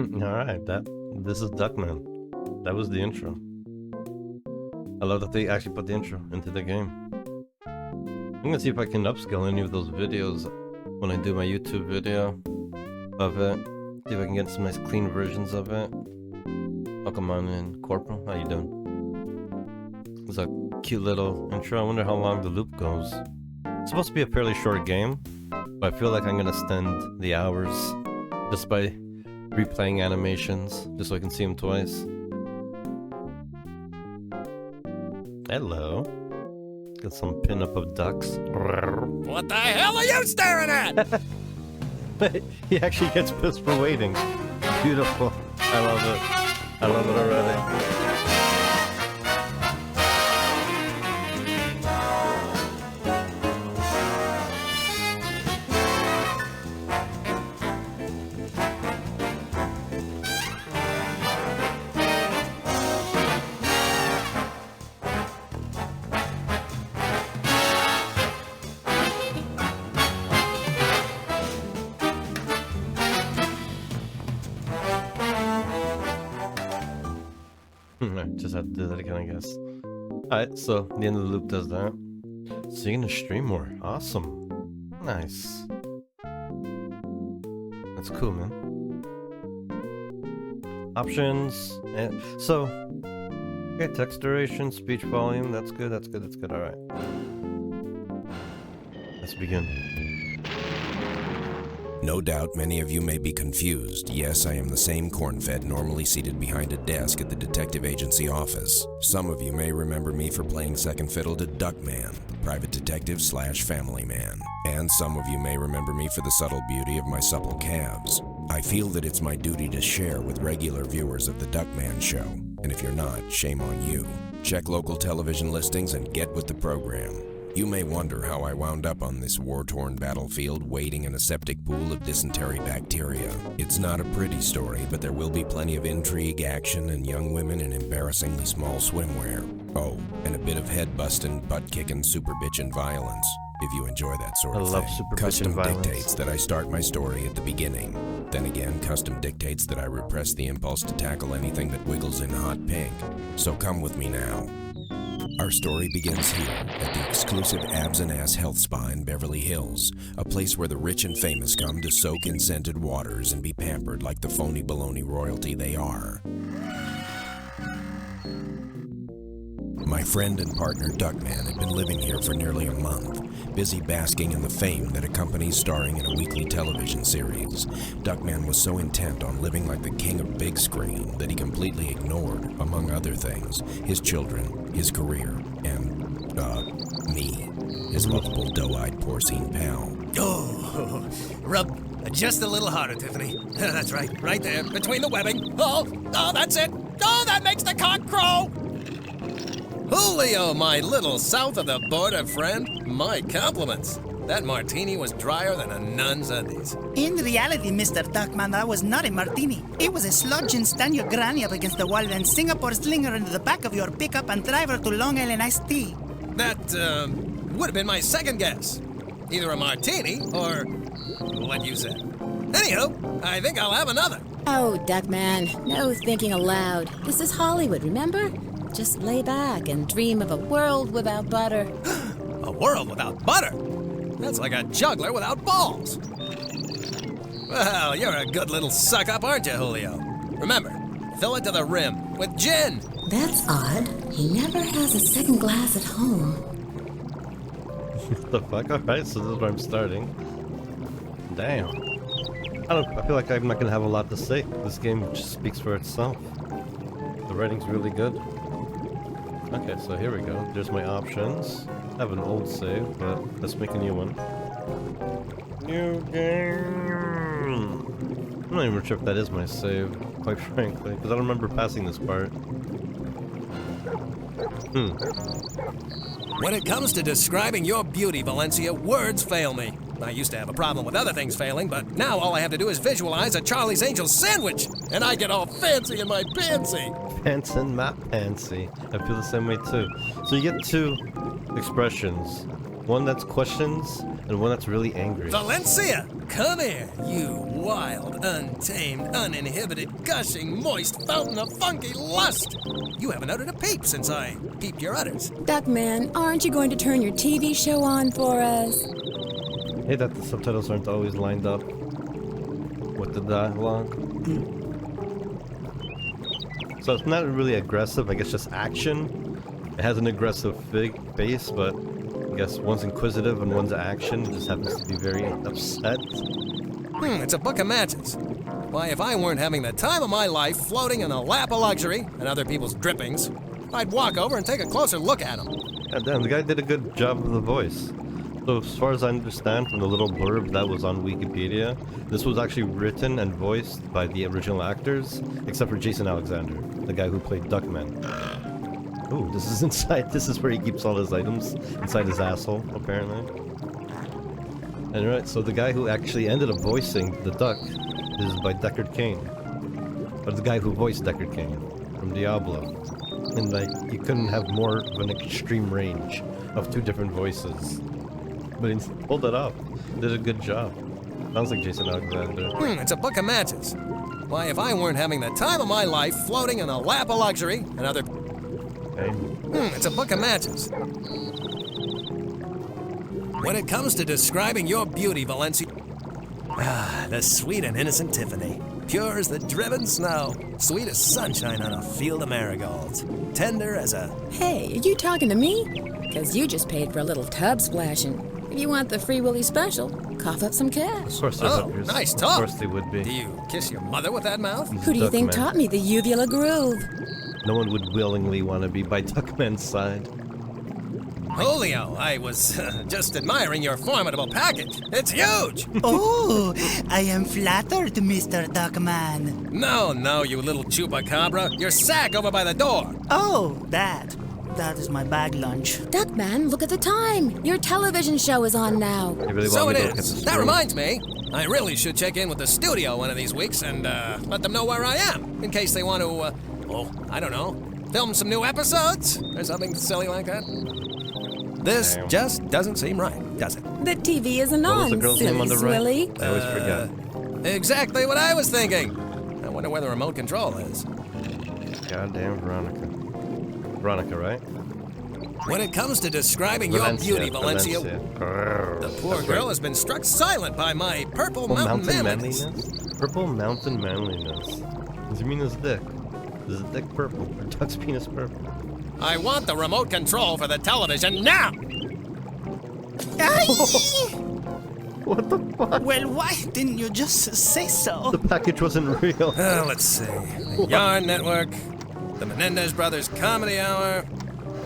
Alright, this is Duckman. That was the intro. I love that they actually put the intro into the game. I'm gonna see if I can upscale any of those videos when I do my YouTube video of it. See if I can get some nice clean versions of it. Welcome on in, Corporal. How you doing? It's a cute little intro. I wonder how long the loop goes. It's supposed to be a fairly short game, but I feel like I'm gonna spend the hours just by replaying animations, just so I can see them twice. Hello. Got some pinup of ducks. What the hell are you staring at? He actually gets pissed for waiting. Beautiful. I love it. I love it already. Just have to do that again, I guess. Alright, so the end of the loop does that. So you're gonna stream more. Awesome. Nice. That's cool, man. Options. So, okay, text duration, speech volume. That's good, that's good, that's good. Alright. Let's begin. No doubt many of you may be confused. Yes, I am the same corn-fed normally seated behind a desk at the detective agency office. Some of you may remember me for playing second fiddle to Duckman, private detective slash family man. And some of you may remember me for the subtle beauty of my supple calves. I feel that it's my duty to share with regular viewers of the Duckman show. And if you're not, shame on you. Check local television listings and get with the program. You may wonder how I wound up on this war-torn battlefield wading in a septic pool of dysentery bacteria. It's not a pretty story, but there will be plenty of intrigue, action, and young women in embarrassingly small swimwear. Oh, and a bit of head-busting, butt-kicking, super bitchin' violence, if you enjoy that sort of thing. Custom dictates that I start my story at the beginning. Then again, custom dictates that I repress the impulse to tackle anything that wiggles in hot pink. So come with me now. Our story begins here, at the exclusive Abs and Ass Health Spa in Beverly Hills, a place where the rich and famous come to soak in scented waters and be pampered like the phony baloney royalty they are. My friend and partner Duckman had been living here for nearly a month, busy basking in the fame that accompanies starring in a weekly television series. Duckman was so intent on living like the king of big screen that he completely ignored, among other things, his children, his career, and, me, his lovable doe-eyed porcine pal. Oh, rub just a little harder, Tiffany. That's right, right there, between the webbing. Oh, that's it. Oh, that makes the cock crow. Julio, my little south of the border friend, my compliments. That martini was drier than a nun's undies. In reality, Mr. Duckman, that was not a martini. It was a sludge and stand your granny up against the wall and Singapore slinger into the back of your pickup and drive her to Long Island iced tea. That, would have been my second guess. Either a martini or what you said. Anywho, I think I'll have another. Oh, Duckman, no thinking aloud. This is Hollywood, remember? Just lay back and dream of a world without butter. A world without butter? That's like a juggler without balls. Well, you're a good little suck-up, aren't you, Julio? Remember, fill it to the rim with gin. That's odd. He never has a second glass at home. What the fuck? Alright, so this is where I'm starting. Damn. I feel like I'm not gonna have a lot to say. This game just speaks for itself. The writing's really good. Okay, so here we go. There's my options. I have an old save, but let's make a new one. New game! I'm not even sure if that is my save, quite frankly, because I don't remember passing this part. When it comes to describing your beauty, Valencia, words fail me. I used to have a problem with other things failing, but now all I have to do is visualize a Charlie's Angels sandwich, and I get all fancy in my pantsy. Pants and my pantsy. I feel the same way too. So you get two expressions. One that's questions and one that's really angry. Valencia, come here, you wild, untamed, uninhibited, gushing, moist fountain of funky lust. You haven't uttered a peep since I peeped your udders. Duckman, aren't you going to turn your TV show on for us? Hey, that the subtitles aren't always lined up with the dialogue. So it's not really aggressive, I guess just action. It has an aggressive face, but I guess one's inquisitive and one's action. It just happens to be very upset. It's a book of matches. Why, if I weren't having the time of my life floating in a lap of luxury and other people's drippings, I'd walk over and take a closer look at him. God damn, the guy did a good job of the voice. So as far as I understand from the little blurb that was on Wikipedia, this was actually written and voiced by the original actors, except for Jason Alexander, the guy who played Duckman. Ooh, this is inside. This is where he keeps all his items inside his asshole, apparently. And right, so the guy who actually ended up voicing the duck is by Deckard Cain, or the guy who voiced Deckard Cain from Diablo. And like, you couldn't have more of an extreme range of two different voices. But he pulled it off. Did a good job. Sounds like Jason Alexander. It's a book of matches. Why, if I weren't having the time of my life floating in a lap of luxury and other... It's a book of matches. When it comes to describing your beauty, Valencia... the sweet and innocent Tiffany. Pure as the driven snow. Sweet as sunshine on a field of marigolds. Tender as a... Hey, are you talking to me? Because you just paid for a little tub splashing. If you want the Free Willy special, cough up some cash. Of course they're hookers. Nice talk. Of course they would be. Do you kiss your mother with that mouth? Who do you think Duckman. taught me the uvula groove? No one would willingly want to be by Duckman's side. Julio, I was just admiring your formidable package. It's huge! Oh, I am flattered, Mr. Duckman. No, you little chupacabra. Your sack over by the door. Oh, that is my bag lunch. Duckman, look at the time. Your television show is on now. You really So want it me to look at is. this That room? reminds me, I really should check in with the studio one of these weeks and let them know where I am, in case they want to, I don't know, film some new episodes or something silly like that. This Damn. just doesn't seem right, does it? The TV isn't What was on, the girl's silly name on the right? swilly. I always forget. Exactly what I was thinking. I wonder where the remote control is. Goddamn Veronica. Veronica, right? When it comes to describing your beauty, Valencia, Grrr. the poor That's girl right. has been struck silent by my purple Purple mountain mountain manliness. manliness? Purple mountain manliness. Does it mean his dick? Is his dick purple? Or Duck's penis purple? I want the remote control for the television now! What the fuck? Well, why didn't you just say so? The package wasn't real. Let's see. The Yarn Network, the Menendez Brothers Comedy Hour,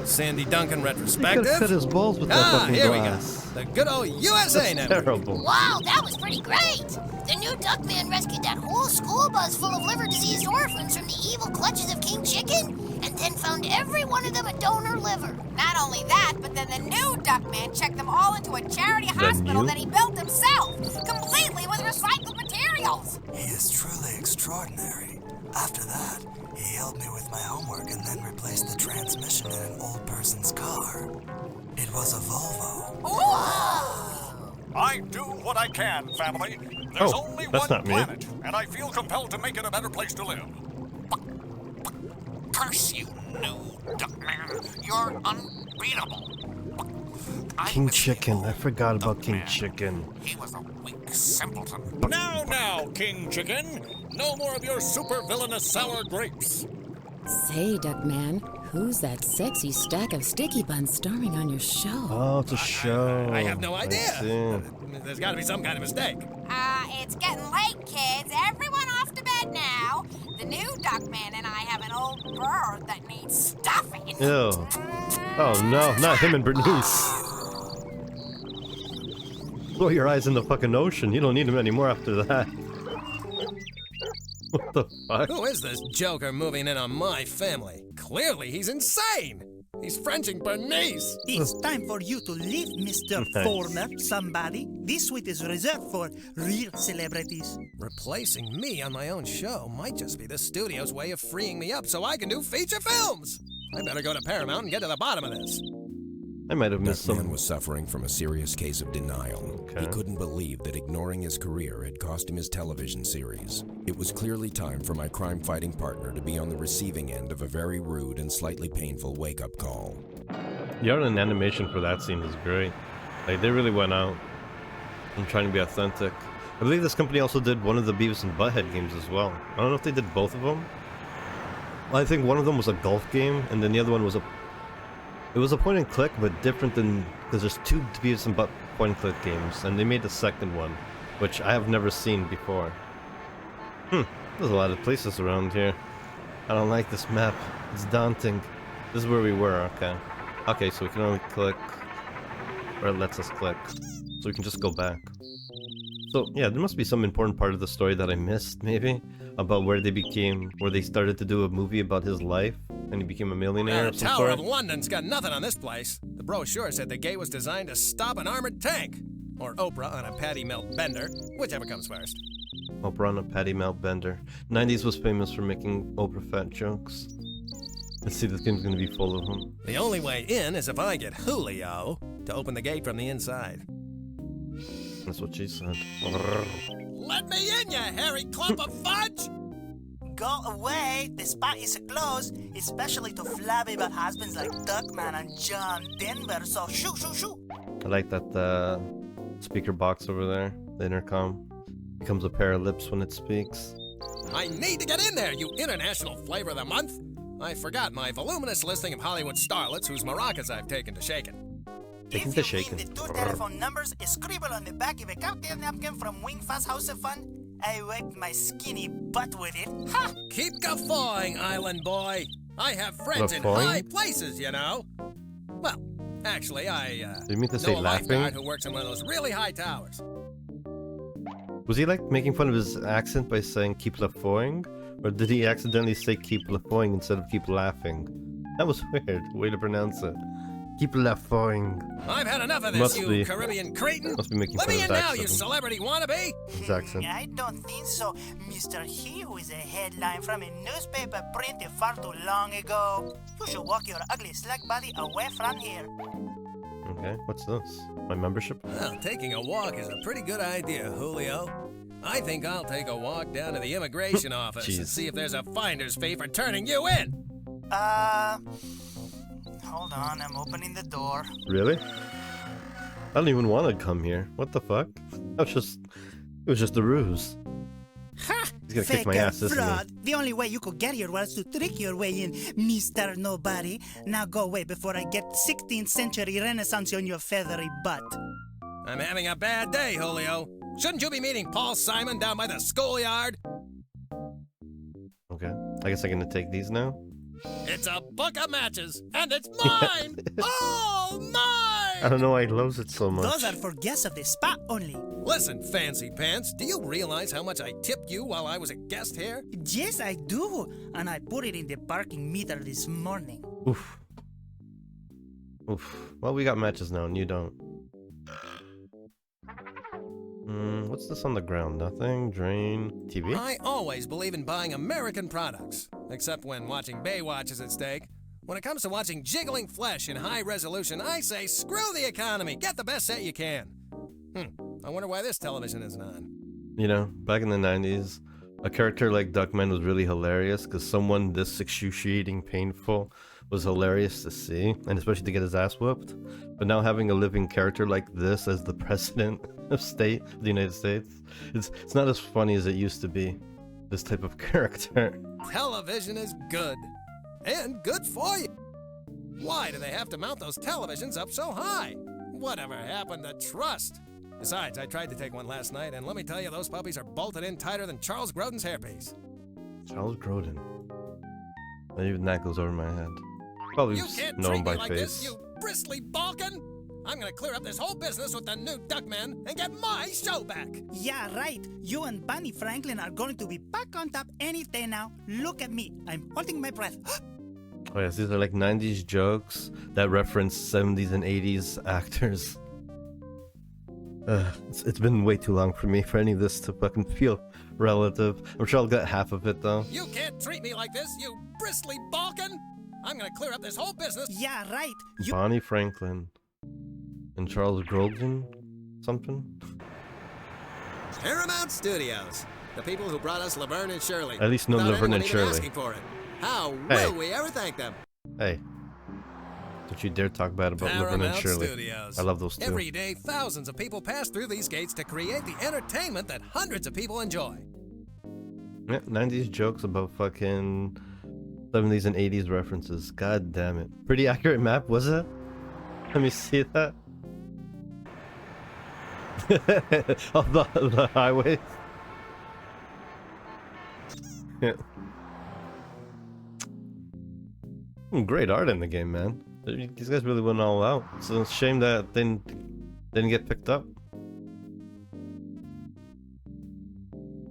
Sandy Duncan He could have cut Retrospective. his balls with that fucking Here glass. we go. The good old USA That's Network. terrible. Wow, that was pretty great! The new Duckman rescued that whole school bus full of liver-diseased orphans from the evil clutches of King Chicken, and then found every one of them a donor liver. Not only that, but then the new Duckman checked them all into a charity hospital new? that he built himself, completely with recycled materials. He is truly extraordinary. After that, he helped me with my homework and then replaced the transmission in an old person's car. It was a Volvo. I do what I can, family. There's Oh, only that's one not me. planet, and I feel compelled to make it a better place to live. Curse you, new Duckman. You're unbeatable. King Chicken. I forgot about King Chicken. He was a weak simpleton. Now, King Chicken. No more of your super villainous sour grapes. Say, Duckman, who's that sexy stack of sticky buns storming on your show? Oh, it's a show. I have no idea. see. There's got to be some kind of mistake. It's getting late, kids. Everyone off to bed now. The new Duckman and I have an old bird that needs stuffing. Ew. Oh no, not him and Bernice. Throw your eyes in the fucking ocean. You don't need him anymore after that. What the fuck? Who is this joker moving in on my family? Clearly, he's insane. He's Frenching Bernice. It's time for you to leave, Mr. Nice. Former Somebody. This suite is reserved for real celebrities. Replacing me on my own show might just be the studio's way of freeing me up so I can do feature films. I better go to Paramount and get to the bottom of this. I might have missed Duckman some. was suffering from a serious case of denial. Okay. He couldn't believe that ignoring his career had cost him his television series. It was clearly time for my crime-fighting partner to be on the receiving end of a very rude and slightly painful wake-up call. The art and animation for that scene is great. Like, they really went out and trying to be authentic. I believe this company also did one of the Beavis and Butthead games as well. I don't know if they did both of them. Well, I think one of them was a golf game, and then the other one was it was a point and click, but different than, because there's two Beavis and Butt point and click games, and they made the second one, which I have never seen before. There's a lot of places around here. I don't like this map. It's daunting. This is where we were, okay. Okay, so we can only click, or it lets us click, so we can just go back. So yeah, there must be some important part of the story that I missed, maybe, about where they started to do a movie about his life, and he became a millionaire. The Tower of London's got nothing on this place. The brochure said the gate was designed to stop an armored tank, or Oprah on a patty melt bender, whichever comes first. Oprah on a patty melt bender. 90s was famous for making Oprah fat jokes. Let's see, this game's gonna be full of them. The only way in is if I get Julio to open the gate from the inside. That's what she said. Let me in, you hairy clump of fudge! Go away. The spot is closed, especially to flabby but husbands like Duckman and John Denver. So shoo, shoo, shoo. I like that speaker box over there. The intercom becomes a pair of lips when it speaks. I need to get in there, you international flavor of the month! I forgot my voluminous listing of Hollywood starlets whose maracas I've taken to shaking. Taken If to you shaking. need the two telephone numbers, scribble on the back of a cocktail napkin from Wingfast House of Fun. I wiped my skinny butt with it. Ha! Keep guffawing, island boy. I have friends in high places, you know. Well, actually, Do you mean to say know a laughing? lifeguard who works in one of those really high towers. Was he like making fun of his accent by saying keep lafoing? Or did he accidentally say keep lafoing instead of keep laughing? That was weird. Way to pronounce it. Keep lafoing. I've had enough of this, Must you be. Caribbean cretin. Must be making Let fun me of in his now, you accent. celebrity wannabe. His accent. I don't think so, Mr. He was a headline from a newspaper printed far too long ago. You should walk your ugly slack body away from here. Okay, what's this? My membership? Well, taking a walk is a pretty good idea, Julio. I think I'll take a walk down to the immigration office and Jeez. see if there's a finder's fee for turning you in. Hold on, I'm opening the door. Really? I don't even want to come here. What the fuck? It was just a ruse. Ha! He's gonna kick my ass, isn't he? fraud. The only way you could get here was to trick your way in, Mr. Nobody. Now go away before I get 16th century Renaissance on your feathery butt. I'm having a bad day, Julio. Shouldn't you be meeting Paul Simon down by the schoolyard? Okay. I guess I'm gonna take these now. It's a book of matches, and it's mine! All mine! I don't know why he loves it so much. Those are for guests of the spot only. Listen, Fancy Pants, do you realize how much I tipped you while I was a guest here? Yes, I do. And I put it in the parking meter this morning. Oof. Oof. Well, we got matches now, and you don't. What's this on the ground? Nothing? Drain? TV? I always believe in buying American products, except when watching Baywatch is at stake. When it comes to watching jiggling flesh in high resolution, I say screw the economy, get the best set you can. I wonder why this television isn't on. You know, back in the 90s, a character like Duckman was really hilarious because someone this excruciating painful was hilarious to see, and especially to get his ass whooped. But now having a living character like this as the president of the United States, it's not as funny as it used to be. This type of character. Television is good. And good for you. Why do they have to mount those televisions up so high? Whatever happened to trust? Besides, I tried to take one last night, and let me tell you, those puppies are bolted in tighter than Charles Grodin's hairpiece. Charles Grodin. Even that goes over my head. Probably You can't know him treat me by like face. this, you bristly balkan! I'm gonna clear up this whole business with the new Duckman and get my show back! Yeah, right. You and Bunny Franklin are going to be back on top any day now. Look at me. I'm holding my breath. Oh yes, these are like 90s jokes that reference 70s and 80s actors. It's been way too long for me for any of this to fucking feel relative. I'm sure I'll get half of it though. You can't treat me like this, you bristly balkan! I'm gonna clear up this whole business. Yeah, right. Bonnie Franklin. And Charles Grodin? Something? Paramount Studios. The people who brought us Laverne and Shirley. At least no Without Laverne and anyone even Shirley. asking for it. How Hey. will we ever thank them? Hey. Don't you dare talk bad about Laverne and Paramount Shirley. Studios. I love those two. Every day, thousands of people pass through these gates to create the entertainment that hundreds of people enjoy. Yeah, 90s jokes about fucking 70s and 80s references. God damn it. Pretty accurate map, was it? Let me see that. Of the highways. Yeah. Great art in the game, man. These guys really went all out. It's a shame that they didn't get picked up.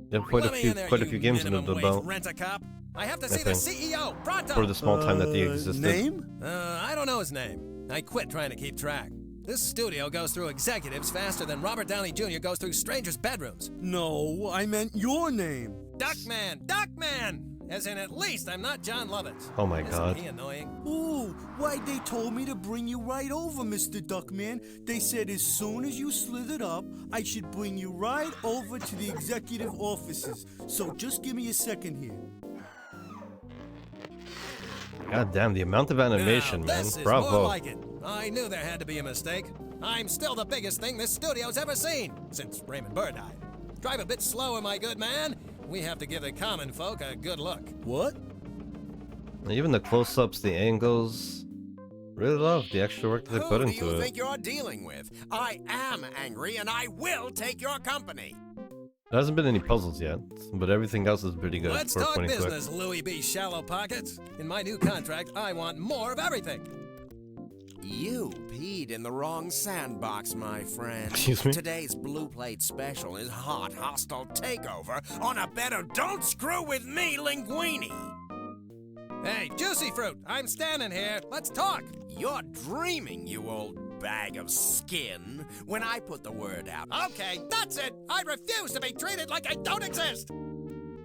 They have quite a few games under the belt. Rent-a-cop. I have to see the CEO. Pronto. For the small time that they existed. Name? I don't know his name. I quit trying to keep track. This studio goes through executives faster than Robert Downey Jr. goes through strangers' bedrooms. No, I meant your name. Duckman! Duckman! As in, at least I'm not John Lovitz. Oh my god. Isn't he annoying? Ooh, why they told me to bring you right over, Mr. Duckman. They said as soon as you slithered up, I should bring you right over to the executive offices. So just give me a second here. God damn, the amount of animation, Now, man. this is Bravo. more like it. I knew there had to be a mistake. I'm still the biggest thing this studio's ever seen, since Raymond Burr died. Drive a bit slower, my good man. We have to give the common folk a good look. What? Even the close-ups, the angles. Really love the extra work that they put Who do into you it. think you're dealing with? I am angry, and I will take your company. There hasn't been any puzzles yet, but everything else is pretty good. Let's for talk 20 quick. business, Louis B. Shallow Pockets. In my new contract, I want more of everything. You peed in the wrong sandbox, my friend. Excuse me? Today's Blue Plate special is hot, hostile takeover on a bet of Don't Screw With Me Linguini. Hey, Juicy Fruit, I'm standing here. Let's talk. You're dreaming, you old bag of skin. When I put the word out, Okay, that's it. I refuse to be treated like I don't exist.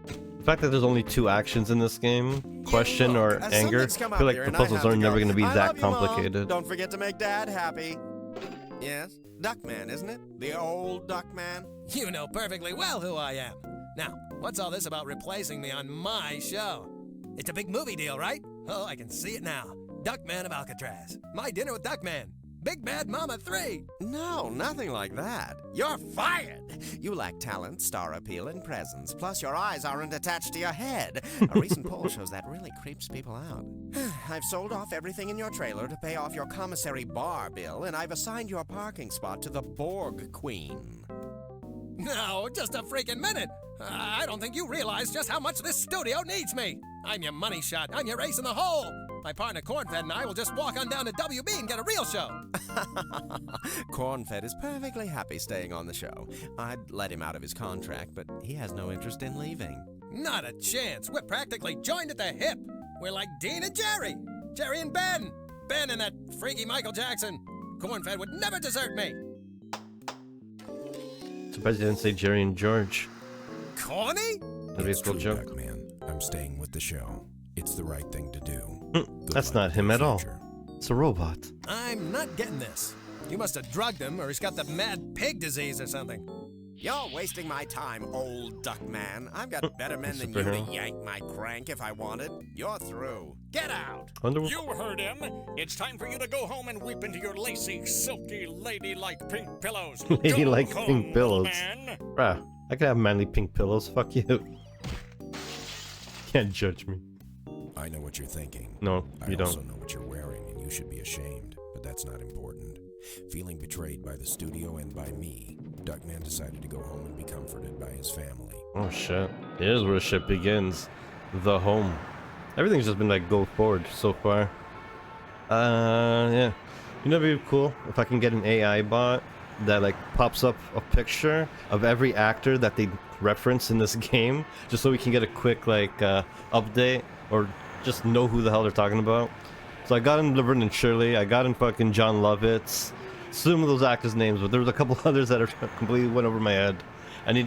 The fact that there's only 2 actions in this game, question look, or anger, I something's come feel up like here the and I puzzles have to are never go. going to be I that love you, Mom. complicated. Don't forget to make Dad happy. Yes, Duckman, isn't it? The old Duckman. You know perfectly well who I am. Now, what's all this about replacing me on my show? It's a big movie deal, right? Oh, I can see it now. Duckman of Alcatraz. My Dinner with Duckman. Big Bad Mama 3. No, nothing like that. You're fired. You lack talent, star appeal, and presence. Plus, your eyes aren't attached to your head. A recent poll shows that really creeps people out. I've sold off everything in your trailer to pay off your commissary bar bill, and I've assigned your parking spot to the Borg Queen. No, just a freaking minute. I don't think you realize just how much this studio needs me. I'm your money shot. I'm your ace in the hole. My partner Cornfed and I will just walk on down to WB and get a real show. Cornfed is perfectly happy staying on the show. I'd let him out of his contract, but he has no interest in leaving. Not a chance. We're practically joined at the hip. We're like Dean and Jerry. Jerry and Ben. Ben and that freaky Michael Jackson. Cornfed would never desert me. Surprised you didn't say Jerry and George. Corny? That'd be a It's cool true, joke. Duckman. I'm staying with the show. It's the right thing to do. Good That's luck not with him your at all. future. It's a robot. I'm not getting this. You must have drugged him, or he's got the mad pig disease or something. You're wasting my time, old Duckman. I've got better men than you to Superhero. yank my crank if I wanted. You're through. Get out! Wonder You heard him. It's time for you to go home and weep into your lacy, silky, ladylike pink pillows. Ladylike Go pink home, pillows. man. Bruh, I could have manly pink pillows. Fuck you. Can't judge me. I know what you're thinking. No, I you also don't. know what you're wearing, and you should be ashamed, but that's not important. Feeling betrayed by the studio and by me, Duckman decided to go home and be comforted by his family. Oh shit. Here's where shit begins. The home. Everything's just been like go forward so far. Yeah. You know, it'd be cool if I can get an AI bot that like pops up a picture of every actor that they reference in this game, just so we can get a quick like update or just know who the hell they're talking about. So I got in Laverne and Shirley, I got in fucking John Lovitz, some of those actors' names, but there was a couple others that are completely went over my head. It'd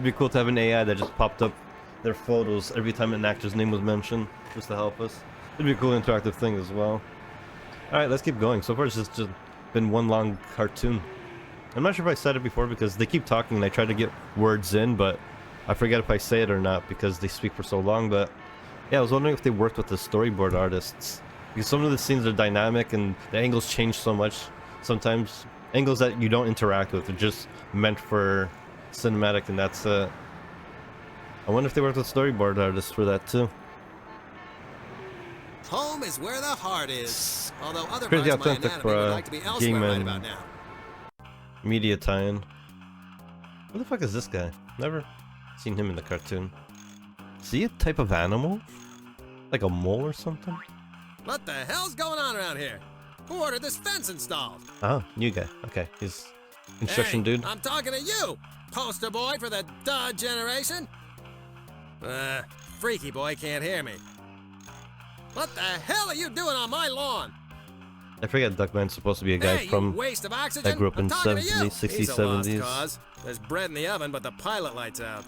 be cool to have an AI that just popped up their photos every time an actor's name was mentioned, just to help us. It'd be a cool interactive thing as well. Alright, let's keep going. So far it's just been one long cartoon. I'm not sure if I said it before because they keep talking and I try to get words in, but I forget if I say it or not because they speak for so long. But yeah, I was wondering if they worked with the storyboard artists because some of the scenes are dynamic and the angles change so much. Sometimes angles that you don't interact with are just meant for cinematic, and that's it. I wonder if they worked with storyboard artists for that too. Home is where the heart is. Although other Pretty parts of my authentic anatomy for would a like to be elsewhere game right and about now. media tie-in. What the fuck is this guy? Never seen him in the cartoon. Is he a type of animal? Like a mole or something? What the hell's going on around here? Who ordered this fence installed? Oh, new guy. Okay, he's construction Hey, dude. I'm talking to you, poster boy for the duh generation. Freaky boy can't hear me. What the hell are you doing on my lawn? I forget Duckman's supposed to be a guy Hey, from you waste of oxygen. that grew up in I'm talking to you. 70s, 60s, He's a lost 70s. cause. There's bread in the oven, but the pilot light's out.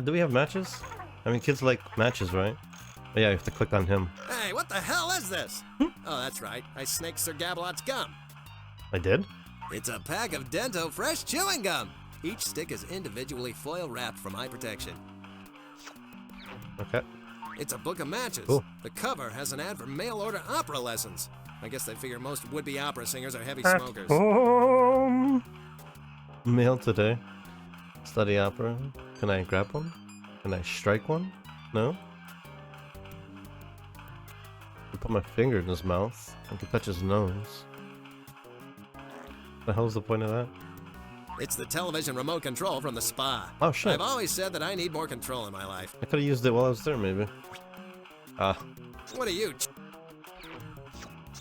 Do we have matches? I mean, kids like matches, right? Oh, yeah, you have to click on him. Hey, what the hell is this? Oh, that's right. I snaked Sir Gabelot's gum. I did? It's a pack of Dento fresh chewing gum. Each stick is individually foil wrapped for my protection. Okay. It's a book of matches. Cool. The cover has an ad for mail order opera lessons. I guess they figure most would-be opera singers are heavy At smokers. home. Mail today. Study opera. Can I grab one? Can I strike one? No? I put my finger in his mouth. I can touch his nose. The hell's the point of that? It's the television remote control from the spa. Oh shit. I've always said that I need more control in my life. I could have used it while I was there, maybe. Ah. What are you?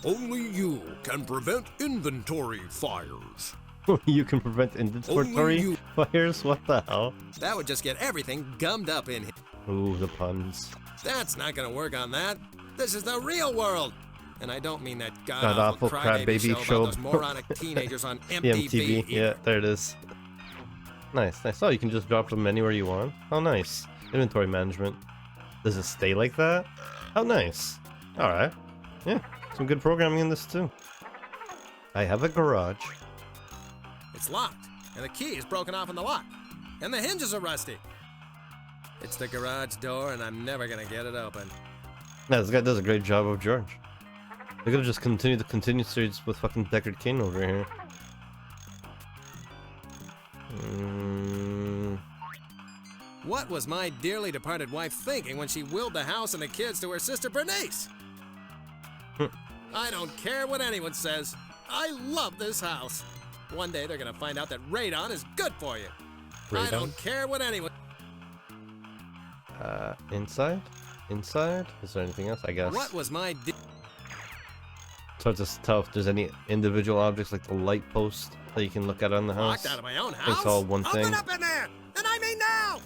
Only you can prevent inventory fires. You can prevent inventory fires? What the hell? That would just get everything gummed up in here. Ooh, the puns. That's not gonna work on that. This is the real world. And I don't mean that God-awful crybaby crybaby show show. about those moronic teenagers on The MTV. MTV, yeah, there it is. Nice, nice. Oh, you can just drop them anywhere you want. Oh, nice. Inventory management. Does it stay like that? How nice. Alright. Yeah, some good programming in this too. I have a garage. It's locked, and the key is broken off in the lock, and the hinges are rusty. It's the garage door, and I'm never gonna get it open. Yeah, this guy does a great job of George. They're gonna just continue the continued series with fucking Deckard Cain over here. What was my dearly departed wife thinking when she willed the house and the kids to her sister Bernice? I don't care what anyone says. I love this house. One day they're gonna find out that radon is good for you. Radon? I don't care what anyone... Inside? Inside? Is there anything else? I guess. What was my... It's hard to tell if there's any individual objects like the light post that you can look at on the house. Locked out of my own I think house? it's all one thing. Open up in there! And I mean now!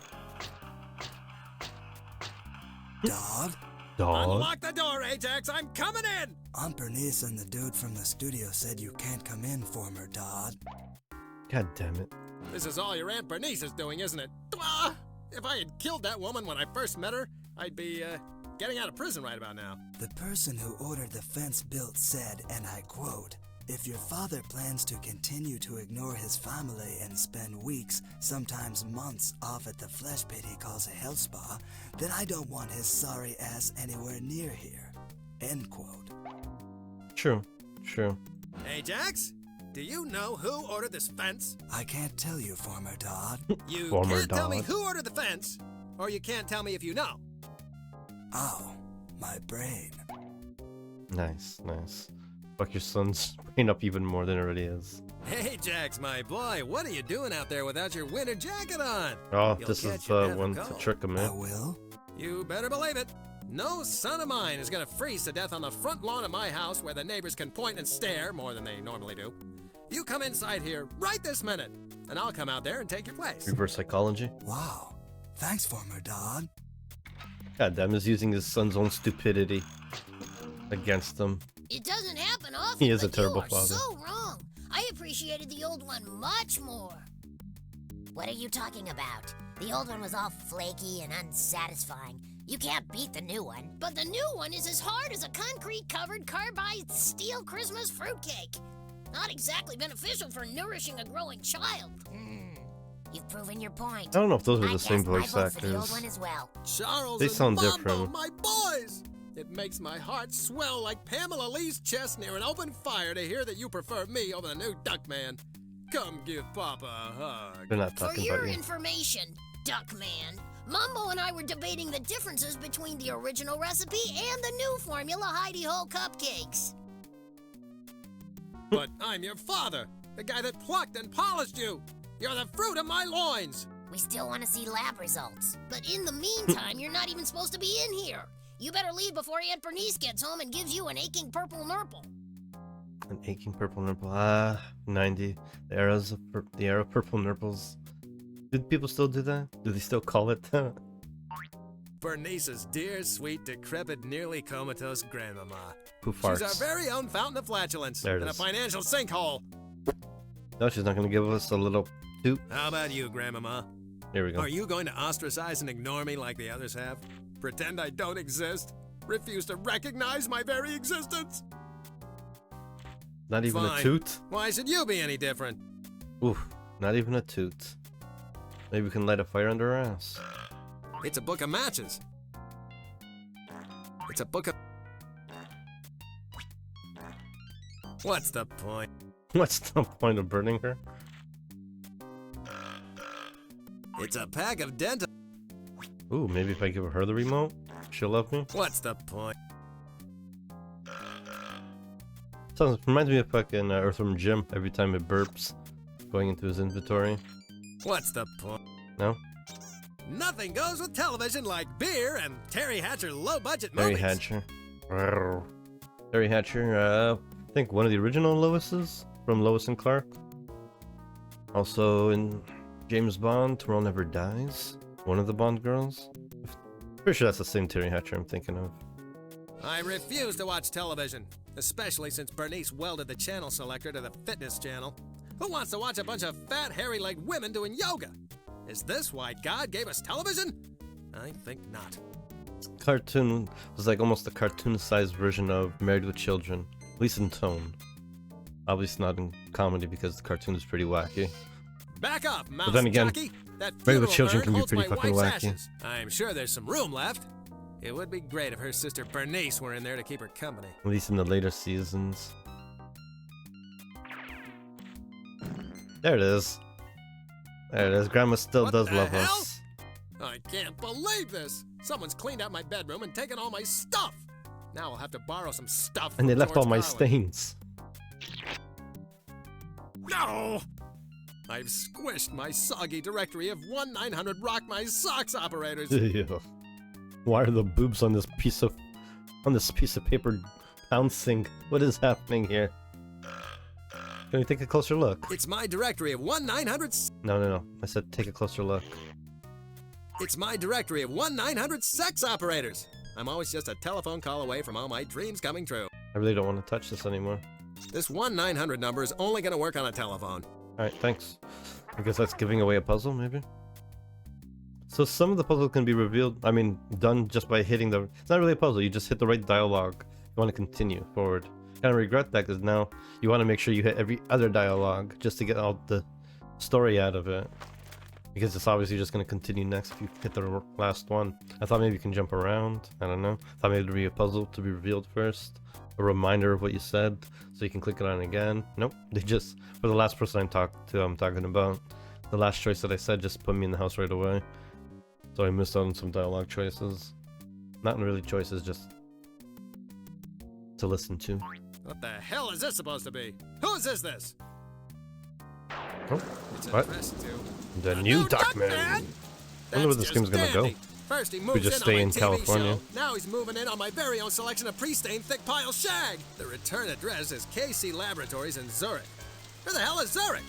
Dog? Dog? Unlock the door, Ajax! I'm coming in! Aunt Bernice and the dude from the studio said you can't come in, former Dodd. God damn it. This is all your Aunt Bernice is doing, isn't it? Ah! If I had killed that woman when I first met her, I'd be, getting out of prison right about now. The person who ordered the fence built said, and I quote, "If your father plans to continue to ignore his family and spend weeks, sometimes months, off at the flesh pit he calls a health spa, then I don't want his sorry ass anywhere near here." End quote. True. True. Ajax, do you know who ordered this fence? I can't tell you, former Dodd. You Former can't tell me Dodd. who ordered the fence, or you can't tell me if you know. Ow, my brain. Nice, nice. Fuck your son's brain up even more than it already is. Ajax, my boy, what are you doing out there without your winter jacket on? Oh, You'll this catch is your death one of to cold. trick him I in. will. You better believe it. No son of mine is gonna freeze to death on the front lawn of my house where the neighbors can point and stare more than they normally do. You come inside here right this minute, and I'll come out there and take your place. Reverse psychology. Wow. Thanks, former Dodd. God damn, he's using his son's own stupidity against him. It doesn't happen often. He is a but terrible you are father. so wrong. I appreciated the old one much more. What are you talking about? The old one was all flaky and unsatisfying. You can't beat the new one. But the new one is as hard as a concrete-covered carbide steel Christmas fruitcake. Not exactly beneficial for nourishing a growing child. You've proven your point. I don't know if those are the same I voice vote for the old actors. one as well. Charles They and sound Mambo, different. my boys! It makes my heart swell like Pamela Lee's chest near an open fire to hear that you prefer me over the new Duckman. Come give Papa a hug. They're not For talking your about you. information, Duckman, Mumbo and I were debating the differences between the original recipe and the new formula Heidi-Ho cupcakes. But I'm your father, the guy that plucked and polished you. You're the fruit of my loins. We still want to see lab results. But in the meantime, you're not even supposed to be in here. You better leave before Aunt Bernice gets home and gives you an aching purple nurple. An aching purple nurple. 90. The era of purple nurples. Do people still do that? Do they still call it that? Bernice's dear, sweet, decrepit, nearly comatose grandmama. Who farts? She's our very own fountain of flatulence There it and a is. financial sinkhole. No, she's not going to give us a little toot. How about you, grandmama? Here we go. Are you going to ostracize and ignore me like the others have? Pretend I don't exist? Refuse to recognize my very existence? Not even Fine. a toot? Why should you be any different? Oof, not even a toot. Maybe we can light a fire under our ass. It's a book of matches. It's a book of... What's the point? What's the point of burning her? It's a pack of dental... Ooh, maybe if I give her the remote, she'll love me. What's the point? Sounds reminds me of fucking Earthworm Jim every time it burps, going into his inventory. What's the point? No? Nothing goes with television like beer and Terry Hatcher low-budget Terry movies. Hatcher. Rawr. Terry Hatcher, I think one of the original Loises from Lois and Clark. Also in James Bond, Tomorrow Never Dies. One of the Bond girls. Pretty sure that's the same Terry Hatcher I'm thinking of. I refuse to watch television, especially since Bernice welded the channel selector to the fitness channel. Who wants to watch a bunch of fat, hairy-legged women doing yoga? Is this why God gave us television? I think not. Cartoon was like almost a cartoon-sized version of Married with Children, at least in tone. Obviously not in comedy because the cartoon is pretty wacky. Back off, mouse then again, jockey. That Married with funeral Children urn can be holds pretty my fucking wife's wacky. ashes. I'm sure there's some room left. It would be great if her sister Bernice were in there to keep her company. At least in the later seasons. There it is. There it is. Grandma still What does the love hell? us. I can't believe this! Someone's cleaned out my bedroom and taken all my stuff! Now I'll have to borrow some stuff And they from left George all my Carlin. stains. No! I've squished my soggy directory of 1-900-Rock-My-Socks operators! Ew. Why are the boobs on this piece of paper bouncing? What is happening here? Can we take a closer look? It's my directory of 1-900... No. I said take a closer look. It's my directory of 1-900-sex operators! I'm always just a telephone call away from all my dreams coming true. I really don't want to touch this anymore. This 1-900 number is only gonna work on a telephone. Alright, thanks. I guess that's giving away a puzzle, maybe? So some of the puzzle can be done just by hitting the... It's not really a puzzle, you just hit the right dialogue. You want to continue forward. Kind of regret that because now you want to make sure you hit every other dialogue just to get all the story out of it. Because it's obviously just going to continue next if you hit the last one. I thought maybe you can jump around. I don't know. Thought maybe there'd be a puzzle to be revealed first. A reminder of what you said so you can click it on again. Nope. They just... For the last person I'm talking about, the last choice that I said just put me in the house right away. So I missed out on some dialogue choices. Not really choices, just to listen to. What the hell is this supposed to be? Whose is this? Oh, It's what? addressed to... The new Duckman! I wonder where this game's gonna go. First he moves just in stay on my in TV California. show. Now he's moving in on my very own selection of pre-stained thick pile shag. The return address is KC Laboratories in Zurich. Where the hell is Zurich?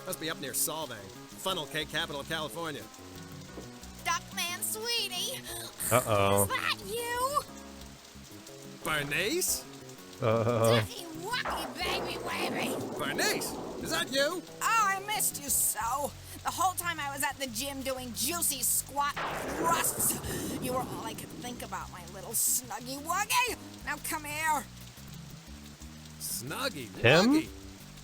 Must be up near Solvang, funnel cake capital of California. Duckman, sweetie. Uh-oh. Is that you? Bernice? Ducky wucky, baby, baby. Bernice? Is that you? Oh, I missed you so. The whole time I was at the gym doing juicy squat thrusts, you were all I could think about, my little snuggy wuggy. Now come here. Snuggy Him? Wuggy.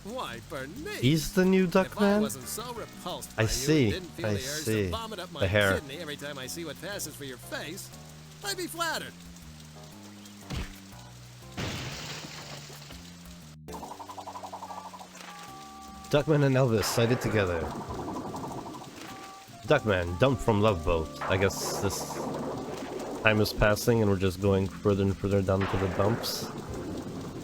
Why, Bernice? He's the new If I Duckman? wasn't so repulsed by I you see, and didn't feel I the urge see. to vomit up my The hair. kidney every time I see what passes for your face, I'd be flattered. Duckman and Elvis sighted together. Duckman, dumped from Love Boat. I guess this time is passing and we're just going further and further down to the dumps.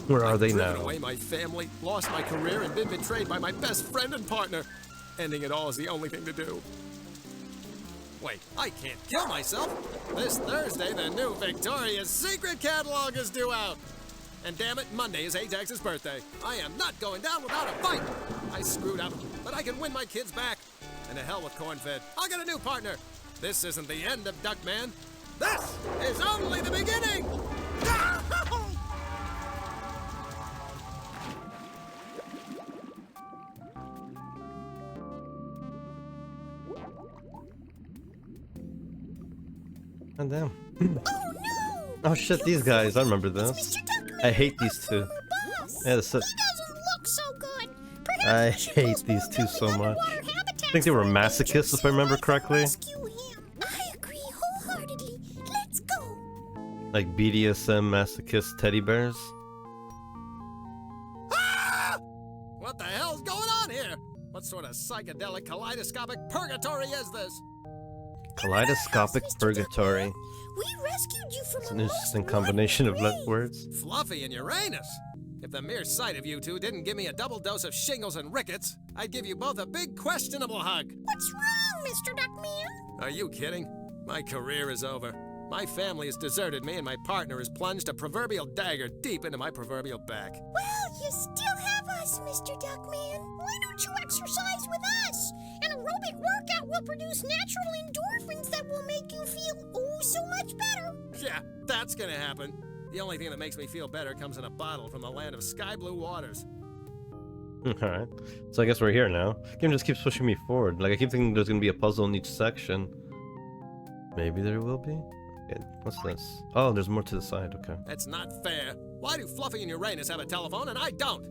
Where are they Driven now? away my family, lost my career, and been betrayed by my best friend and partner. Ending it all is the only thing to do. Wait, I can't kill myself. This Thursday, the new Victoria's Secret catalog is due out. And damn it, Monday is Ajax's birthday. I am not going down without a fight. I screwed up, but I can win my kids back. And to hell with corn-fed. I'll get a new partner. This isn't the end of Duckman. This is only the beginning. Oh, damn. Oh no! Oh shit, these guys. I remember this. I hate these two. Yeah, this He doesn't look so good. I Perhaps we should hate post these more two filming so much. underwater habitats I think they were for endangered masochists, if I remember sea life and correctly. rescue him. I agree wholeheartedly. Let's go. Like BDSM masochist teddy bears. Ah! What the hell's going on here? What sort of psychedelic kaleidoscopic purgatory is this? Kaleidoscopic purgatory. We rescued you from It's a an most interesting combination of wonderful words. Fluffy and Uranus. If the mere sight of you two didn't give me a double dose of shingles and rickets, I'd give you both a big questionable hug. What's wrong, Mr. Duckman? Are you kidding? My career is over. My family has deserted me and my partner has plunged a proverbial dagger deep into my proverbial back. Well, you still have us, Mr. Duckman. Why don't you exercise with us? An aerobic workout will produce natural endorphins that will make you feel oh so much better. Yeah, that's gonna happen. The only thing that makes me feel better comes in a bottle from the land of sky blue waters. Alright. So I guess we're here now. Game just keeps pushing me forward. Like I keep thinking there's gonna be a puzzle in each section. Maybe there will be? Okay, what's this? Oh, there's more to the side, okay. That's not fair. Why do Fluffy and Uranus have a telephone and I don't?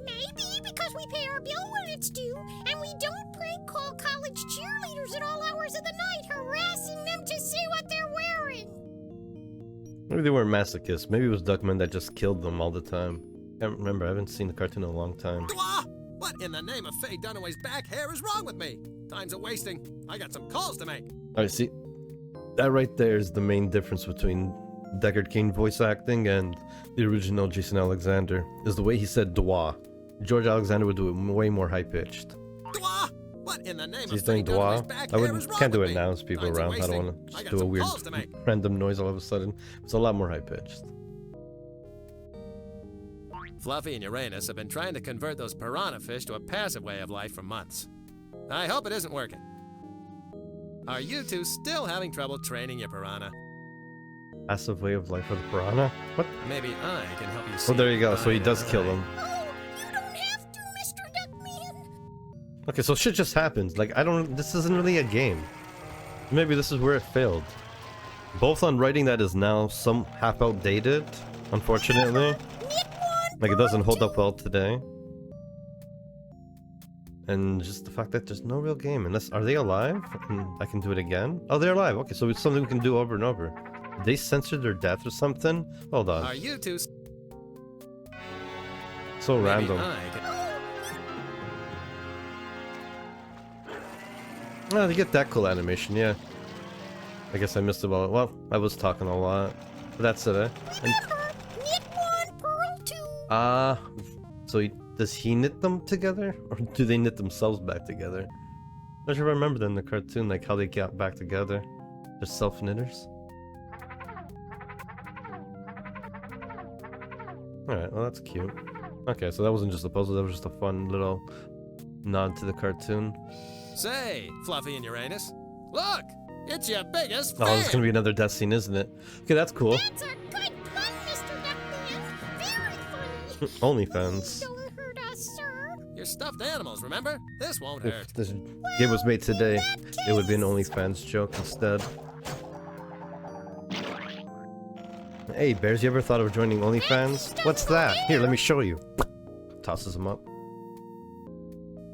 Maybe because we pay our bill when it's due, and we don't prank call college cheerleaders at all hours of the night, harassing them to see what they're wearing. Maybe they weren't masochists. Maybe it was Duckman that just killed them all the time. Can't remember. I haven't seen the cartoon in a long time. Dwah! What in the name of Faye Dunaway's back hair is wrong with me? Time's a wasting. I got some calls to make. Alright, see? That right there is the main difference between Deckard Cain voice acting and the original Jason Alexander, is the way he said Dwa. George Alexander would do it way more high-pitched. Dwah! What in the name He's of Faye doing Dunaway's Dwa. back I hair is wrong can't do with it me? now, there's people Time's a around. I don't wasting. want to I just got do a some weird calls to make. random noise all of a sudden. It's a lot more high-pitched. Fluffy and Uranus have been trying to convert those piranha fish to a passive way of life for months. I hope it isn't working. Are you two still having trouble training your piranha? Passive way of life for the piranha? What? Maybe I can help you see. Oh, there you go. So he eye does to kill eye. them. Oh, you don't have to, Mr. Duckman. Okay, so shit just happens. Like, I don't... This isn't really a game. Maybe this is where it failed. Both on writing that is now some half outdated, unfortunately. Like, it doesn't hold up well today. And just the fact that there's no real game. Unless... Are they alive? I can do it again? Oh, they're alive. Okay, so it's something we can do over and over. Did they censored their death or something? Hold on. Are you two... So Maybe random. I can... Oh, they get that cool animation, yeah. I guess I missed it all. Well, I was talking a lot. But that's it, eh? And, Knit one, pearl two. so does he knit them together? Or do they knit themselves back together? I'm not sure if I remember that in the cartoon, like how they got back together. They're self-knitters. Alright, well that's cute. Okay, so that wasn't just a puzzle, that was just a fun little nod to the cartoon. Say, Fluffy and Uranus. Look! It's your biggest Oh, fan! it's gonna be another death scene, isn't it? Okay, that's cool. That's a good pun, Mr. Duckman. Very funny. OnlyFans. Don't hurt us, sir. You're stuffed animals, remember? This won't If hurt. this game was made today, it would be an OnlyFans joke instead. Hey, Bears, you ever thought of joining OnlyFans? What's that? Here, let me show you. Tosses him up.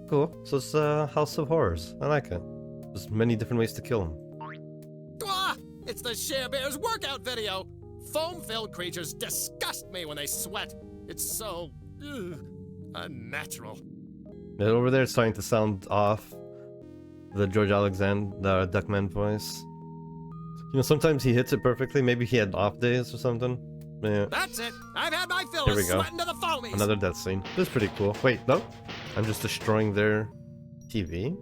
Cool. So it's House of Horrors. I like it. There's many different ways to kill him. Ah! It's the Share Bears workout video! Foam-filled creatures disgust me when they sweat. It's so... unnatural. Yeah, over there, it's starting to sound off. The George Alexander Duckman voice. You know, sometimes he hits it perfectly. Maybe he had off days or something. Yeah. That's it! I've had my fill Here of we go. sweating to the foamies! Another death scene. This is pretty cool. Wait, no. I'm just destroying their TV.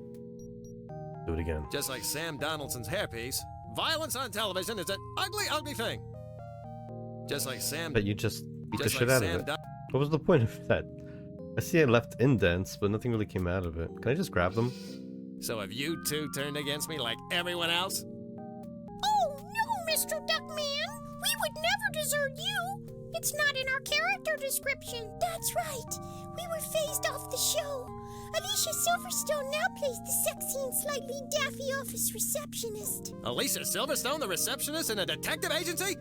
Do it again. Just like Sam Donaldson's hairpiece, violence on television is an ugly, ugly thing. Just like Sam... But you just beat the Just shit like out of Sam it. What was the point of that? I see I left indents, but nothing really came out of it. Can I just grab them? So have you two turned against me like everyone else? Oh, no, Mr. Duckman. We would never desert you. It's not in our character description. That's right. We were phased off the show. Alicia Silverstone now plays the sexy and slightly daffy office receptionist. Alicia Silverstone, the receptionist in a detective agency?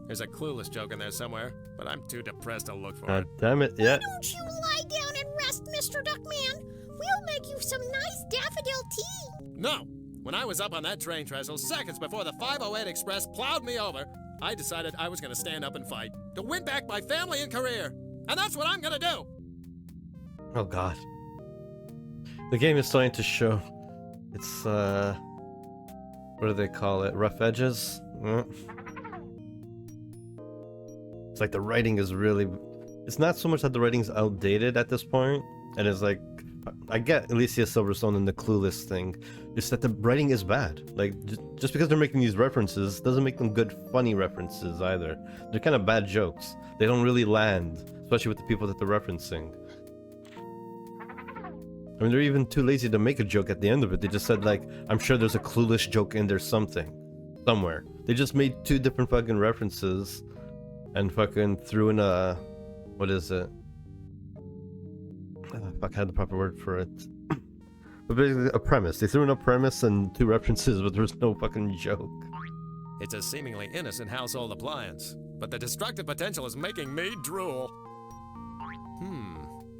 There's a clueless joke in there somewhere, but I'm too depressed to look for it. Damn it, yeah. Don't you lie down and rest, Mr. Duckman. We'll make you some nice daffodil tea. No! When I was up on that train trestle seconds before the 508 Express plowed me over, I decided I was gonna stand up and fight to win back my family and career. And that's what I'm gonna do! Oh god. The game is starting to show it's, what do they call it? Rough edges? It's like the writing is really... It's not so much that the writing's outdated at this point, and it's like... I get Alicia Silverstone and the clueless thing. It's that the writing is bad. Like, just because they're making these references doesn't make them good, funny references either. They're kind of bad jokes. They don't really land, especially with the people that they're referencing. I mean, they're even too lazy to make a joke at the end of it. They just said, like, I'm sure there's a clueless joke in there somewhere. They just made two different fucking references and fucking threw in a... What is it? Fuck, I had the proper word for it. But basically, a premise. They threw in a premise and two references, but there's no fucking joke. It's a seemingly innocent household appliance, but the destructive potential is making me drool.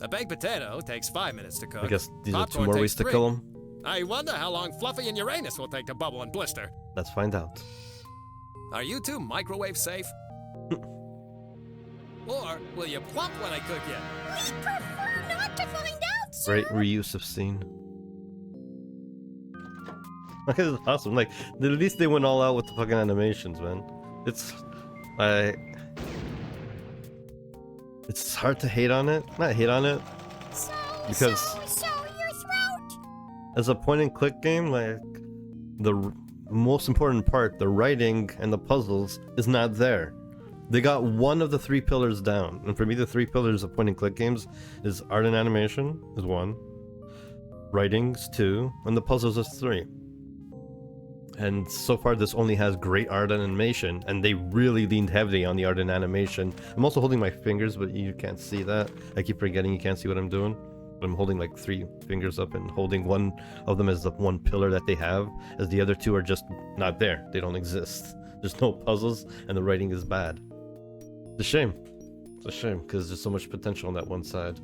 A baked potato takes 5 minutes to cook. I guess these are two Popcorn more takes ways to 3. kill them. I wonder how long Fluffy and Uranus will take to bubble and blister. Let's find out. Are you two microwave safe? Or will you plump when I cook you? We prefer not to find out, sir. Great reuse of scene. Okay, this is awesome. Like, at least they went all out with the fucking animations, man. It's hard to hate on it. Not hate on it. Because So your throat. as a point and click game, like, the most important part, the writing and the puzzles, is not there. They got one of the 3 pillars down. And for me, the 3 pillars of point and click games is art and animation is 1, writings 2, and the puzzles is 3. And so far this only has great art and animation, and they really leaned heavily on the art and animation. I'm also holding my fingers, but you can't see that. I keep forgetting you can't see what I'm doing. But I'm holding like 3 fingers up and holding one of them as the one pillar that they have, as the other 2 are just not there. They don't exist. There's no puzzles, and the writing is bad. It's a shame. It's a shame, because there's so much potential on that one side.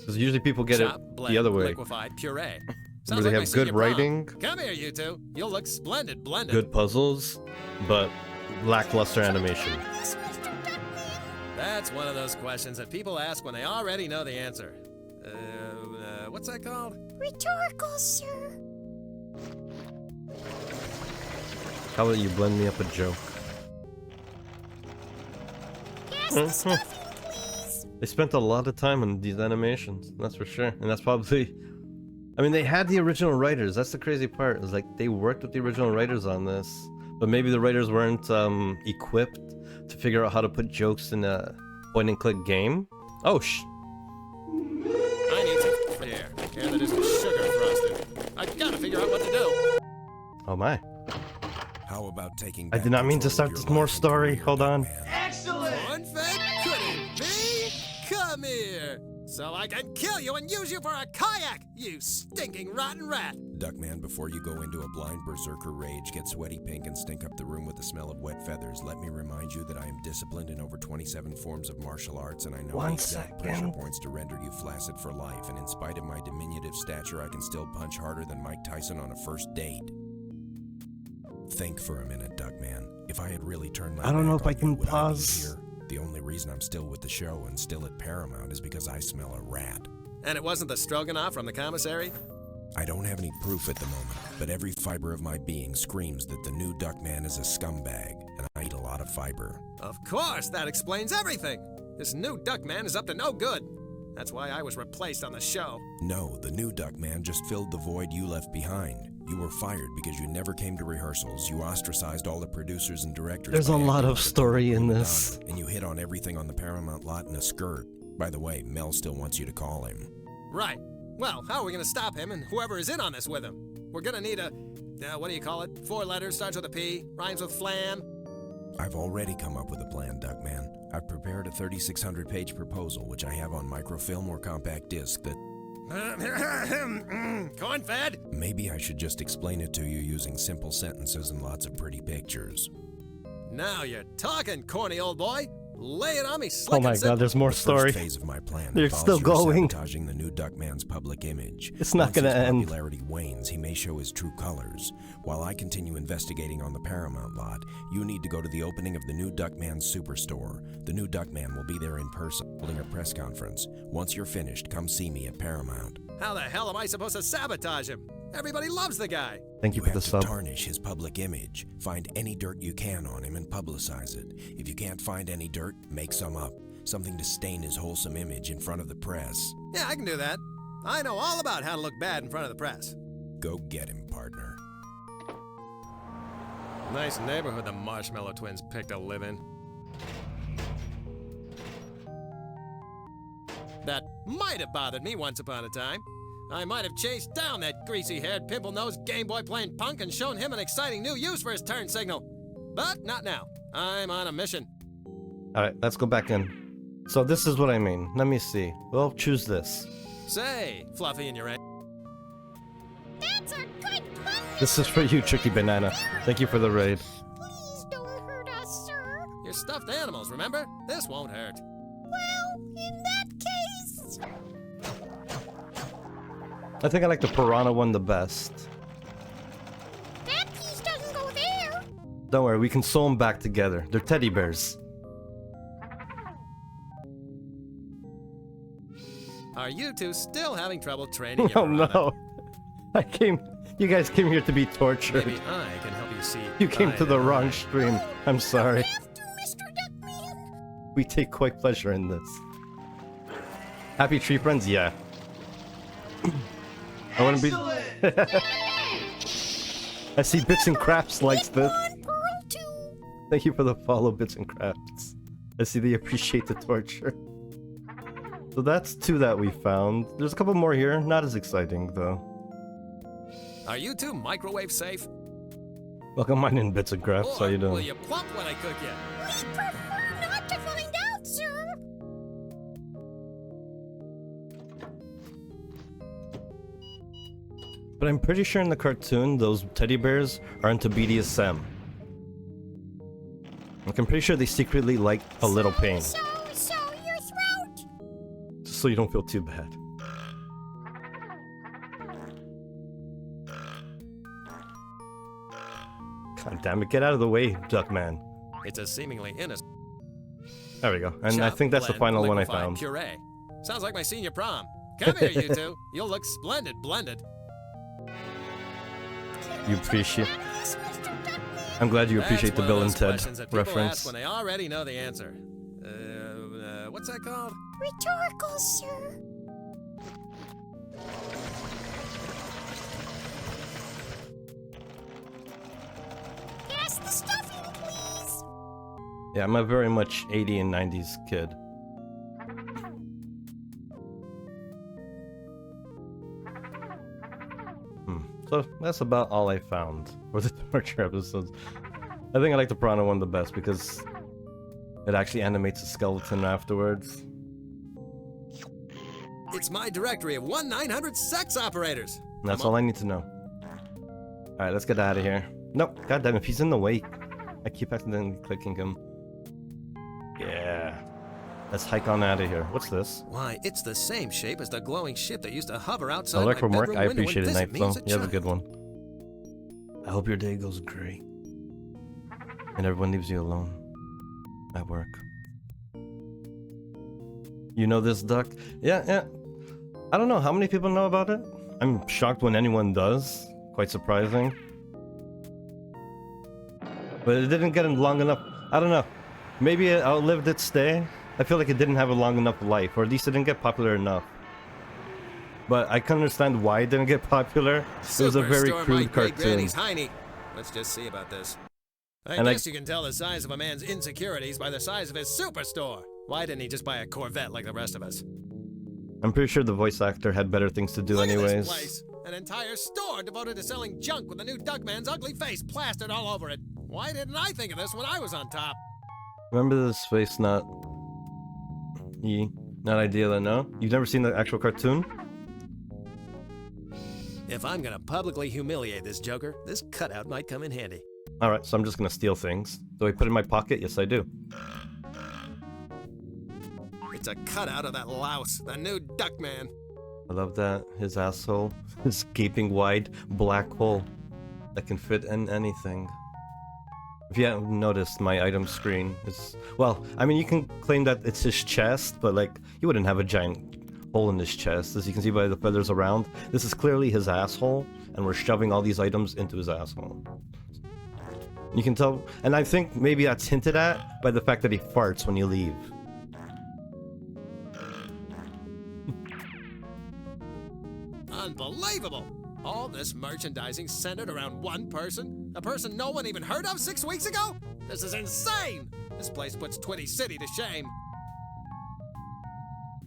Because usually people get Chop, it blend, the other way. Liquefied puree. Where they like my have good senior prom. writing, Come here, you two. You'll look splendid blended. good puzzles, but lackluster animation. That's one of those questions that people ask when they already know the answer. What's that called? Rhetorical, sir. How about you blend me up a joke? Pass the stuffing, please. They spent a lot of time on these animations, that's for sure. And that's probably... I mean, they had the original writers. That's the crazy part. Is like they worked with the original writers on this, but maybe the writers weren't equipped to figure out how to put jokes in a point-and-click game. Oh, I need to here that isn't sugar frosted. I've got to figure out what to do. Oh my! How about taking? I did not mean to start this more story. Hold on. Excellent. Cornfed couldn't be. Come here. so I can kill you and use you for a kayak, you stinking rotten rat! Duckman, before you go into a blind berserker rage, get sweaty pink, and stink up the room with the smell of wet feathers, let me remind you that I am disciplined in over 27 forms of martial arts, and I know the exact pressure points to render you flaccid for life, and in spite of my diminutive stature, I can still punch harder than Mike Tyson on a first date. Think for a minute, Duckman. If I had really turned my I don't know back if I on you, can would pause. I be here? The only reason I'm still with the show and still at Paramount is because I smell a rat. And it wasn't the Stroganoff from the commissary? I don't have any proof at the moment, but every fiber of my being screams that the new Duckman is a scumbag, and I eat a lot of fiber. Of course, that explains everything! This new Duckman is up to no good. That's why I was replaced on the show. No, the new Duckman just filled the void you left behind. You were fired because you never came to rehearsals. You ostracized all the producers and directors. There's a lot of story in this. And you hit on everything on the Paramount lot in a skirt. By the way, Mel still wants you to call him. Right. Well, how are we gonna stop him and whoever is in on this with him? We're gonna need a, what do you call it? 4 letters, starts with a P, rhymes with flan. I've already come up with a plan, Duckman. I've prepared a 3,600-page proposal, which I have on microfilm or compact disc that... Corn-fed? Maybe I should just explain it to you using simple sentences and lots of pretty pictures. Now you're talking, corny old boy. Lay it on me, slick Oh my and simple. god, there's more The story. first phase of my plan They're involves still you going. sabotaging the new Duckman's public image. It's not gonna Once his end. popularity wanes, he may show his true colors. While I continue investigating on the Paramount lot, you need to go to the opening of the new Duckman Superstore. The new Duckman will be there in person, holding a press conference. Once you're finished, come see me at Paramount. How the hell am I supposed to sabotage him? Everybody loves the guy. Thank you for have the to sub. tarnish his public image. Find any dirt you can on him and publicize it. If you can't find any dirt, make some up. Something to stain his wholesome image in front of the press. Yeah, I can do that. I know all about how to look bad in front of the press. Go get him, partner. Nice neighborhood the Marshmallow Twins picked to live in. That might have bothered me once upon a time. I might have chased down that greasy-haired, pimple-nosed Game Boy playing punk and shown him an exciting new use for his turn signal. But not now. I'm on a mission. Alright, let's go back in. So this is what I mean. Let me see. We'll choose this. Say, Fluffy and your That's our good plan. This is for you, Tricky Banana. Thank you for the raid. Please don't hurt us, sir. You're stuffed animals, remember? This won't hurt. Well, in that case... I think I like the piranha one the best. That piece doesn't go there. Don't worry, we can sew them back together. They're teddy bears. Are you two still having trouble training your Oh piranha? no. You guys came here to be tortured. Maybe I can help you see. You came to the eye wrong eye. stream. I'm sorry. Have to, Mr. Duckman. We take quite pleasure in this. Happy tree friends? Yeah. I want to be... I see Bits and Crafts likes this. One pearl too. Thank you for the follow, Bits and Crafts. I see they appreciate the torture. So that's 2 that we found. There's a couple more here. Not as exciting, though. Are you two microwave safe? Welcome mine in Bits and Crafts. How Or you will doing? you plump when I cook you? We prefer not to find out, sir. But I'm pretty sure in the cartoon, those teddy bears are into BDSM. Like, I'm pretty sure they secretly like a little pain. So, your throat. Just so you don't feel too bad. God damn it, get out of the way, Duckman. It's a seemingly innocent. There we go. And I Chop, think that's the blend, final one I liquefy, found. Puree. Sounds like my senior prom. Come here, you two. You'll look splendid blended. You appreciate... Yes, Mr. Duckman. I'm glad you That's appreciate the one of Bill and those Ted questions that people ask reference. when they already know the answer. What's that called? Rhetorical, sir. Pass the stuffing, please. Yeah, I'm a very much 80s and 90s kid. So that's about all I found for the torture episodes. I think I like the piranha one the best because it actually animates a skeleton afterwards. It's my directory of 1-900 sex operators. That's all I need to know. Alright, let's get out of here. Nope, goddamn, if he's in the way, I keep accidentally clicking him. Yeah. Let's hike on out of here. What's this? Why, it's the same shape as the glowing ship that used to hover outside I my like from work. bedroom I window appreciate and it, visit Knife, me as though. a You have a child. good one. I hope your day goes great. And everyone leaves you alone. At work. You know this, Duck? Yeah. I don't know how many people know about it. I'm shocked when anyone does. Quite surprising. But it didn't get long enough. I don't know. Maybe it outlived its stay. I feel like it didn't have a long enough life, or at least it didn't get popular enough. But I can understand why it didn't get popular. It was a very crude cartoon. Let's just see about this. I And guess you can tell the size of a man's insecurities by the size of his superstore. Why didn't he just buy a Corvette like the rest of us? I'm pretty sure the voice actor had better things to do Look anyways. at this place. An entire store devoted to selling junk with the new Duckman's ugly face plastered all over it. Why didn't I think of this when I was on top? Remember this face, not ideal, no? You've never seen the actual cartoon? If I'm gonna publicly humiliate this Joker, this cutout might come in handy. Alright, so I'm just gonna steal things. Do I put it in my pocket? Yes, I do. It's a cutout of that louse, the new Duckman. I love that. His asshole. His gaping wide black hole that can fit in anything. If you haven't noticed, my item screen is... Well, I mean, you can claim that it's his chest, but like, he wouldn't have a giant hole in his chest. As you can see by the feathers around, this is clearly his asshole, and we're shoving all these items into his asshole. You can tell, and I think maybe that's hinted at by the fact that he farts when you leave. Unbelievable! All this merchandising centered around one person? A person no one even heard of 6 weeks ago? This is insane! This place puts Twitty City to shame.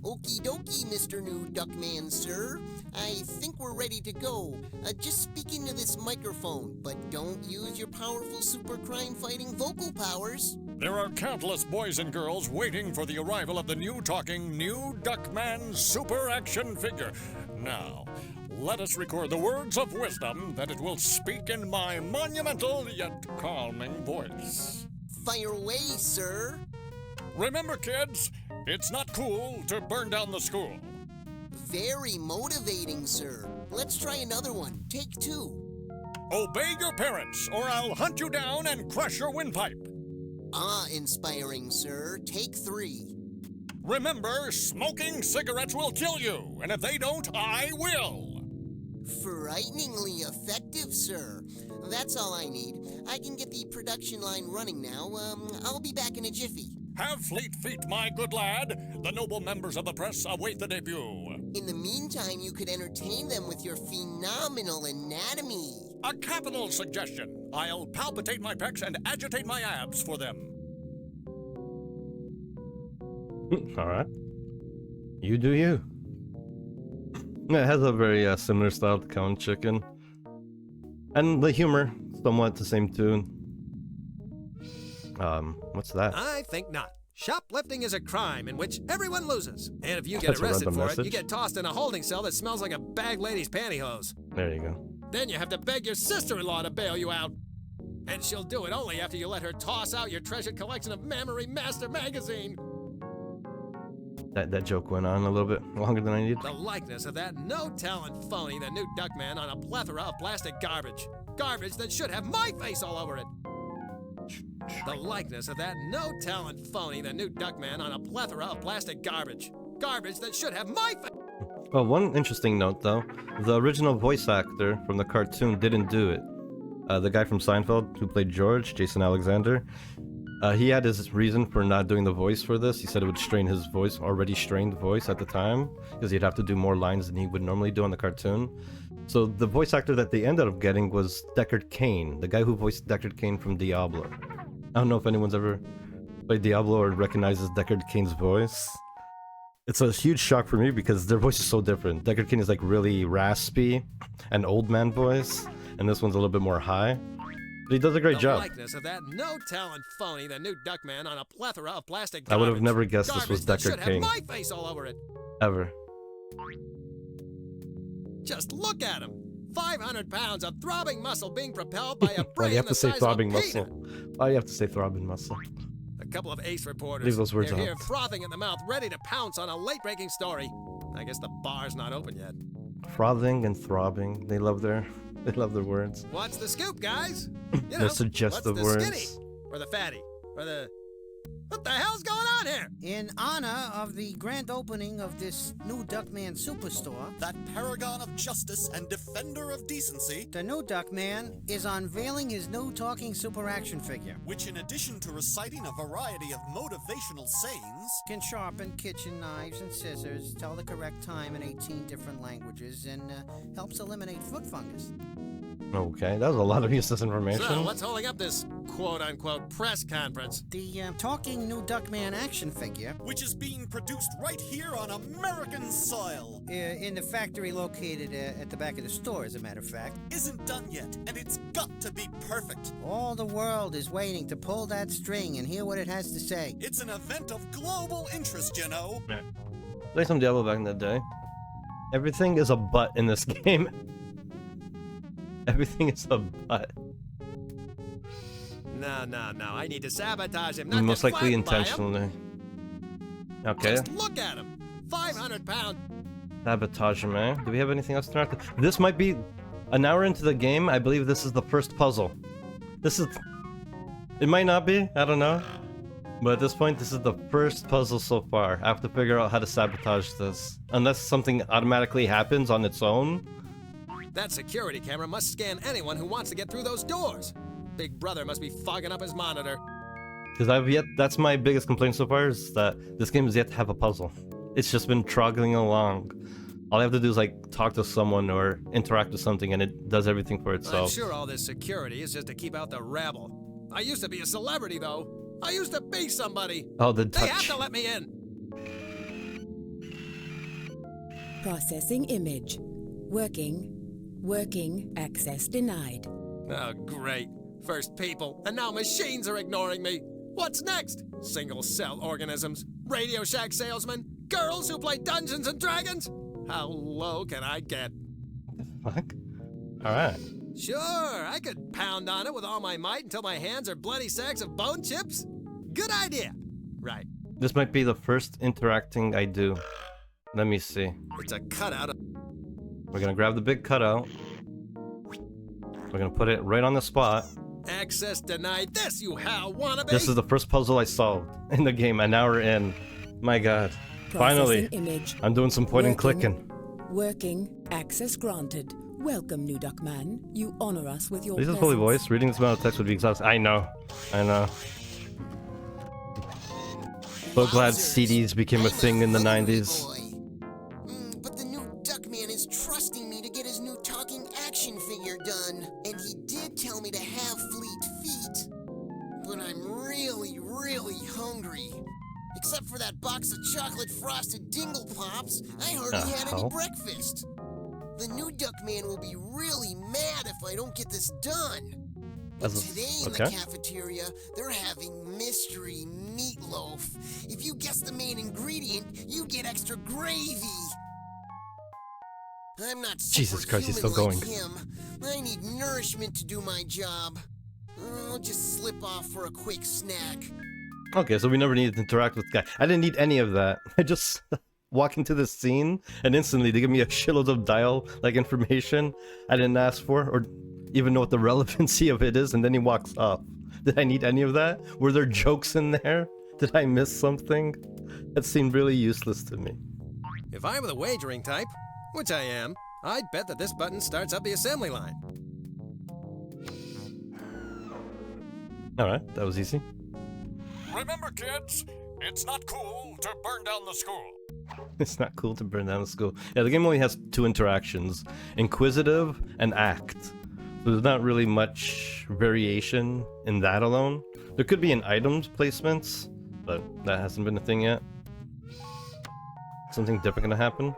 Okie dokie, Mr. New Duckman, sir. I think we're ready to go. Just speak into this microphone, but don't use your powerful super crime-fighting vocal powers. There are countless boys and girls waiting for the arrival of the new talking New Duckman super action figure. Now, let us record the words of wisdom that it will speak in my monumental yet calming voice. Fire away, sir. Remember, kids, it's not cool to burn down the school. Very motivating, sir. Let's try another one. Take 2. Obey your parents, or I'll hunt you down and crush your windpipe. Inspiring, sir. Take 3. Remember, smoking cigarettes will kill you, and if they don't, I will. Frighteningly effective, sir. That's all I need. I can get the production line running now. I'll be back in a jiffy. Have fleet feet, my good lad. The noble members of the press await the debut. In the meantime, you could entertain them with your phenomenal anatomy. A capital suggestion. I'll palpitate my pecs and agitate my abs for them. Alright. You do you. It has a very similar style to Cow and Chicken. And the humor, somewhat the same tune. What's that? I think not. Shoplifting is a crime in which everyone loses. And if you get That's a arrested random for it, message. you get tossed in a holding cell that smells like a bag lady's pantyhose. There you go. Then you have to beg your sister-in-law to bail you out. And she'll do it only after you let her toss out your treasured collection of Mammary Master magazine. That joke went on a little bit longer than I needed. The likeness of that no-talent phony, the new Duckman, on a plethora of plastic garbage. Garbage that should have my face all over it. The likeness of that no-talent phony, the new Duckman, on a plethora of plastic garbage. Garbage that should have my face. Well, one interesting note though, the original voice actor from the cartoon didn't do it. The guy from Seinfeld who played George, Jason Alexander, he had his reason for not doing the voice for this. He said it would strain his voice, already strained voice at the time, because he'd have to do more lines than he would normally do on the cartoon. So the voice actor that they ended up getting was Deckard Cain, the guy who voiced Deckard Cain from Diablo. I don't know if anyone's ever played Diablo or recognizes Deckard Cain's voice. It's a huge shock for me because their voice is so different. Deckard Cain is like really raspy, an old man voice, and this one's a little bit more high. But he does a great job. The likeness of that no-talent phony, the new Duckman, on a plethora of plastic I garbage. would have never guessed this was Garbage that Deckard should Cain. have my face all over it. Ever. Just look at him. 500 pounds of throbbing muscle being propelled by a Why do brain you have the to say size throbbing of a muscle? peanut. Why do you have to say throbbing muscle? A couple of ace reporters. Leave those words They're out. here frothing at the mouth, ready to pounce on a late-breaking story. I guess the bar's not open yet. Frothing and throbbing. They love their words. What's the scoop, guys? You Their suggestive what's the words. skinny? Or the fatty? Or the... What the hell's going on here? In honor of the grand opening of this new Duckman superstore, that paragon of justice and defender of decency, the new Duckman is unveiling his new talking super action figure, which in addition to reciting a variety of motivational sayings, can sharpen kitchen knives and scissors, tell the correct time in 18 different languages, and helps eliminate foot fungus. Okay, that was a lot of useless information. So, what's holding up this quote-unquote press conference? The talking new Duckman action figure, which is being produced right here on American soil, in the factory located at the back of the store, as a matter of fact, isn't done yet, and it's got to be perfect. All the world is waiting to pull that string and hear what it has to say. It's an event of global interest, you know. Play some Diablo back in the day. Everything is a butt in this game. Everything is a butt. No. I need to sabotage him, not Most get likely flanked by him. intentionally. Okay. Just look at him. 500 pounds. Sabotage him, eh? Do we have anything else to interact with? This might be an hour into the game. I believe this is the first puzzle. This is... It might not be. I don't know. But at this point, this is the first puzzle so far. I have to figure out how to sabotage this. Unless something automatically happens on its own. That security camera must scan anyone who wants to get through those doors. Big Brother must be fogging up his monitor. Because that's my biggest complaint so far, is that this game has yet to have a puzzle. It's just been troggling along. All I have to do is like talk to someone or interact with something and it does everything for itself. I'm sure all this security is just to keep out the rabble. I used to be a celebrity though. I used to be somebody. Oh, the They touch. have to let me in. Processing image. Working. Access denied. Oh, great. First people, and now machines are ignoring me. What's next? Single-cell organisms, Radio Shack salesmen, girls who play Dungeons and Dragons? How low can I get? Fuck. Alright. Sure, I could pound on it with all my might until my hands are bloody sacks of bone chips. Good idea. Right. This might be the first interacting I do. Let me see. It's a cutout of... We're gonna grab the big cutout. We're gonna put it right on the spot. Access denied. This, you hell wannabe! This is the first puzzle I solved in the game, an hour in. My god. Finally. Image. I'm doing some point and clicking. Working. Access granted. Welcome, new Duckman. You honor us with your This is presence. fully voiced. Reading this amount of text would be exhausting. I know. So glad CDs became a thing in the 90s. But the new Duckman is trusting me to get his new talking action figure done. And he did tell me to have fleet feet. But I'm really, really hungry. Except for that box of chocolate frosted dingle pops, I hardly had any breakfast. The new Duckman will be really mad if I don't get this done. But today in the cafeteria, they're having mystery meatloaf. If you guess the main ingredient, you get extra gravy. I'm not Jesus Christ, he's still going. like him. I need nourishment to do my job. I'll just slip off for a quick snack. Okay, so we never needed to interact with the guy. I didn't need any of that. I just walk into this scene and instantly they give me a shitload of dial-like information I didn't ask for or even know what the relevancy of it is, and then he walks off. Did I need any of that? Were there jokes in there? Did I miss something? That seemed really useless to me. If I were the wagering type, which I am, I'd bet that this button starts up the assembly line. Alright, that was easy. Remember, kids, it's not cool to burn down the school. It's not cool to burn down the school. Yeah, the game only has 2 interactions. Inquisitive and act. So there's not really much variation in that alone. There could be in items placements, but that hasn't been a thing yet. Something different gonna happen?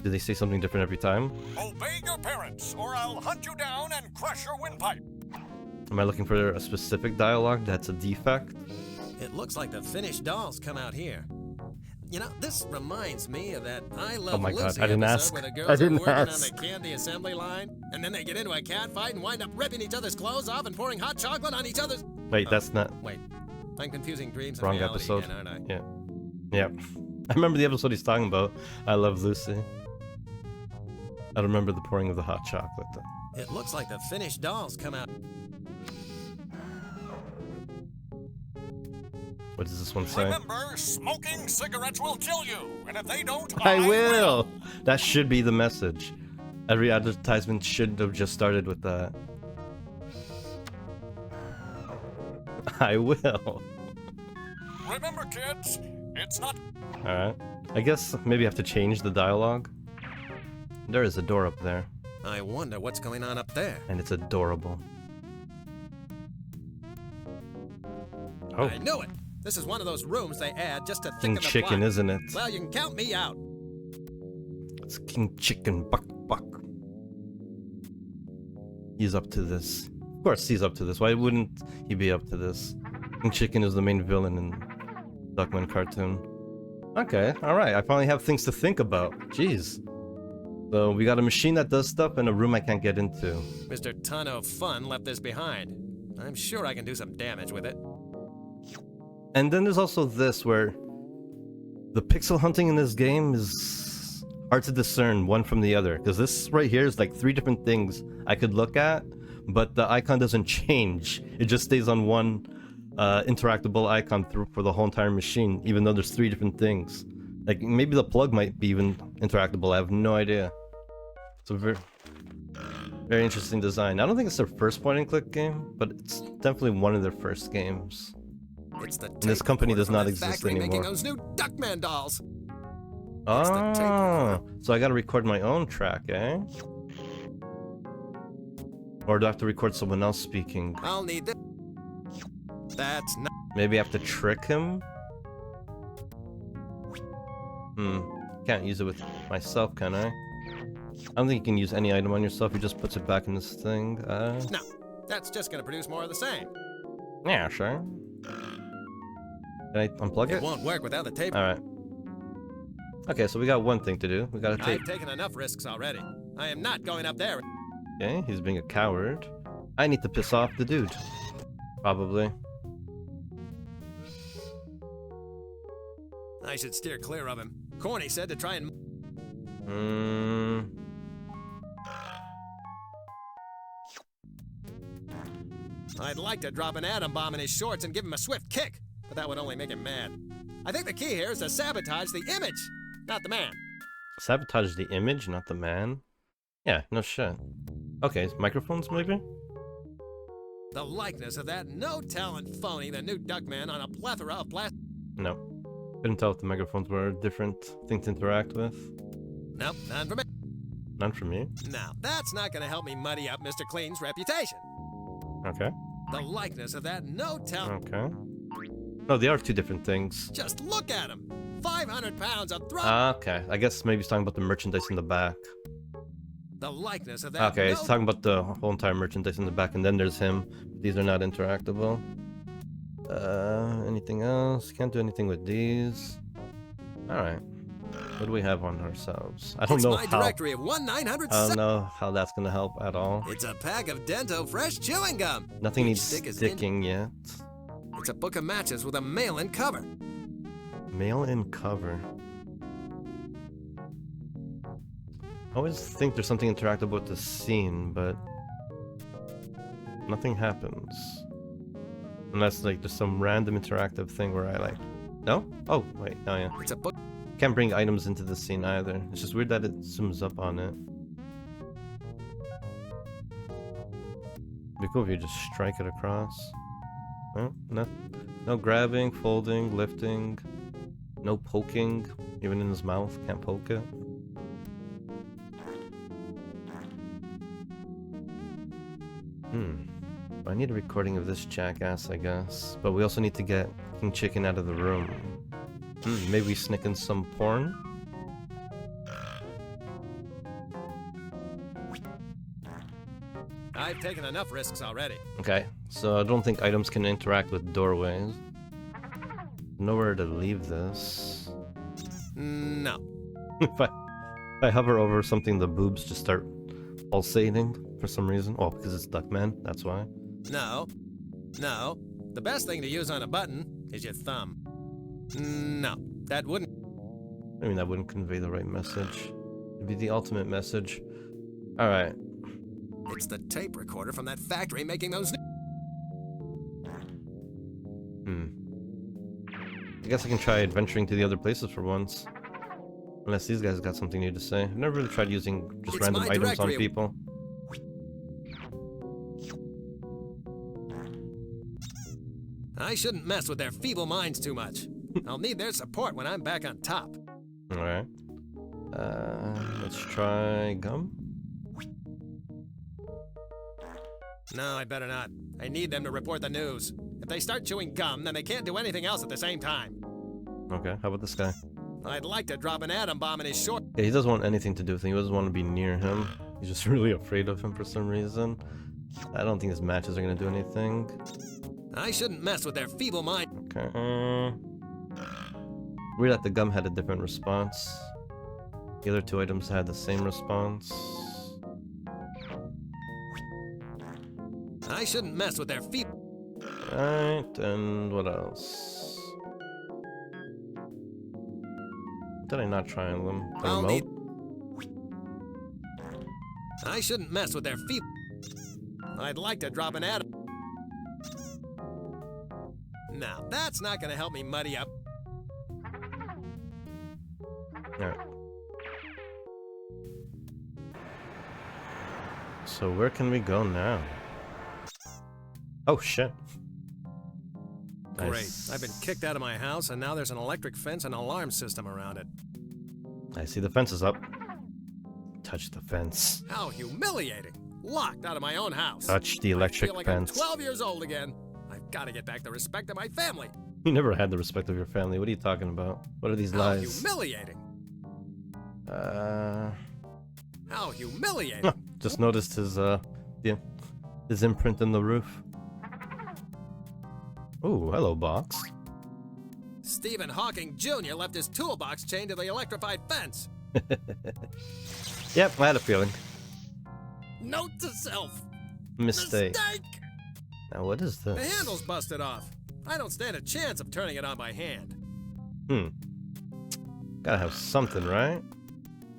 Do they say something different every time? Obey your parents, or I'll hunt you down and crush your windpipe. Am I looking for a specific dialogue that's a defect? It looks like the finished dolls come out here. You know, this reminds me of that I Love Oh my God, Lucy I didn't episode ask. where the I girls are didn't working ask. on the candy assembly line, and then they get into a cat fight and wind up ripping each other's clothes off and pouring hot chocolate on each other's... Wait, that's not... Wait, I'm confusing dreams and Wrong reality episode. again, aren't I? Yeah. Yeah. I remember the episode he's talking about. I Love Lucy. I don't remember the pouring of the hot chocolate, though. It looks like the finished dolls come out. What does this one say? Remember, smoking cigarettes will kill you, and if they don't, I will! That should be the message. Every advertisement should have just started with that. I will. Remember, kids, it's not... Alright. I guess maybe I have to change the dialogue. There is a door up there. I wonder what's going on up there. And it's adorable. Oh. I knew it! This is one of those rooms they add just to King thicken the Chicken, plot. isn't it? Well, you can count me out. It's King Chicken, buck. He's up to this. Of course he's up to this. Why wouldn't he be up to this? King Chicken is the main villain in Duckman cartoon. Okay, alright. I finally have things to think about. Jeez. So we got a machine that does stuff and a room I can't get into. Mr. Ton of Fun left this behind. I'm sure I can do some damage with it. And then there's also this where the pixel hunting in this game is hard to discern one from the other. Because this right here is like 3 different things I could look at, but the icon doesn't change. It just stays on one interactable icon for the whole entire machine, even though there's 3 different things. Like maybe the plug might be even interactable, I have no idea. It's a very interesting design. I don't think it's their first point and click game, but it's definitely one of their first games. It's the And this company does not exist making anymore. those new Duckman dolls. Oh, so I gotta record my own track, eh? Or do I have to record someone else speaking? I'll need this. That's not. Maybe I have to trick him? Can't use it with myself, can I? I don't think you can use any item on yourself, he just puts it back in this thing. No, that's just gonna produce more of the same. Yeah, sure. Can I unplug it? It won't work without the tape. Alright. Okay, so we got one thing to do. We got a tape. I've taken enough risks already. I am not going up there. Okay, he's being a coward. I need to piss off the dude. Probably. I should steer clear of him. Corny said to try and... I'd like to drop an atom bomb in his shorts and give him a swift kick, but that would only make him mad. I think the key here is to sabotage the image, not the man. Sabotage the image, not the man? Yeah, no shit. Okay, microphones maybe? The likeness of that no-talent phony, the new Duckman, on a plethora of plastic... No. Couldn't tell if the microphones were a different thing to interact with. Nope, none for me. None for me. Now, that's not gonna help me muddy up Mr. Clean's reputation. Okay. The likeness of that no-talent... Okay. No, they are 2 different things. Just look at him! 500 pounds of throw... Okay, I guess maybe he's talking about the merchandise in the back. The likeness of that Okay, he's talking about the whole entire merchandise in the back, and then there's him. These are not interactable. Anything else? Can't do anything with these. Alright. What do we have on ourselves? I don't know my how... directory of 1-900... I don't know how that's gonna help at all. It's a pack of Dento fresh chewing gum. Nothing Each needs stick is sticking yet. It's a book of matches with a mail-in cover. Mail-in cover. I always think there's something interactive with the scene, but nothing happens. Unless like there's some random interactive thing where I like... No? Oh, wait, oh yeah. It's a book. Can't bring items into the scene either. It's just weird that it zooms up on it. Be cool if you just strike it across. Well, no grabbing, folding, lifting, no poking. Even in his mouth, can't poke it. I need a recording of this jackass, I guess. But we also need to get King Chicken out of the room. Maybe we sneak in some porn? I've taken enough risks already. Okay, so I don't think items can interact with doorways. Nowhere to leave this. No. If I hover over something, the boobs just start pulsating for some reason. Oh, because it's Duckman, that's why. No. No. The best thing to use on a button is your thumb. No, that wouldn't. I mean, that wouldn't convey the right message. It'd be the ultimate message. Alright. It's the tape recorder from that factory making those. I guess I can try adventuring to the other places for once. Unless these guys got something new to say. I've never really tried using just random items on people. I shouldn't mess with their feeble minds too much. I'll need their support when I'm back on top. Alright. Let's try gum? No, I'd better not. I need them to report the news. If they start chewing gum, then they can't do anything else at the same time. Okay, how about this guy? I'd like to drop an atom bomb in his short. Yeah, he doesn't want anything to do with him. He doesn't want to be near him. He's just really afraid of him for some reason. I don't think his matches are going to do anything. I shouldn't mess with their feeble mind. Okay. Weird that the gum had a different response. The other two items had the same response. I shouldn't mess with their feeble. Alright, and what else? Did I not try on them? The remote? I shouldn't mess with their feeble. I'd like to drop an atom. Now, that's not going to help me muddy up. Alright. So where can we go now? Oh shit. Great. Nice. I've been kicked out of my house, and now there's an electric fence and alarm system around it. I see the fence is up. Touch the fence. How humiliating! Locked out of my own house. Touch the electric I feel like fence. I'm 12 years old again. I've got to get back the respect of my family. You never had the respect of your family. What are you talking about? What are these How lies? humiliating! How humiliating! Just noticed his his imprint in the roof. Ooh, hello, box. Stephen Hawking Jr. left his toolbox chained to the electrified fence. Yep, I had a feeling. Note to self. Mistake. Mistake! Now what is this? The handle's busted off. I don't stand a chance of turning it on by hand. Gotta have something, right?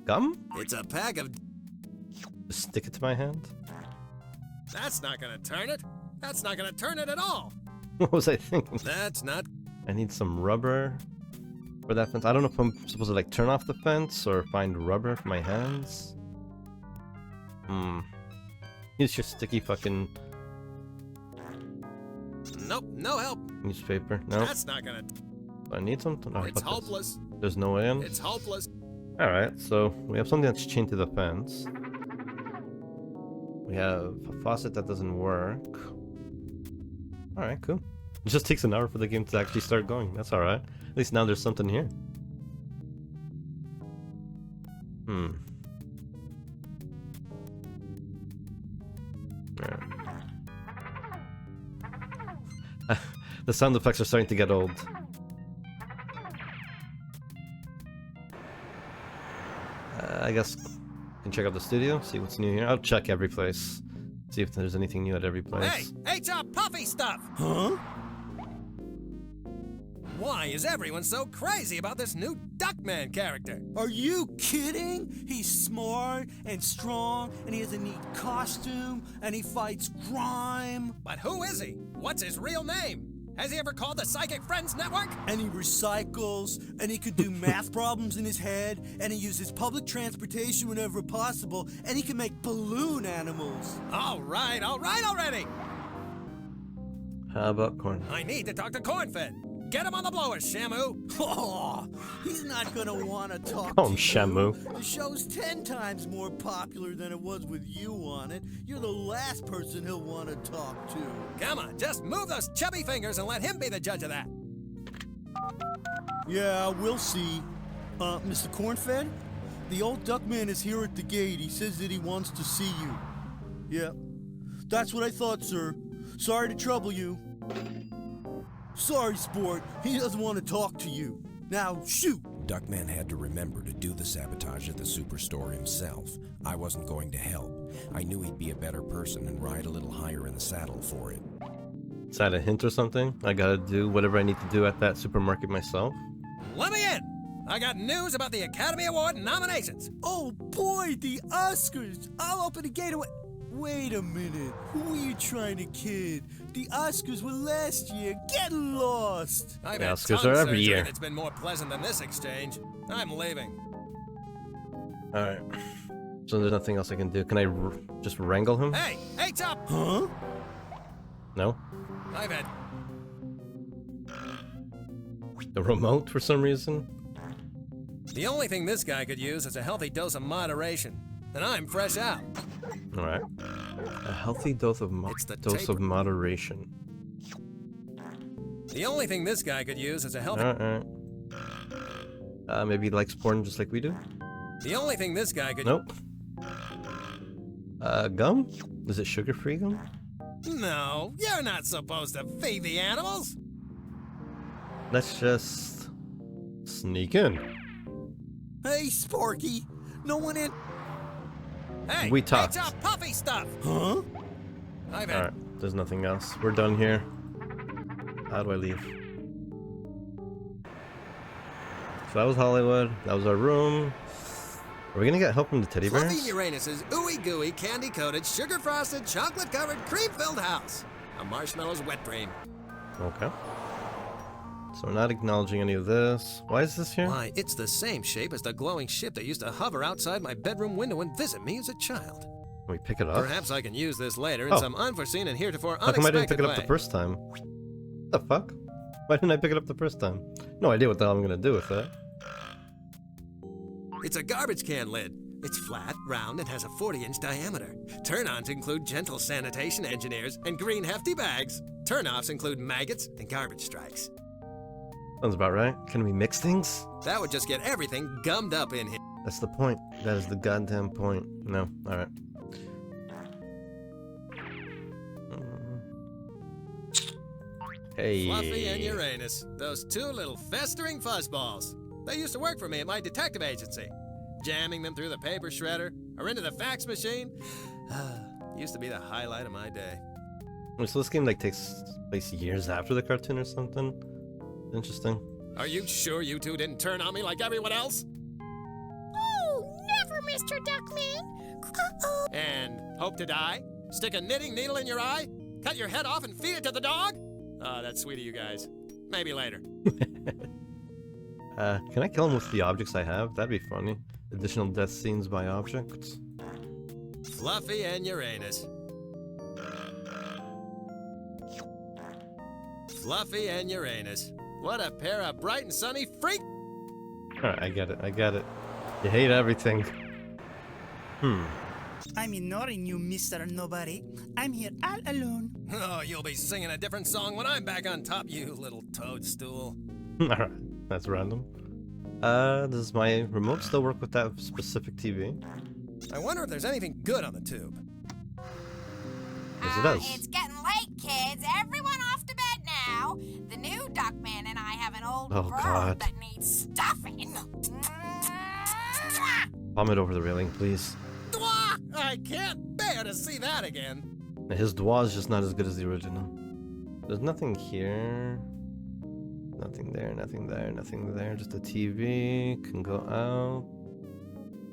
Gum? It's a pack of... Just stick it to my hand? That's not gonna turn it. That's not gonna turn it at all. What was I thinking? That's not... I need some rubber for that fence. I don't know if I'm supposed to like turn off the fence or find rubber for my hands. Use your sticky fucking... Nope, no help. Newspaper. No. That's not gonna... I need something. Oh, It's hopeless. There's no way in? It's hopeless. Alright, so we have something that's chained to the fence. We have a faucet that doesn't work. Alright, cool. It just takes an hour for the game to actually start going. That's alright. At least now there's something here. Alright. The sound effects are starting to get old. I guess I can check out the studio, see what's new here. I'll check every place. See if there's anything new at every place. Hey, HR Puffy stuff! Huh? Why is everyone so crazy about this new Duckman character? Are you kidding? He's smart and strong, and he has a neat costume, and he fights crime. But who is he? What's his real name? Has he ever called the Psychic Friends Network? And he recycles, and he can do math problems in his head, and he uses public transportation whenever possible, and he can make balloon animals. All right already! How about corn? I need to talk to Cornfed. Get him on the blower, Shamu! Oh, he's not gonna want to talk Call to him you. Shamu. The show's 10 times more popular than it was with you on it. You're the last person he'll want to talk to. Come on, just move those chubby fingers and let him be the judge of that. Yeah, we'll see. Mr. Cornfed? The old Duckman is here at the gate. He says that he wants to see you. Yeah, that's what I thought, sir. Sorry to trouble you. Sorry, sport. He doesn't want to talk to you. Now, shoot! Duckman had to remember to do the sabotage at the superstore himself. I wasn't going to help. I knew he'd be a better person and ride a little higher in the saddle for it. Is that a hint or something? I gotta do whatever I need to do at that supermarket myself? Let me in! I got news about the Academy Award nominations. Oh boy, the Oscars! I'll open the gate away. Wait a minute. Who are you trying to kid? The Oscars were last year. Get lost! I've The had Oscars tongue are every surgery year. that's been more pleasant than this exchange. I'm leaving. Alright. So there's nothing else I can do. Can I just wrangle him? Hey! Hey, Top! Huh? No? I've had... The remote for some reason? The only thing this guy could use is a healthy dose of moderation. And I'm fresh out. Alright. A healthy dose of moderation. The only thing this guy could use is a healthy... Alright. Maybe he likes porn just like we do? The only thing this guy could... Nope. Gum? Is it sugar-free gum? No, you're not supposed to feed the animals. Let's just sneak in. Hey, Sparky. No one in... Hey, We talked. Hey, Top, puffy stuff. Huh? I've had... Alright, there's nothing else. We're done here. How do I leave? So that was Hollywood. That was our room. Are we gonna get help from the teddy Fluffy bears? Uranus's ooey gooey, candy coated, sugar frosted, chocolate covered, cream filled house. A marshmallow's wet dream. Okay. So we're not acknowledging any of this. Why is this here? Why, it's the same shape as the glowing ship that used to hover outside my bedroom window and visit me as a child. Can we pick it up? Perhaps I can use this later in Oh. some unforeseen and heretofore How come I didn't unexpected pick it up way. the first time? The fuck? Why didn't I pick it up the first time? No idea what the hell I'm gonna do with it. It's a garbage can lid. It's flat, round, and has a 40-inch diameter. Turn-ons include gentle sanitation engineers and green hefty bags. Turn-offs include maggots and garbage strikes. Sounds about right. Can we mix things? That would just get everything gummed up in here. That's the point. That is the goddamn point. No. Alright. Hey. Fluffy and Uranus, those two little festering fuzzballs. They used to work for me at my detective agency. Jamming them through the paper shredder or into the fax machine used to be the highlight of my day. So this game like takes place years after the cartoon or something? Interesting. Are you sure you two didn't turn on me like everyone else? Oh, never, Mr. Duckman. And hope to die? Stick a knitting needle in your eye? Cut your head off and feed it to the dog? Oh, that's sweet of you guys. Maybe later. Can I kill him with the objects I have? That'd be funny. Additional death scenes by objects. Fluffy and Uranus. Fluffy and Uranus. What a pair of bright and sunny freak... Alright, I get it. I get it. You hate everything. I'm ignoring you, Mr. Nobody. I'm here all alone. Oh, you'll be singing a different song when I'm back on top, you little toadstool. Alright, that's random. Does my remote still work with that specific TV? I wonder if there's anything good on the tube. Yes, it does. It's getting late, kids. Everyone off to bed now. The new Duckman and I have an old Oh, bird God. that needs stuffing. Vomit over the railing, please. Dwah! I can't bear to see that again. His dwa is just not as good as the original. There's nothing here. Nothing there, nothing there, nothing there. Just a TV. Can go out.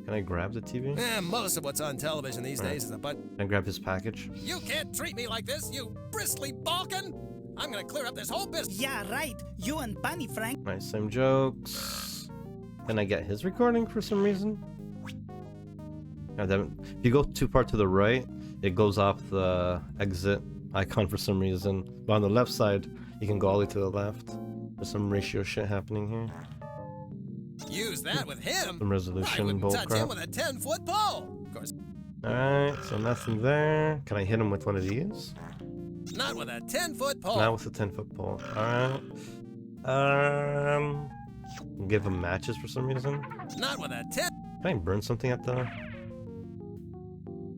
Can I grab the TV? Most of what's on television these days is a butt. Can I grab his package? You can't treat me like this, you bristly balkan! I'm gonna clear up this whole business. Yeah, right. You and Bunny, Frank. Nice, same jokes. Can I get his recording for some reason? God damn it. If you go too far to the right, it goes off the exit icon for some reason. But on the left side, you can go all the way to the left. There's some ratio shit happening here. Use that with him. Some resolution I wouldn't bull touch crap. him with a 10-foot pole. Of course, Alright, so nothing there. Can I hit him with one of these? not with a 10-foot pole. Not with a 10-foot pole. Alright. Give him matches for some reason. Not with a 10. Can I burn something at the...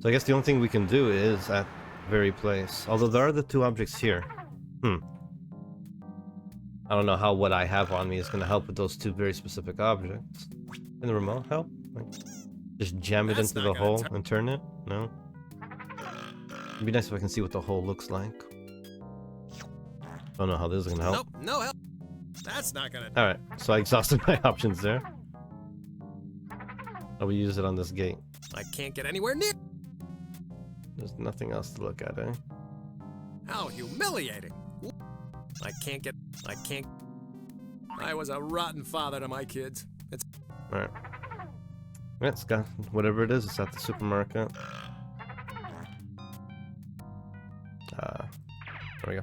So I guess the only thing we can do is at the very place. Although there are the two objects here. I don't know how what I have on me is gonna help with those two very specific objects. Can the remote help? Like, just jam it into the hole and turn it? No? It'd be nice if I can see what the hole looks like. I don't know how this is gonna help. Nope, no help. That's not gonna. Alright, so I exhausted my options there. I will use it on this gate. I can't get anywhere near. There's nothing else to look at, eh? How humiliating. I can't. I was a rotten father to my kids. It's. Alright. It's got whatever it is, it's at the supermarket. There we go.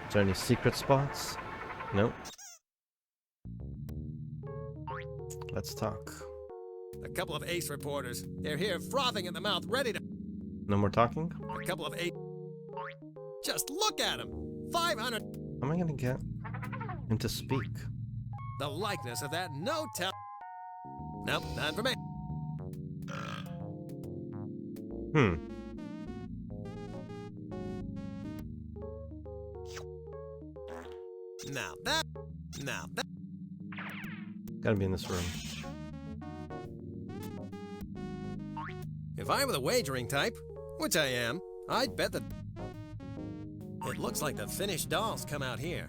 Is there any secret spots? Nope. Let's talk. A couple of ace reporters. They're here frothing at the mouth, ready to. No more talking? A couple of ace. Just look at him. 500. How am I gonna get him to speak? The likeness of that no-tell. Nope, not for me. Now that. Gotta be in this room. If I were the wagering type, which I am, I'd bet that. It looks like the finished dolls come out here.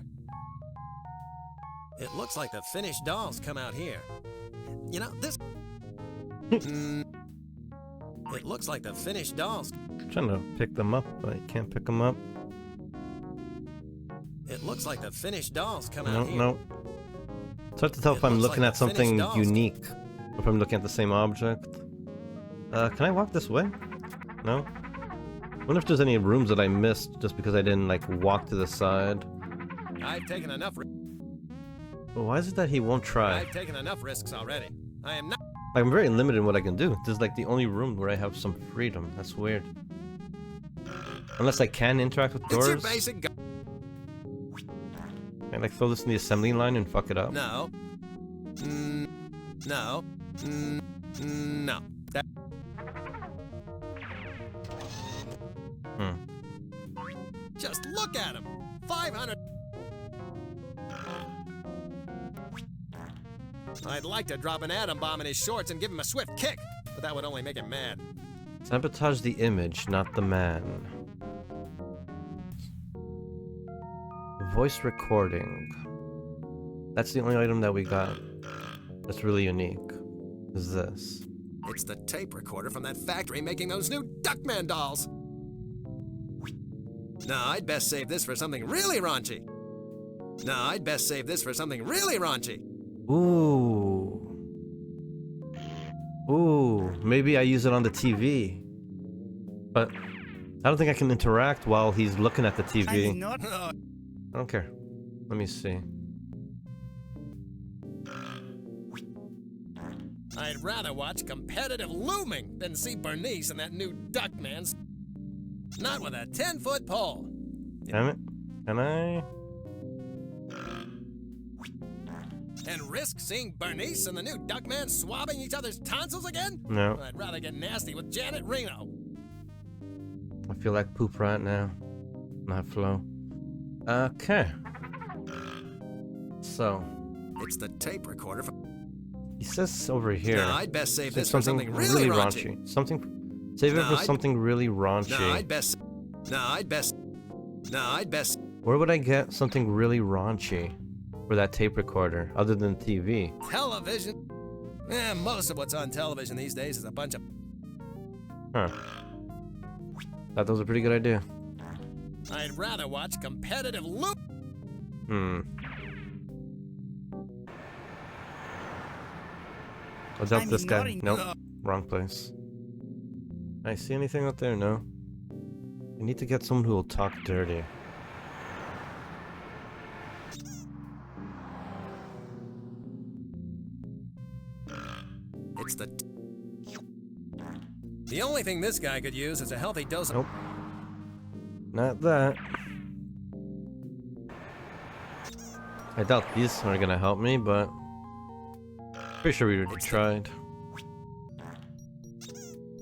It looks like the finished dolls come out here. You know, this. It looks like the finished dolls. I'm trying to pick them up, but I can't pick them up. It looks like the finished dolls come out here. No. It's hard to tell if I'm looking at something unique, or if I'm looking at the same object. Can I walk this way? No? I wonder if there's any rooms that I missed just because I didn't, like, walk to the side. I've taken enough. Well, why is it that he won't try? I've taken enough risks already. I am not. I'm very limited in what I can do. This is like the only room where I have some freedom. That's weird. Unless I can interact with doors. It's your basic. Can I like throw this in the assembly line and fuck it up? No. No. No. That. Just look at him. 500. I'd like to drop an atom bomb in his shorts and give him a swift kick, but that would only make him mad. Sabotage the image, not the man. Voice recording. That's the only item that we got that's really unique. Is this. It's the tape recorder from that factory making those new Duckman dolls. No, I'd best save this for something really raunchy. Ooh, maybe I use it on the TV. But I don't think I can interact while he's looking at the TV. I don't care. Let me see. I'd rather watch competitive looming than see Bernice and that new Duckman's. Not with a 10-foot pole. Damn it. Can I? And risk seeing Bernice and the new Duckman swabbing each other's tonsils again? No. I'd rather get nasty with Janet Reno. I feel like poop right now. Not flow. Okay. So. It's the tape recorder from. He says over here. No, I'd best save this for something really raunchy. Save it for something really raunchy. No, I'd best. Where would I get something really raunchy for that tape recorder other than TV? Television. Most of what's on television these days is a bunch of. Huh. Thought that was a pretty good idea. I'd rather watch competitive loop. I'll jump this guy. Nope. Wrong place. I see anything out there? No. I need to get someone who will talk dirty. It's the only thing this guy could use is a healthy dose of. Nope. Not that. I doubt these are gonna help me, but pretty sure we tried.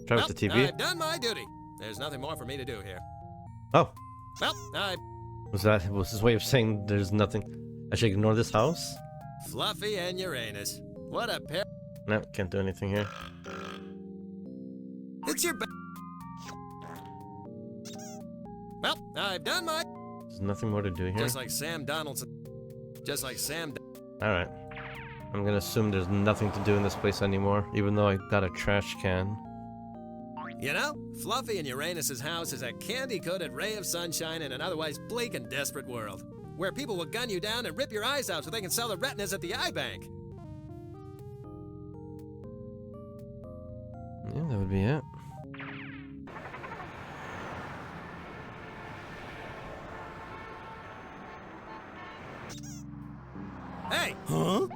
Try with the TV. I've done my duty. There's nothing more for me to do here. Oh, Well, Was his way of saying there's nothing? I should ignore this house? Fluffy and Uranus. What a pair. No, can't do anything here. It's your Well, I've done my... There's nothing more to do here. Just like Sam Donaldson. Just like Sam... Alright. I'm gonna assume there's nothing to do in this place anymore, even though I got a trash can. You know, Fluffy and Uranus's house is a candy-coated ray of sunshine in an otherwise bleak and desperate world, where people will gun you down and rip your eyes out so they can sell the retinas at the eye bank. Yeah, that would be it. Hey! Huh?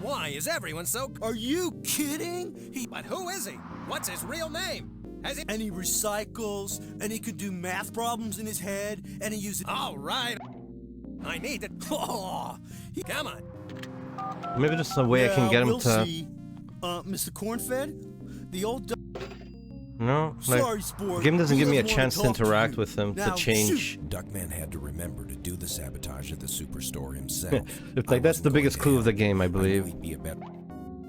Why is everyone so... Are you kidding? But who is he? What's his real name? Has he... And he recycles, and he could do math problems in his head, and he uses... All right. I need to... Oh, come on. Maybe there's some way I can get him we'll to... see. Mr. Cornfed? The old... No, like, Sorry, sport. the game doesn't He give me a doesn't wanna chance to talk to interact you. with him Now, to change. shoot. Duckman had to remember to do the sabotage at the superstore himself. Like that's the biggest clue of the game, I believe. I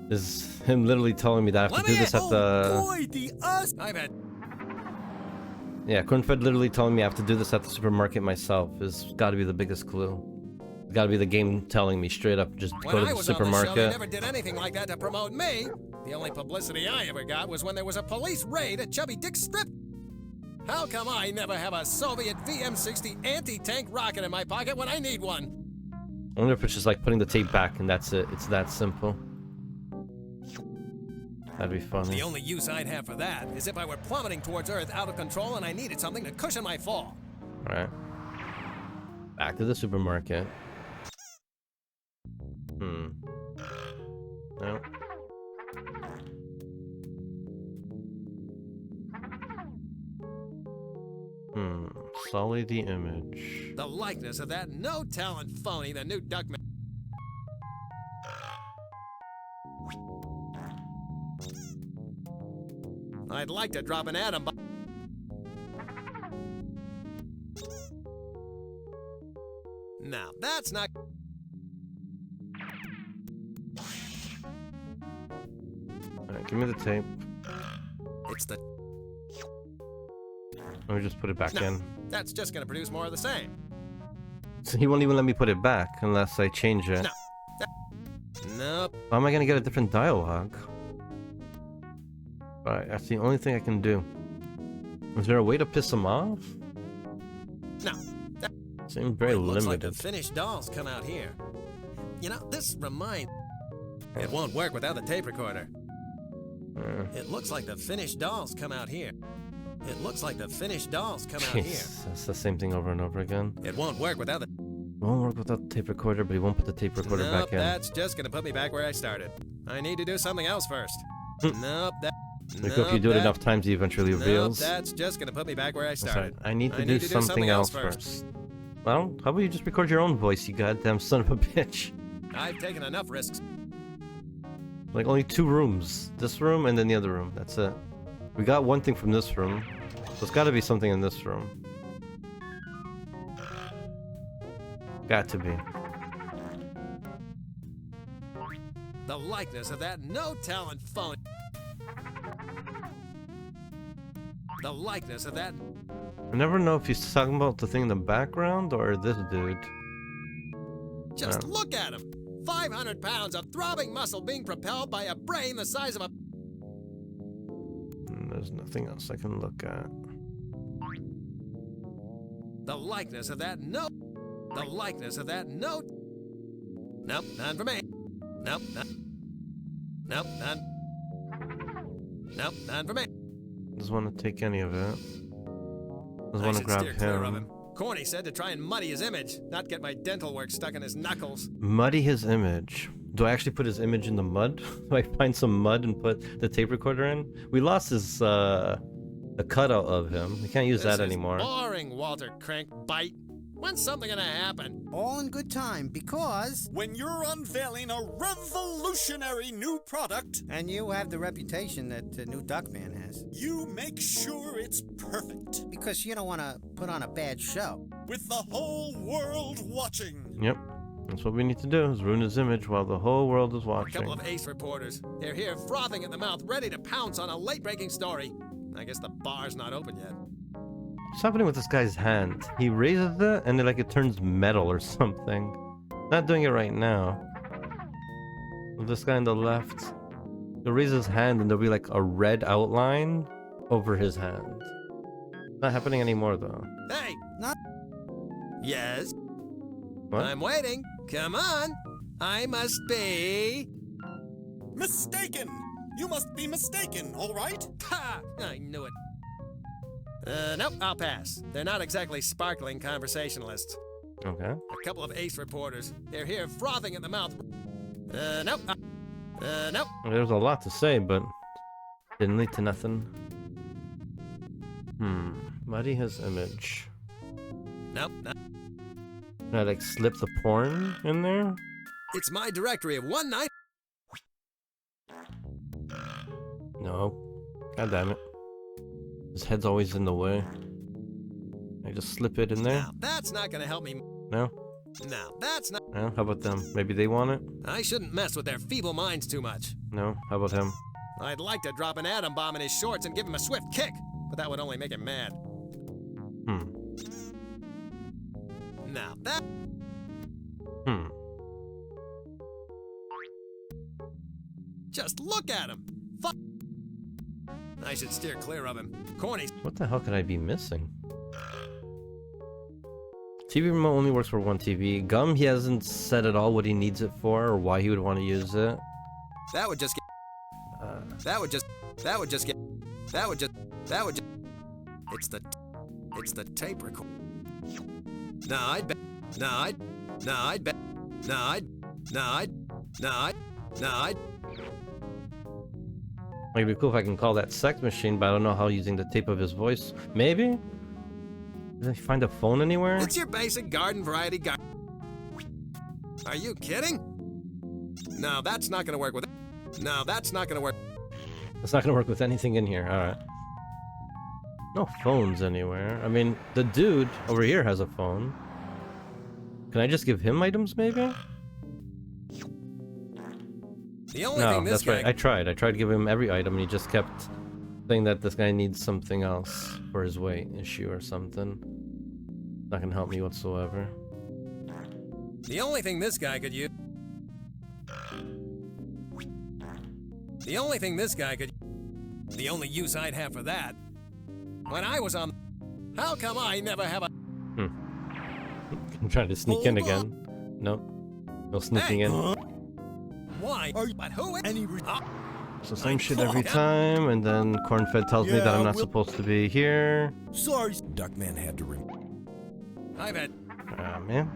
Is him literally telling me that I have to do this at the... Boy, the us. I've had... Yeah, Cornfed literally telling me I have to do this at the supermarket myself is got to be the biggest clue. It's got to be the game telling me straight up, just go to the On the show, they supermarket. never did anything like that to promote me. The only publicity I ever got was when there was a police raid at Chubby Dick's strip. How come I never have a Soviet VM-60 anti-tank rocket in my pocket when I need one? I wonder if it's just like putting the tape back and that's it. It's that simple. That'd be funny. The only use I'd have for that is if I were plummeting towards Earth out of control and I needed something to cushion my fall. Alright. Back to the supermarket. No. Sully the image. The likeness of that no-talent phony, the new Duckman. I'd like to drop an atom bomb. Now, that's not... Alright, give me the tape. It's the... Let me just put it back in. That's just gonna produce more of the same. So he won't even let me put it back unless I change it. No. Nope. How am I gonna get a different dialogue? Alright, that's the only thing I can do. Is there a way to piss him off? No. Seems very Looks limited. like the finished dolls come out here. You know, this reminds... It won't work without the tape recorder. It looks like the finished dolls come out here. It looks like the finished dolls come out here. It's the same thing over and over again. It won't work without the... It won't work without the tape recorder, but he won't put the tape recorder back in. That's just gonna put me back where I started. I need to do something else first. Nope, that... Like if you do it enough times, he eventually reveals. Nope, that's just gonna put me back where I started. I need to do something else first. Well, how about you just record your own voice, you goddamn son of a bitch? I've taken enough risks. Like only 2 rooms. This room and then the other room. That's it. We got one thing from this room. There's gotta be something in this room. Got to be. The likeness of that no-talent phone. The likeness of that... I never know if he's talking about the thing in the background or this dude. Just look at him! 500 pounds of throbbing muscle being propelled by a brain the size of a... There's nothing else I can look at. The likeness of that no... The likeness of that no... Nope, none for me. Nope, none. Nope, none. Nope, none for me. Doesn't want to take any of it. Doesn't want to grab steer clear of him. Corny said to try and muddy his image, not get my dental work stuck in his knuckles. Muddy his image. Do I actually put his image in the mud? Do I find some mud and put the tape recorder in? We lost his, the cutout of him. We can't use that anymore. Boring, Walter Crank Bite. When's something gonna happen? All in good time, because... When you're unveiling a revolutionary new product... And you have the reputation that the new Duckman has. You make sure it's perfect. Because you don't want to put on a bad show. With the whole world watching. Yep. That's what we need to do, is ruin his image while the whole world is A watching. couple of ace reporters. They're here frothing at the mouth, ready to pounce on a late-breaking story. I guess the bar's not open yet. What's happening with this guy's hand? He raises it and it turns metal or something. Not doing it right now. This guy on the left, he'll raise his hand and there'll be like a red outline over his hand. Not happening anymore though. Hey! Not... Yes? What? I'm waiting. Come on. I must be... Mistaken! You must be mistaken, all right? Ha! I knew it. Nope, I'll pass. They're not exactly sparkling conversationalists. Okay. A couple of ace reporters. They're here frothing at the mouth. Nope. Nope. There's a lot to say, but didn't lead to nothing. Muddy his image. Nope. Not. Can I like slip the porn in there? It's my directory of one night. No. God damn it. His head's always in the way. I just slip it in there? Now, that's not gonna help me. No? No, that's not. No? How about them? Maybe they want it? I shouldn't mess with their feeble minds too much. No? How about him? I'd like to drop an atom bomb in his shorts and give him a swift kick, but that would only make him mad. Now that... Just look at him! I should steer clear of him. Corny. What the hell could I be missing? TV remote only works for one TV. Gum, he hasn't said at all what he needs it for or why he would want to use it. That would just get... It's the tape recorder. I'd bet. Like, it'd be cool if I can call that sex machine, but I don't know how using the tape of his voice. Maybe? Did I find a phone anywhere? It's your basic garden variety garden. Are you kidding? No, that's not gonna work with... No, that's not gonna work. It's not gonna work with anything in here, alright. No phones anywhere. I mean, the dude over here has a phone. Can I just give him items, maybe? The only No, thing this that's guy... right. I tried to give him every item, and he just kept saying that this guy needs something else for his weight issue or something. Not gonna help me whatsoever. The only thing this guy could use... The only thing this guy could... The only use I'd have for that... When I was on... How come I never have a... I'm trying to sneak in again. Nope. No sneaking in. Why? But who... So same shit every time, and then Cornfed tells me that I'm not supposed to be here. Sorry. Duckman had to I've had... Ah, man.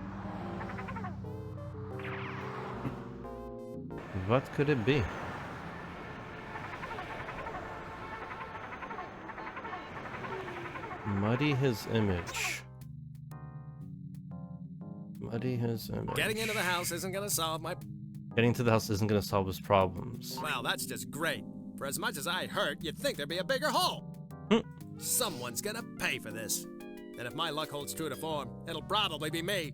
What could it be? Muddy his image. Muddy his image. Getting into the house isn't gonna solve my... Getting to the house isn't gonna solve his problems. Well, that's just great. For as much as I hurt, you'd think there'd be a bigger hole. Someone's gonna pay for this. And if my luck holds true to form, it'll probably be me.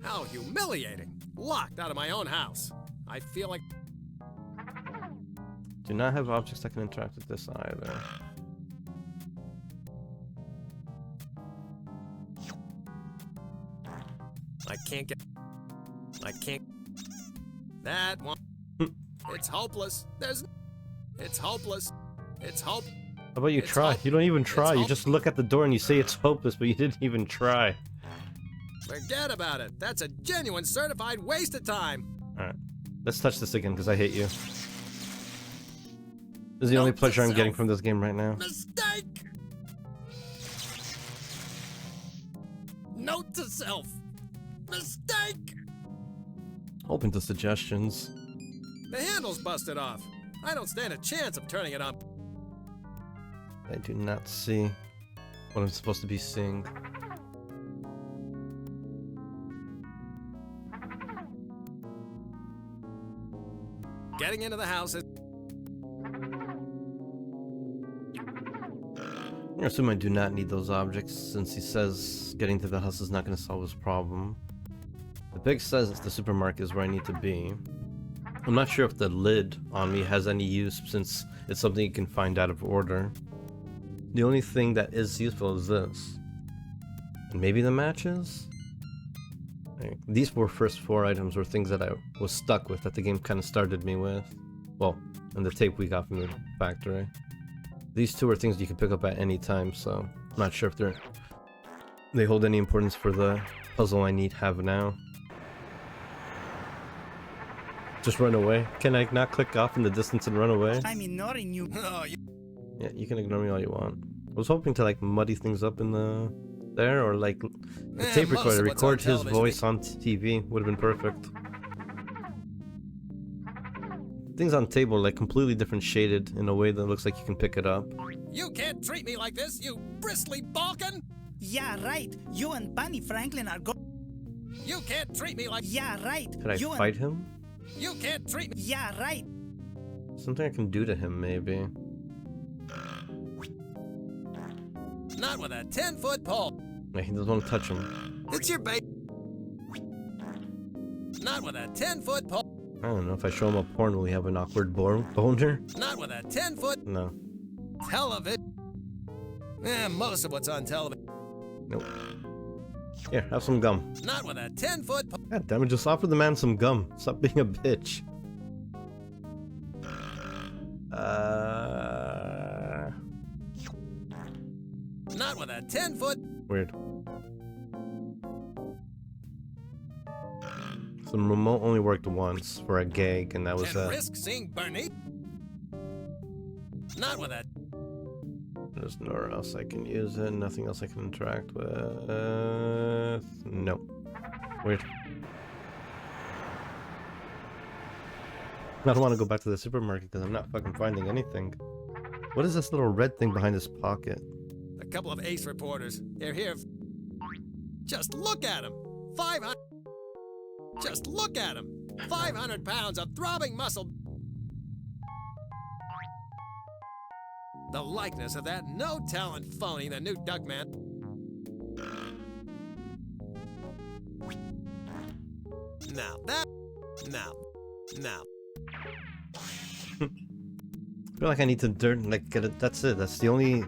How humiliating. Locked out of my own house. I feel like... Do not have objects that can interact with this either. I can't get... That one... It's hopeless. It's hopeless. How about you try? You don't even try. You just look at the door and you say it's hopeless, but you didn't even try. Forget about it. That's a genuine certified waste of time. Alright. Let's touch this again, because I hate you. This is the only pleasure I'm getting from this game right now. Mistake! Note to self. Mistake! Open to suggestions. The handle's busted off. I don't stand a chance of turning it on. I do not see what I'm supposed to be seeing. Getting into the house is... I assume I do not need those objects, since he says getting to the house is not going to solve his problem. The pig says the supermarket is where I need to be. I'm not sure if the lid on me has any use, since it's something you can find out of order. The only thing that is useful is this. And maybe the matches? These first four items were things that I was stuck with, that the game kind of started me with. Well, and the tape we got from the factory. These two are things you can pick up at any time, so I'm not sure if they hold any importance for the puzzle I have now. Just run away? Can I not click off in the distance and run away? I'm ignoring you. Yeah, you can ignore me all you want. I was hoping to like muddy things up in there, or like a tape recorder, record his voice on TV, would have been perfect. Things on table like completely different shaded in a way that looks like you can pick it up. You can't treat me like this, you bristly balkan! Yeah, right. You and Bunny Franklin are You can't treat me like... Yeah, right. Could I fight him? You can't treat me... Yeah, right. Something I can do to him, maybe. Not with a 10-foot pole. Yeah, he doesn't want to touch him. It's your bait. Not with a 10-foot pole. I don't know, if I show him a porn, will he have an awkward boner? Not with a 10-foot... No. Television. Most of what's on television. Nope. Here, have some gum. Not with a 10-foot... God damn it, just offer the man some gum. Stop being a bitch. Not with a 10-foot... Weird. So the remote only worked once for a gag, and that was Can risk seeing Bernie? Not with a... There's nowhere else I can use it, nothing else I can interact with. No. Weird. I don't want to go back to the supermarket because I'm not fucking finding anything. What is this little red thing behind his pocket? A couple of ace reporters. They're here. Just look at him. 500... Just look at him. 500 pounds of throbbing muscle. The likeness of that no-talent phony, the new Duckman. Now that... Now. I feel like I need to get it. That's it. That's the only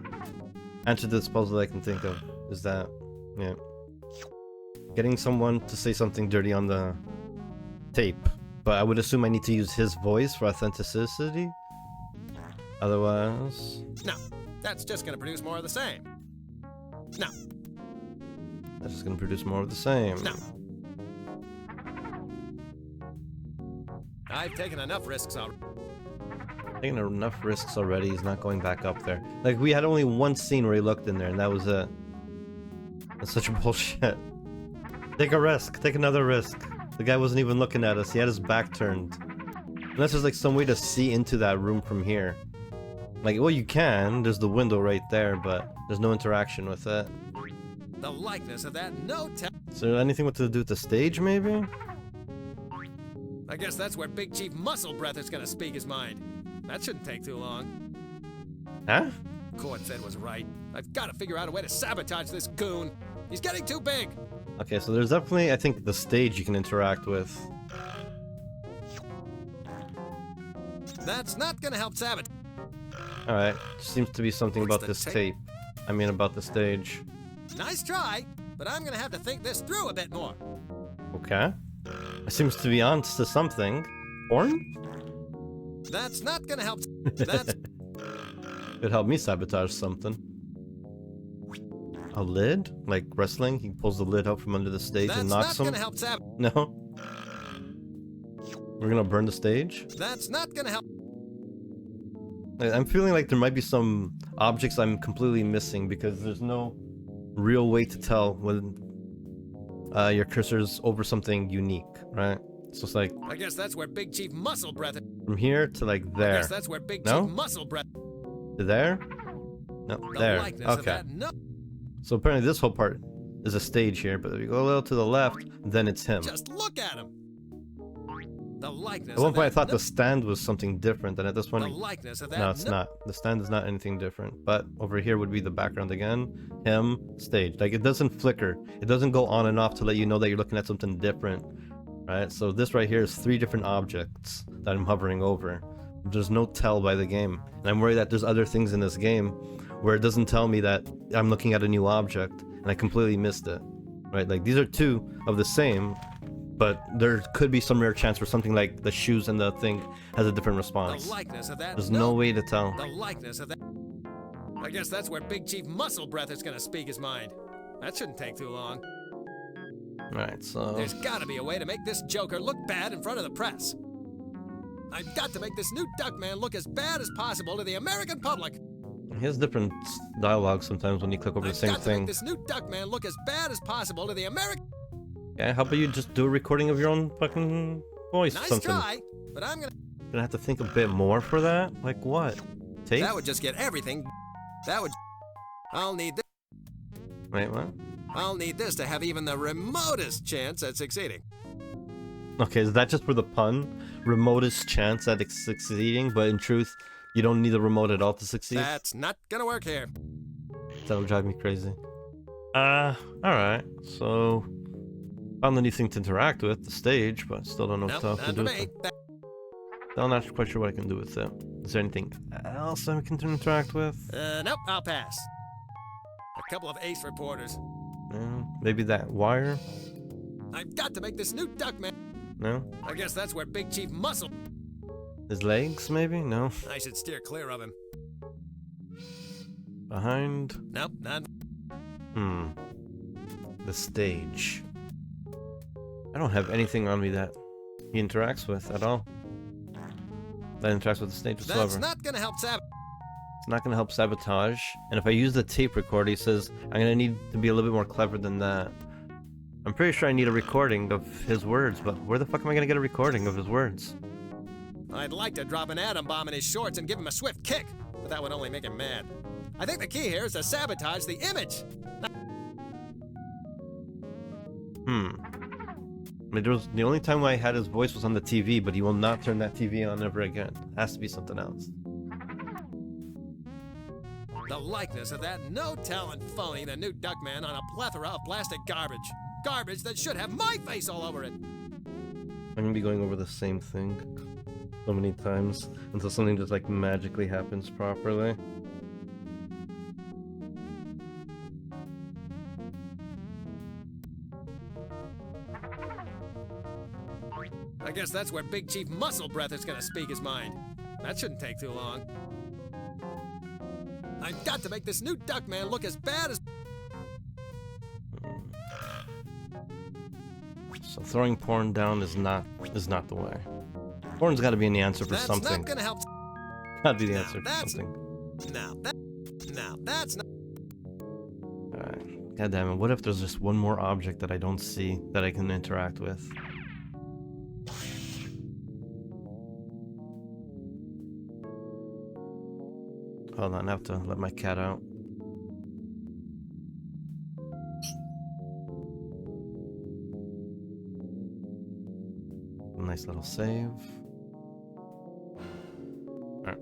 answer to this puzzle I can think of. Is that, yeah, getting someone to say something dirty on the tape. But I would assume I need to use his voice for authenticity. Otherwise, no, that's just gonna produce more of the same. No. That's just gonna produce more of the same. No. I've taken enough risks already. Taking enough risks already. He's not going back up there. Like, we had only one scene where he looked in there, and that was it. That's such bullshit. Take a risk. Take another risk. The guy wasn't even looking at us. He had his back turned. Unless there's like some way to see into that room from here. Like, well, you can. There's the window right there, but there's no interaction with it. The likeness of that Is there anything to do with the stage, maybe? I guess that's where Big Chief Muscle Breath is gonna speak his mind. That shouldn't take too long. Huh? Court said was right. I've got to figure out a way to sabotage this goon. He's getting too big. Okay, so there's definitely, I think, the stage you can interact with. That's not gonna help sabotage. Alright, seems to be something about this tape. I mean, about the stage. Nice try, but I'm gonna have to think this through a bit more. Okay. It seems to be on to something. Porn? That's not gonna help. That's... It'd help me sabotage something. A lid? Like wrestling? He pulls the lid out from under the stage and knocks him? That's not gonna help No? We're gonna burn the stage? That's not gonna help. I'm feeling like there might be some objects I'm completely missing because there's no real way to tell when your cursor's over something unique, right? So it's like... I guess that's where Big Chief Muscle Breath is. From here to like there. I guess that's where Big Chief Muscle Breath... To there? No, there. Okay. So apparently this whole part is a stage here, but if you go a little to the left, then it's him. Just look at him. The likeness At one of point I that thought the stand was something different, and at this point, the likeness of that no, it's not. The stand is not anything different. But over here would be the background again. Him, stage. Like, it doesn't flicker. It doesn't go on and off to let you know that you're looking at something different, right? So this right here is 3 different objects that I'm hovering over. There's no tell by the game. And I'm worried that there's other things in this game where it doesn't tell me that I'm looking at a new object, and I completely missed it, right? Like, these are 2 of the same, but there could be some rare chance where something like the shoes and the thing has a different response. The likeness of that There's no way to tell. The likeness of that. I guess that's where Big Chief Muscle Breath is gonna speak his mind. That shouldn't take too long. Alright, so... There's gotta be a way to make this Joker look bad in front of the press. I've got to make this new Duckman look as bad as possible to the American public. He has different dialogue sometimes when you click over the same I've got to thing. make this new Duckman look as bad as possible to the American... Yeah, how about you just do a recording of your own fucking voice or Nice something? try, but I'm Gonna have to think a bit more for that? Like what? Tape? That would just get everything. That would... I'll need this. Wait, what? I'll need this to have even the remotest chance at succeeding. Okay, is that just for the pun? Remotest chance at succeeding, but in truth, you don't need the remote at all to succeed? That's not gonna work here. That'll drive me crazy. Alright, so... Found the new thing to interact with, the stage, but still don't know what to do with it. Still not quite sure what I can do with it. Is there anything else I can interact with? Nope, I'll pass. A couple of ace reporters. Maybe that wire? I've got to make this new Duckman. No? I guess that's where Big Chief Muscle... His legs, maybe? No? I should steer clear of him. Behind? Nope, none. The stage. I don't have anything on me that he interacts with at all. That interacts with the stage whatsoever. That's not gonna help sabotage. It's not gonna help sabotage. And if I use the tape recorder, he says I'm gonna need to be a little bit more clever than that. I'm pretty sure I need a recording of his words, but where the fuck am I gonna get a recording of his words? I'd like to drop an atom bomb in his shorts and give him a swift kick, but that would only make him mad. I think the key here is to sabotage the image. I mean, the only time I had his voice was on the TV, but he will not turn that TV on ever again. It has to be something else. The likeness of that no-talent phony, the new Duckman, on a plethora of plastic garbage. Garbage that should have my face all over it. I'm gonna be going over the same thing so many times until something just like magically happens properly. I guess that's where Big Chief Muscle Breath is gonna speak his mind. That shouldn't take too long. I've got to make this new Duckman look as bad as... So throwing porn down is not the way. Porn's got to be in the answer for something. That's not gonna help. Gotta be the answer for something. Now that's not... Alright. God damn it, what if there's just one more object that I don't see that I can interact with? Hold on, I have to let my cat out. Nice little save. Alright.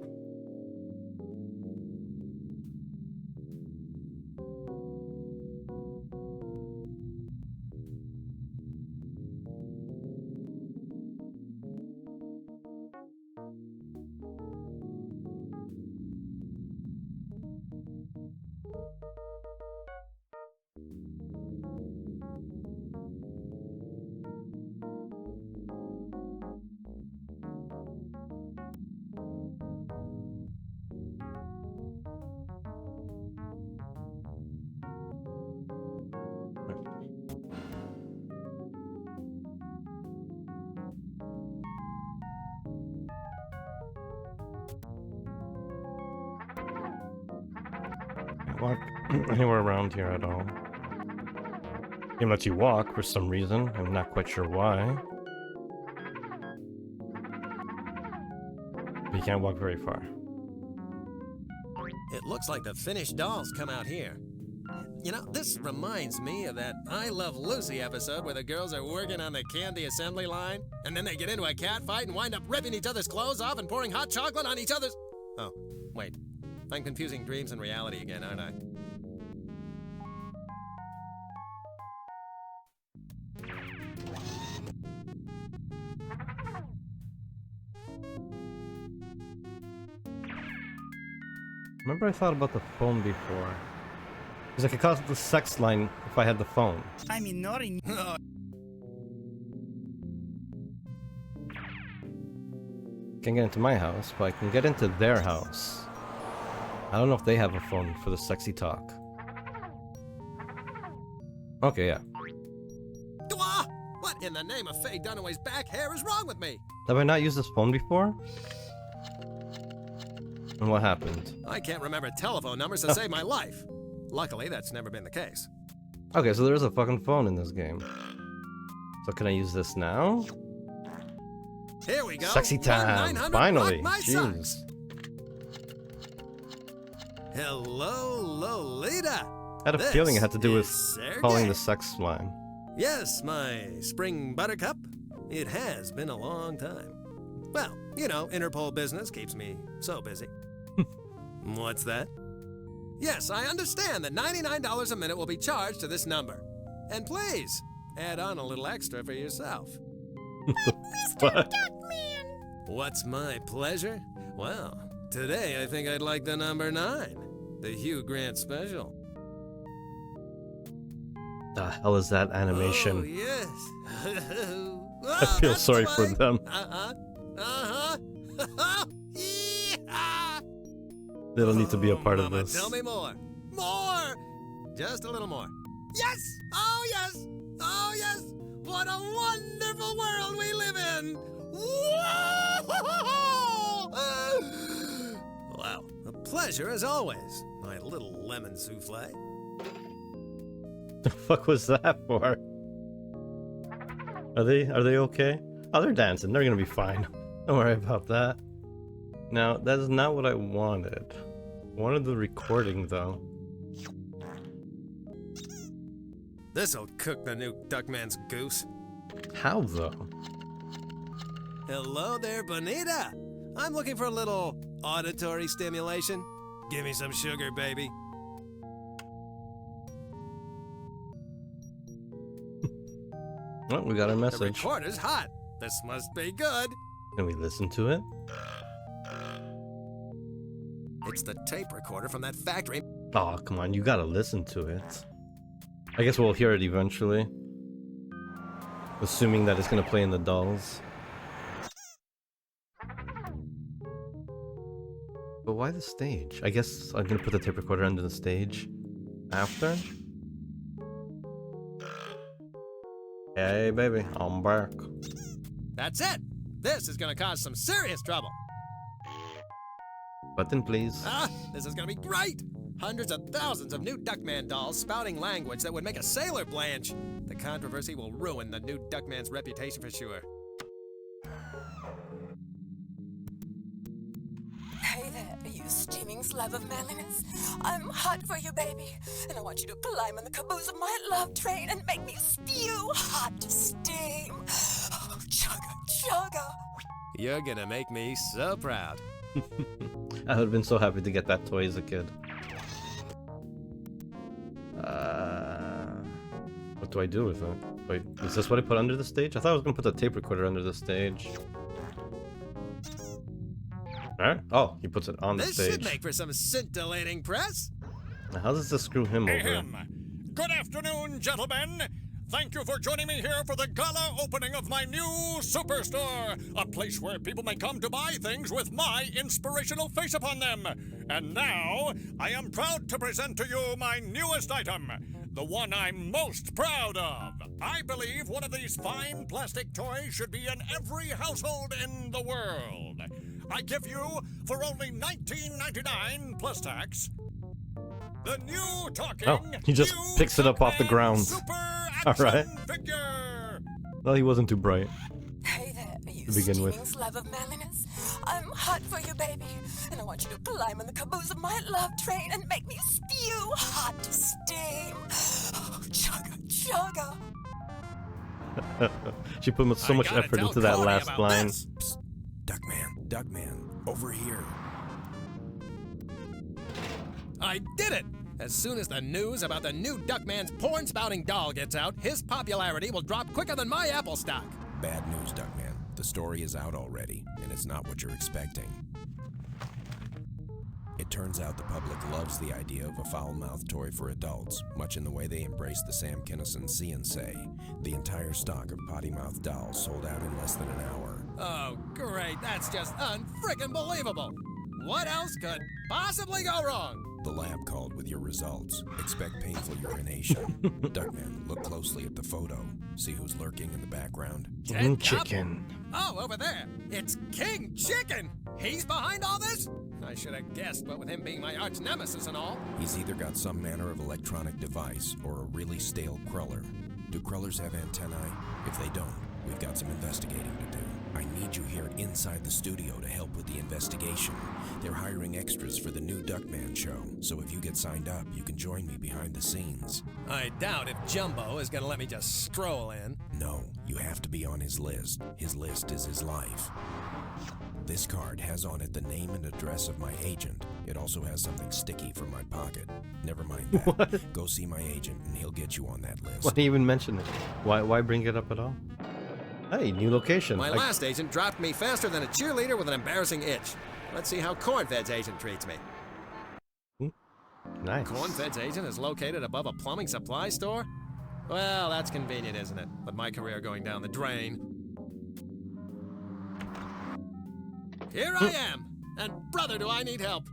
Walk anywhere around here at all. It lets you walk for some reason. I'm not quite sure why. But you can't walk very far. It looks like the finished dolls come out here. You know, this reminds me of that I Love Lucy episode where the girls are working on the candy assembly line, and then they get into a cat fight and wind up ripping each other's clothes off and pouring hot chocolate on each other's... Oh, wait. I'm confusing dreams and reality again, aren't I? Remember I thought about the phone before. Because I could call it the sex line if I had the phone. I'm ignoring you. Can't get into my house, but I can get into their house. I don't know if they have a phone for the sexy talk. Okay, yeah. What in the name of Faye Dunaway's back hair is wrong with me? Have I not used this phone before? And what happened? I can't remember telephone numbers to save my life. Luckily, that's never been the case. Okay, so there is a fucking phone in this game. So can I use this now? Here we go. Sexy time. Finally. Jeez. Hello, Lolita. I had a feeling it had to do with calling the sex line. Yes, my spring buttercup. It has been a long time. Well, you know, Interpol business keeps me so busy. What's that? Yes, I understand that $99 a minute will be charged to this number. And please, add on a little extra for yourself. Mr. Duckman! What's my pleasure? Well, today I think I'd like the number 9. The Hugh Grant special. The hell is that animation? Oh, yes. I feel sorry for them. They don't need to be a part of this. Tell me more. More! Just a little more. Yes! Oh, yes! Oh, yes! What a wonderful world we live in! Wow, a pleasure as always, my little lemon souffle. The fuck was that for? Are they okay? Oh, they're dancing. They're gonna be fine. Don't worry about that. Now, that is not what I wanted. I wanted the recording, though. This'll cook the new Duckman's goose. How, though? Hello there, Bonita. I'm looking for a little auditory stimulation. Give me some sugar, baby. Oh, we got our The message. recorder's hot. This must be good. Can we listen to it? It's the tape recorder from that factory. Oh, come on, you gotta listen to it. I guess we'll hear it eventually. Assuming that it's gonna play in the dolls. But why the stage? I guess I'm gonna put the tape recorder under the stage after. Hey baby, I'm back. That's it. This is gonna cause some serious trouble. Button please. This is gonna be great. Hundreds of thousands of new Duckman dolls spouting language that would make a sailor blanch. The controversy will ruin the new Duckman's reputation for sure. Hey there, you steaming slab of manliness. I'm hot for you, baby, and I want you to climb on the caboose of my love train and make me spew hot steam. Oh, chugga, chugga. You're gonna make me so proud. I would have been so happy to get that toy as a kid. What do I do with it? Wait, is this what I put under the stage? I thought I was gonna put the tape recorder under the stage. Alright. Oh, he puts it on the This stage. should make for some scintillating press. Now, how does this screw him over? Good afternoon, gentlemen. Thank you for joining me here for the gala opening of my new superstore, a place where people may come to buy things with my inspirational face upon them. And now, I am proud to present to you my newest item, the one I'm most proud of. I believe one of these fine plastic toys should be in every household in the world. I give you, for only $19.99 plus tax, the new talking. Oh, he just picks it up off the ground. Alright. Well, he wasn't too bright. Hey there, you to begin with. steaming slab of manliness. I'm hot for you, baby, and I want you to climb on the caboose of my love train and make me spew hot steam. Sugar. She put so much effort into that last line. Psst. Duckman, over here. I did it! As soon as the news about the new Duckman's porn-spouting doll gets out, his popularity will drop quicker than my Apple stock. Bad news, Duckman. The story is out already, and it's not what you're expecting. It turns out the public loves the idea of a foul-mouthed toy for adults, much in the way they embrace the Sam Kinison See and Say. The entire stock of potty-mouthed dolls sold out in less than an hour. Oh, great. That's just unfriggin' believable. What else could possibly go wrong? The lab called with your results. Expect painful urination. Duckman, look closely at the photo. See who's lurking in the background? King Chicken. Oh, over there. It's King Chicken. He's behind all this? I should have guessed, but with him being my arch nemesis and all. He's either got some manner of electronic device or a really stale cruller. Do crullers have antennae? If they don't, we've got some investigating to do. I need you here inside the studio to help with the investigation. They're hiring extras for the new Duckman show, so if you get signed up, you can join me behind the scenes. I doubt if Jumbo is gonna let me just stroll in. No, you have to be on his list. His list is his life. This card has on it the name and address of my agent. It also has something sticky from my pocket. Never mind that. What? Go see my agent and he'll get you on that list. Why even mention it? Why bring it up at all? Hey, new location. My last agent dropped me faster than a cheerleader with an embarrassing itch. Let's see how Cornfed's agent treats me. Nice. Cornfed's agent is located above a plumbing supply store? Well, that's convenient, isn't it? With my career going down the drain. Here I am! And brother, do I need help!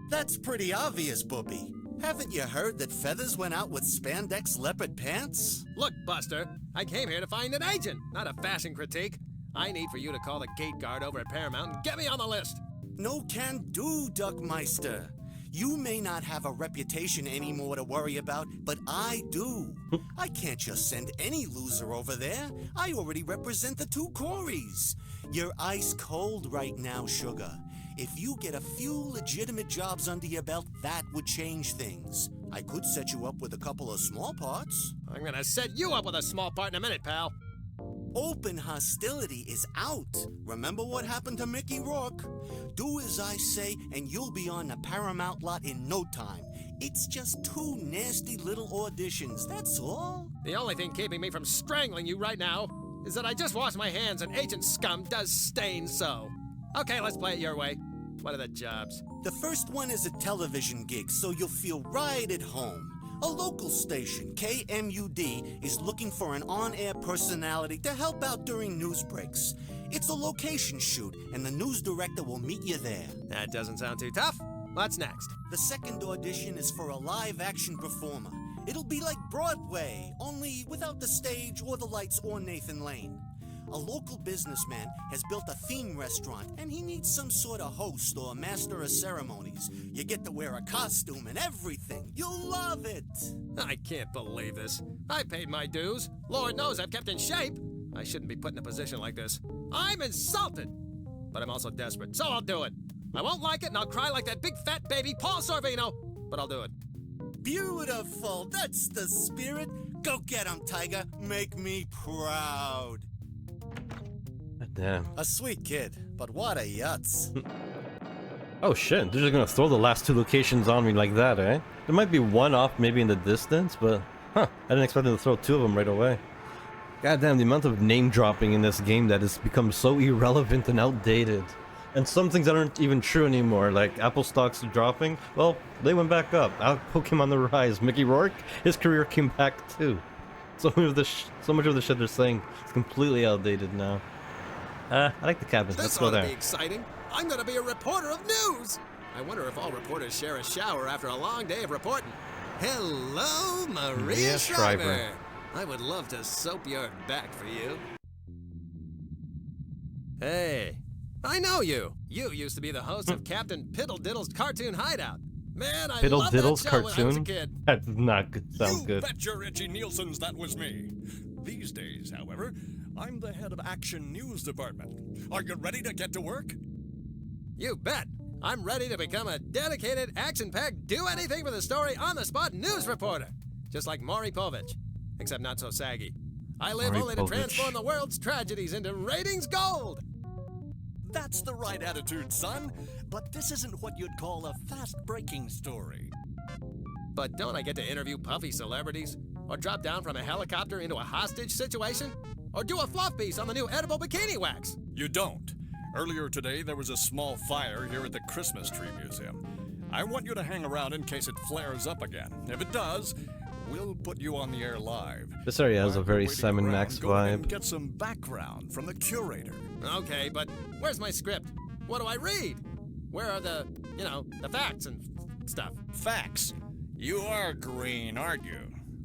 That's pretty obvious, Boopy. Haven't you heard that Feathers went out with spandex leopard pants? Look, Buster, I came here to find an agent, not a fashion critique. I need for you to call the gate guard over at Paramount and get me on the list. No can do, Duckmeister. You may not have a reputation anymore to worry about, but I do. I can't just send any loser over there. I already represent the two Coreys. You're ice cold right now, Sugar. If you get a few legitimate jobs under your belt, that would change things. I could set you up with a couple of small parts. I'm gonna set you up with a small part in a minute, pal. Open hostility is out. Remember what happened to Mickey Rourke? Do as I say, and you'll be on the Paramount lot in no time. It's just two nasty little auditions, that's all. The only thing keeping me from strangling you right now is that I just washed my hands and Agent Scum does stain so. Okay, let's play it your way. What are the jobs? The first one is a television gig, so you'll feel right at home. A local station, KMUD, is looking for an on-air personality to help out during news breaks. It's a location shoot, and the news director will meet you there. That doesn't sound too tough. What's next? The second audition is for a live-action performer. It'll be like Broadway, only without the stage or the lights or Nathan Lane. A local businessman has built a theme restaurant, and he needs some sort of host or master of ceremonies. You get to wear a costume and everything. You'll love it. I can't believe this. I paid my dues. Lord knows I've kept in shape. I shouldn't be put in a position like this. I'm insulted. But I'm also desperate, so I'll do it. I won't like it, and I'll cry like that big fat baby Paul Sorvino, but I'll do it. Beautiful. That's the spirit. Go get him, Tiger. Make me proud. Damn. A sweet kid, but what a yutz. Oh shit, they're just gonna throw the last two locations on me like that, eh? There might be one off maybe in the distance, but I didn't expect them to throw two of them right away. Goddamn, the amount of name dropping in this game that has become so irrelevant and outdated. And some things that aren't even true anymore, like Apple stocks dropping, well, they went back up. Pokemon on the rise. Mickey Rourke, his career came back too. So much of the shit they're saying is completely outdated now. I like the cabin. Let's go there. This ought to be exciting. I'm going to be a reporter of news. I wonder if all reporters share a shower after a long day of reporting. Hello, Maria Shriver. I would love to soap your back for you. Hey, I know you. You used to be the host of Captain Piddle-Diddle's Cartoon Hideout. Man, I loved that show when I was a kid. That does not sound good. You betcha, Richie Nielsen's that was me. These days, however, I'm the head of Action News Department. Are you ready to get to work? You bet. I'm ready to become a dedicated, action-packed, do-anything-for-the-story, on-the-spot news reporter. Just like Maury Povich. except not so saggy. I live Maury only to Povich. transform the world's tragedies into ratings gold. That's the right attitude, son. But this isn't what you'd call a fast-breaking story. But don't I get to interview puffy celebrities? Or drop down from a helicopter into a hostage situation? Or do a fluff piece on the new edible bikini wax? You don't. Earlier today, there was a small fire here at the Christmas Tree Museum. I want you to hang around in case it flares up again. If it does, we'll put you on the air live. This area has a While very you're waiting Simon around, Max go in and vibe. get some background from the curator. Okay, but where's my script? What do I read? Where are the, the facts and stuff? Facts. You are green, aren't you?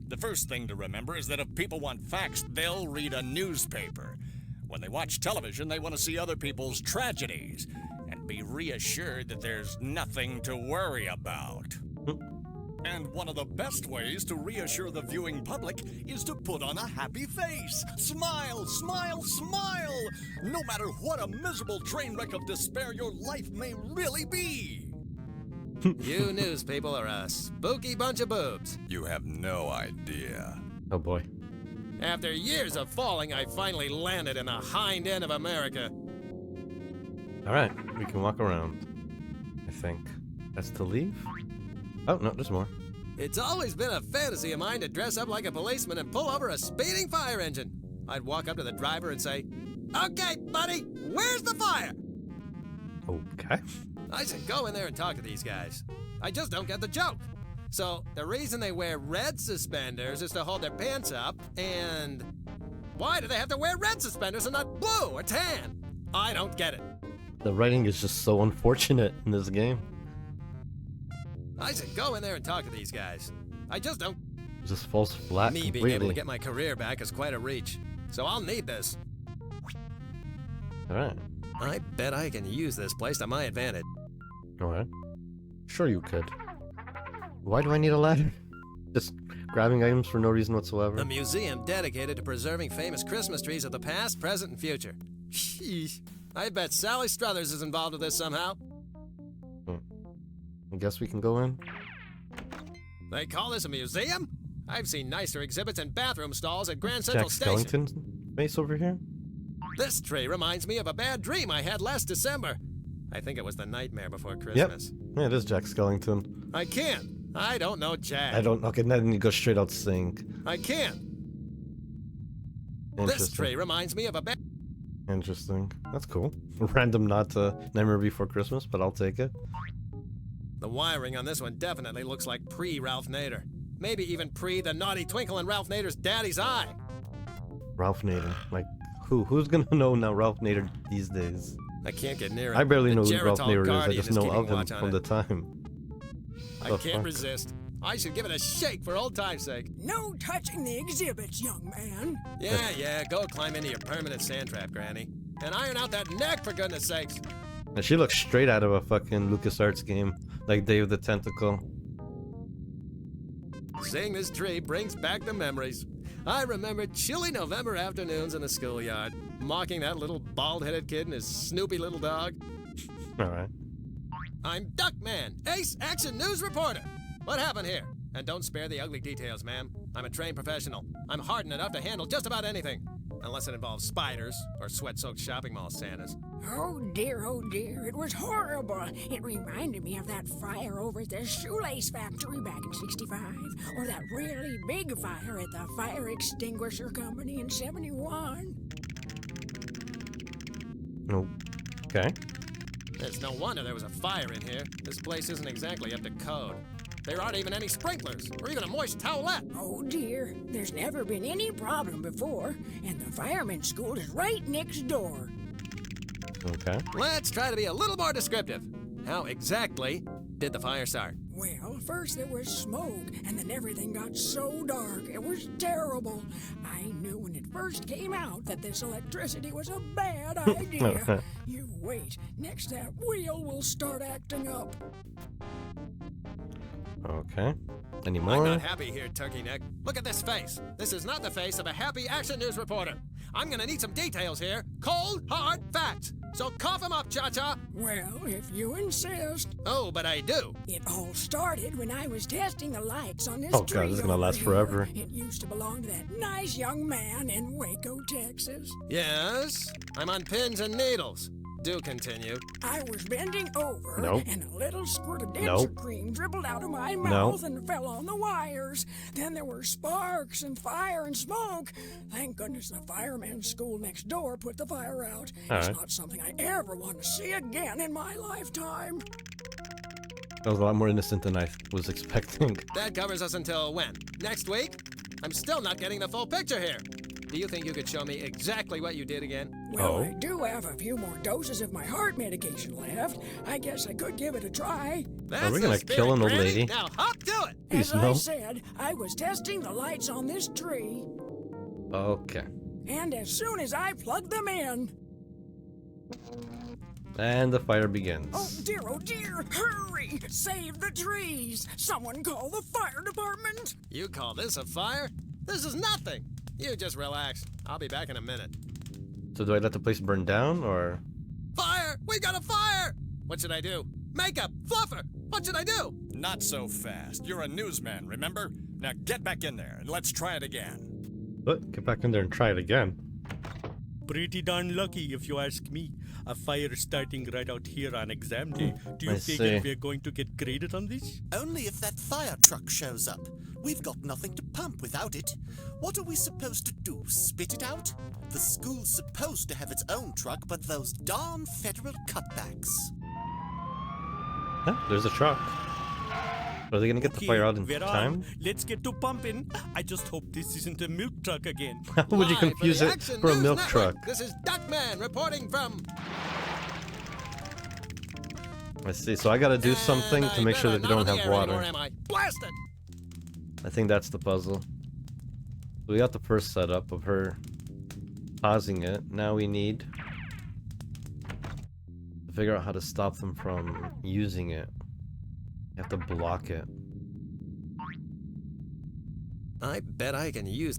The first thing to remember is that if people want facts, they'll read a newspaper. When they watch television, they want to see other people's tragedies and be reassured that there's nothing to worry about. And one of the best ways to reassure the viewing public is to put on a happy face. Smile, smile, smile! No matter what a miserable train wreck of despair your life may really be. You news people are a spooky bunch of boobs. You have no idea. Oh boy. After years of falling, I finally landed in the hind end of America. Alright, we can walk around. I think. That's to leave? Oh, no, there's more. It's always been a fantasy of mine to dress up like a policeman and pull over a speeding fire engine. I'd walk up to the driver and say, "Okay, buddy, where's the fire?" Okay. I should go in there and talk to these guys. I just don't get the joke. So, the reason they wear red suspenders is to hold their pants up, and why do they have to wear red suspenders and not blue or tan? I don't get it. The writing is just so unfortunate in this game. I should go in there and talk to these guys. I just don't. It just falls flat Me completely. being able to get my career back is quite a reach. So I'll need this. Alright. I bet I can use this place to my advantage. Alright. Sure you could. Why do I need a ladder? Just grabbing items for no reason whatsoever. A museum dedicated to preserving famous Christmas trees of the past, present, and future. Sheesh. I bet Sally Struthers is involved with this somehow. I guess we can go in. They call this a museum? I've seen nicer exhibits and bathroom stalls at Grand Central Jack Station. Skellington's face over here? This tree reminds me of a bad dream I had last December. I think it was the nightmare before Christmas. Yep. Yeah, it is Jack Skellington. I can't. I don't know Jack. I don't. Okay, then you go straight out sing. I can't. This Interesting. tree reminds me of a bad... Interesting. That's cool. Random nod to Nightmare Before Christmas, but I'll take it. The wiring on this one definitely looks like pre-Ralph Nader. Maybe even pre the naughty twinkle in Ralph Nader's daddy's eye. Ralph Nader. Like, who? Who's gonna know now Ralph Nader these days? I can't get near it. I barely The know who Ralph Geritol Nader is. I Guardian just is know keeping of him watch on from it. the time. I The can't fuck? resist. I should give it a shake for old time's sake. No touching the exhibits, young man. Yeah, go climb into your permanent sand trap, Granny. And iron out that neck, for goodness sakes. And she looks straight out of a fucking LucasArts game, like Day of the Tentacle. Seeing this tree brings back the memories. I remember chilly November afternoons in the schoolyard, mocking that little bald-headed kid and his snoopy little dog. Alright. I'm Duckman, ace action news reporter. What happened here? And don't spare the ugly details, ma'am. I'm a trained professional. I'm hardened enough to handle just about anything. Unless it involves spiders or sweat-soaked shopping mall Santas. Oh dear, it was horrible. It reminded me of that fire over at the shoelace factory back in '65, or that really big fire at the fire extinguisher company in '71. Okay. There's no wonder there was a fire in here. This place isn't exactly up to code. There aren't even any sprinklers, or even a moist towelette. Oh dear, there's never been any problem before, and the fireman's school is right next door. Okay. Let's try to be a little more descriptive. How exactly did the fire start? Well, first there was smoke, and then everything got so dark. It was terrible. I knew when it first came out that this electricity was a bad idea. You wait, next that wheel will start acting up. Okay. Any I'm more? not happy here, Turkey Neck. Look at this face. This is not the face of a happy action news reporter. I'm gonna need some details here. Cold, hard facts. So cough him up, Cha-Cha. Well, if you insist. Oh, but I do. It all started when I was testing the lights on this Oh tree god, this is gonna over last here. forever. It used to belong to that nice young man in Waco, Texas. Yes? I'm on pins and needles. Do continue. I was bending over, Nope. and a little squirt of denture Nope. cream dribbled out of my Nope. mouth and fell on the wires. Then there were sparks and fire and smoke. Thank goodness the fireman's school next door put the fire out. All It's right. not something I ever want to see again in my lifetime. That was a lot more innocent than I was expecting. That covers us until when? Next week? I'm still not getting the full picture here. Do you think you could show me exactly what you did again? Well, I do have a few more doses of my heart medication left. I guess I could give it a try. That's we the gonna spirit, kill an old Granny. lady? Now hop to it! Please, As I no. said, I was testing the lights on this tree, Okay. and as soon as I plugged them in... And the fire begins. Oh dear, hurry! Save the trees! Someone call the fire department! You call this a fire? This is nothing. You just relax. I'll be back in a minute. So do I let the place burn down, or? Fire! We got a fire! What should I do? Makeup! Fluffer! What should I do? Not so fast. You're a newsman, remember? Now get back in there and let's try it again. What? Get back in there and try it again. Pretty darn lucky, if you ask me. A fire starting right out here on exam day. Do you I figure see. we're going to get graded on this? Only if that fire truck shows up. We've got nothing to pump without it. What are we supposed to do, spit it out? The school's supposed to have its own truck, but those darn federal cutbacks. Huh, there's a truck. Are they gonna get the fire out in we're time? on. Let's get to pumping. I just hope this isn't a milk truck again. How would you Live confuse for the it Action for a News milk Network. truck? This is Duckman reporting from... I see. So I gotta do something to make sure that they don't have water. Am I? Blasted! I think that's the puzzle. We got the first setup of her pausing it. Now we need to figure out how to stop them from using it. You have to block it. I bet I can use...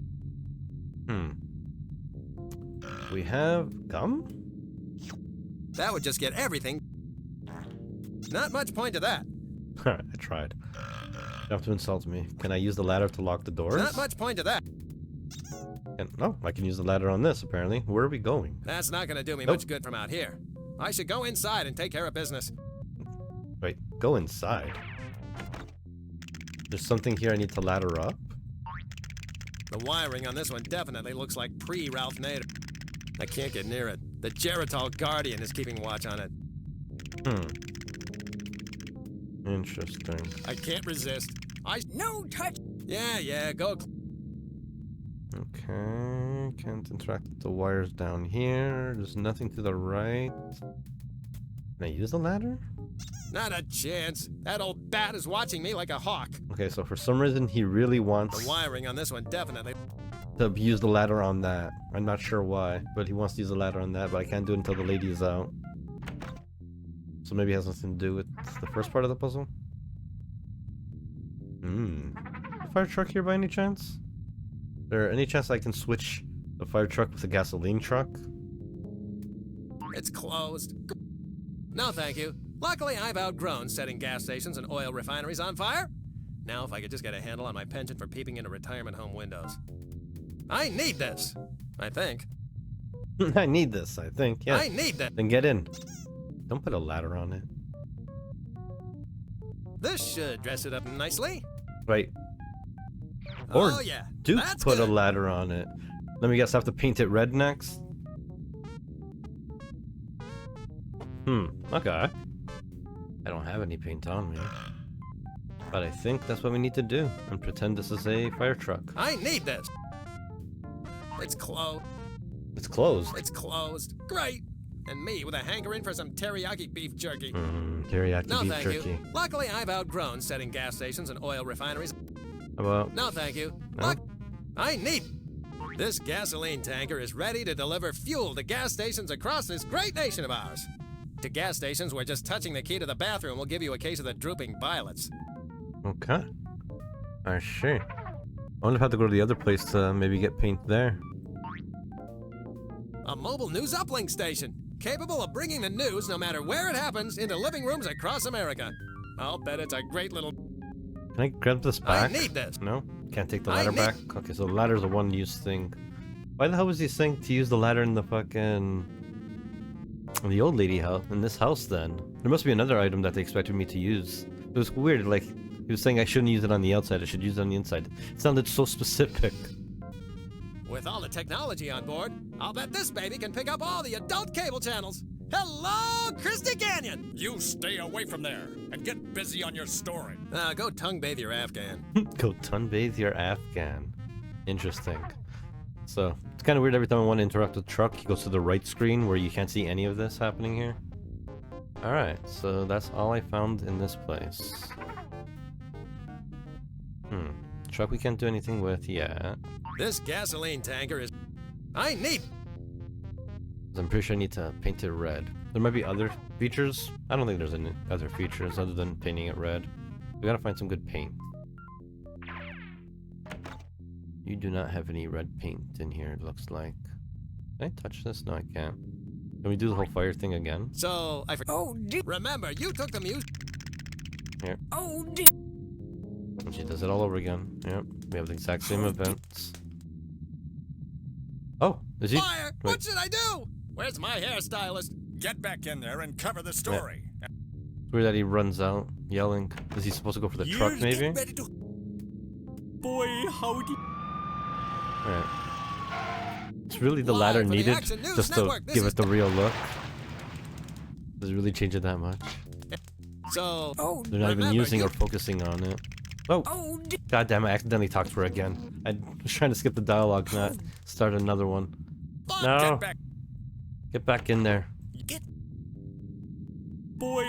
We have gum? That would just get everything. Not much point to that. I tried. You have to insult me. Can I use the ladder to lock the doors? Not much point to that. No, I can use the ladder on this, apparently. Where are we going? That's not gonna do me Nope. much good from out here. I should go inside and take care of business. Wait, go inside. There's something here I need to ladder up? The wiring on this one definitely looks like pre-Ralph Nader. I can't get near it. The Geritol Guardian is keeping watch on it. Interesting. I can't resist. No touch! Yeah, go. Okay, can't interact with the wires down here. There's nothing to the right. Can I use the ladder? Not a chance. That old bat is watching me like a hawk. Okay, so for some reason he really wants The wiring on this one definitely... to use the ladder on that. I'm not sure why, but he wants to use the ladder on that, but I can't do it until the lady is out. So maybe it has nothing to do with the first part of the puzzle? Fire truck here by any chance? Is there any chance I can switch the fire truck with a gasoline truck? It's closed. No, thank you. Luckily, I've outgrown setting gas stations and oil refineries on fire. Now, if I could just get a handle on my penchant for peeping into retirement home windows. I need this, I think. I need this, I think. Yeah. I need that. Then get in. Don't put a ladder on it. This should dress it up nicely. Right. Or Oh, yeah. do That's put good. a ladder on it. Let me guess, I have to paint it red next? Okay. I don't have any paint on me. But I think that's what we need to do. And pretend this is a fire truck. I need this. It's closed. It's closed. It's closed. Great. And me with a hankering for some teriyaki beef jerky. Teriyaki No, beef thank jerky. you. Luckily, I've outgrown setting gas stations and oil refineries. How about... No, thank you. No? Look, I need... This gasoline tanker is ready to deliver fuel to gas stations across this great nation of ours. To gas stations where just touching the key to the bathroom will give you a case of the drooping violets. Okay. I see. I wonder if I have to go to the other place to maybe get paint there. A mobile news uplink station. capable of bringing the news no matter where it happens into living rooms across America. I'll bet it's a great little... Can I grab this back? I need this. No? Can't take the ladder back? Okay, so the ladder's a one-use thing. Why the hell was he saying to use the ladder in the fucking... in the old lady house? In this house, then? There must be another item that they expected me to use. It was weird, like, he was saying I shouldn't use it on the outside, I should use it on the inside. It sounded so specific. With all the technology on board, I'll bet this baby can pick up all the adult cable channels. Hello, Christy Canyon! You stay away from there and get busy on your story. Go tongue bathe your Afghan. Go tongue bathe your Afghan. Interesting. So, it's kind of weird every time I want to interact with truck, he goes to the right screen where you can't see any of this happening here. Alright, so that's all I found in this place. Truck we can't do anything with yet. This gasoline tanker is... I need... I'm pretty sure I need to paint it red. There might be other features. I don't think there's any other features other than painting it red. We gotta find some good paint. You do not have any red paint in here, it looks like. Can I touch this? No, I can't. Can we do the whole fire thing again? So, I forgot. Oh, remember, you took the music. Here. Oh, And she does it all over again. Yep. We have the exact same events. Oh, is he? Fire! Wait. What should I do? Where's my hairstylist? Get back in there and cover the story. It's weird that he runs out yelling. Is he supposed to go for the truck, maybe? Boy, howdy. Alright. It's really the ladder needed just to give it the real look. Does it really change it that much? So, they're not even using or focusing on it. Oh! God damn it, I accidentally talked to her again. I was trying to skip the dialogue, not start another one. No! Get back in there. Boy.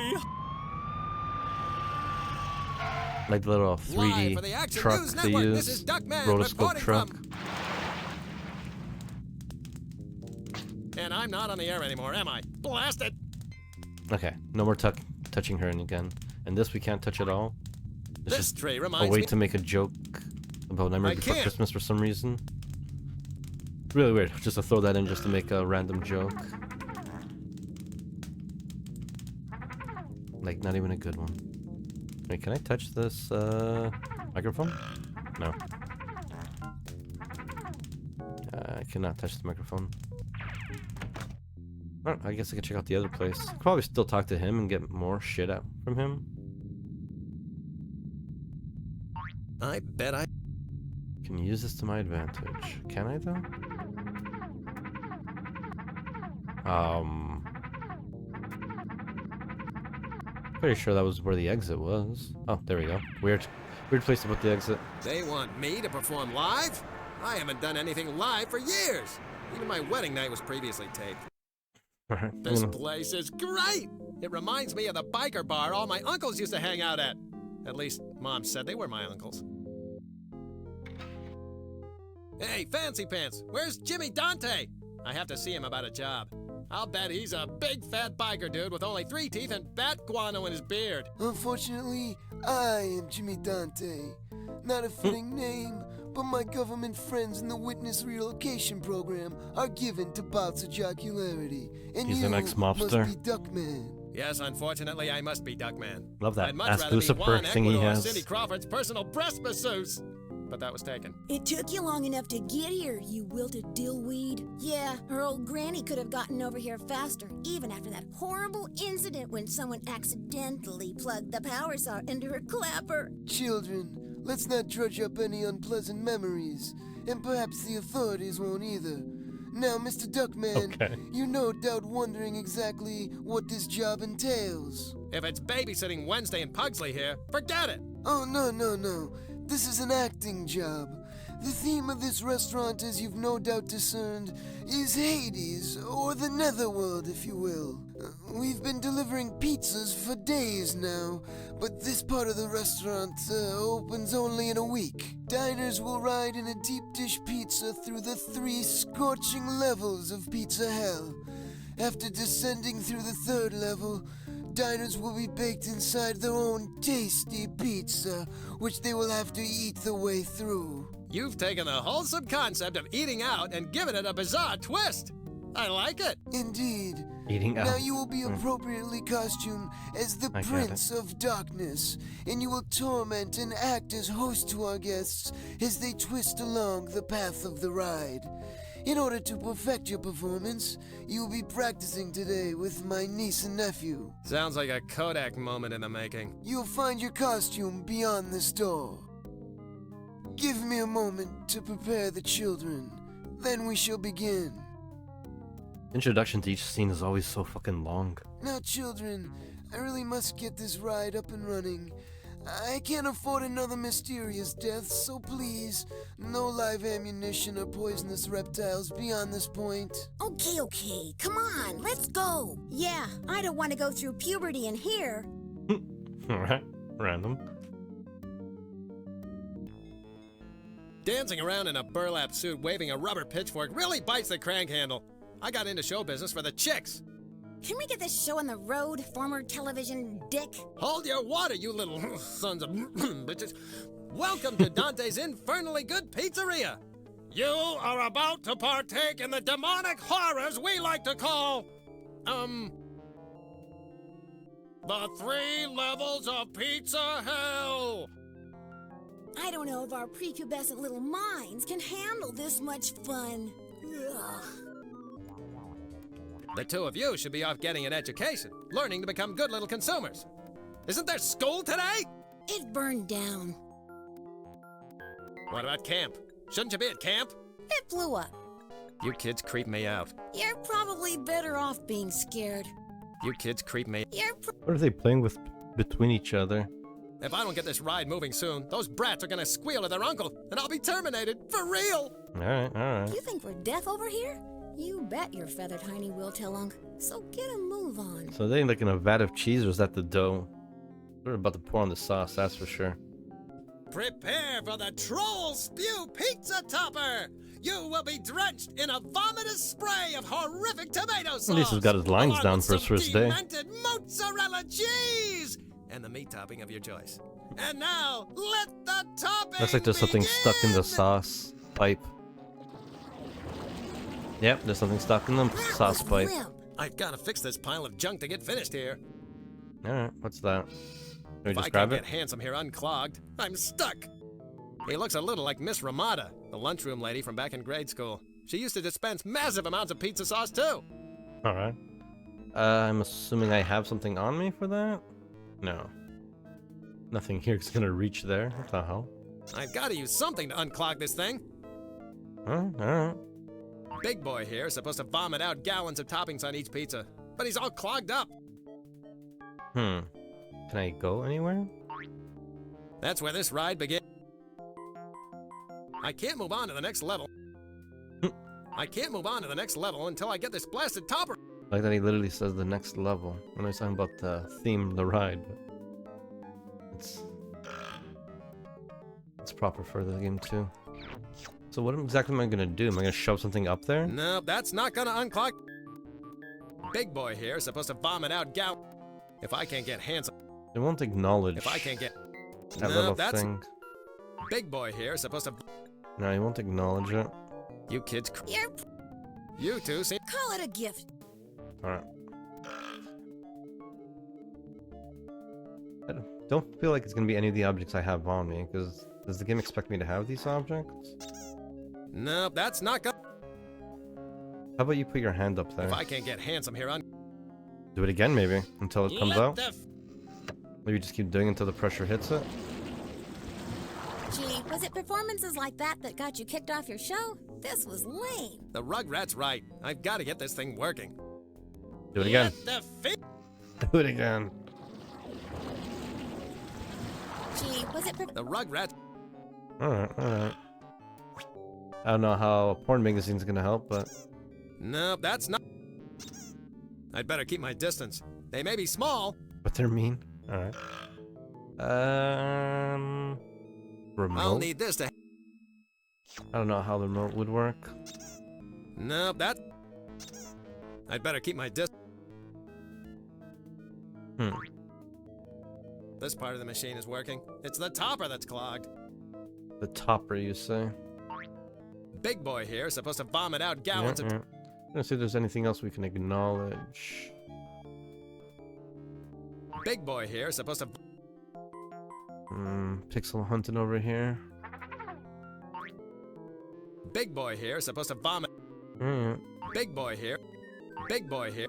Like the little 3D truck they use. Rotoscope truck. And I'm not on the air anymore, am I? Blast it! Okay, no more touching her again. And this we can't touch at all. It's This just tree a reminds way me- to make a joke about Nightmare Before can't. Christmas for some reason. Really weird, just to throw that in just to make a random joke. Like, not even a good one. Wait, can I touch this, microphone? No. I cannot touch the microphone. Oh, I guess I can check out the other place. I'll probably still talk to him and get more shit out from him. I bet I can use this to my advantage. Can I, though? Pretty sure that was where the exit was. Oh, there we go. Weird place to put the exit. They want me to perform live? I haven't done anything live for years. Even my wedding night was previously taped. Alright, This place is great! It reminds me of the biker bar all my uncles used to hang out at. At least, Mom said they were my uncles. Hey, Fancy Pants, where's Jimmy Dante? I have to see him about a job. I'll bet he's a big fat biker dude with only 3 teeth and bat guano in his beard. Unfortunately, I am Jimmy Dante. Not a fitting name, but my government friends in the witness relocation program are given to bouts of jocularity. And He's you an ex-mobster. must be Duckman. Yes, unfortunately, I must be Duckman. Love that I'd much Ask rather be Lucifer Juan thing he Ecuador or has. Cindy Crawford's personal breast masseuse. But that was taken. It took you long enough to get here, you wilted dillweed. Yeah, her old granny could have gotten over here faster, even after that horrible incident when someone accidentally plugged the power saw into her clapper. Children, let's not drudge up any unpleasant memories, and perhaps the authorities won't either. Now, Mr. Duckman, you're no doubt wondering exactly what this job entails. If it's babysitting Wednesday in Pugsley here, forget it! Oh, no. This is an acting job. The theme of this restaurant, as you've no doubt discerned, is Hades, or the Netherworld, if you will. We've been delivering pizzas for days now, but this part of the restaurant opens only in a week. Diners will ride in a deep dish pizza through the 3 scorching levels of pizza hell. After descending through the 3rd level, diners will be baked inside their own tasty pizza, which they will have to eat the way through. You've taken the wholesome concept of eating out and given it a bizarre twist. I like it. Indeed. Eating Now out. you will be appropriately costumed as the I get Prince of Darkness, and you will torment and act as host to our guests as they twist along the path of the ride. In order to perfect your performance, you will be practicing today with my niece and nephew. Sounds like a Kodak moment in the making. You'll find your costume beyond this door. Give me a moment to prepare the children, then we shall begin. Introduction to each scene is always so fucking long. Now, children, I really must get this ride up and running. I can't afford another mysterious death, so please, no live ammunition or poisonous reptiles beyond this point. Okay, come on, let's go. Yeah, I don't want to go through puberty in here. Alright, random. Dancing around in a burlap suit waving a rubber pitchfork really bites the crank handle. I got into show business for the chicks. Can we get this show on the road, former television dick? Hold your water, you little sons of bitches. Welcome to Dante's Infernally Good Pizzeria. You are about to partake in the demonic horrors we like to call, the 3 levels of pizza hell. I don't know if our prepubescent little minds can handle this much fun. Ugh. The 2 of you should be off getting an education, learning to become good little consumers. Isn't there school today? It burned down. What about camp? Shouldn't you be at camp? It blew up. You kids creep me out. You're probably better off being scared. You kids creep me. What are they playing with between each other? If I don't get this ride moving soon, those brats are gonna squeal at their uncle, and I'll be terminated, for real! Alright. You think we're deaf over here? You bet your feathered hiney will, Telung. So get a move on. So they like in a vat of cheese, or is that the dough? They're about to pour on the sauce, that's for sure. Prepare for the Troll Spew Pizza Topper! You will be drenched in a vomitous spray of horrific tomato sauce! At least he's got his lines along down with for his some first day. demented mozzarella cheese! And the meat topping of your choice. And now, let the topping Looks like there's something stuck in the sauce pipe. Yep, there's something stuck in the sauce pipe. I've got to fix this pile of junk to get finished here. Alright, what's that? Can we If just I grab can't it? get Handsome here unclogged, I'm stuck. He looks a little like Miss Ramada, the lunchroom lady from back in grade school. She used to dispense massive amounts of pizza sauce too. Alright. I'm assuming I have something on me for that? No. Nothing here is gonna reach there. What the hell? I've got to use something to unclog this thing. Alright. Big boy here is supposed to vomit out gallons of toppings on each pizza, but he's all clogged up. Can I go anywhere? That's where this ride begins. I can't move on to the next level. I can't move on to the next level until I get this blasted topper. Like that he literally says the next level. When I was talking about the theme, the ride. But it's proper for the game too. So what exactly am I gonna do? Am I gonna shove something up there? No, that's not gonna unclog. Big boy here is supposed to vomit out If I can't get Handsome. It won't acknowledge If I can't get that no, little that's thing. Big boy here is supposed to. No, he won't acknowledge it. You kids. You're... You two seem. Call it a gift. Alright. I don't feel like it's gonna be any of the objects I have on me, because does the game expect me to have these objects? No, that's not gonna. How about you put your hand up there? If I can't get Handsome here on. Do it again, maybe, until it comes Let out? the Maybe just keep doing it until the pressure hits it? Gee, was it performances like that that got you kicked off your show? This was lame. The Rugrat's right. I've got to get this thing working. Do it again. Let the Do it again. Gee, was it The Rugrat. Alright. I don't know how a porn magazine's gonna help, but... No, that's not. I'd better keep my distance. They may be small. But they're mean. Alright. Remote? I'll need this to. I don't know how the remote would work. No, that. I'd better keep my distance. This part of the machine is working. It's the topper that's clogged. The topper, you say? Big boy here is supposed to vomit out gallons of. Let's see if there's anything else we can acknowledge. Big boy here, supposed to... Pixel hunting over here. Big boy here, supposed to vomit. Big boy here. Big boy here.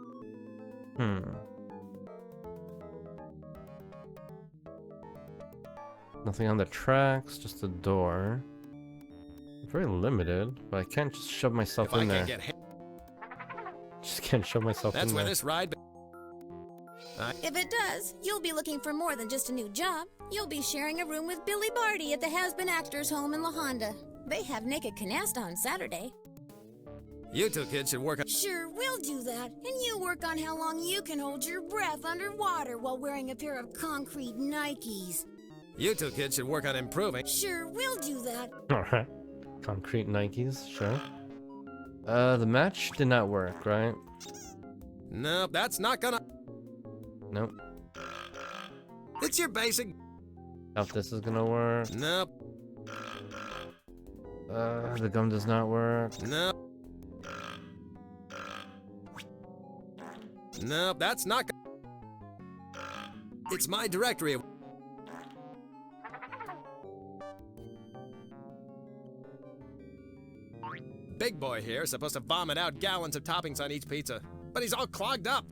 Nothing on the tracks, just a door. Very limited, but I can't just shove myself in there. Just can't shove myself in there. That's where this ride... If it does, you'll be looking for more than just a new job. You'll be sharing a room with Billy Barty at the Has-Been Actors Home in La Honda. They have naked canasta on Saturday. You two kids should work on... Sure, we'll do that. And you work on how long you can hold your breath underwater while wearing a pair of concrete Nikes. You two kids should work on improving. Sure, we'll do that. Alright. Concrete Nikes, sure. The match did not work, right? Nope, that's not gonna... Nope. It's your basic... Doubt this is gonna work. Nope. The gum does not work. Nope. Nope, that's not gonna... It's my directory. Big boy here, supposed to vomit out gallons of toppings on each pizza, but he's all clogged up.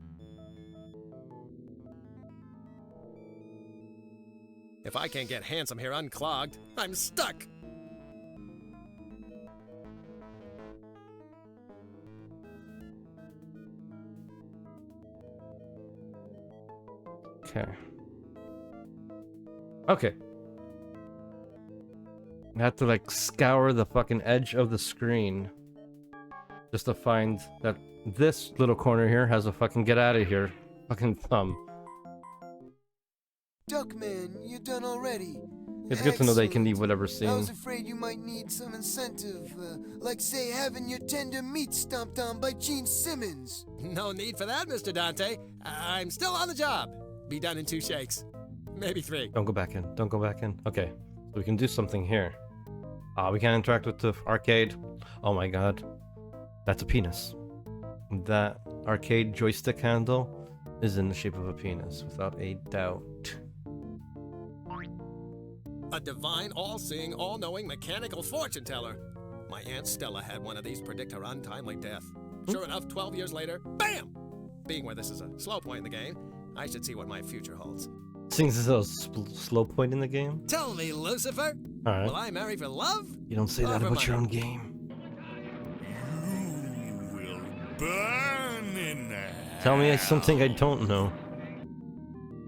If I can't get Handsome here unclogged, I'm stuck. Okay. I have to like scour the fucking edge of the screen just to find that this little corner here has a fucking get out of here fucking thumb. Duckman, you're done already. It's good to know they can leave whatever scene. I was afraid you might need some incentive, like say having your tender meat stomped on by Gene Simmons. No need for that, Mr. Dante. I'm still on the job. Be done in 2 shakes. Maybe 3. Don't go back in. Don't go back in. Okay. So we can do something here. We can interact with the arcade. Oh my god. That's a penis. That arcade joystick handle is in the shape of a penis, without a doubt. A divine, all-seeing, all-knowing mechanical fortune teller. My Aunt Stella had one of these predict her untimely death. Sure enough, 12 years later, BAM! Being where this is a slow point in the game, I should see what my future holds. Seems as though slow point in the game. Tell me, Lucifer, Alright. will I marry for love? You don't say that for about money? your own game. You will burn in hell. Tell me something I don't know.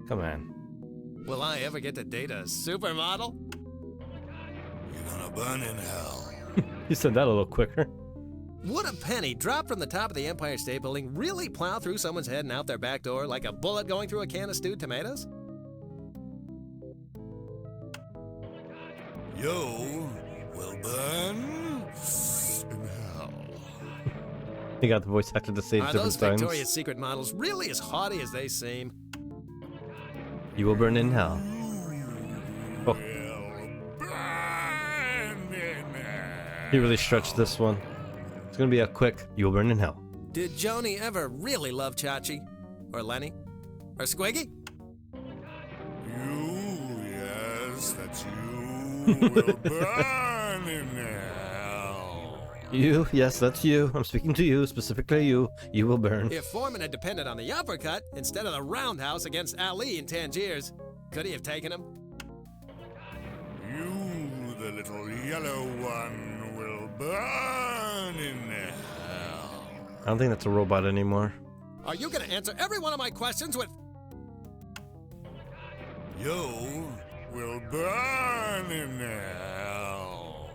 Come on. Will I ever get to date a supermodel? You're gonna burn in hell. You said that a little quicker. Would a penny dropped from the top of the Empire State Building really plow through someone's head and out their back door like a bullet going through a can of stewed tomatoes? You will burn in hell. You got the voice actor to say it Are different those times. Victoria's Secret models really as haughty as they seem? You will burn in hell. Oh. He really stretched this one. It's gonna be a quick, you will burn in hell. Did Joni ever really love Chachi? Or Lenny? Or Squiggy? Yes, that's you will burn in hell. You, yes, that's you. I'm speaking to you, specifically you. You will burn. If Foreman had depended on the uppercut instead of the roundhouse against Ali in Tangiers, could he have taken him? You, the little yellow one, will burn in hell. I don't think that's a robot anymore. Are you gonna answer every one of my questions with... You will burn in hell.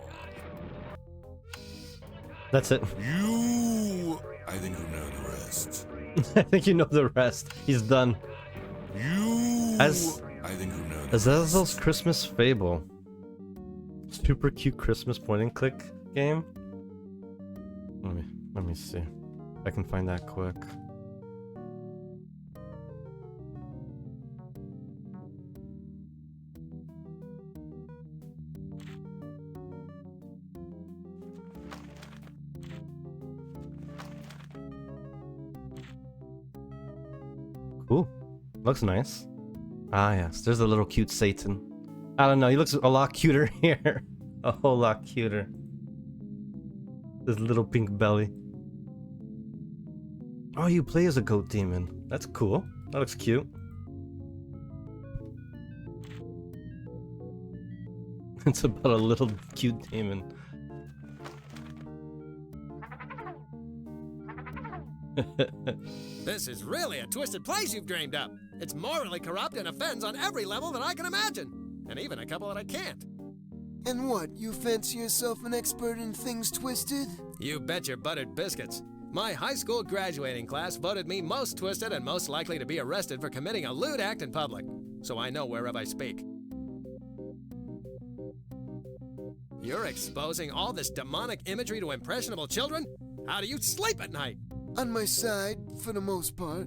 That's it. You, I think you know the rest. I think you know the rest. He's done. You, As I think you know the As Azazel's Christmas Fable. Super cute Christmas point and click game. Let me see. If I can find that quick. Ooh, looks nice. Ah, yes, there's a little cute Satan. I don't know, he looks a lot cuter here. A whole lot cuter. This little pink belly. Oh, you play as a goat demon. That's cool. That looks cute. It's about a little cute demon. This is really a twisted place you've dreamed up. It's morally corrupt and offends on every level that I can imagine. And even a couple that I can't. And what, you fancy yourself an expert in things twisted? You bet your buttered biscuits. My high school graduating class voted me most twisted and most likely to be arrested for committing a lewd act in public. So I know whereof I speak. You're exposing all this demonic imagery to impressionable children? How do you sleep at night? On my side, for the most part,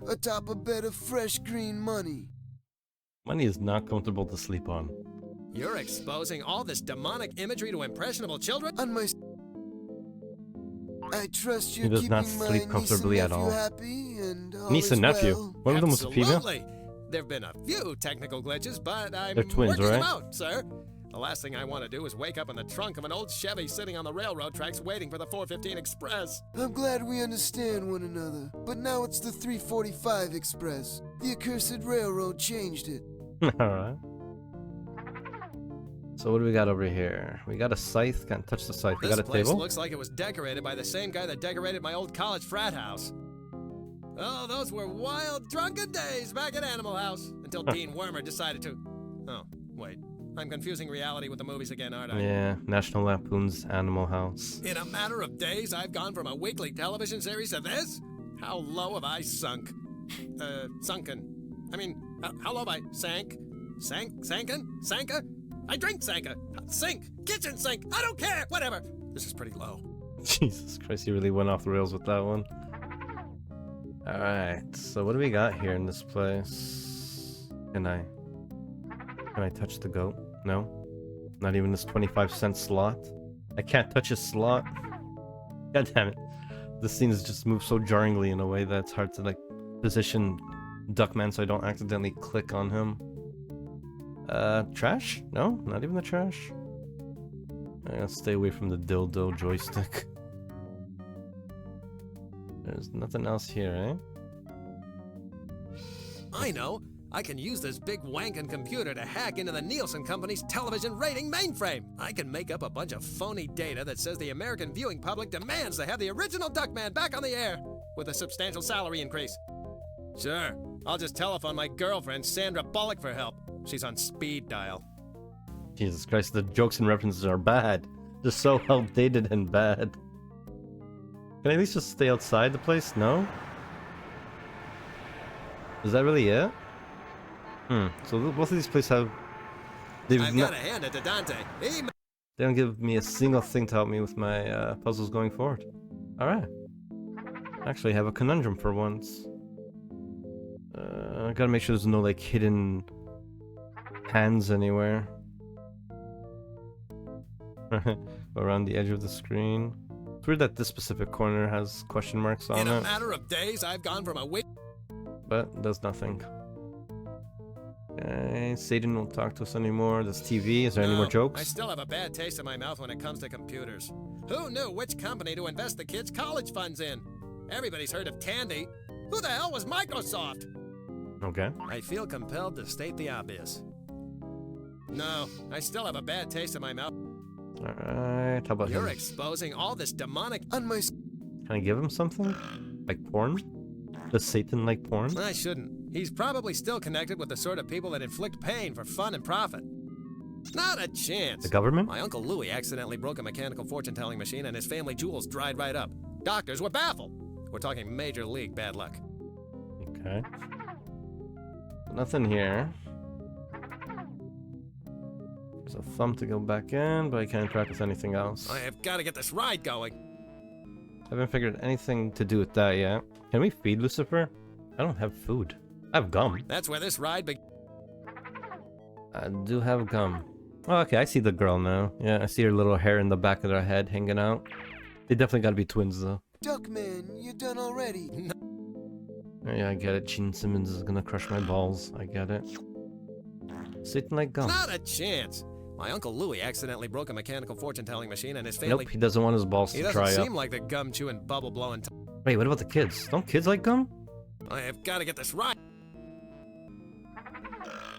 atop a bed of fresh green money. Money is not comfortable to sleep on. You're exposing all this demonic imagery to impressionable children? On my I trust you're he does keeping not sleep comfortably at all. Happy and all Niece and nephew. Well. One of them was a female? Absolutely. There've been a few technical glitches, but I'm They're twins, working right? them out, sir. The last thing I want to do is wake up in the trunk of an old Chevy sitting on the railroad tracks waiting for the 415 Express. I'm glad we understand one another, but now it's the 345 Express. The accursed railroad changed it. Alright. So what do we got over here? We got a scythe. Can't touch the scythe. We got a This place table. looks like it was decorated by the same guy that decorated my old college frat house. Oh, those were wild, drunken days back at Animal House. Until Dean Wormer decided to... Oh, wait. I'm confusing reality with the movies again, aren't I? Yeah, National Lampoon's Animal House. In a matter of days, I've gone from a weekly television series to this? How low have I sunk? Sunken. I mean, how low have I sank? Sanken? Sanka? I drink Sanka. Sink. Kitchen sink. I don't care. Whatever. This is pretty low. Jesus Christ, he really went off the rails with that one. Alright, so what do we got here in this place? Can I touch the goat? No? Not even this 25-cent slot? I can't touch his slot? God damn it. This scene has just moved so jarringly in a way that it's hard to, like, position Duckman so I don't accidentally click on him. Trash? No? Not even the trash? Let's stay away from the dildo joystick. There's nothing else here, eh? I know. I can use this big wankin' computer to hack into the Nielsen Company's television rating mainframe. I can make up a bunch of phony data that says the American viewing public demands to have the original Duckman back on the air, with a substantial salary increase. Sure, I'll just telephone my girlfriend, Sandra Bullock, for help. She's on speed dial. Jesus Christ, the jokes and references are bad. They're so outdated and bad. Can I at least just stay outside the place? No? Is that really it? So both of these places have... I've got to hand it to Dante. They don't give me a single thing to help me with my puzzles going forward. Alright. Actually, I have a conundrum for once. I gotta make sure there's no, like, hidden hands anywhere. Around the edge of the screen. It's weird that this specific corner has question marks on it. In a matter of days, I've gone from a week... But does nothing. Okay, Satan won't talk to us anymore. This TV, is there any more jokes? I still have a bad taste in my mouth when it comes to computers. Who knew which company to invest the kids' college funds in? Everybody's heard of Tandy. Who the hell was Microsoft? Okay. I feel compelled to state the obvious. No, I still have a bad taste in my mouth. Alright, how about You're him? exposing all this demonic... Can I give him something? Like porn? Does Satan like porn? I shouldn't. He's probably still connected with the sort of people that inflict pain for fun and profit. Not a chance. The government? My Uncle Louie accidentally broke a mechanical fortune-telling machine and his family jewels dried right up. Doctors were baffled. We're talking major league bad luck. Okay. Nothing here. There's a thumb to go back in, but I can't interact with anything else. I have got to get this ride going. I haven't figured anything to do with that yet. Can we feed Lucifer? I don't have food. I have gum. That's where this ride begins. I do have gum. Oh, okay, I see the girl now. Yeah, I see her little hair in the back of their head hanging out. They definitely gotta be twins, though. Duckman, you done already? Yeah, I get it. Gene Simmons is gonna crush my balls. I get it. Satan like gum. Not a chance. My Uncle Louie accidentally broke a mechanical fortune-telling machine and his family... Nope, he doesn't want his balls He to doesn't dry up. seem like the gum-chewing, bubble-blowing... Wait, what about the kids? Don't kids like gum? I have got to get this right.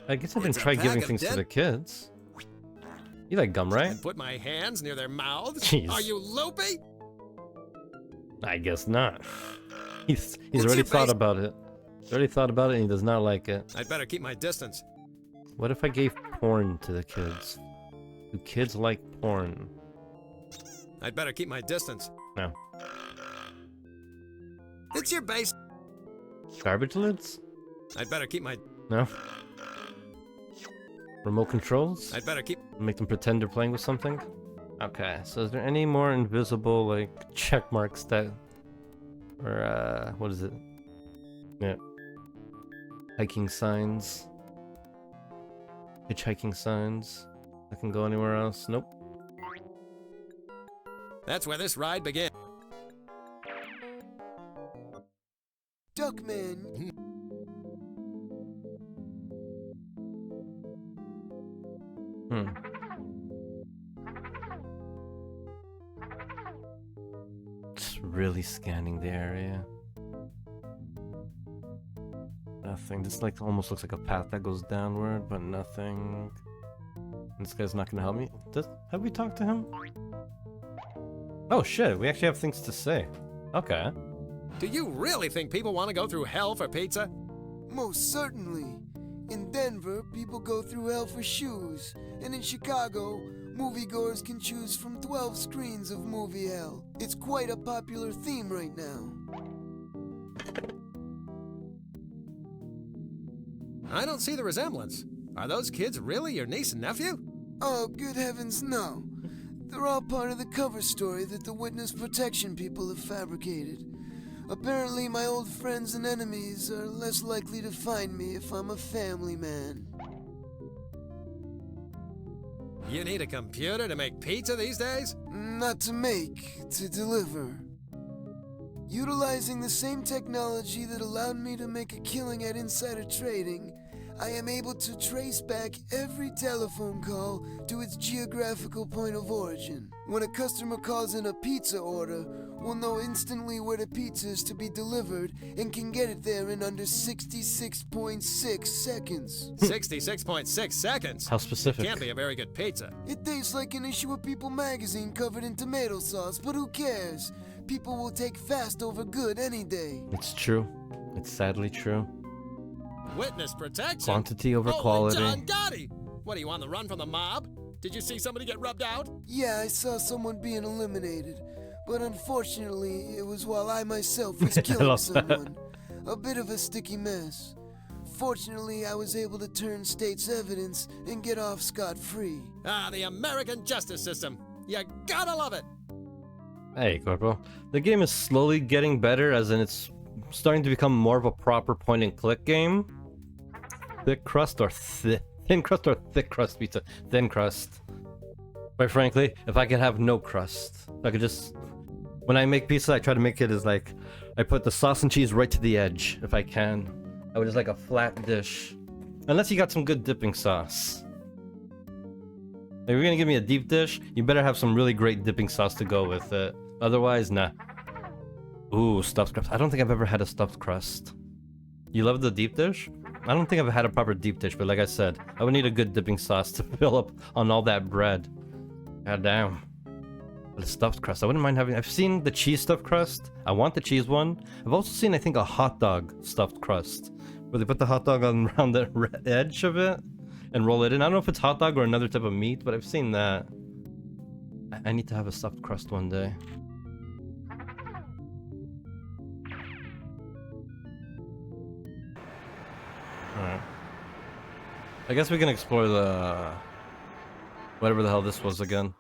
I guess I didn't It's a try bag giving of things to dead- the kids. You like gum, right? And put my hands near their mouths? Jeez. Are you loopy? I guess not. He's What's already your thought base- about it. He's already thought about it and he does not like it. I'd better keep my distance. What if I gave porn to the kids? Do kids like porn? I'd better keep my distance. No. It's your base. Garbage lids? I'd better keep my... No. Remote controls? I'd better keep... Make them pretend they're playing with something? Okay, so is there any more invisible, like, check marks that... Or, what is it? Yeah. Hiking signs. Hitchhiking signs. I can go anywhere else? Nope. That's where this ride began. Duckman. Just really scanning the area. Nothing. This like almost looks like a path that goes downward, but nothing. This guy's not gonna help me. Have we talked to him? Oh shit, we actually have things to say. Okay. Do you really think people want to go through hell for pizza? Most certainly. In Denver, people go through hell for shoes. And in Chicago, moviegoers can choose from 12 screens of movie hell. It's quite a popular theme right now. I don't see the resemblance. Are those kids really your niece and nephew? Oh, good heavens, no. They're all part of the cover story that the witness protection people have fabricated. Apparently, my old friends and enemies are less likely to find me if I'm a family man. You need a computer to make pizza these days? Not to make, to deliver. Utilizing the same technology that allowed me to make a killing at insider trading, I am able to trace back every telephone call to its geographical point of origin. When a customer calls in a pizza order, we'll know instantly where the pizza is to be delivered and can get it there in under 66.6 seconds. 66.6 seconds? How specific? Can't be a very good pizza. It tastes like an issue of People magazine covered in tomato sauce, but who cares? People will take fast over good any day. It's true. It's sadly true. Witness protection? Quantity over Holy quality. John Gotti! What, are you on the run from the mob? Did you see somebody get rubbed out? Yeah, I saw someone being eliminated. But unfortunately, it was while I myself was killing someone. A bit of a sticky mess. Fortunately, I was able to turn state's evidence and get off scot-free. Ah, the American justice system. You gotta love it. Hey, Corporal. The game is slowly getting better, as in it's starting to become more of a proper point-and-click game. Thick crust or thin crust or thick crust pizza? Thin crust. Quite frankly, if I could have no crust, if I could just... When I make pizza, I try to make it as like... I put the sauce and cheese right to the edge, if I can. I would just like a flat dish. Unless you got some good dipping sauce. If you're gonna give me a deep dish, you better have some really great dipping sauce to go with it. Otherwise, nah. Ooh, stuffed crust. I don't think I've ever had a stuffed crust. You love the deep dish? I don't think I've had a proper deep dish, but like I said, I would need a good dipping sauce to fill up on all that bread. God damn. But the stuffed crust, I wouldn't mind having... I've seen the cheese stuffed crust. I want the cheese one. I've also seen, I think, a hot dog stuffed crust, where they put the hot dog on around the edge of it and roll it in. I don't know if it's hot dog or another type of meat, but I've seen that. I need to have a stuffed crust one day. Alright. I guess we can explore the... whatever the hell this was again.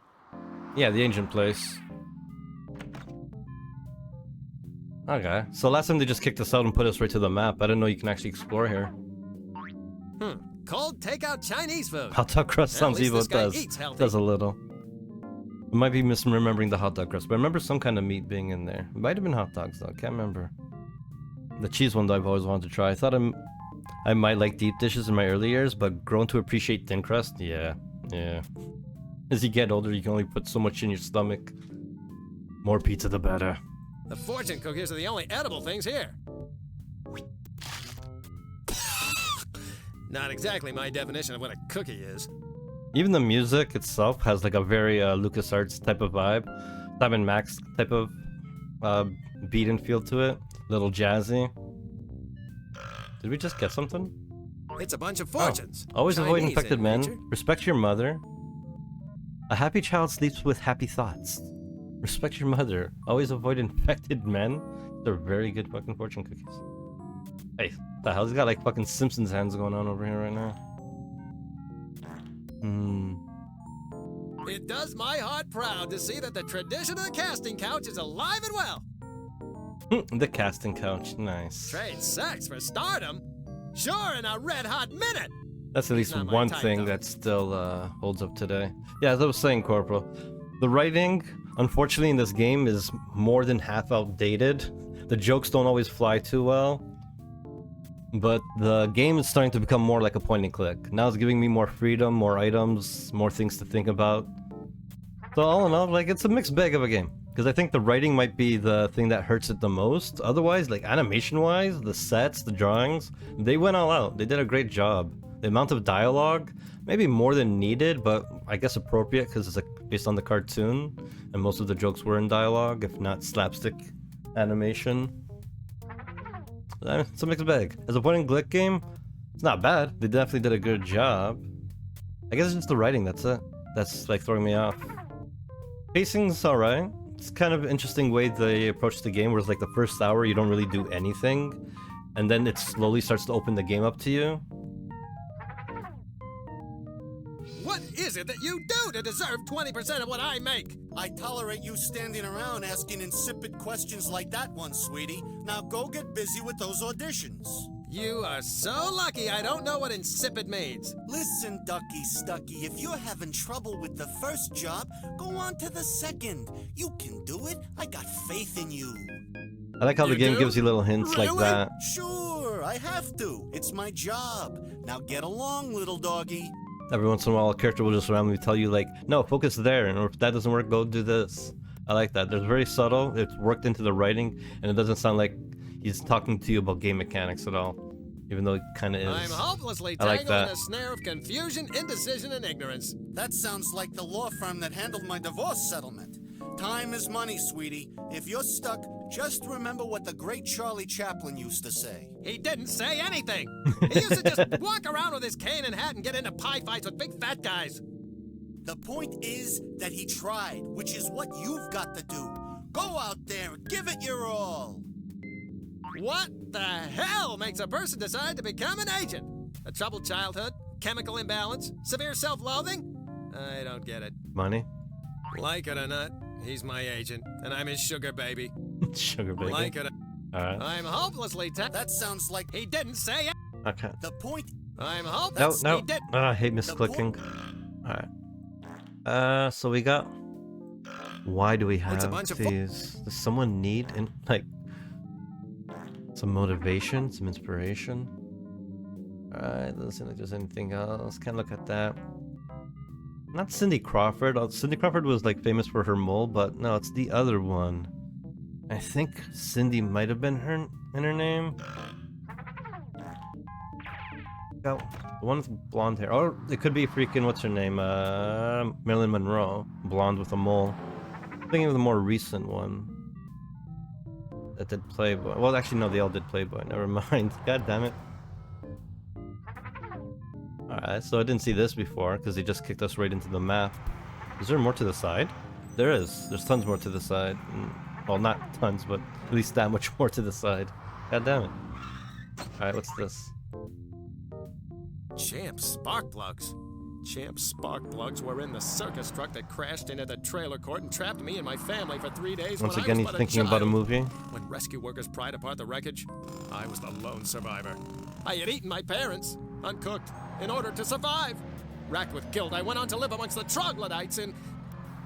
Yeah, the ancient place. Okay, so last time they just kicked us out and put us right to the map. I didn't know you can actually explore here. Cold takeout Chinese food. Hot dog crust At sounds least evil, this it guy does. eats healthy. Does a little. I might be misremembering the hot dog crust, but I remember some kind of meat being in there. It might have been hot dogs though, can't remember. The cheese one that I've always wanted to try. I thought I might like deep dishes in my early years, but grown to appreciate thin crust, yeah. As you get older, you can only put so much in your stomach. More pizza, the better. The fortune cookies are the only edible things here. Not exactly my definition of what a cookie is. Even the music itself has like a very LucasArts type of vibe. Simon Max type of beat and feel to it. Little jazzy. Did we just get something? It's a bunch of fortunes. Oh. Always avoid Chinese infected in men. nature. Respect your mother. A happy child sleeps with happy thoughts. Respect your mother. Always avoid infected men. They're very good fucking fortune cookies. Hey, what the hell? He's got like fucking Simpsons hands going on over here right now. It does my heart proud to see that the tradition of the casting couch is alive and well. The casting couch, nice. Trade sex for stardom? Sure, in a red-hot minute. That's at least not my one type, thing though. that still holds up today. Yeah, as I was saying, Corporal, the writing, unfortunately, in this game is more than half outdated. The jokes don't always fly too well. But the game is starting to become more like a point and click. Now it's giving me more freedom, more items, more things to think about. So all in all, like, it's a mixed bag of a game. Because I think the writing might be the thing that hurts it the most. Otherwise, like, animation-wise, the sets, the drawings, they went all out. They did a great job. The amount of dialogue, maybe more than needed, but I guess appropriate because it's like based on the cartoon. And most of the jokes were in dialogue, if not slapstick animation. It's a mixed bag. As a point-and-click game, it's not bad. They definitely did a good job. I guess it's just the writing, that's it. That's, like, throwing me off. Pacing's alright. It's kind of an interesting way they approach the game, where it's like the first hour you don't really do anything, and then it slowly starts to open the game up to you. What is it that you do to deserve 20% of what I make? I tolerate you standing around asking insipid questions like that one, sweetie. Now go get busy with those auditions. You are so lucky I don't know what insipid means. Listen, Ducky Stucky, if you're having trouble with the first job, go on to the second. You can do it. I got faith in you. I like how the game do? gives you little hints like Really? that. Sure, I have to. It's my job. Now get along, little doggy. Every once in a while, a character will just randomly tell you, like, no, focus there, and if that doesn't work, go do this. I like that. It's very subtle, it's worked into the writing, and it doesn't sound like he's talking to you about game mechanics at all, even though it kind of is. I'm hopelessly I like tangled in that. a snare of confusion, indecision, and ignorance. That sounds like the law firm that handled my divorce settlement. Time is money, sweetie. If you're stuck, just remember what the great Charlie Chaplin used to say. He didn't say anything. He used to just walk around with his cane and hat and get into pie fights with big fat guys. The point is that he tried, which is what you've got to do. Go out there, give it your all. What the hell makes a person decide to become an agent? A troubled childhood? Chemical imbalance? Severe self-loathing? I don't get it. Money? Like it or not, he's my agent, and I'm his sugar baby. Sugar baby. Like it. Alright. I'm hopelessly That sounds like he didn't say it. Okay. The point. I'm No, hopeless. no. He did. I hate misclicking. Alright. So we got... Why do we It's a have bunch of these? Does someone need, like, some motivation, some inspiration? Alright, doesn't seem like there's anything else. Can't look at that. Not Cindy Crawford. Cindy Crawford was, like, famous for her mole, but no, it's the other one. I think Cindy might have been her in her name. Oh, the one with blonde hair. Or it could be freaking, what's her name? Marilyn Monroe. Blonde with a mole. I'm thinking of the more recent one. That did Playboy. Well, actually, no, they all did Playboy. Never mind. God damn it. Alright, so I didn't see this before, because they just kicked us right into the map. Is there more to the side? There is. There's tons more to the side. Well, not tons, but at least that much more to the side. God damn it. Alright, what's this? Champ spark plugs. Champ spark plugs were in the circus truck that crashed into the trailer court and trapped me and my family for 3 days. Once when again, I was he's but thinking a about a child. movie. When rescue workers pried apart the wreckage, I was the lone survivor. I had eaten my parents, uncooked, in order to survive. Racked with guilt, I went on to live amongst the troglodytes in...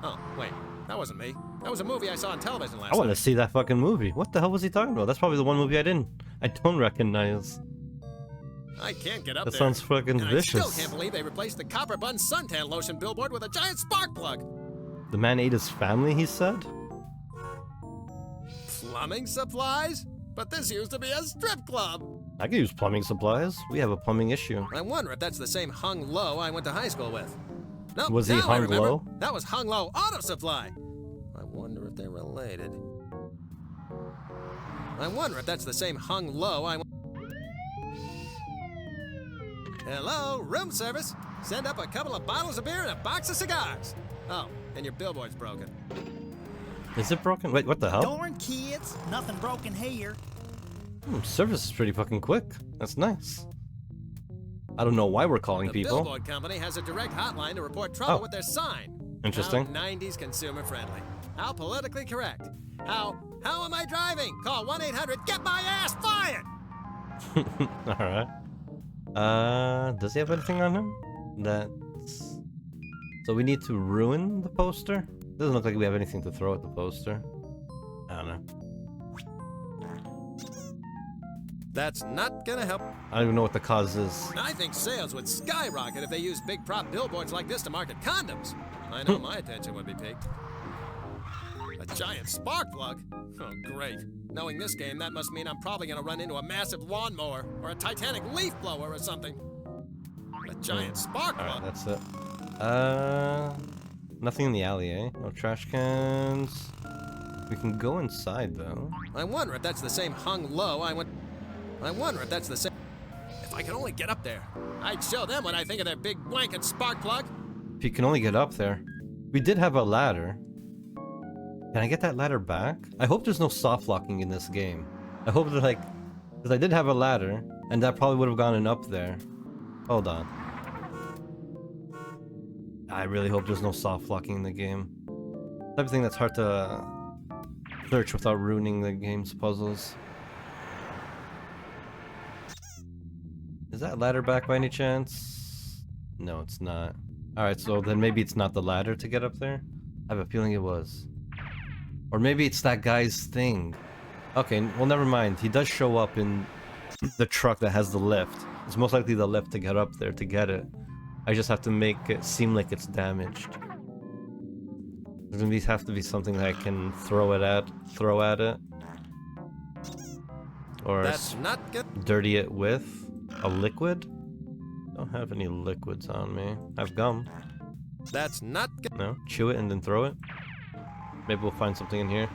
Oh, wait, that wasn't me. That was a movie I saw on television last I want night. to see that fucking movie. What the hell was he talking about? That's probably the one movie I I don't recognize. I can't get up That there. sounds fucking and vicious. I still can't believe they replaced the Copper Bun suntan lotion billboard with a giant spark plug. The man ate his family, he said? Plumbing supplies? But this used to be a strip club. I could use plumbing supplies. We have a plumbing issue. I wonder if that's the same Hung Low I went to high school with. Nope, Was he now I Hung remember. Low? That was Hung Low Auto Supply. I wonder if they're related. I wonder if that's the same Hung Low I went... Hello, room service. Send up a couple of bottles of beer and a box of cigars. Oh, and your billboard's broken. Is it broken? Wait, what the hell? Darn kids, nothing broken here. Service is pretty fucking quick. That's nice. I don't know why we're calling The people. billboard company has a direct hotline to report trouble Oh. with their sign. Interesting. How 90s consumer friendly. How politically correct. How am I driving? Call 1-800 get my ass fired. Alright. Does he have anything on him? That's... So we need to ruin the poster? Doesn't look like we have anything to throw at the poster. I don't know. That's not gonna help. I don't even know what the cause is. I think sales would skyrocket if they used big prop billboards like this to market condoms. I know my attention would be piqued. A giant spark plug? Oh, great. Knowing this game, that must mean I'm probably gonna run into a massive lawnmower or a Titanic leaf blower or something. A giant spark plug? Alright, that's it. Nothing in the alley, eh? No trash cans. We can go inside, though. I wonder if that's the same Hung Low I wonder if that's the same... If I could only get up there, I'd show them what I think of their big wankin' spark plug. If you can only get up there. We did have a ladder. Can I get that ladder back? I hope there's no soft locking in this game. I hope that, like... Because I did have a ladder, and that probably would have gone up there. Hold on. I really hope there's no soft locking in the game. Type of thing that's hard to search without ruining the game's puzzles. Is that ladder back by any chance? No, it's not. Alright, so then maybe it's not the ladder to get up there? I have a feeling it was. Or maybe it's that guy's thing. Okay, well never mind. He does show up in the truck that has the lift. It's most likely the lift to get up there to get it. I just have to make it seem like it's damaged. There's gonna have to be something that I can throw at it. Or That's not good. dirty it with a liquid. Don't have any liquids on me. I have gum. That's not good. No, chew it and then throw it. Maybe we'll find something in here.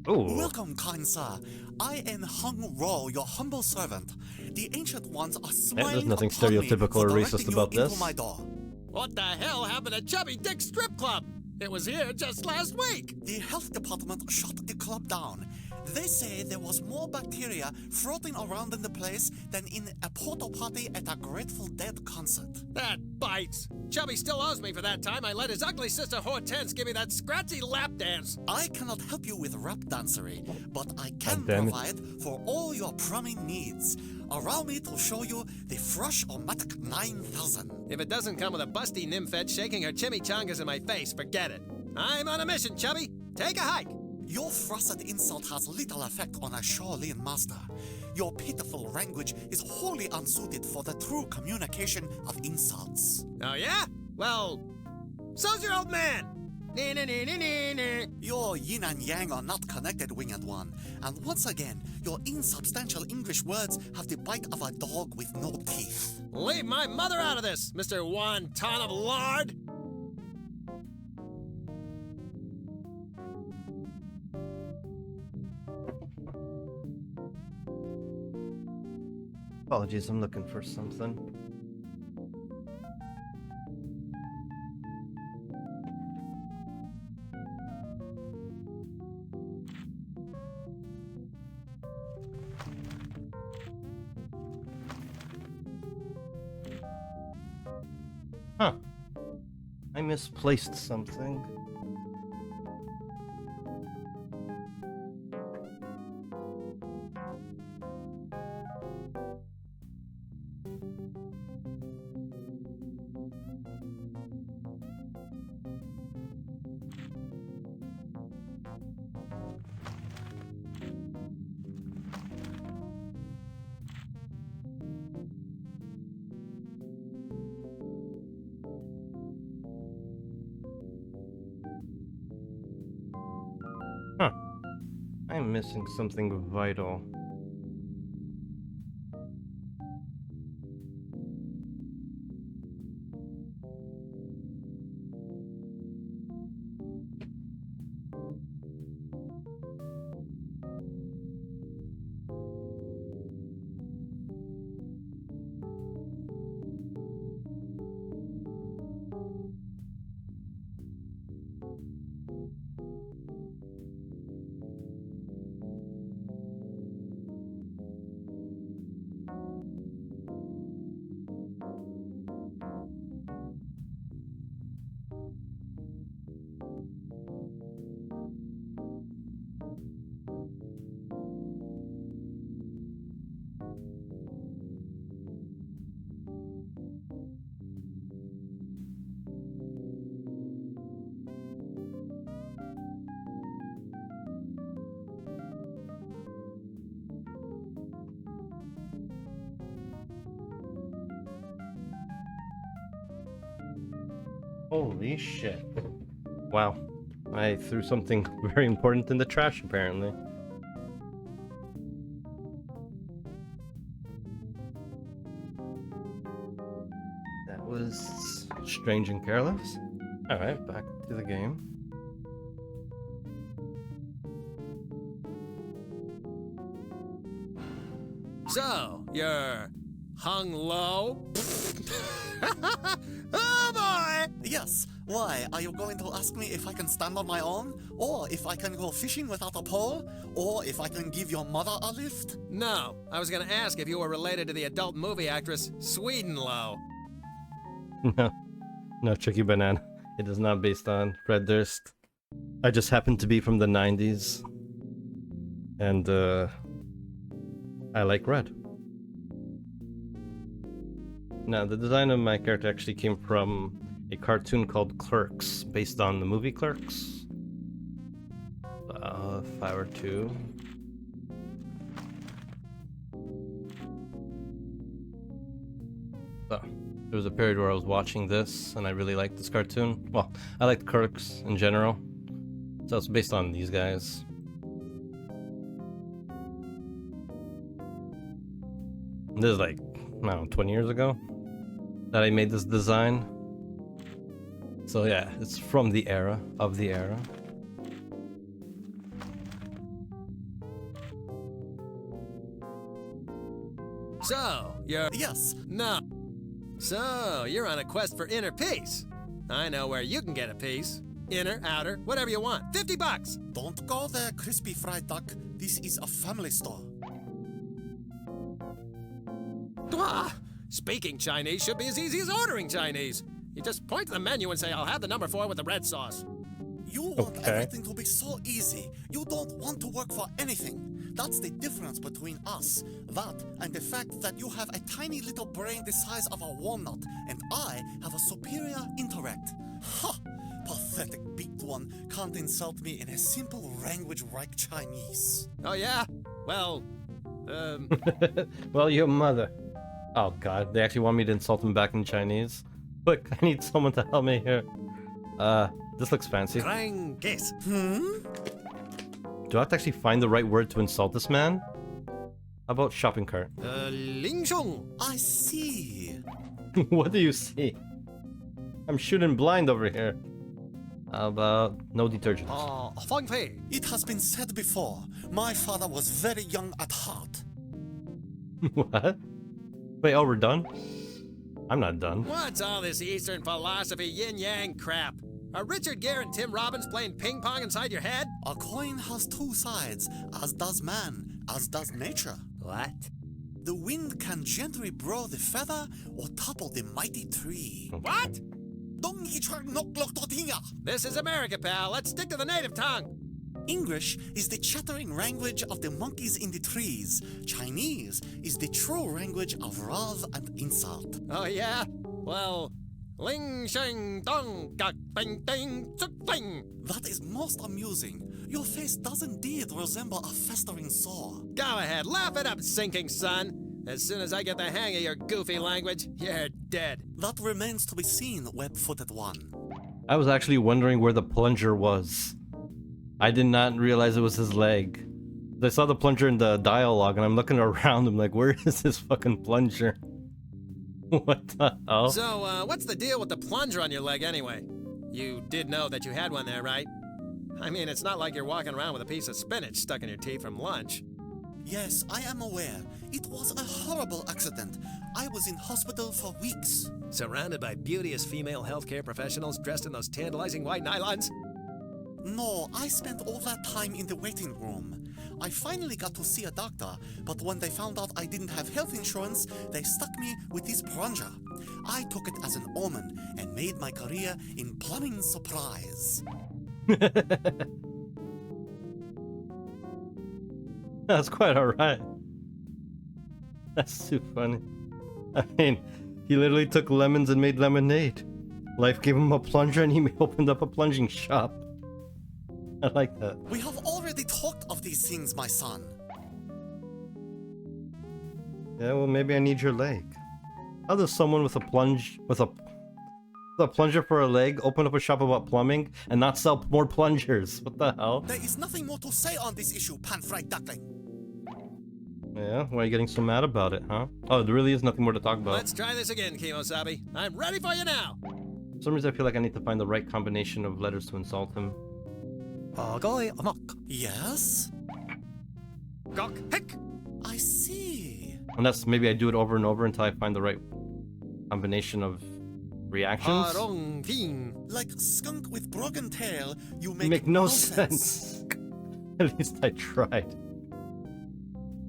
Ooh. Welcome, kind sir. I am Hung Ro, your humble servant. The ancient ones are smiling there's nothing upon me stereotypical for or directing racist you about into this. my door. What the hell happened to Chubby Dick Strip Club? It was here just last week. The health department shut the club down. They say there was more bacteria floating around in the place than in a porta potty at a Grateful Dead concert. That bites. Chubby still owes me for that time I let his ugly sister Hortense give me that scratchy lap dance. I cannot help you with rap dancery, but I can God damn it. provide for all your plumbing needs. Allow me to show you the Fresh-O-Matic 9000. If it doesn't come with a busty nymphette shaking her chimichangas in my face, forget it. I'm on a mission, Chubby. Take a hike. Your frosted insult has little effect on a Shaolin master. Your pitiful language is wholly unsuited for the true communication of insults. Oh yeah? Well, so's your old man. Your yin and yang are not connected, winged one. And once again, your insubstantial English words have the bite of a dog with no teeth. Leave my mother out of this, Mr. Wonton of Lard. Apologies, I'm looking for something. Huh. I misplaced something. I'm missing something vital. Holy shit. Wow. I threw something very important in the trash, apparently. That was strange and careless. Alright, back to the game. So, you're hung low? Oh boy! Yes. Why? Are you going to ask me if I can stand on my own? Or if I can go fishing without a pole? Or if I can give your mother a lift? No, I was gonna ask if you were related to the adult movie actress Swedenlow. No. No, Tricky Banana. It is not based on Fred Durst. I just happen to be from the 90s. And, I like red. Now, the design of my character actually came from a cartoon called Clerks, based on the movie Clerks. If I were to... So, there was a period where I was watching this, and I really liked this cartoon. Well, I liked Clerks in general. So it's based on these guys. This is like, I don't know, 20 years ago that I made this design. So yeah, it's from the era, of the era. So, you're... Yes. No. So, you're on a quest for inner peace. I know where you can get a piece. Inner, outer, whatever you want. $50! Don't go there, crispy fried duck. This is a family store. Ah, speaking Chinese should be as easy as ordering Chinese. You just point to the menu and say, I'll have the number 4 with the red sauce. You want everything to be so easy. You don't want to work for anything. That's the difference between us. That and the fact that you have a tiny little brain the size of a walnut, and I have a superior intellect. Ha! Pathetic beaked one can't insult me in a simple language like Chinese. Oh yeah? Well, Well, your mother. Oh god, they actually want me to insult him back in Chinese? Quick, I need someone to help me here. This looks fancy. Guess. Do I have to actually find the right word to insult this man? How about shopping cart? Ling Shong. I see. What do you see? I'm shooting blind over here. How about no detergent? Feng Fei. It has been said before, my father was very young at heart. What? Wait, oh, we're done? I'm not done. What's all this Eastern philosophy yin-yang crap? Are Richard Gere and Tim Robbins playing ping pong inside your head? A coin has two sides, as does man, as does nature. What? The wind can gently blow the feather or topple the mighty tree. What? This is America, pal. Let's stick to the native tongue. English is the chattering language of the monkeys in the trees. Chinese is the true language of wrath and insult. Oh, yeah? Well, ling sheng dong gak bing ding tsuk bing. That is most amusing. Your face does indeed resemble a festering sore. Go ahead, laugh it up, sinking sun. As soon as I get the hang of your goofy language, you're dead. That remains to be seen, web-footed one. I was actually wondering where the plunger was. I did not realize it was his leg. I saw the plunger in the dialogue, and I'm looking around. I'm like, where is this fucking plunger? What the hell? So, what's the deal with the plunger on your leg anyway? You did know that you had one there, right? I mean, it's not like you're walking around with a piece of spinach stuck in your teeth from lunch. Yes, I am aware. It was a horrible accident. I was in hospital for weeks. Surrounded by beauteous female healthcare professionals dressed in those tantalizing white nylons? No, I spent all that time in the waiting room. I finally got to see a doctor, but when they found out I didn't have health insurance, they stuck me with this plunger. I took it as an omen and made my career in plumbing supplies. That's quite alright. That's too funny. I mean, he literally took lemons and made lemonade. Life gave him a plunger and he opened up a plunging shop. I like that. We have already talked of these things, my son. Yeah, well, maybe I need your leg. How does someone with a plunger for a leg open up a shop about plumbing and not sell more plungers? What the hell? There is nothing more to say on this issue, pan-fried duckling. Yeah, why are you getting so mad about it, huh? Oh, there really is nothing more to talk about. Let's try this again, Kimosabi. I'm ready for you now. For some reason, I feel like I need to find the right combination of letters to insult him. Yes? Gok hick. I see. Unless maybe I do it over and over until I find the right combination of reactions. Like skunk with broken tail, you make no sense. At least I tried.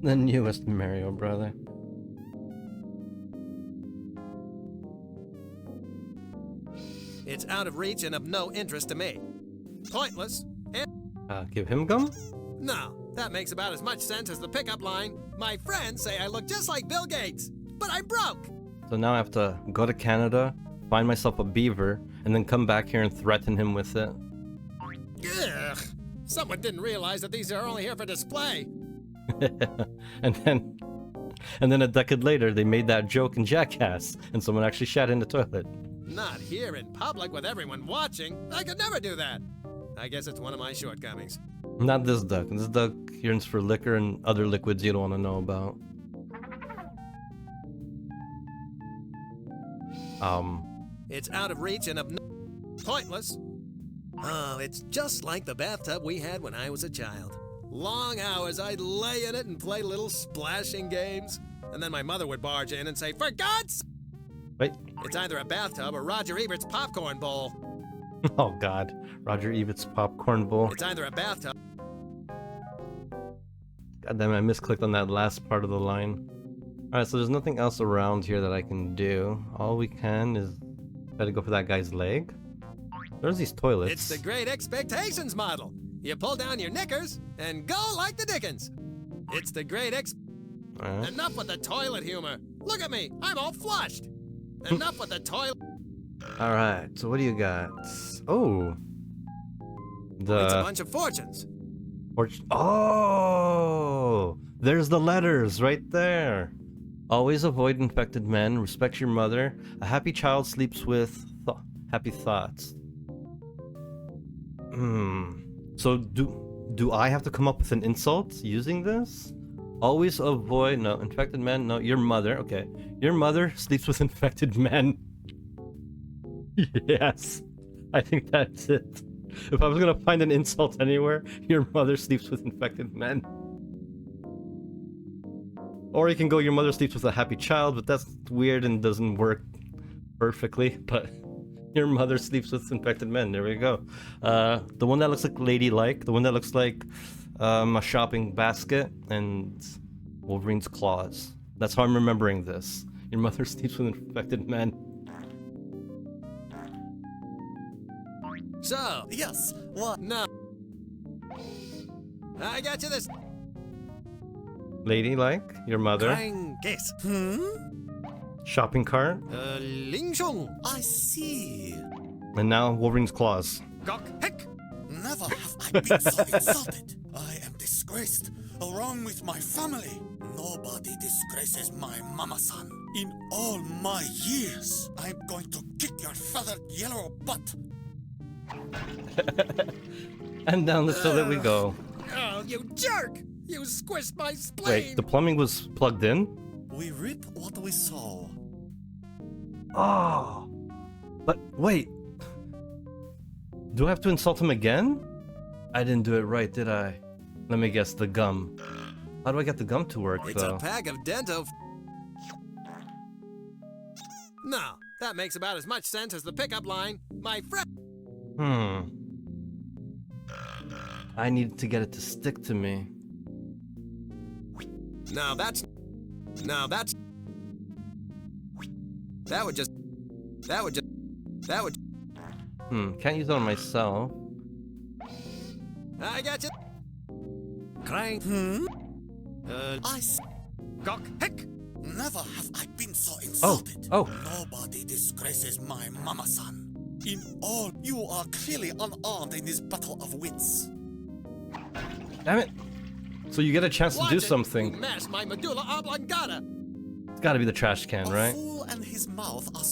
The newest Mario brother. It's out of reach and of no interest to me. Pointless. Give him gum? No, that makes about as much sense as the pickup line. My friends say I look just like Bill Gates, but I'm broke. So now I have to go to Canada, find myself a beaver, and then come back here and threaten him with it. Ugh. Someone didn't realize that these are only here for display. and then a decade later, they made that joke in Jackass, and someone actually shat in the toilet. Not here in public with everyone watching. I could never do that. I guess it's one of my shortcomings. Not this duck. This duck yearns for liquor and other liquids you don't want to know about. It's out of reach and of pointless. Oh, it's just like the bathtub we had when I was a child. Long hours I'd lay in it and play little splashing games. And then my mother would barge in and say, "For God's..." Wait. It's either a bathtub or Roger Ebert's popcorn bowl. Oh god. Roger Ebert's popcorn bowl. It's either a bathtub. God damn it, I misclicked on that last part of the line. Alright, so there's nothing else around here that I can do. All we can is try to go for that guy's leg. There's these toilets. It's the Great Expectations model. You pull down your knickers and go like the Dickens. It's the Great Enough with the toilet humor. Look at me, I'm all flushed. Enough with the toilet. Alright, so what do you got? Oh. It's a bunch of fortunes. Oh! There's the letters right there. Always avoid infected men. Respect your mother. A happy child sleeps with happy thoughts. So do I have to come up with an insult using this? Always avoid infected men. No, your mother. Okay, your mother sleeps with infected men. Yes, I think that's it. If I was gonna find an insult anywhere, your mother sleeps with infected men. Or you can go, your mother sleeps with a happy child, but that's weird and doesn't work perfectly. But your mother sleeps with infected men. There we go. The one that looks like ladylike, the one that looks like a shopping basket, and Wolverine's claws. That's how I'm remembering this. Your mother sleeps with infected men. So, yes, what? No. I got you this. Ladylike, your mother. Guess. Shopping cart. Ling Shong. I see. And now Wolverine's claws. Gok heck. Never have I been so insulted. I am disgraced, along with my family. Nobody disgraces my mama-san. In all my years, I'm going to kick your feathered yellow butt. And down the toilet we go. Oh, you jerk! You squished my spleen! Wait, the plumbing was plugged in? We reap what we sow. Oh. But wait. Do I have to insult him again? I didn't do it right, did I? Let me guess, the gum. How do I get the gum to work, It's though? a pack of Dento. No, that makes about as much sense as the pickup line. My friend. I need to get it to stick to me. No, that's. That would just. Can't use it on myself. I got you. Crank. Cock. Heck. Never have I been so insulted. Oh. Nobody disgraces my mama son. In all, you are clearly unarmed in this battle of wits. Damn it. So you get a chance to do You something. mashed my medulla oblongata. It's gotta be the trash can, right? Fool and his mouth are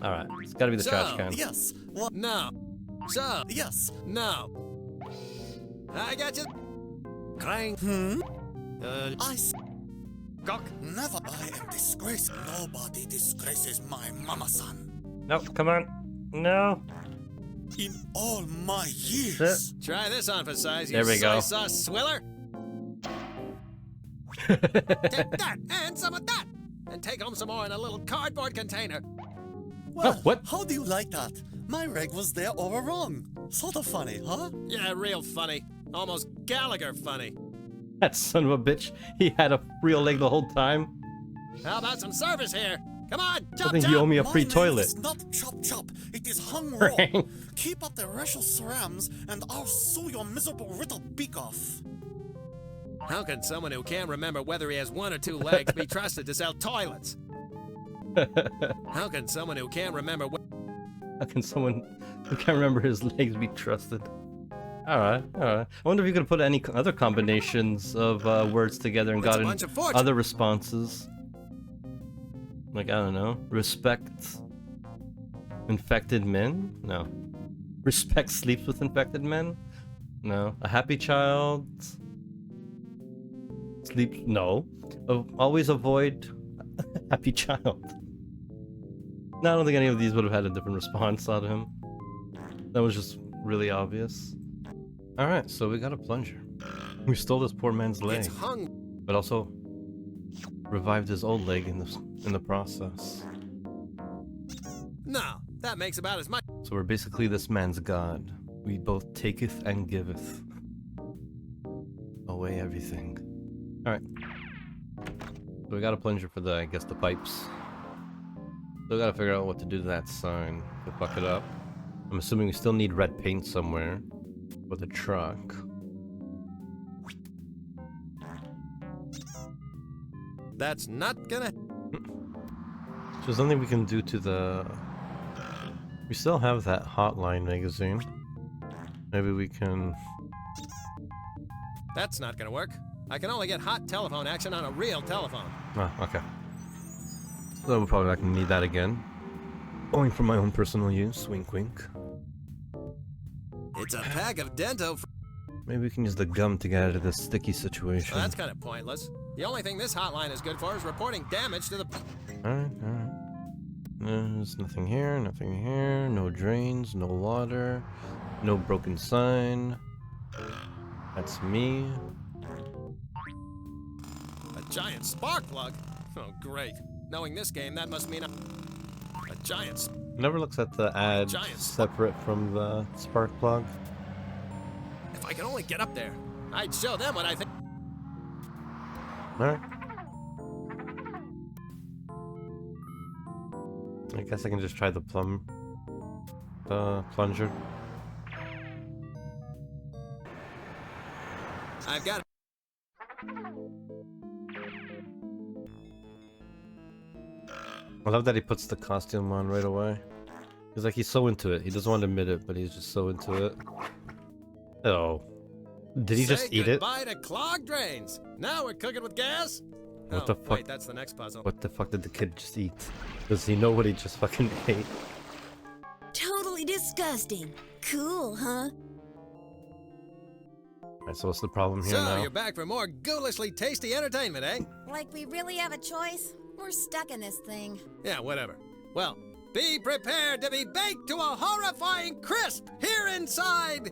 Alright, it's gotta be the trash can. Yes. What? No. So. Yes. No. I got you. Crank. Cock. Never I am disgraced. Nobody disgraces my mama son. No, come on. No. In all my years. Try this on for size, you There we soy go. sauce swiller. Take that and some of that. And take home some more in a little cardboard container. Well, what? How do you like that? My reg was there all along. Sort of funny, huh? Yeah, real funny. Almost Gallagher funny. That son of a bitch. He had a real leg the whole time. How about some service here? Come on, chop I think chop. you owe me a free My toilet. name is not chop chop. It is hung raw. Keep up the racial cerams, and I'll sew your miserable little beak off. How can someone who can't remember whether he has one or two legs be trusted to sell toilets? How can someone who can't remember How can someone who can't remember his legs be trusted? Alright, alright. I wonder if you could put any other combinations of words together and It's a gotten bunch of fortune. other responses. Like, I don't know. Respect infected men? No. Respect sleeps with infected men? No. A happy child? Sleep? No. Always avoid happy child. No, I don't think any of these would have had a different response out of him. That was just really obvious. Alright, so we got a plunger. We stole this poor man's leg. It's hung. But also revived his old leg in the process. No, that makes about as much. So we're basically this man's god. We both taketh and giveth away everything. Alright. So we got a plunger for the, I guess, the pipes. Still gotta figure out what to do to that sign to fuck it up. I'm assuming we still need red paint somewhere for the truck. That's not gonna. So there's nothing we can do to the... We still have that hotline magazine. Maybe we can... That's not gonna work. I can only get hot telephone action on a real telephone. Oh, okay. So we're probably not gonna need that again. Only for my own personal use, wink wink. It's a pack of Dento. Maybe we can use the gum to get out of this sticky situation. Well, that's kind of pointless. The only thing this hotline is good for is reporting damage to the. Alright, alright. There's nothing here, no drains, no water, no broken sign. That's me. A giant spark plug? Oh, great. Knowing this game, that must mean a giant. Never looks at the ad separate from the spark plug. If I could only get up there, I'd show them what I think. Alright. I guess I can just try the plunger. I've got. I love that he puts the costume on right away. He's like, he's so into it. He doesn't want to admit it, but he's just so into it. Oh. Did he just eat it? Say goodbye to clogged drains. Now we're cooking with gas. What the fuck? Wait, that's the next puzzle. What the fuck did the kid just eat? Does he know what he just fucking ate? Totally disgusting. Cool, huh? Alright, so what's the problem here So, now? you're back for more ghoulishly tasty entertainment, eh? Like we really have a choice? We're stuck in this thing. Yeah, whatever. Well, be prepared to be baked to a horrifying crisp here inside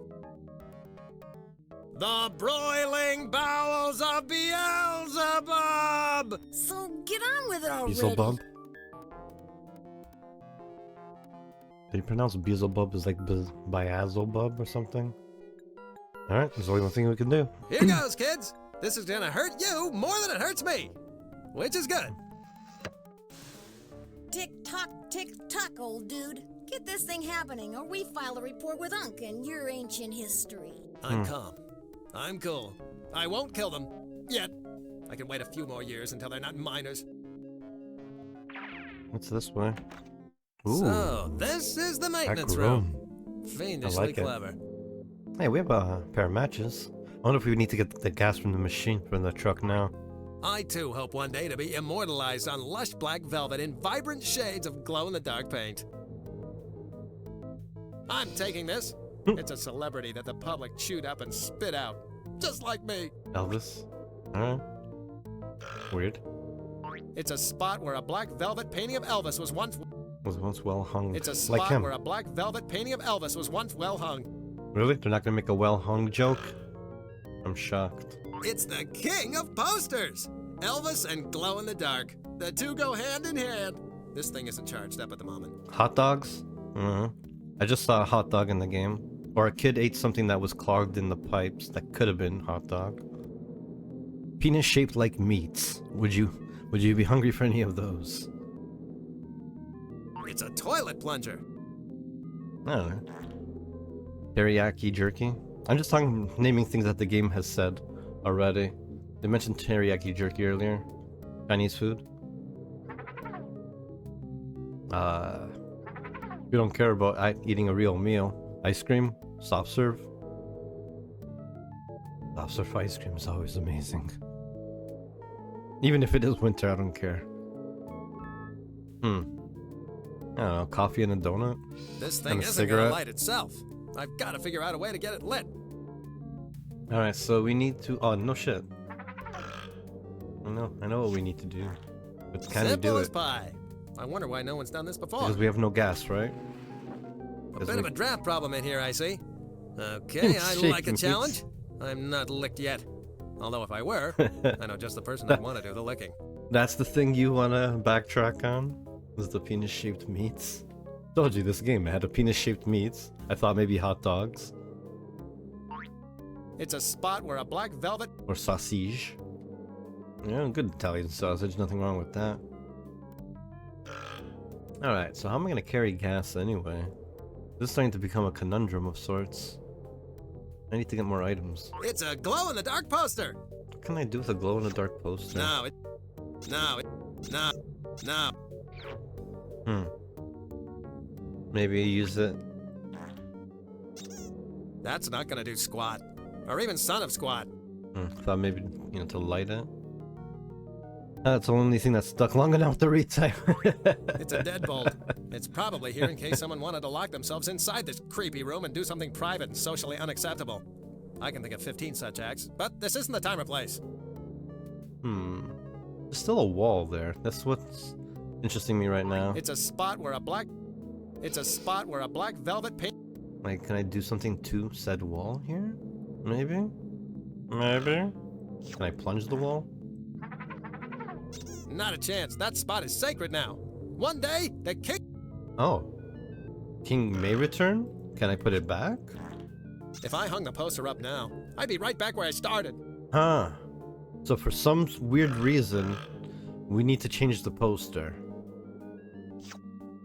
the broiling bowels of Beelzebub! So get on with it already. Beelzebub? Did you pronounce Beelzebub as like Beelzebub or something? Alright, there's only one thing we can do. Here goes, kids! This is gonna hurt you more than it hurts me! Which is good. Tick tock, old dude. Get this thing happening, or we file a report with Unc and your ancient history. I'm calm. I'm cool. I won't kill them. Yet. I can wait a few more years until they're not minors. What's this way? Ooh. So, this is the maintenance Back room. Fiendishly like it. clever. Hey, we have a pair of matches. I wonder if we need to get the gas from the machine from the truck now. I too hope one day to be immortalized on lush black velvet in vibrant shades of glow-in-the-dark paint. I'm taking this. It's a celebrity that the public chewed up and spit out. Just like me. Elvis? Alright. Weird. It's a spot where a black velvet painting of Elvis was once well hung. It's a like spot him. where a black velvet painting of Elvis was once well hung. Really? They're not gonna make a well hung joke? I'm shocked. It's the king of posters! Elvis and glow-in-the-dark. The two go hand in hand. This thing isn't charged up at the moment. Hot dogs? I just saw a hot dog in the game. Or a kid ate something that was clogged in the pipes that could have been hot dog. Penis shaped like meats. Would you be hungry for any of those? It's a toilet plunger. I don't know. Teriyaki jerky? I'm just naming things that the game has said already. They mentioned teriyaki jerky earlier. Chinese food. We don't care about eating a real meal. Ice cream? Soft serve? Soft serve ice cream is always amazing. Even if it is winter, I don't care. I don't know, coffee and a donut? This thing and a isn't cigarette? gonna light itself. I've got to figure out a way to get it lit. Alright, so we need to... Oh, no shit. I know what we need to do. But can we Simple do as it? pie. I wonder why no one's done this before. Because we have no gas, right? A bit of a draft problem in here, I see. Okay, I like a Shaking challenge. I'm not licked yet. Although if I were, I know just the person I'd want to do the licking. That's the thing you want to backtrack on? Is the penis-shaped meats? Told you this game had a penis-shaped meats. I thought maybe hot dogs. It's a spot where a black velvet... Or sausage. Yeah, good Italian sausage, nothing wrong with that. Alright, so how am I gonna carry gas anyway? This is starting to become a conundrum of sorts. I need to get more items. It's a glow-in-the-dark poster! What can I do with a glow-in-the-dark poster? No. Maybe use it. That's not gonna do squat. Or even son of squat. Thought maybe, to light it. That's the only thing that's stuck long enough to read time. It's a deadbolt. It's probably here in case someone wanted to lock themselves inside this creepy room and do something private and socially unacceptable. I can think of 15 such acts, but this isn't the time or place. There's still a wall there. That's what's interesting me right now. It's a spot where a black velvet paint... Like, can I do something to said wall here? Maybe? Maybe? Can I plunge the wall? Not a chance. That spot is sacred now. One day, the king... Oh. King may return? Can I put it back? If I hung the poster up now, I'd be right back where I started. Huh. So for some weird reason, we need to change the poster.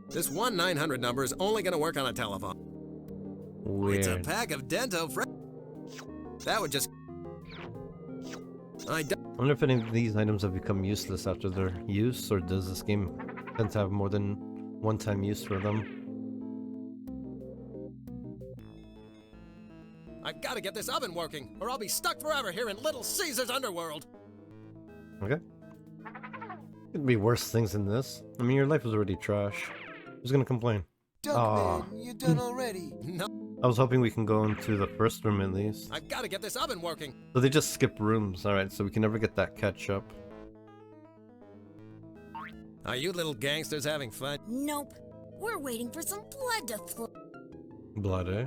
This 1-900 number is only gonna work on a telephone. Weird. It's a pack of Dento That would just... I wonder if any of these items have become useless after their use, or does this game tend to have more than one-time use for them? I've got to get this oven working, or I'll be stuck forever here in Little Caesar's underworld. Okay. Could be worse things than this. I mean, your life is already trash. Who's gonna complain? Duckman, you done already? No. I was hoping we can go into the first room at least. I've got to get this oven working. So they just skip rooms. Alright, so we can never get that catch up. Are you little gangsters having fun? Nope. We're waiting for some blood to flow. Blood, eh?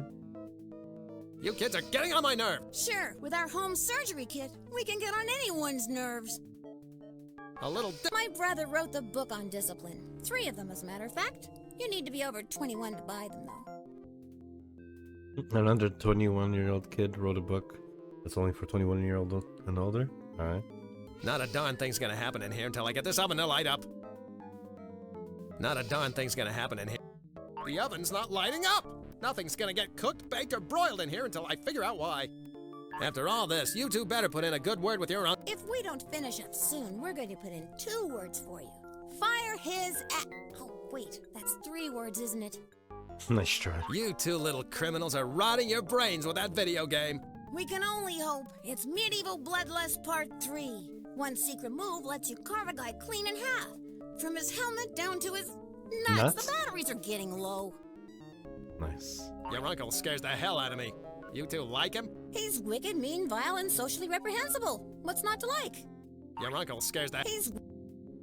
You kids are getting on my nerves. Sure, with our home surgery kit, we can get on anyone's nerves. A little. My brother wrote the book on discipline. 3 of them, as a matter of fact. You need to be over 21 to buy them, though. An under 21-year-old kid wrote a book that's only for 21-year-old and older? Alright. Not a darn thing's gonna happen in here until I get this oven to light up. Not a darn thing's gonna happen in here. The oven's not lighting up! Nothing's gonna get cooked, baked, or broiled in here until I figure out why. After all this, you two better put in a good word with your uncle. If we don't finish up soon, we're going to put in 2 words for you. Fire his ass. Oh, wait, that's 3 words, isn't it? Nice try. You two little criminals are rotting your brains with that video game. We can only hope. It's Medieval Bloodlust Part 3. One secret move lets you carve a guy clean in half. From his helmet down to his nuts. The batteries are getting low. Nice. Your uncle scares the hell out of me. You two like him? He's wicked, mean, vile, and socially reprehensible. What's not to like? Your uncle scares the...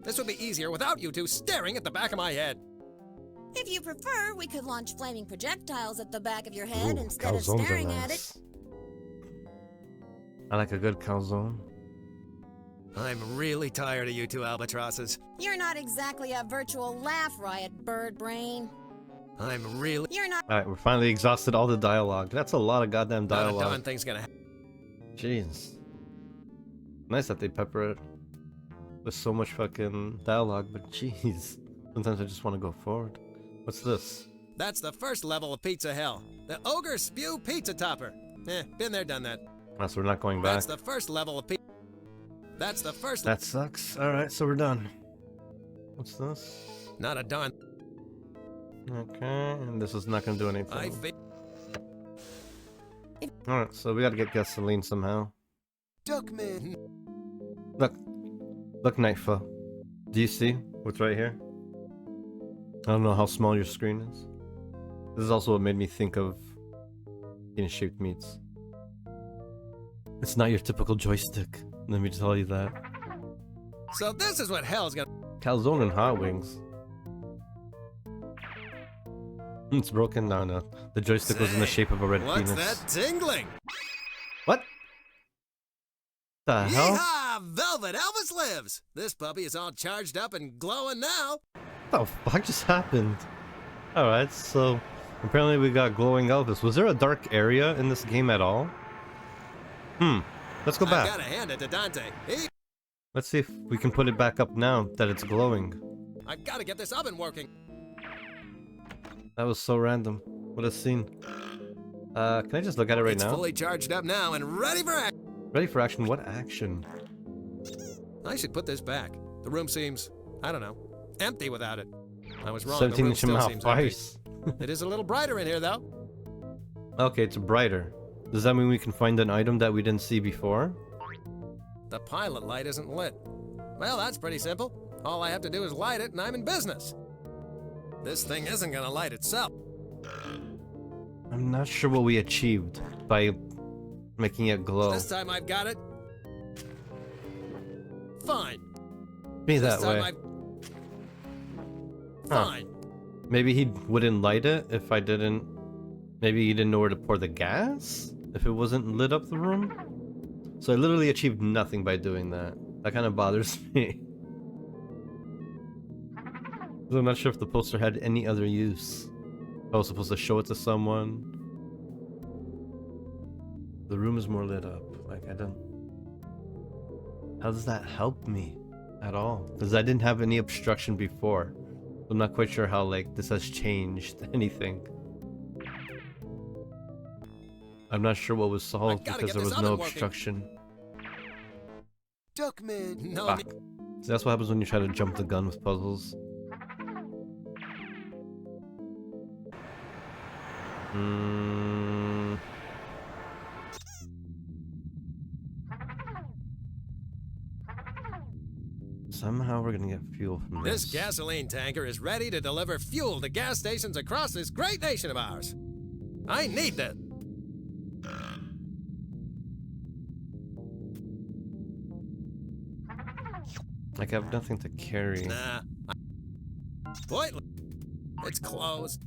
This would be easier without you two staring at the back of my head. If you prefer, we could launch flaming projectiles at the back of your head Ooh, instead of calzones staring are at nice. it. I like a good calzone. I'm really tired of you two albatrosses. You're not exactly a virtual laugh riot, bird brain. I'm really... You're not... Alright, we're finally exhausted all the dialogue. That's a lot of goddamn Not a dialogue. darn thing's gonna happen. Jeez. Nice that they pepper it with so much fucking dialogue, but jeez. Sometimes I just want to go forward. What's this? That's the first level of pizza hell. The Ogre Spew Pizza Topper. Been there, done that. Oh, so we're not going back. That's the first level of pizza. That's the first... That sucks. Alright, so we're done. What's this? Not a darn... Okay, and this is not gonna do anything. I Alright, so we gotta get gasoline somehow. Duckman. Look, Nightfall. Do you see what's right here? I don't know how small your screen is. This is also what made me think of penis shaped meats. It's not your typical joystick. Let me tell you that. So this is what hell's gonna... Calzone and hot wings. It's broken? No. The joystick was in the shape of a red What's penis. that tingling? What? The hell? Yeehaw! Velvet Elvis lives! This puppy is all charged up and glowing now. What the fuck just happened? Alright, so apparently we got glowing Elvis. Was there a dark area in this game at all? Let's go back. I gotta hand it to Dante. Let's see if we can put it back up now that it's glowing. I've gotta get this oven working. That was so random. What a scene. Can I just look at it right It's now? fully charged up now and ready for action. Ready for action? What action? I should put this back. The room seems, I don't know, empty without it. I was wrong. 17 the room inch still mouth seems empty. ice. It is a little brighter in here, though. Okay, it's brighter. Does that mean we can find an item that we didn't see before? The pilot light isn't lit. Well, that's pretty simple. All I have to do is light it and I'm in business. This thing isn't gonna light itself. I'm not sure what we achieved by making it glow. This time I've got it. Fine. Be This that time way. I've... Huh. Fine. Maybe he wouldn't light it if I didn't... Maybe he didn't know where to pour the gas? If it wasn't lit up the room? So I literally achieved nothing by doing that. That kind of bothers me. So I'm not sure if the poster had any other use. I was supposed to show it to someone. The room is more lit up. Like, I don't... How does that help me at all? Because I didn't have any obstruction before. I'm not quite sure how, like, this has changed anything. I'm not sure what was solved because there was no obstruction. Duckman. No. Fuck. See, that's what happens when you try to jump the gun with puzzles. Somehow we're gonna get fuel from This gasoline tanker is ready to deliver fuel to gas stations across this great nation of ours. I need that. Like, I have nothing to carry. Nah. Pointless. It's closed.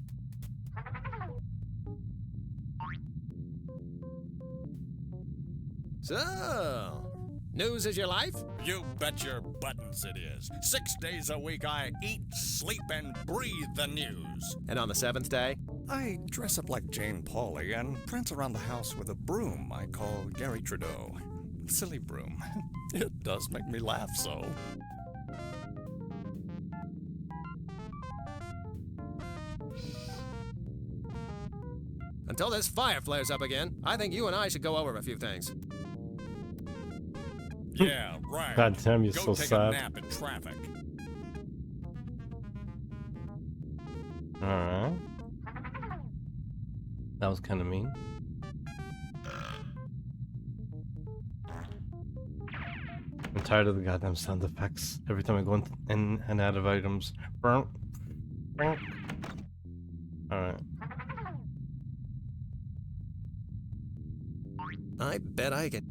So, news is your life? You bet your buttons it is. 6 days a week I eat, sleep, and breathe the news. And on the 7th day? I dress up like Jane Pauley and prance around the house with a broom I call Gary Trudeau. Silly broom. It does make me laugh so. Until this fire flares up again, I think you and I should go over a few things. Yeah, right. God damn, you're Go so take sad. a nap in traffic. Alright. That was kind of mean. I'm tired of the goddamn sound effects. Every time I go in and out of items. Alright. I bet I can.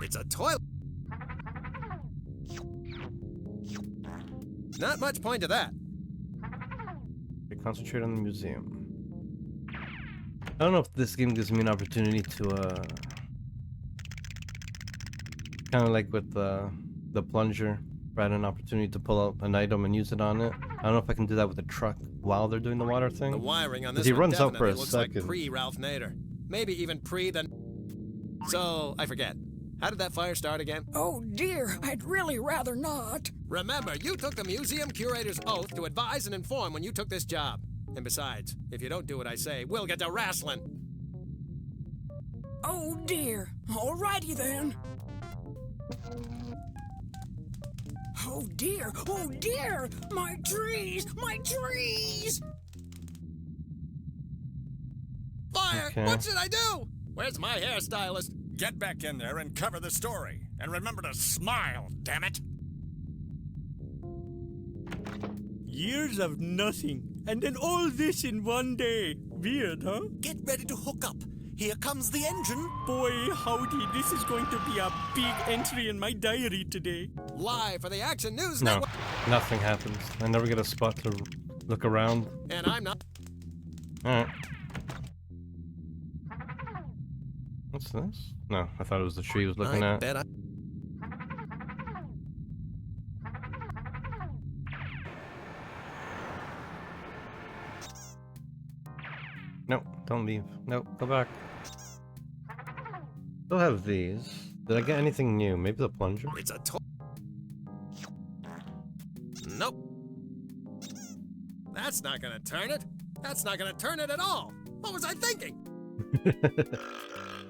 It's a toilet. Not much point to that. Concentrate on the museum. I don't know if this game gives me an opportunity to kind of like with the plunger, right? An opportunity to pull out an item and use it on it. I don't know if I can do that with the truck while they're doing the water thing. The wiring on this he one runs out for definitely a looks second. like pre-Ralph Nader. Maybe even pre the... So, I forget. How did that fire start again? Oh dear, I'd really rather not. Remember, you took the museum curator's oath to advise and inform when you took this job. And besides, if you don't do what I say, we'll get to wrestling. Oh dear. Alrighty then. Oh dear, oh dear! My trees! My trees! Fire! Okay. What should I do? Where's my hairstylist? Get back in there and cover the story. And remember to smile, damn it. Years of nothing, and then all this in one day. Weird, huh? Get ready to hook up. Here comes the engine. Boy, howdy, this is going to be a big entry in my diary today. Live for the Action News No, Network. nothing happens. I never get a spot to look around. And I'm not. Alright. What's this? No, I thought it was the tree he was looking I at. bet I... No, don't leave. No, go back. Still have these. Did I get anything new? Maybe the plunger? It's a toy. Nope. That's not gonna turn it. That's not gonna turn it at all. What was I thinking?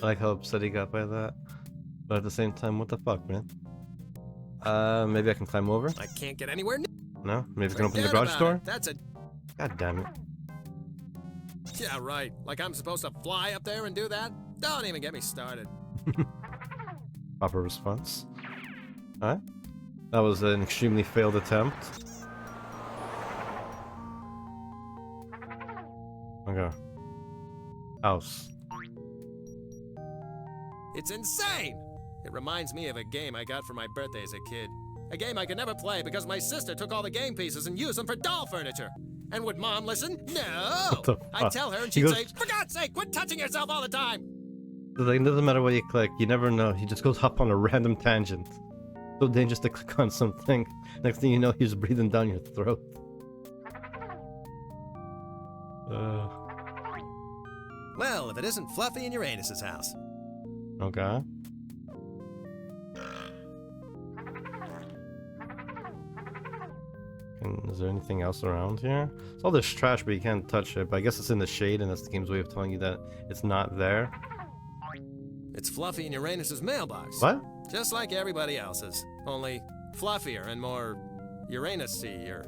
I like how upset he got by that. But at the same time, what the fuck, man? Maybe I can climb over? I can't get anywhere near. No? Maybe I can open the Forget garage about door? it. That's a... God damn it. Yeah, right. Like I'm supposed to fly up there and do that? Don't even get me started. Proper response. Alright. That was an extremely failed attempt. Okay. House. It's insane! It reminds me of a game I got for my birthday as a kid. A game I could never play because my sister took all the game pieces and used them for doll furniture. And would Mom listen? What No! the I'd fuck? tell her and He she'd goes- say, for God's sake, quit touching yourself all the time! It doesn't matter what you click, you never know. He just goes up on a random tangent. So dangerous to click on something. Next thing you know, he's breathing down your throat. Well, if it isn't Fluffy in Uranus's house. Okay. Is there anything else around here? It's all this trash, but you can't touch it. But I guess it's in the shade, and that's the game's way of telling you that it's not there. It's Fluffy in Uranus's mailbox. What? Just like everybody else's. Only fluffier and more Uranus-y or...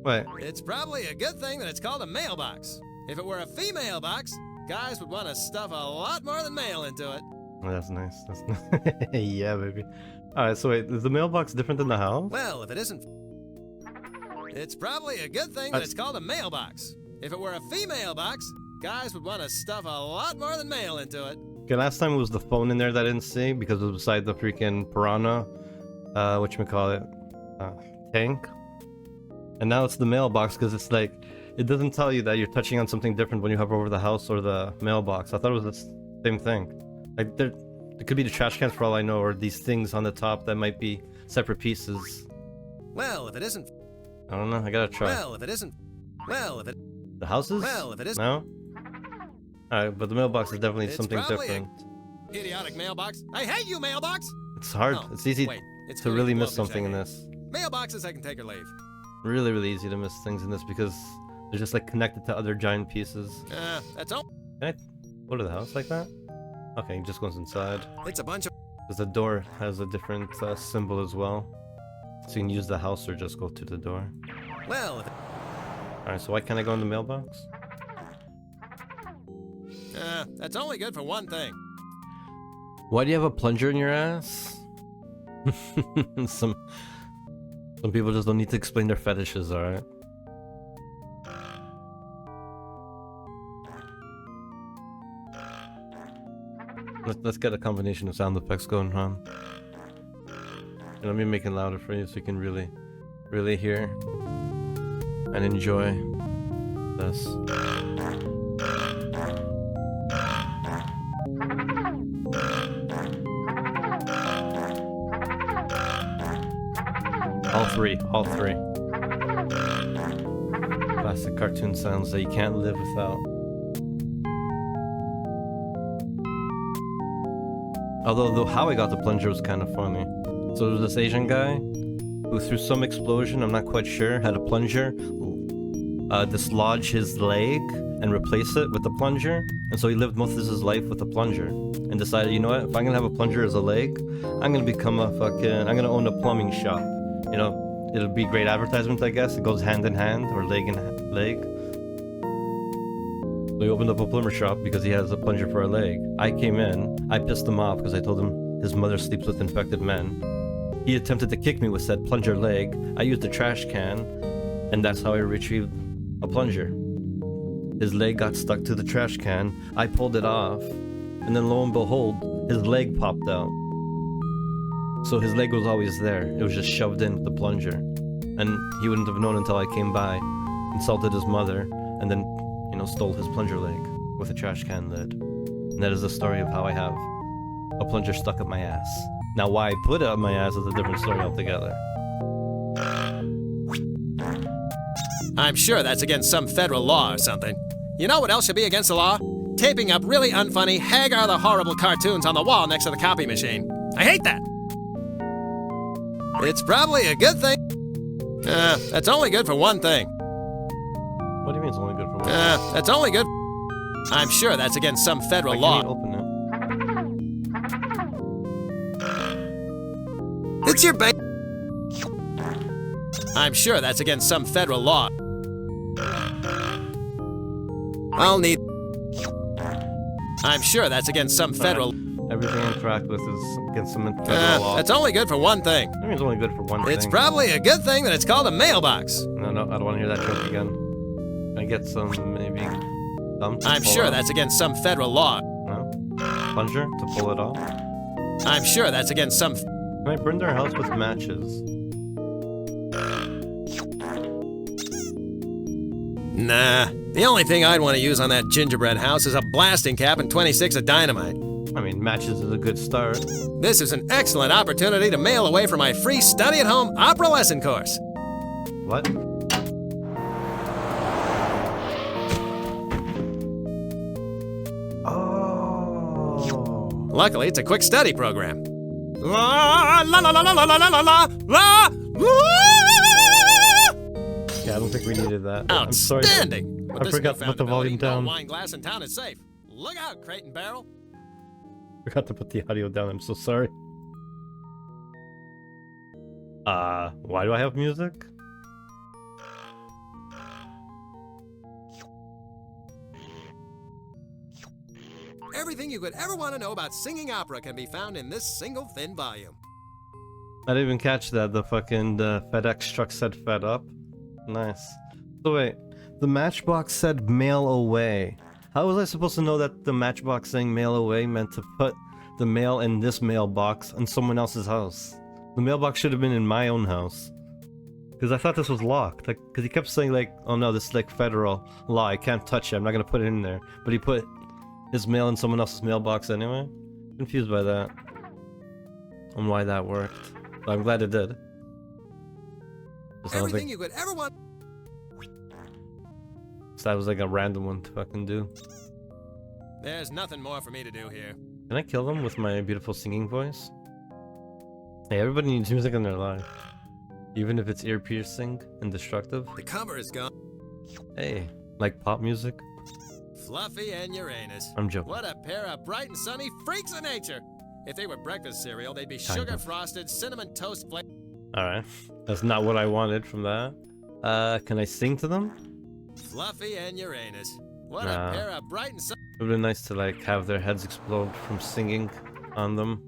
Wait. It's probably a good thing that it's called a mailbox. If it were a female box, guys would want to stuff a lot more than mail into it. Oh, that's nice. That's yeah, baby. Alright, so wait, is the mailbox different than the house? Well, if it isn't... It's probably a good thing that it's called a mailbox. If it were a female box, guys would want to stuff a lot more than mail into it. Okay, last time it was the phone in there that I didn't see because it was beside the freaking piranha, whatchamacallit, tank. And now it's the mailbox because it's like, it doesn't tell you that you're touching on something different when you hover over the house or the mailbox. I thought it was the same thing. Like, there could be the trash cans for all I know, or these things on the top that might be separate pieces. Well, if it isn't... I don't know, I gotta try. Well, if it isn't... Well, if it... The houses? Well, if it isn't... No? Alright, but the mailbox is definitely It's something probably different. Idiotic mailbox. I hate you, mailbox! It's hard. Oh, it's easy wait, it's to really miss something in this. Mailboxes, I can take or leave. Really, really easy to miss things in this because they're just like connected to other giant pieces. That's all. Can I go to the house like that? Okay, it just goes inside. It's a bunch of... Because the door has a different symbol as well. So you can use the house or just go to the door. Well... Alright, so why can't I go in the mailbox? That's only good for one thing. Why do you have a plunger in your ass? Some people just don't need to explain their fetishes, alright? Let's get a combination of sound effects going on. And let me make it louder for you so you can really hear and enjoy this. All three. Classic cartoon sounds that you can't live without. Although how I got the plunger was kind of funny. So there was this Asian guy who through some explosion, I'm not quite sure, had a plunger dislodge his leg and replace it with the plunger. And so he lived most of his life with a plunger and decided, you know what, if I'm gonna have a plunger as a leg, I'm gonna own a plumbing shop. You know, it'll be great advertisement, I guess. It goes hand in hand, or leg in leg. So he opened up a plumber shop because he has a plunger for a leg. I came in, I pissed him off because I told him his mother sleeps with infected men. He attempted to kick me with said plunger leg. I used a trash can, and that's how I retrieved a plunger. His leg got stuck to the trash can, I pulled it off, and then lo and behold, his leg popped out. So his leg was always there, it was just shoved in with the plunger. And he wouldn't have known until I came by, insulted his mother, and then, you know, stole his plunger leg with a trash can lid. And that is the story of how I have a plunger stuck up my ass. Now why I put it up my ass is a different story altogether. I'm sure that's against some federal law or something. You know what else should be against the law? Taping up really unfunny Hagar the Horrible cartoons on the wall next to the copy machine. I hate that! It's probably a good thing. That's only good for one thing. What do you mean it's only good for one thing? That's only good... I'm sure that's against some federal law. Open it. It's your ba... I'm sure that's against some federal law. I'll need... I'm sure that's against some federal... Everything I interact with is against some federal law. That's only good for one thing. I mean it's only good for one thing. It's probably a good thing that it's called a mailbox. No, I don't want to hear that joke again. Can I get some, maybe... I'm sure that's against some federal law. No? Plunger to pull it off? I'm sure that's against some... Can I burn their house with matches? Nah. The only thing I'd want to use on that gingerbread house is a blasting cap and 26 of dynamite. I mean, matches is a good start. This is an excellent opportunity to mail away for my free study-at-home opera lesson course. What? Oh. Luckily, it's a quick study program. La la la la la la la la la la. Yeah, I don't think we needed that. Outstanding! I forgot to put the volume down. Wine glass in town is safe. Look out, Crate and Barrel. Forgot to put the audio down. I'm so sorry. Why do I have music? Everything you could ever want to know about singing opera can be found in this single thin volume. I didn't even catch that. The FedEx truck said fed up. Nice. So wait, The matchbox said mail away. How was I supposed to know that the matchbox saying mail away meant to put the mail in this mailbox in someone else's house? The mailbox should have been in my own house. Because I thought this was locked. Like, because he kept saying like, oh no, this is like federal law, I can't touch it, I'm not gonna put it in there. But he put his mail in someone else's mailbox anyway. Confused by that. And why that worked. But I'm glad it did. Everything you could ever want. So that was like a random one to fucking do. There's nothing more for me to do here. Can I kill them with my beautiful singing voice? Hey, everybody needs music in their life. Even if it's ear-piercing and destructive. The cover is gone. Hey, like pop music? Fluffy and Uranus. I'm joking. What a pair of bright and sunny freaks of nature. If they were breakfast cereal, they'd be Kind sugar of. frosted, cinnamon toast flavored. Alright. That's not what I wanted from that. Can I sing to them? Fluffy and Uranus. What Nah. a pair of bright and sunny. It would be nice to like have their heads explode from singing on them.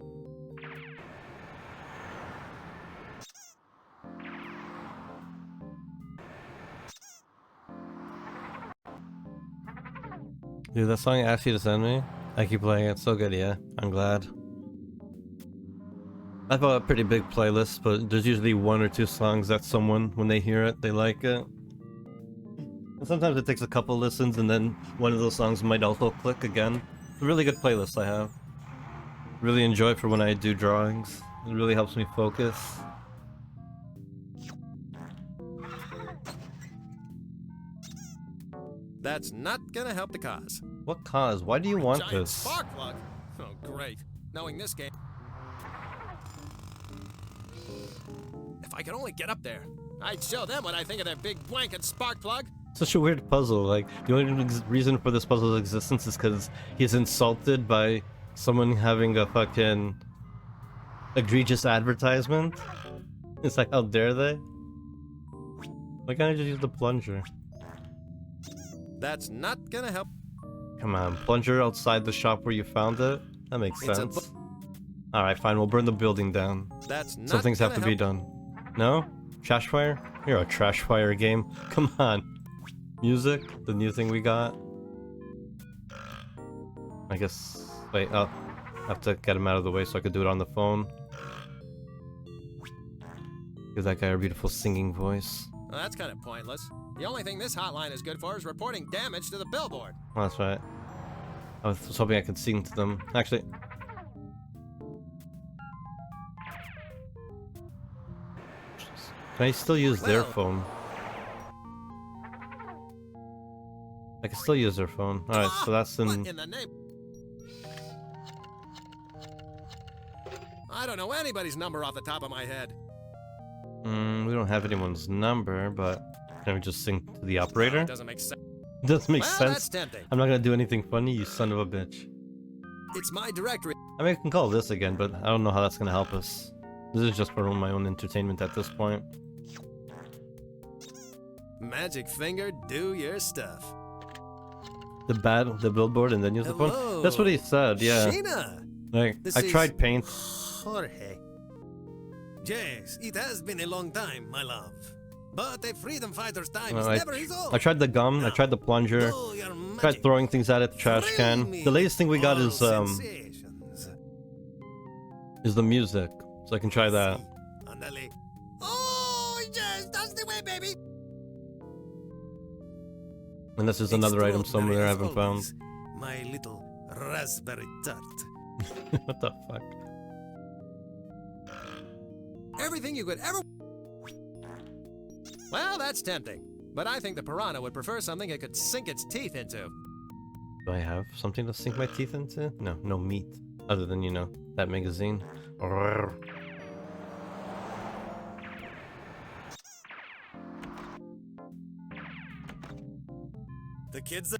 Dude, that song I asked you to send me, I keep playing it. So good, yeah. I'm glad. I have a pretty big playlist, but there's usually one or two songs that someone, when they hear it, they like it. And sometimes it takes a couple listens, and then one of those songs might also click again. It's a really good playlist I have. Really enjoy it for when I do drawings. It really helps me focus. That's not gonna help the cause. What cause? Why do you want Giant this? spark plug. Oh, great. Knowing this game. If I could only get up there, I'd show them what I think of their big blanket spark plug. Such a weird puzzle. Like, the only reason for this puzzle's existence is because he's insulted by someone having a fucking egregious advertisement. It's like, how dare they? Why can't I just use the plunger? That's not gonna help. Come on, plunger outside the shop where you found it? That makes It's a sense. Alright, fine, we'll burn the building down. That's not Some things have to gonna be done. No? Trash fire? You're a trash fire game. Come on. Music? The new thing we got? I guess... Wait, I have to get him out of the way so I could do it on the phone. Give that guy a beautiful singing voice. Well, that's kind of pointless. The only thing this hotline is good for is reporting damage to the billboard. Oh, that's right. I was hoping I could sing to them. Actually... Can I still use their phone? I can still use their phone. Alright, so that's in... What in the name? I don't know anybody's number off the top of my head. We don't have anyone's number, but... Can we just sing to the operator? Doesn't make sense. Doesn't make Well, sense. that's tempting. I'm not gonna do anything funny, you son of a bitch. It's my directory. I mean, I can call this again, but I don't know how that's gonna help us. This is just for my own entertainment at this point. Magic finger, do your stuff. The billboard, and then use the phone? Hello, That's what he said, yeah. Sheena. Like, This I tried is paint. Jorge. Yes, it has been a long time, my love. But a freedom fighter's time is never his own. I tried the gum, I tried the plunger, tried throwing things at it, the trash can. The latest thing we got is the music, so I can try that. Andale. Oh, yes, that's the way, baby. Unless there's another item somewhere I haven't found. Always, my little raspberry tart. What the fuck? Everything you could ever... Well, that's tempting. But I think the piranha would prefer something it could sink its teeth into. Do I have something to sink my teeth into? No, no meat. Other than, you know, that magazine. The kids that...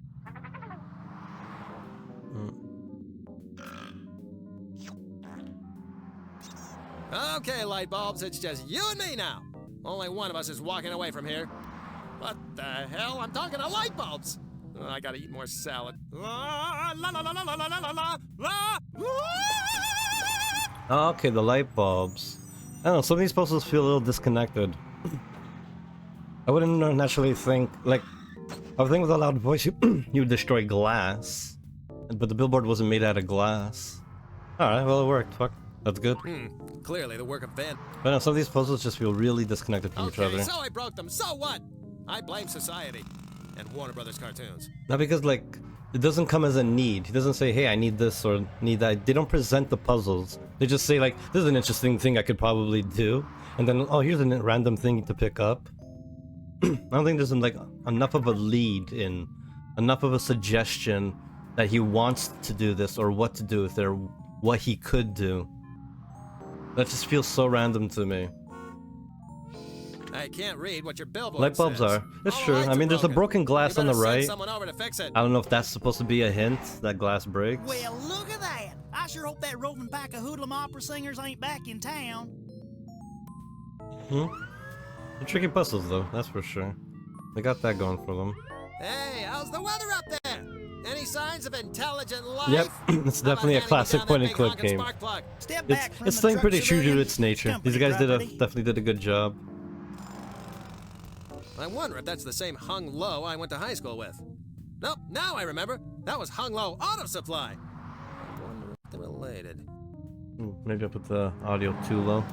Okay, light bulbs, it's just you and me now. Only one of us is walking away from here. What the hell? I'm talking to light bulbs. Oh, I gotta eat more salad. La, la, la, la, la, la, la, la, la. Oh, okay, the light bulbs. I don't know, some of these puzzles feel a little disconnected. I wouldn't naturally think, like, I think with a loud voice, you would destroy glass. But the billboard wasn't made out of glass. Alright, well it worked. Fuck. That's good. Clearly the work of Van. But no, some of these puzzles just feel really disconnected from each other. So I broke them. So what? I blame society and Warner Brothers cartoons. Not because, like, it doesn't come as a need. He doesn't say, hey, I need this or need that. They don't present the puzzles. They just say, like, this is an interesting thing I could probably do. And then, oh, here's a random thing to pick up. I don't think there's, like, enough of a lead in, enough of a suggestion that he wants to do this or what to do with it or what he could do. That just feels so random to me. I can't read what your billboard Light bulbs says. are. It's true. I mean, there's a broken glass on the right. Someone over to fix it. I don't know if that's supposed to be a hint that glass breaks. Well, look at that. I sure hope that roving pack of hoodlum opera singers ain't back in town. They're tricky puzzles, though. That's for sure. They got that going for them. Hey, how's the weather up there? Any signs of intelligent life? Yep, it's definitely a classic point-and-click game. It's staying pretty true to its nature. These guys definitely did a good job. I wonder if that's the same Hung Low I went to high school with. Nope, now I remember. That was Hung Low Auto Supply. I wonder if they're related. Maybe I put the audio too low.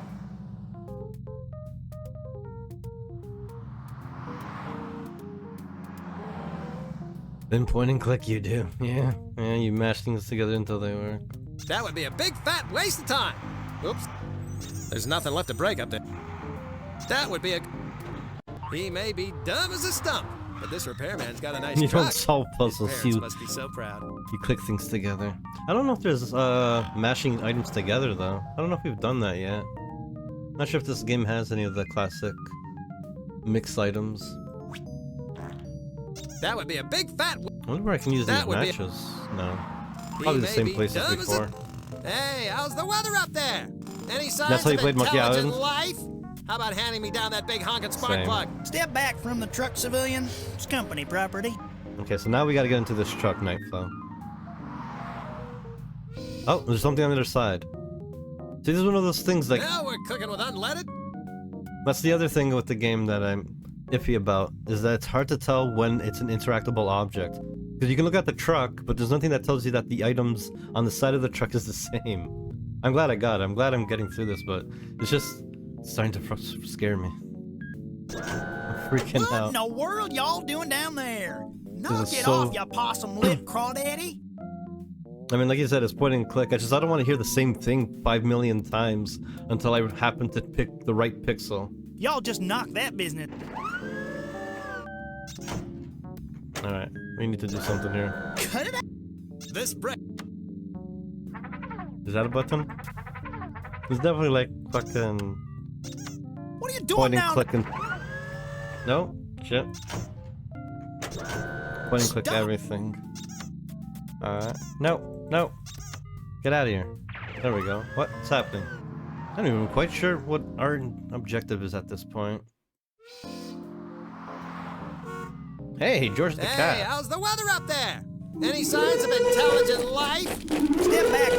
Then point and click you do. Yeah, you mash things together until they work. That would be a big fat waste of time. Oops. There's nothing left to break up there. That would be a... He may be dumb as a stump, but this repairman's got a nice You truck. don't solve puzzles, His you parents must be so proud. You click things together. I don't know if there's mashing items together though. I don't know if we've done that yet. Not sure if this game has any of the classic mixed items. That would be a big fat... I wonder where I can use these matches. No. Probably the same place as before. Hey, how's the weather up there? Any signs That's how you of played Monkey intelligent Island? life? How about handing me down that big honkin' spark Same. plug? Step back from the truck, civilian. It's company property. Okay, so now we gotta get into this truck Nightflow. Oh, there's something on the other side. See, this is one of those things like... Now we're cooking with unleaded? That's the other thing with the game that I'm iffy about, is that it's hard to tell when it's an interactable object. Because you can look at the truck, but there's nothing that tells you that the items on the side of the truck is the same. I'm glad I got it. I'm glad I'm getting through this, but it's just starting to scare me. I'm freaking What out. in the world y'all doing down there? Knock This is it so- off, you possum-lipped crawdaddy. I mean, like you said, it's point and click. I don't want to hear the same thing 5 million times until I happen to pick the right pixel. Y'all just knock that business. Alright, we need to do something here. Cut it out. This brick. Is that a button? It's definitely like fucking... What are you doing point and now? click and... No? Shit. Point and click everything. Alright. No. Get out of here. There we go. What's happening? I'm not even quite sure what our objective is at this point. Hey, George the Hey, cat. how's the weather up there? Any signs of intelligent life? Step back.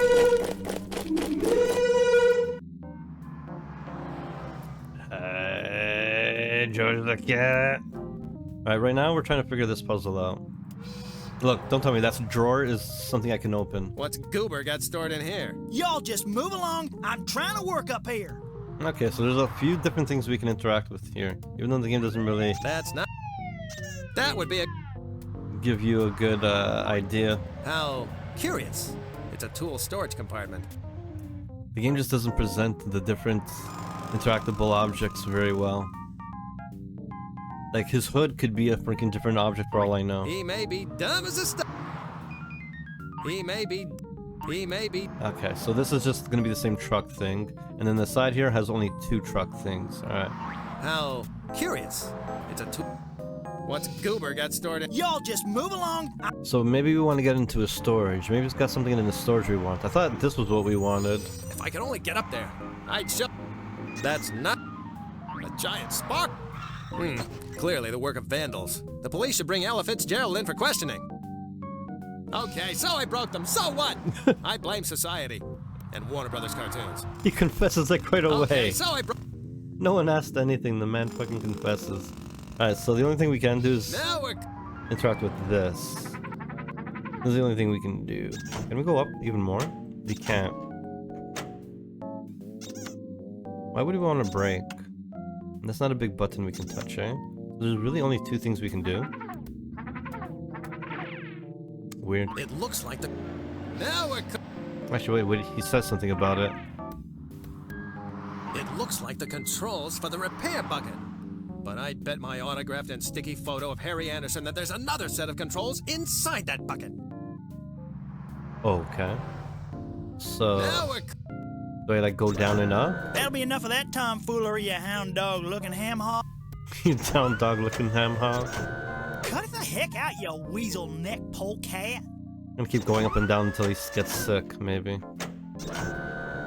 Hey, George the cat. Alright, right now we're trying to figure this puzzle out. Look, don't tell me that drawer is something I can open. What's goober got stored in here? Y'all just move along. I'm trying to work up here. Okay, so there's a few different things we can interact with here. Even though the game doesn't really That's not... That would be a... give you a good idea. How curious. It's a tool storage compartment. The game just doesn't present the different interactable objects very well. Like, his hood could be a freaking different object for all I know. He may be dumb as a stump. He may be... Okay, so this is just gonna be the same truck thing. And then the side here has only 2 truck things. Alright. How curious. It's a tool... What's goober got stored in... Y'all just move along. So maybe we want to get into a storage. Maybe it's got something in the storage we want. I thought this was what we wanted. If I could only get up there, I'd show... That's not... a giant spark. Clearly the work of vandals. The police should bring Ella Fitzgerald in for questioning. Okay, so I broke them. So what? I blame society and Warner Brothers cartoons. He confesses like right away. Okay, so I broke... No one asked anything. The man fucking confesses. Alright, so the only thing we can do is... Now we're... interact with this. This is the only thing we can do. Can we go up even more? We can't. Why would we want to break? That's not a big button we can touch, eh? There's really only two things we can do. Weird. It looks like the... Now we're... Actually, wait, he says something about it. It looks like the controls for the repair bucket. But I'd bet my autographed and sticky photo of Harry Anderson that there's another set of controls inside that bucket. Okay. So... do I, like, go down and up? That'll be enough of that tomfoolery, you hound dog looking ham hog. You down dog looking ham hog. Cut the heck out, you weasel neck polecat. I'm gonna keep going up and down until he gets sick, maybe.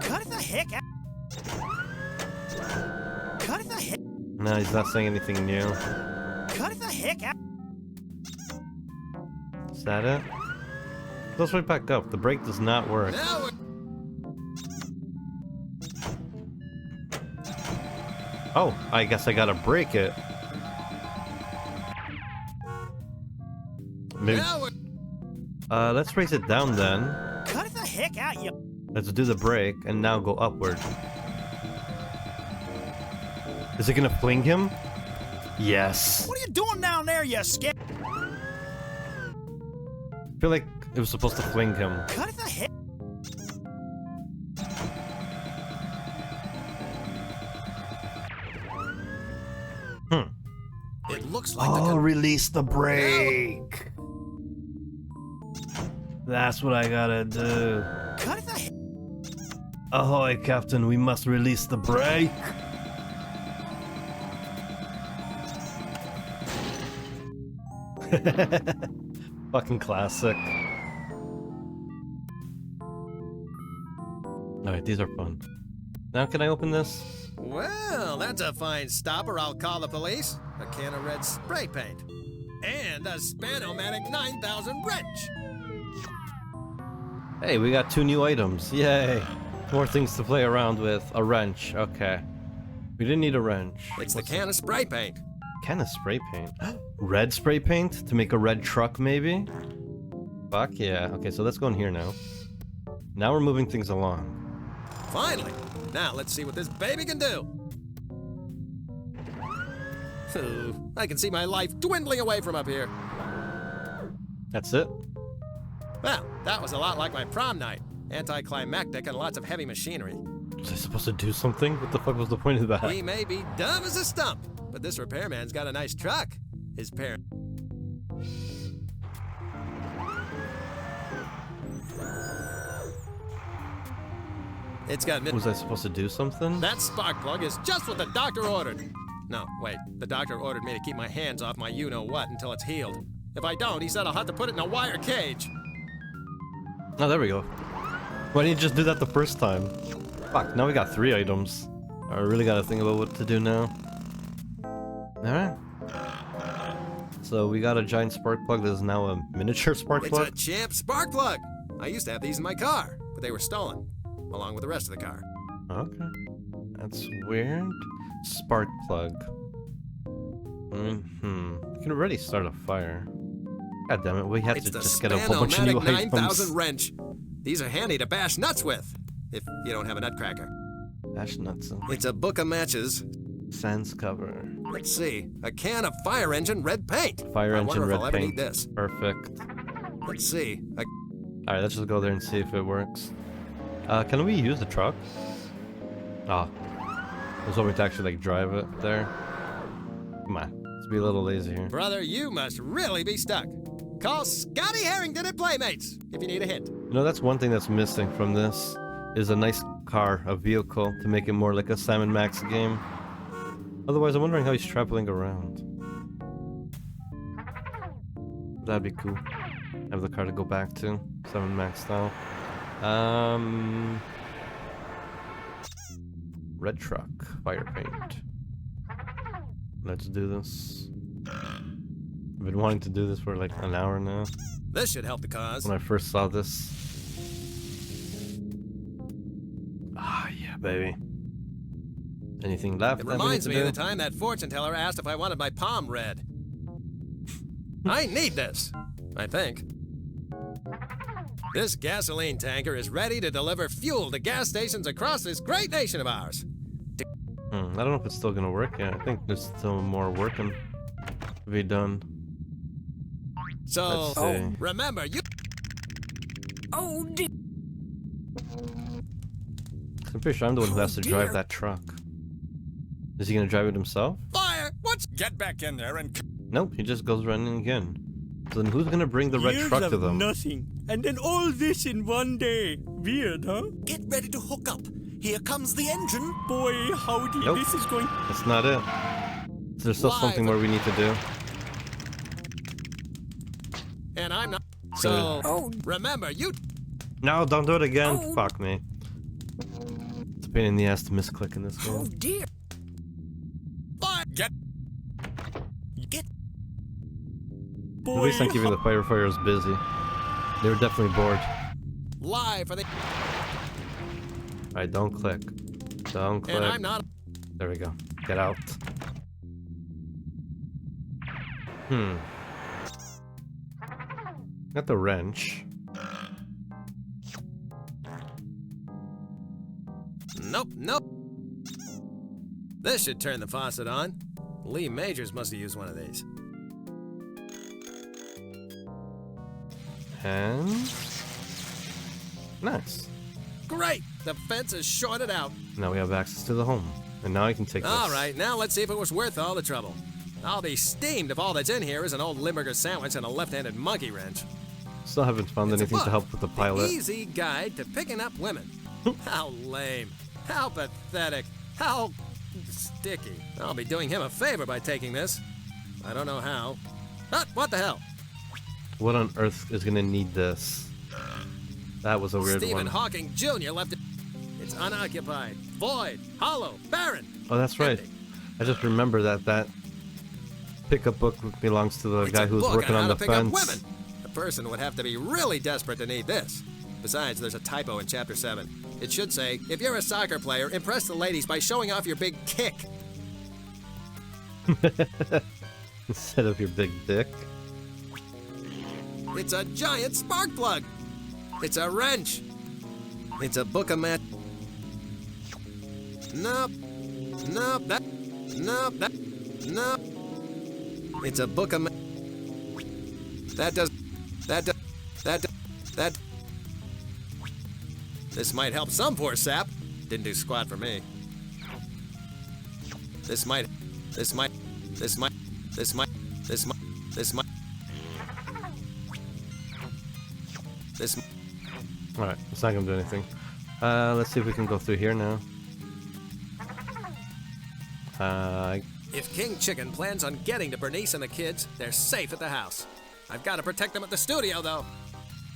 Cut the heck out. Cut the heck. No, he's not saying anything new. Cut the heck out. Is that it? Goes right back up. The brake does not work. Oh, I guess I gotta break it. Maybe. Let's raise it down then. Cut the heck out, you. Let's do the break and now go upward. Is it gonna fling him? Yes. What are you doing down there, you scared? I feel like it was supposed to fling him. Cut the heck. It looks like oh, release the brake. That's what I gotta do. Cut the heck. Ahoy, Captain, we must release the brake. Fucking classic. Alright, these are fun. Now can I open this? Well, that's a fine stopper. I'll call the police. A can of red spray paint. And a Spanomatic 9000 wrench. Hey, we got 2 new items. Yay. More things to play around with. A wrench. Okay. We didn't need a wrench. It's the can of spray paint. Can of spray paint? Red spray paint? To make a red truck, maybe? Fuck yeah. Okay, so let's go in here now. Now we're moving things along. Finally. Now let's see what this baby can do. I can see my life dwindling away from up here. That's it? Well, that was a lot like my prom night. Anticlimactic and lots of heavy machinery. Was I supposed to do something? What the fuck was the point of that? We may be dumb as a stump, but this repairman's got a nice truck. His parent... It's got... Was I supposed to do something? That spark plug is just what the doctor ordered. No, wait. The doctor ordered me to keep my hands off my you-know-what until it's healed. If I don't, he said I'll have to put it in a wire cage. Oh, there we go. Why didn't you just do that the first time? Fuck, now we got 3 items. I really gotta think about what to do now. Alright. So we got a giant spark plug that is now a miniature spark plug? It's a champ spark plug! I used to have these in my car, but they were stolen. Along with the rest of the car. Okay. That's weird. Spark plug. We can already start a fire. God damn it, we have to just get a whole bunch of new items. It's the 9000 wrench. These are handy to bash nuts with, if you don't have a nutcracker. Bash nuts. It's a book of matches. Sans cover. Let's see. A can of fire engine red paint. Fire engine red paint. I wonder if I'll ever need this. Perfect. Let's see. Alright, let's just go there and see if it works. Can we use the truck? Ah. I was hoping to actually, like, drive it there. Come on. Let's be a little lazy here. Brother, you must really be stuck. Call Scotty Harrington at Playmates if you need a hint. You know, that's one thing that's missing from this, is a nice car, a vehicle, to make it more like a Sam & Max game. Otherwise, I'm wondering how he's traveling around. That'd be cool. Have the car to go back to, Sam & Max style. Red truck, fire paint. Let's do this. I've been wanting to do this for like an hour now. This should help the cause. When I first saw this. Ah, yeah, baby. Anything left? It reminds me of the time that fortune teller asked if I wanted my palm red. I need this, I think. This gasoline tanker is ready to deliver fuel to gas stations across this great nation of ours. I don't know if it's still gonna work yet. I think there's still more working to be done. So, remember, you... Oh, dear. I'm pretty sure I'm the one who has to drive that truck. Is he gonna drive it himself? Fire! What's... Get back in there and... Nope, he just goes running again. So then who's gonna bring the red Years truck to of them? nothing. And then all this in one day. Weird, huh? Get ready to hook up. Here comes the engine. Boy, howdy. Nope. This is going... That's not it. There's still something more we need to do. And I'm not... So, remember, you... No, don't do it again. Fuck me. It's a pain in the ass to misclick in this game. Oh, dear. Get... At least I'm keeping the firefighters busy. They were definitely bored. Live for the... Alright, don't click. Don't click. And I'm not... There we go. Get out. Got the wrench. Nope, nope. This should turn the faucet on. Lee Majors must have used one of these. And... Nice. Great! The fence is shorted out. Now we have access to the home. And now I can take this. Alright, now let's see if it was worth all the trouble. I'll be steamed if all that's in here is an old Limburger sandwich and a left-handed monkey wrench. Still haven't found anything to help with the pilot. Easy guide to picking up women. How lame. How pathetic. How sticky. I'll be doing him a favor by taking this. I don't know how. What the hell? What on earth is gonna need this? That was a weird Stephen one. Hawking Jr. left it. It's unoccupied, void, hollow, barren. Oh, that's right. I just remember that pickup book belongs to the guy who was working on the fence. Women. A person would have to be really desperate to need this. Besides, there's a typo in Chapter 7. It should say, if you're a soccer player, impress the ladies by showing off your big kick. Instead of your big dick. It's a giant spark plug. It's a wrench. It's a book of mat. Nope. Nope. Nope. Nope. It's a book of That. This might help some poor sap. Didn't do squat for me. This might. Alright, it's not gonna do anything. Let's see if we can go through here now. If King Chicken plans on getting to Bernice and the kids, they're safe at the house. I've got to protect them at the studio, though.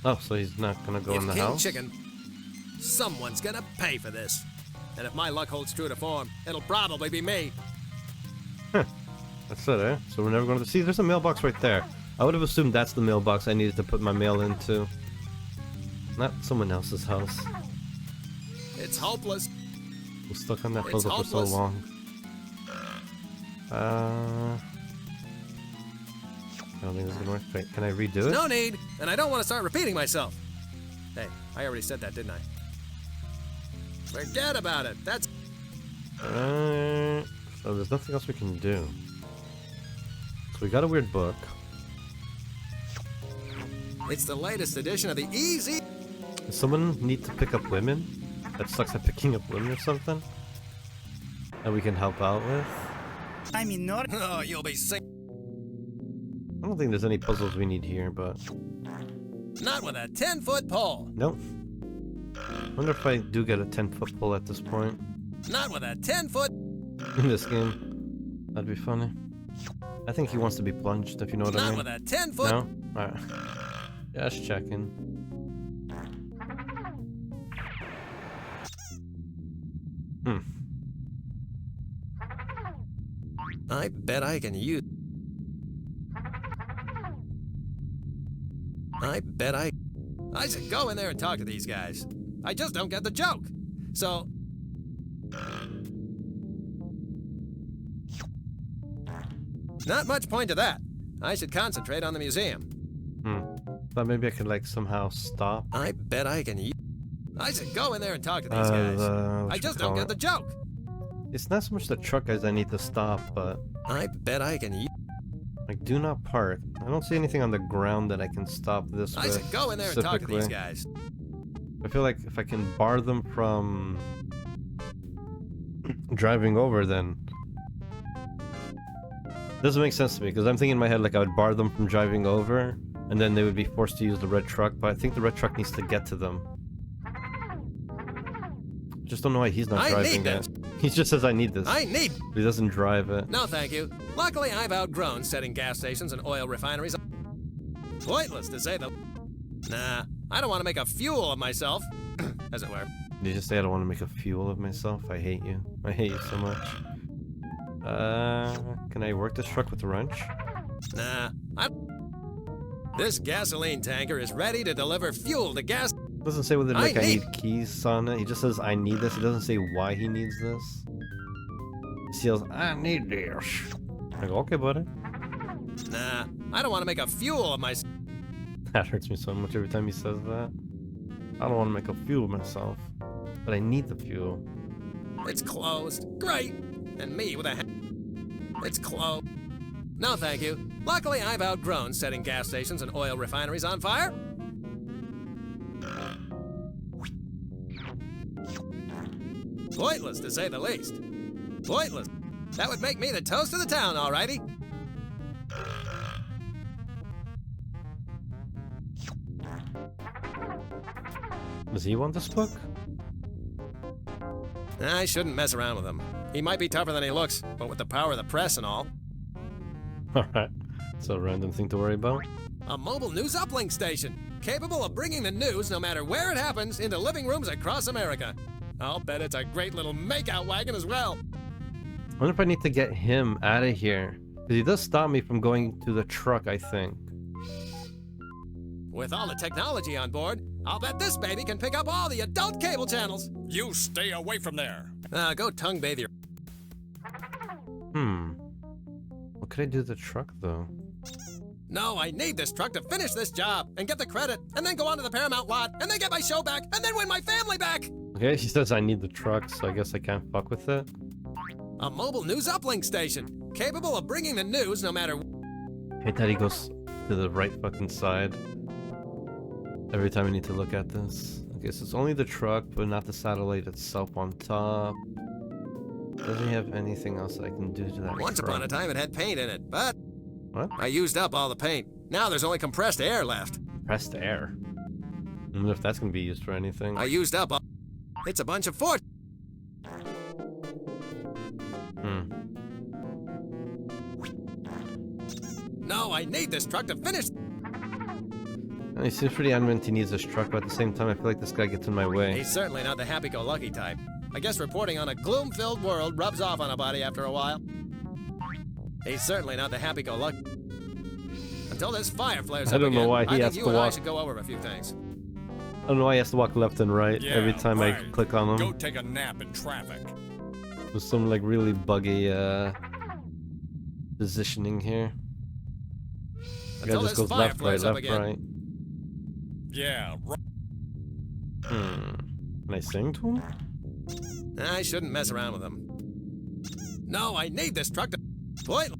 Oh, so he's not gonna go in the King house? Chicken, someone's gonna pay for this. And if my luck holds true to form, it'll probably be me. That's it, eh? So we're never going to see. There's a mailbox right there. I would have assumed that's the mailbox I needed to put my mail into. Not someone else's house. It's hopeless. We're stuck on that puzzle for so long. I don't think this is gonna work. Wait, can I redo it? No need, and I don't want to start repeating myself. Hey, I already said that, didn't I? Forget about it. That's... So there's nothing else we can do. So we got a weird book. It's the latest edition of the Easy... Does someone need to pick up women? That sucks at picking up women or something? That we can help out with? I mean, not... Oh, you'll be sick. I don't think there's any puzzles we need here, but... Not with a 10-foot pole. Nope. I wonder if I do get a 10-foot pole at this point. Not with a 10-foot... In this game. That'd be funny. I think he wants to be plunged, if you know what I mean. Not with a 10-foot... No? Alright. Just checking. I bet I can use... I should go in there and talk to these guys. I just don't get the joke. So... Not much point to that. I should concentrate on the museum. Thought maybe I could like somehow stop. I bet I can. I should go in there and talk to these guys. I just don't get the joke. It's not so much the truck guys I need to stop, but I bet I can. Like, do not park. I don't see anything on the ground that I can stop this with. I should go in there and talk to these guys. I feel like if I can bar them from driving over, then doesn't make sense to me, because I'm thinking in my head like I would bar them from driving over, and then they would be forced to use the red truck. But I think the red truck needs to get to them. Just don't know why he's not driving it. He just says I need this. I need. But he doesn't drive it. No, thank you. Luckily, I've outgrown setting gas stations and oil refineries. Pointless to say the. Nah, I don't want to make a fuel of myself, as it were. Did you just say I don't want to make a fuel of myself? I hate you. I hate you so much. Can I work this truck with a wrench? Nah, This gasoline tanker is ready to deliver fuel to gas. Doesn't say whether like I need keys on it. He just says I need this. He doesn't say why he needs this. He yells, I need this. I go, okay, buddy. Nah, I don't want to make a fuel of myself. That hurts me so much every time he says that. I don't want to make a fuel of myself, but I need the fuel. It's closed. Great. And me with a It's closed. No, thank you. Luckily, I've outgrown setting gas stations and oil refineries on fire. Pointless, to say the least. Pointless. That would make me the toast of the town, alrighty. Does he want this book? I shouldn't mess around with him. He might be tougher than he looks, but with the power of the press and all. Alright. It's a random thing to worry about. A mobile news uplink station, capable of bringing the news, no matter where it happens, into living rooms across America. I'll bet it's a great little makeout wagon as well. I wonder if I need to get him out of here. Because he does stop me from going to the truck, I think. With all the technology on board, I'll bet this baby can pick up all the adult cable channels. You stay away from there. Go tongue bathe your... What could I do to the truck, though? No, I need this truck to finish this job and get the credit, and then go on to the Paramount lot, and then get my show back, and then win my family back. Okay, he says I need the truck, so I guess I can't fuck with it. A mobile news uplink station, capable of bringing the news no matter... Hey, Daddy goes to the right fucking side. Every time I need to look at this. Okay, so it's only the truck, but not the satellite itself on top. Doesn't he have anything else I can do to that Once truck? upon a time it had paint in it, but... What? I used up all the paint. Now there's only compressed air left. Compressed air? I wonder if that's gonna be used for anything. I used up all... It's a bunch of fort... No, I need this truck to finish... He seems pretty adamant he needs this truck, but at the same time I feel like this guy gets in my way. He's certainly not the happy-go-lucky type. I guess reporting on a gloom-filled world rubs off on a body after a while. He's certainly not the happy-go-lucky... Until this fire flares up I don't know why he has to I think you and I walk. should go over a few things. I don't know why he has to walk left and right every time I click on him. Go take a nap in traffic. There's some like really buggy positioning here. The guy Until just this goes fire left, right, flares up left, again. right. Yeah, right. Can I sing to him? I shouldn't mess around with him. No, I need this truck to... Point...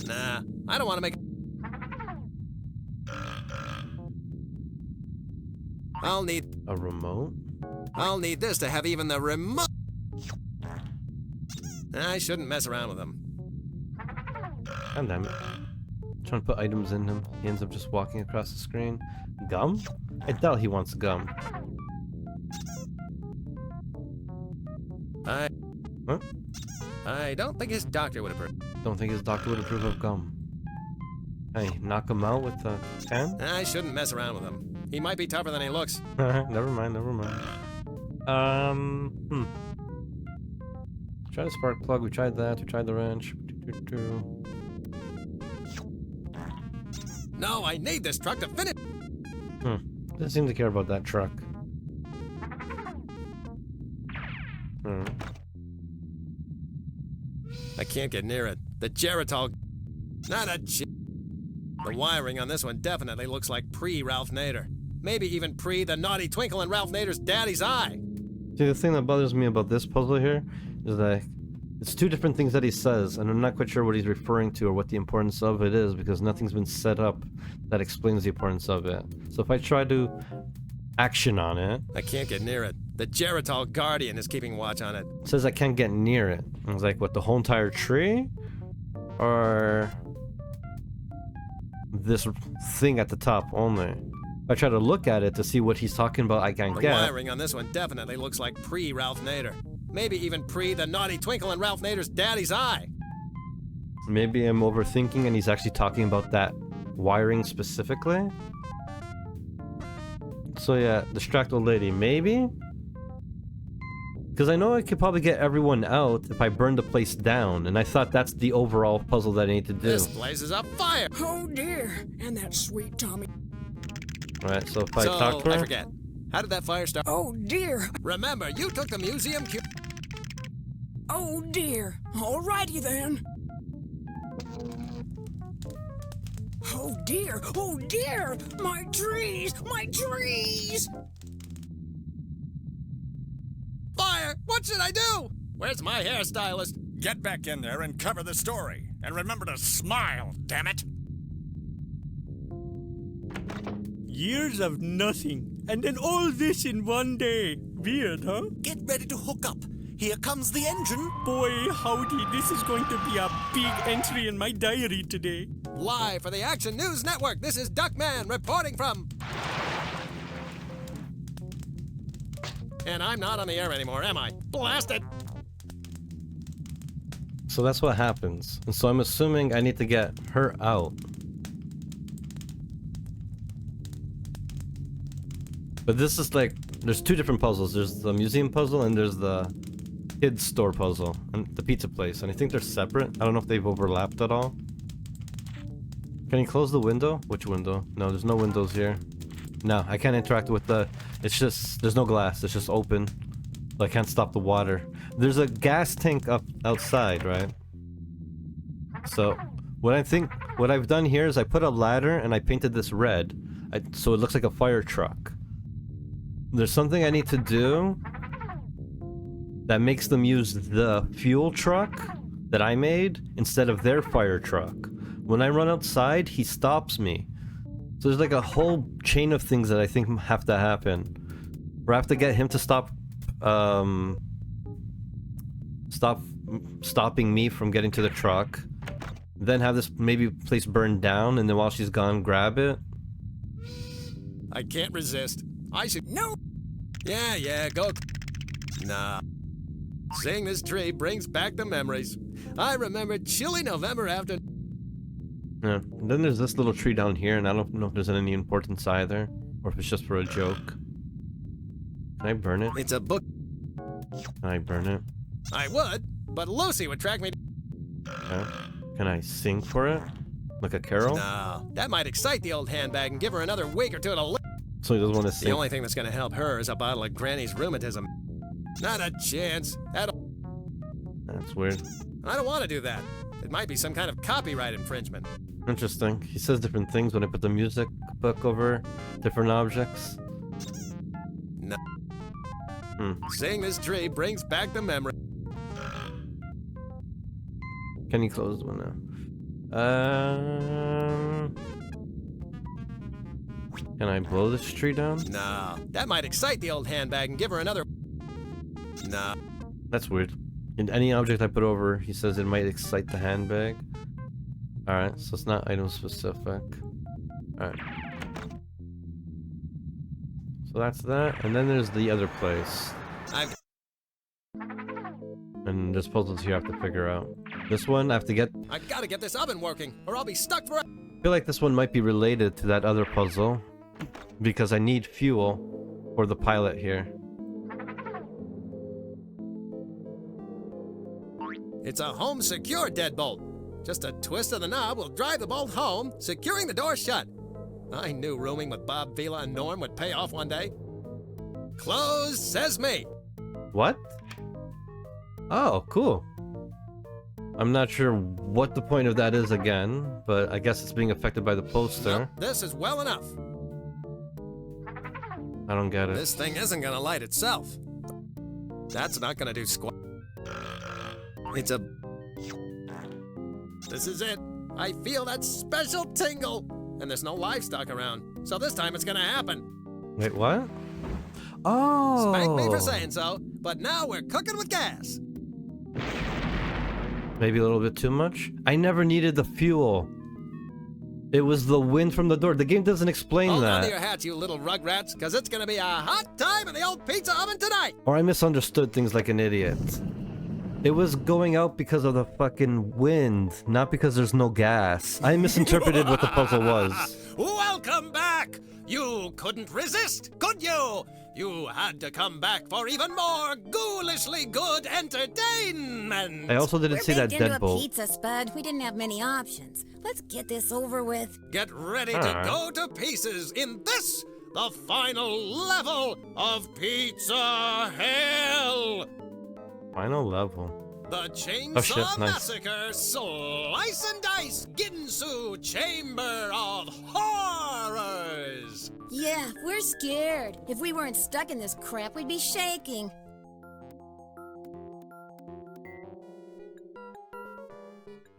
Nah, I don't want to make... I'll need... A remote? I'll need this to have even the remote... I shouldn't mess around with him. God damn it. Trying to put items in him. He ends up just walking across the screen. Gum? I doubt he wants gum. What? I don't think his doctor would approve. Don't think his doctor would approve of gum. Hey, knock him out with a can? I shouldn't mess around with him. He might be tougher than he looks. Never mind, never mind. Try the spark plug, we tried that, we tried the wrench. No, I need this truck to finish. Doesn't seem to care about that truck. I can't get near it. The Geritol... Not a... The wiring on this one definitely looks like pre-Ralph Nader. Maybe even pre the naughty twinkle in Ralph Nader's daddy's eye. See, the thing that bothers me about this puzzle here is that it's two different things that he says, and I'm not quite sure what he's referring to or what the importance of it is, because nothing's been set up that explains the importance of it. So if I try to action on it... I can't get near it. The Geritol Guardian is keeping watch on it. It says I can't get near it. I was like, what, the whole entire tree? Or... this thing at the top only? I try to look at it to see what he's talking about I can't The get. wiring on this one definitely looks like pre-Ralph Nader. Maybe even pre the naughty twinkle in Ralph Nader's daddy's eye. Maybe I'm overthinking and he's actually talking about that wiring specifically. So yeah, distract old lady, maybe? Because I know I could probably get everyone out if I burn the place down, and I thought that's the overall puzzle that I need to do. This place is on fire! Oh dear, and that sweet Tommy. Alright, so if I talk to her... I forget. How did that fire start? Oh dear! Remember, you took the museum cue. Oh dear! Alrighty then. Oh dear! Oh dear! My trees! My trees! Fire! What should I do? Where's my hairstylist? Get back in there and cover the story. And remember to smile, damn it. Years of nothing, and then all this in one day. Weird, huh? Get ready to hook up. Here comes the engine. Boy, howdy, this is going to be a big entry in my diary today. Live for the Action News Network, this is Duckman reporting from... And I'm not on the air anymore, am I? Blast it! So that's what happens. And so I'm assuming I need to get her out. But this is like, there's two different puzzles. There's the museum puzzle and there's the kids store puzzle and the pizza place. And I think they're separate. I don't know if they've overlapped at all. Can you close the window? Which window? No, there's no windows here. No, I can't interact with the... It's just... There's no glass. It's just open. So I can't stop the water. There's a gas tank up outside, right? So, what I think... What I've done here is I put a ladder and I painted this red. So it looks like a fire truck. There's something I need to do that makes them use the fuel truck that I made instead of their fire truck. When I run outside, he stops me. So there's like a whole chain of things that I think have to happen. Where I have to get him to stopping me from getting to the truck. Then have this maybe place burned down, and then while she's gone, grab it. I can't resist. I should... No! Yeah, go... Nah. Seeing this tree brings back the memories. I remember chilly November after... Yeah, and then there's this little tree down here, and I don't know if there's any importance either, or if it's just for a joke. Can I burn it? It's a book. Can I burn it? I would, but Lucy would track me... Yeah. Can I sing for it? Like a carol? No, that might excite the old handbag and give her another week or two to live. So he doesn't want to sing? The only thing that's going to help her is a bottle of Granny's rheumatism. Not a chance. That's weird. I don't want to do that. It might be some kind of copyright infringement. Interesting. He says different things when I put the music book over different objects. No. Seeing this tree brings back the memory. Can you close the window? Can I blow this tree down? No, that might excite the old handbag and give her another... No. That's weird. In any object I put over, he says it might excite the handbag. Alright, so it's not item specific. Alright. So that's that, and then there's the other place. And there's puzzles here I have to figure out. This one, I have to get... I gotta get this oven working, or I'll be stuck for... I feel like this one might be related to that other puzzle. Because I need fuel for the pilot here. It's a home secure deadbolt. Just a twist of the knob will drive the bolt home, securing the door shut. I knew rooming with Bob Vila and Norm would pay off one day. Close sesame. What? Oh, cool. I'm not sure what the point of that is again, but I guess it's being affected by the poster. Nope, this is well enough. I don't get it. This thing isn't gonna light itself. That's not gonna do squat. It's a... This is it. I feel that special tingle. And there's no livestock around. So this time it's gonna happen. Wait, what? Oh! Spank me for saying so, but now we're cooking with gas. Maybe a little bit too much? I never needed the fuel. It was the wind from the door. The game doesn't explain Hold on to that. your hats, you little rugrats, because it's gonna be a hot time in the old pizza oven tonight. Or I misunderstood things like an idiot. It was going out because of the fucking wind, not because there's no gas. I misinterpreted what the puzzle was. Welcome back! You couldn't resist, could you? You had to come back for even more ghoulishly good entertainment! I also didn't see that We're baked into a deadbolt. pizza, Spud. We didn't have many options. Let's get this over with. Get ready to Alright. go to pieces in this, the final level of Pizza Hell! Final level. The Chainsaw Oh shit, nice. Massacre Slice and Dice Ginsu Chamber of Horrors! Yeah, we're scared. If we weren't stuck in this crap, we'd be shaking.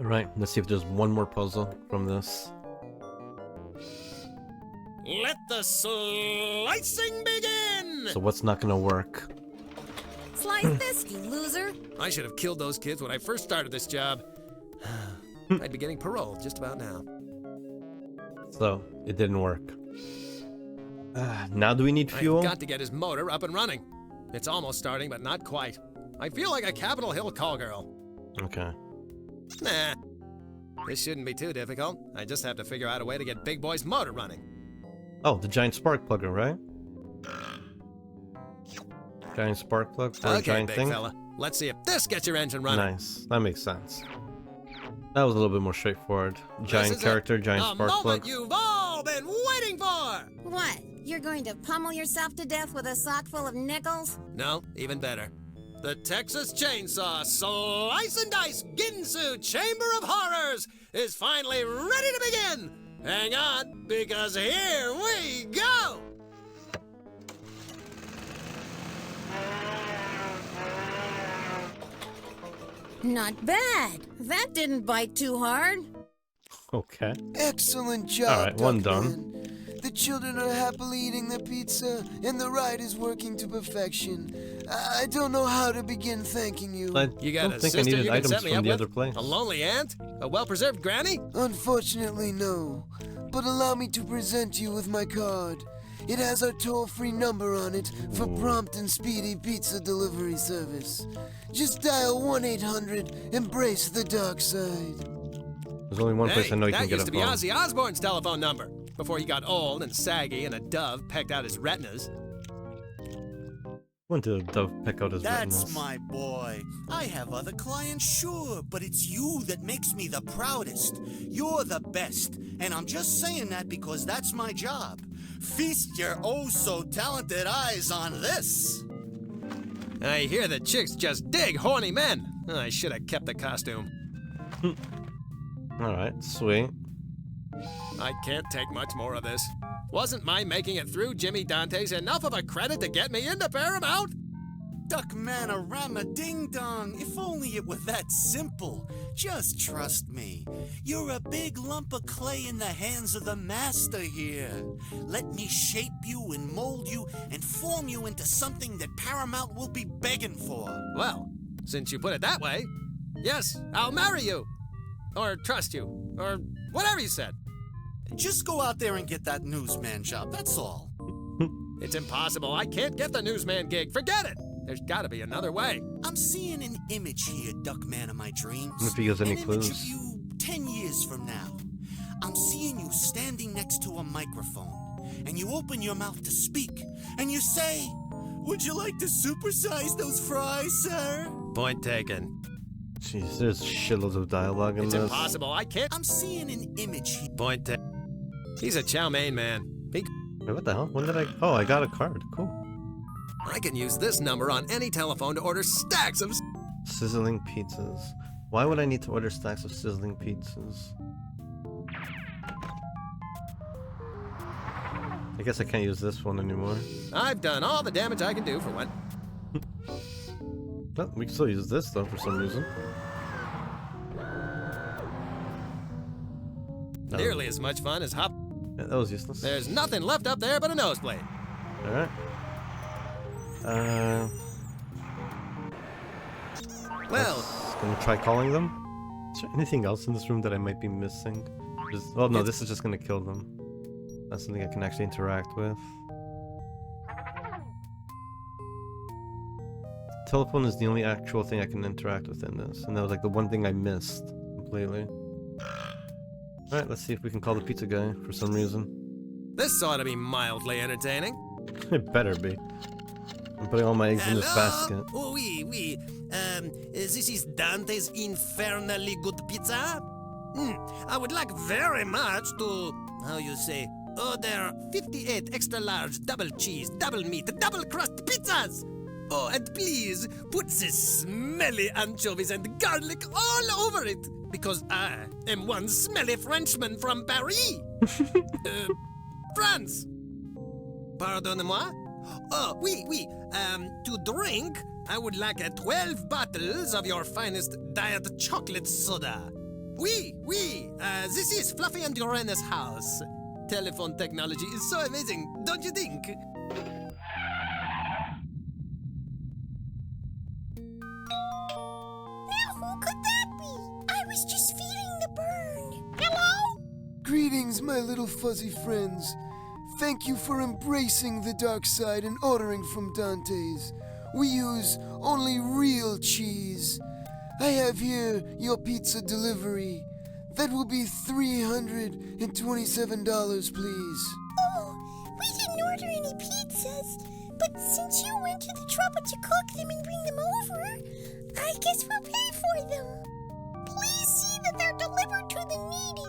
Alright, let's see if there's one more puzzle from this. Let the slicing begin! So what's not gonna work? Slice this, you loser. I should have killed those kids when I first started this job. I'd be getting parole just about now. So, it didn't work. Now do we need fuel? I've got to get his motor up and running. It's almost starting, but not quite. I feel like a Capitol Hill call girl. Okay. Nah, this shouldn't be too difficult. I just have to figure out a way to get Big Boy's motor running. Oh, the giant spark plugger, right? Giant spark plug for a Okay, giant big thing? fella. Let's see if this gets your engine running. Nice. That makes sense. That was a little bit more straightforward. This Giant is it. character, giant The spark moment plug. you've all been waiting for! What? You're going to pummel yourself to death with a sock full of nickels? No, even better. The Texas Chainsaw Slice and Dice Ginsu Chamber of Horrors is finally ready to begin! Hang on, because here we go! Not bad. That didn't bite too hard. Okay. Excellent job, Alright, one Duckman. done. The children are happily eating their pizza, and the ride is working to perfection. I don't know how to begin thanking you. You got don't a think I sister needed you can items set me from up the with? other place. A lonely aunt? A well-preserved granny? Unfortunately, no. But allow me to present you with my card. It has our toll-free number on it for prompt and speedy pizza delivery service. Just dial 1-800, embrace the dark side. There's only one place I know you can that get used a to be phone. Ozzy Osbourne's telephone number, before he got old and saggy and a dove pecked out his retinas. When did a dove pick out his That's retinas? my boy. I have other clients, sure, but it's you that makes me the proudest. You're the best, and I'm just saying that because that's my job. Feast your oh-so-talented eyes on this. I hear the chicks just dig horny men. I should have kept the costume. Alright, sweet. I can't take much more of this. Wasn't my making it through Jimmy Dante's enough of a credit to get me into Paramount? Duckman-a-rama ding-dong, if only it were that simple. Just trust me. You're a big lump of clay in the hands of the master here. Let me shape you and mold you and form you into something that Paramount will be begging for. Well, since you put it that way, yes, I'll marry you. Or trust you. Or whatever you said. Just go out there and get that newsman job, that's all. It's impossible. I can't get the newsman gig. Forget it. There's got to be another way. I'm seeing an image here, Duckman of my dreams. If he gives any an image of clues. you 10 years from now. I'm seeing you standing next to a microphone, and you open your mouth to speak, and you say, "Would you like to supersize those fries, sir?" Point taken. Jeez, there's shitloads of dialogue in It's this. impossible. I can't. I'm seeing an image here. Point taken. He's a chow mein man. Wait, what the hell? When did I... Oh, I got a card. Cool. I can use this number on any telephone to order stacks of... Sizzling pizzas. Why would I need to order stacks of sizzling pizzas? I guess I can't use this one anymore. I've done all the damage I can do for one. Oh, we can still use this though for some reason. Nearly as much fun as hop. Yeah, that was useless. There's nothing left up there but a nosebleed. Alright. Well, gonna try calling them. Is there anything else in this room that I might be missing? Oh no, this is just gonna kill them. That's something I can actually interact with. Telephone is the only actual thing I can interact with in this, and that was like the one thing I missed completely. Alright, let's see if we can call the pizza guy for some reason. this ought to be mildly entertaining. It better be. I'm putting all my eggs in this basket. Oh, oui. This is Dante's infernally good pizza. I would like very much to, how you say, order 58 extra large double cheese, double meat, double crust pizzas. Oh, and please put this smelly anchovies and garlic all over it, because I am one smelly Frenchman from Paris. France. Pardonnez-moi? Oh, oui. To drink, I would like 12 bottles of your finest diet chocolate soda. Oui. This is Fluffy and Uranus' house. Telephone technology is so amazing, don't you think? Now who could that be? I was just feeling the burn. Hello? Greetings, my little fuzzy friends. Thank you for embracing the dark side and ordering from Dante's. We use only real cheese. I have here your pizza delivery. That will be $327, please. Oh, we didn't order any pizzas, but since you went to the trouble to cook them and bring them over, I guess we'll pay for them. Please see that they're delivered to the needy.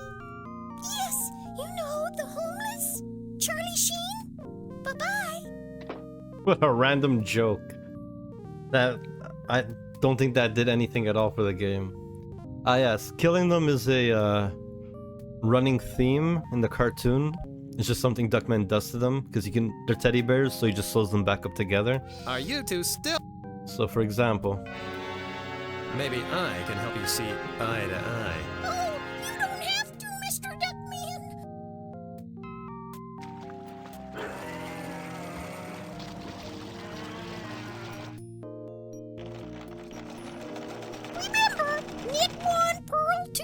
Yes, you know, the homeless. Charlie Sheen? Bye-bye. What a random joke. That, I don't think that did anything at all for the game. Ah yes, killing them is a running theme in the cartoon. It's just something Duckman does to them, because they're teddy bears, so he just sews them back up together. Are you two still? So for example... Maybe I can help you see eye to eye. Oh, you don't have to, Mr. Duckman. Remember, knit 1, purl 2.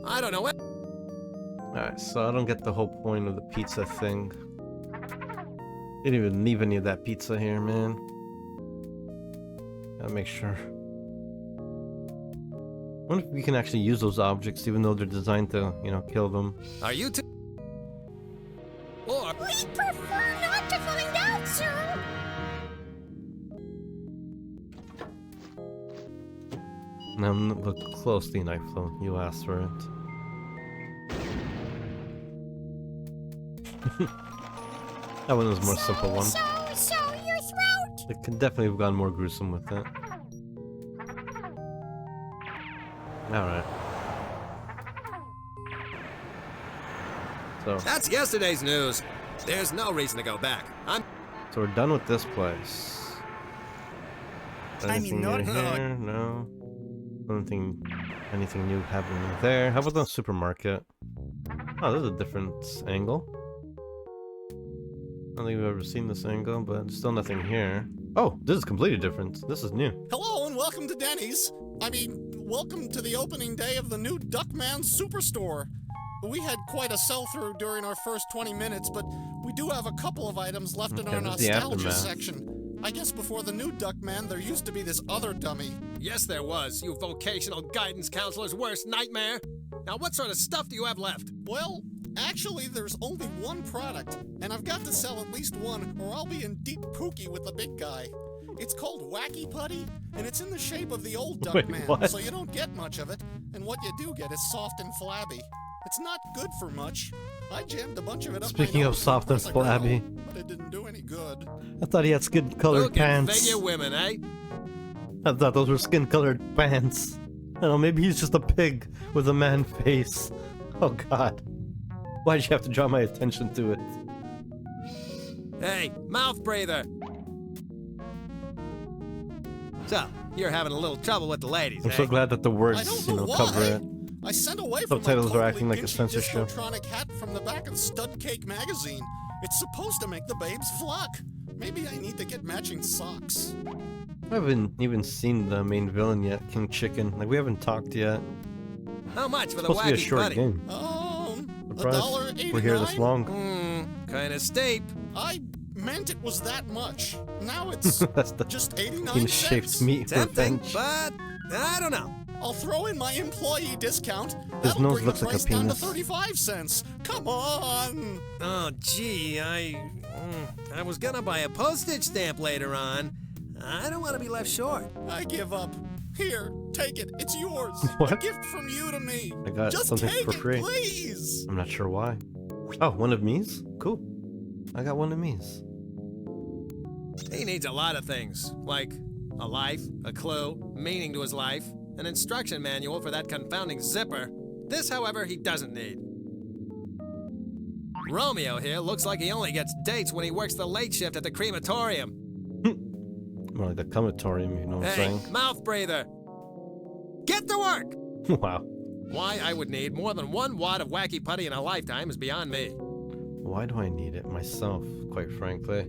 I don't know what. Alright, so I don't get the whole point of the pizza thing. Didn't even leave any of that pizza here, man. Gotta make sure. I wonder if we can actually use those objects even though they're designed to, kill them. Are you two? Or We'd prefer not to find out, sir. Now look closely, Nightflow. You asked for it. That one was a more simple one. So, your throat. It could definitely have gone more gruesome with it. Alright. So that's yesterday's news. There's no reason to go back. we're done with this place. Anything new here? No. Anything new happening there? How about the supermarket? Oh, this is a different angle. I don't think we've ever seen this angle, but still nothing here. Oh, this is completely different. This is new. Hello and welcome to Denny's. Welcome to the opening day of the new Duckman Superstore. We had quite a sell-through during our first 20 minutes, but we do have a couple of items left in our nostalgia section. I guess before the new Duckman, there used to be this other dummy. Yes, there was, you vocational guidance counselor's worst nightmare. Now, what sort of stuff do you have left? Well, actually, there's only one product, and I've got to sell at least one, or I'll be in deep pookie with the big guy. It's called Wacky Putty, and it's in the shape of the old Duckman, so you don't get much of it, and what you do get is soft and flabby. It's not good for much. I jammed a bunch of it up. Speaking of soft and flabby, but it didn't do any good. I thought he had skin-colored pants. Figure women, eh? I thought those were skin-colored pants. I don't know, maybe he's just a pig with a man face. Oh god. Why'd you have to draw my attention to it? Hey, mouth breather! So, you're having a little trouble with the ladies, I'm eh? so glad that the words, you know, cover it. I sent away from Subtitles my are acting like a totally censorship. discotronic hat from the back of Stud Cake magazine. It's supposed to make the babes flock. Maybe I need to get matching socks. I haven't even seen the main villain yet, King Chicken. Like, we haven't talked yet. How much for It's the supposed to be a wacky short buddy? game. Surprised $1.89? we're here this long. Kinda steep. I meant it was that much. Now it's That's the just 89 king cents. shaped meat Tempting, revenge. but I don't know. I'll throw in my employee discount. His That'll nose bring looks the like a price down to penis. 35 cents. Come on. Oh, gee, I was gonna buy a postage stamp later on. I don't want to be left short. I give up. Here, take it. It's yours. What? A gift from you to me. I got Just something take for it, free. please. I'm not sure why. Oh, one of me's? Cool. I got one of me's. He needs a lot of things, like a life, a clue, meaning to his life, an instruction manual for that confounding zipper. This, however, he doesn't need. Romeo here looks like he only gets dates when he works the late shift at the crematorium. More like the crematorium, you know what I'm Hey, saying? mouth breather! Get to work! Wow. Why I would need more than 1 wad of wacky putty in a lifetime is beyond me. Why do I need it myself, quite frankly?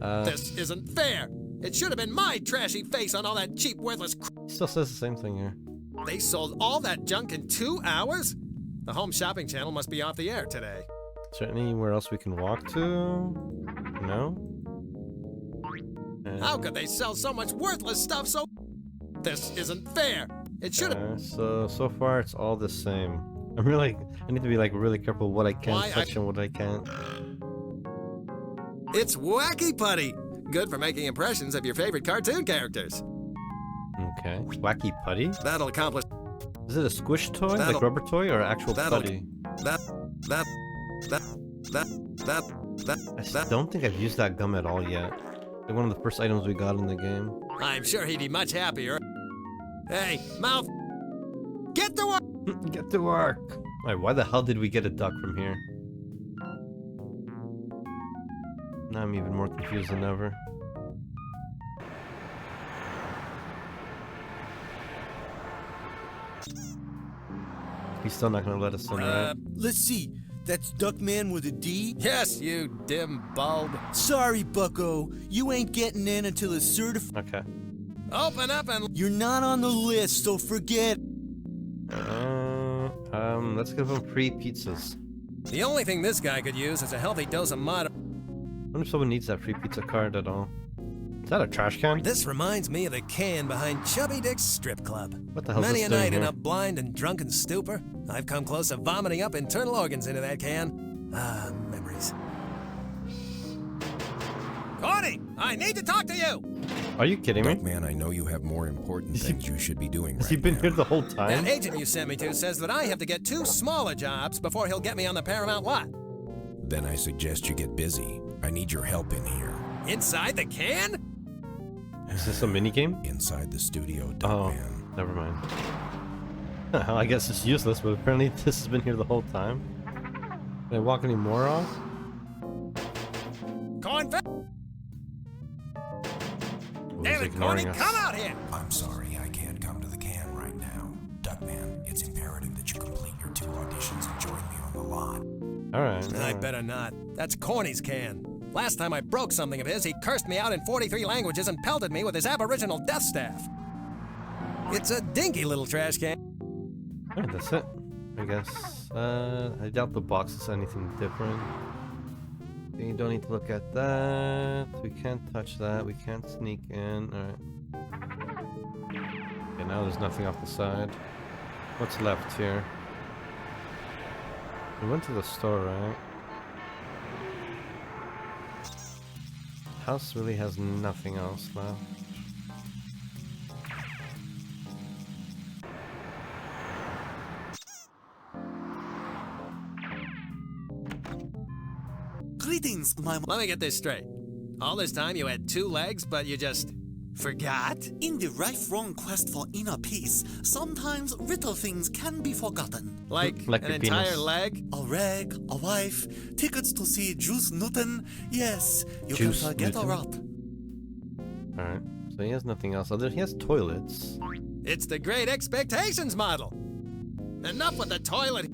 This isn't fair! It should have been my trashy face on all that cheap, worthless He still says the same thing here. They sold all that junk in 2 hours? The home shopping channel must be off the air today. Is there anywhere else we can walk to? No? How could they sell so much worthless stuff so... This isn't fair! It should have... So far it's all the same. I need to be like really careful what I can touch and what I can't. It's wacky putty! Good for making impressions of your favorite cartoon characters. Okay. Wacky putty? That'll accomplish... Is it a squish toy? Like rubber toy or actual putty? I don't think I've used that gum at all yet. Like one of the first items we got in the game. I'm sure he'd be much happier. Hey, mouth! Get to work! Get to work! Alright, why the hell did we get a duck from here? Now I'm even more confused than ever. He's still not gonna let us in, right? Let's see. That's Duckman with a D? Yes, you dim bulb. Sorry, bucko. You ain't getting in until it's certified. Okay. Open up and... You're not on the list, so forget. Let's give him free pizzas. The only thing this guy could use is a healthy dose of mud. I wonder if someone needs that free pizza card at all. Is that a trash can? This reminds me of the can behind Chubby Dick's strip club. What the hell's Many this a doing night in here? a blind and drunken stupor, I've come close to vomiting up internal organs into that can. Ah, memories. Corny, I need to talk to you! Are you kidding me? Duckman, I know you have more important things you should be doing Has right he been now. here the whole time? That agent you sent me to says that I have to get 2 smaller jobs before he'll get me on the Paramount lot. Then I suggest you get busy. I need your help in here. Inside the can? Is this a minigame? Inside the studio, Oh, Duckman. never mind. I guess it's useless, but apparently this has been here the whole time. Can I walk any more off? Cornfed! Ooh, Damn he's it, Corny, ignoring us. come out here! I'm sorry, I can't come to the can right now. Duckman, it's imperative that you complete your 2 auditions and join me on the lot. Alright. I better not. That's Corny's can. Last time I broke something of his, he cursed me out in 43 languages and pelted me with his aboriginal death staff. It's a dinky little trash can. Alright, that's it. I guess. I doubt the box is anything different. We don't need to look at that. We can't touch that. We can't sneak in. Alright. Okay, now there's nothing off the side. What's left here? We went to the store, right? House really has nothing else left. Greetings, my... Let me get this straight. All this time you had 2 legs, but you just forgot? In the right-wrong quest for inner peace, sometimes little things can be forgotten. Like an your entire penis. leg? A rag, a wife, tickets to see Juice Newton. Yes, you Juice can forget a Newton? lot. Alright, so he has nothing else. Other, he has toilets. It's the Great Expectations model. Enough with the toilet.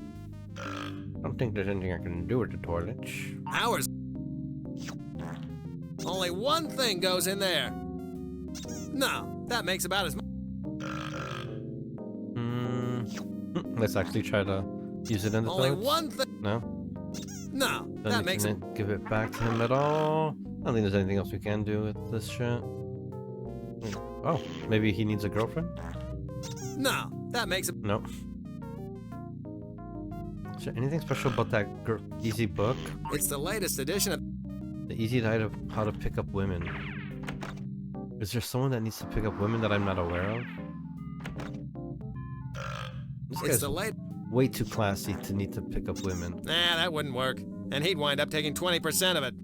I don't think there's anything I can do with the toilets. Hours. Only one thing goes in there. No, that makes about as much. Let's actually try to use it in the Only toilets. one thing. No? No, Then that we makes it. can give it back to him at all. I don't think there's anything else we can do with this shit. Oh, maybe he needs a girlfriend? No, that makes it. No. Is there anything special about that easy book? It's the latest edition of. The easy guide of how to pick up women. Is there someone that needs to pick up women that I'm not aware of? This It's guy's the late. way too classy to need to pick up women. Nah, that wouldn't work. And he'd wind up taking 20% of it.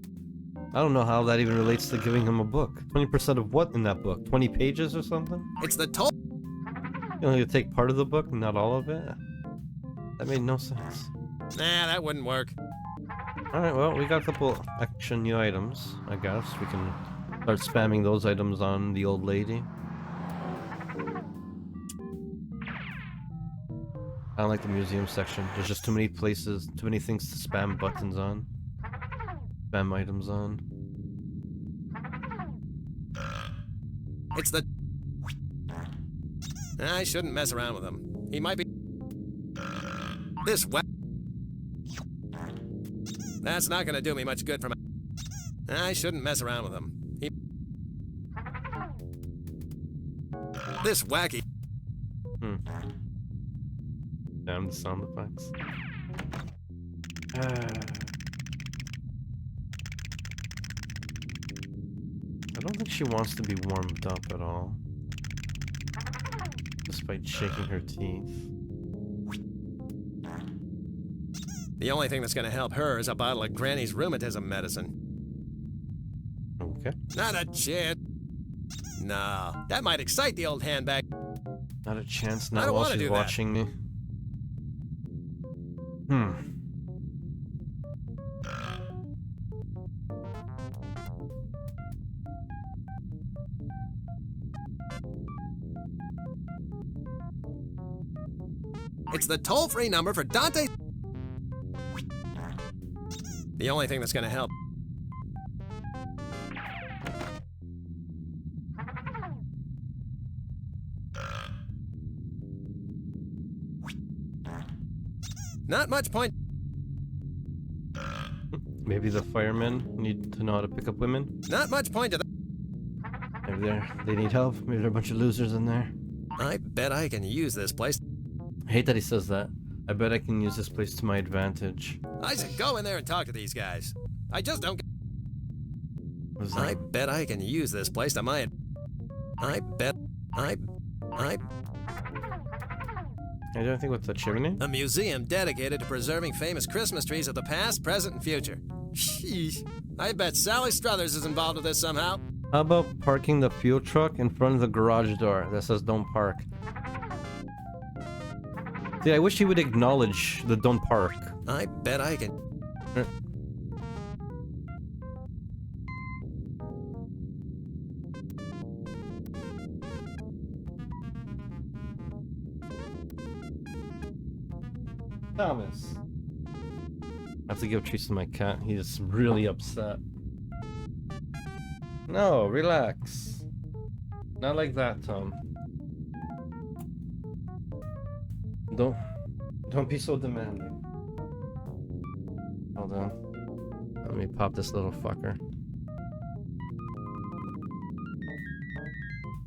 I don't know how that even relates to giving him a book. 20% of what in that book? 20 pages or something? It's the toll. You only take part of the book, not all of it? That made no sense. Nah, that wouldn't work. Alright, well, we got a couple extra new items, I guess. We can start spamming those items on the old lady. I don't like the museum section. There's just too many places, too many things to spam buttons on. Spam items on. It's the. I shouldn't mess around with him. He might be. This wet. That's not gonna do me much good for my. I shouldn't mess around with him. He. This wacky. Damn the sound effects. I don't think she wants to be warmed up at all. Despite shaking her teeth. The only thing that's gonna help her is a bottle of Granny's rheumatism medicine. Okay. Not a chance. No, that might excite the old handbag. Not a chance, I not don't while wanna she's do that. watching me. It's the toll-free number for Dante. The only thing that's gonna help. Not much point. Maybe the firemen need to know how to pick up women. Not much point to that. Maybe they need help. Maybe there are a bunch of losers in there. I bet I can use this place. I hate that he says that. I bet I can use this place to my advantage. I should go in there and talk to these guys. I just don't. What is that? I bet I can use this place to my. I bet. I don't think what's the chimney? A museum dedicated to preserving famous Christmas trees of the past, present, and future. Sheesh. I bet Sally Struthers is involved with this somehow. How about parking the fuel truck in front of the garage door that says don't park? See, I wish he would acknowledge the don't park. I bet I can. Thomas. I have to give treats to my cat. He's really upset. No, relax. Not like that, Tom. Don't be so demanding. Hold on. Let me pop this little fucker.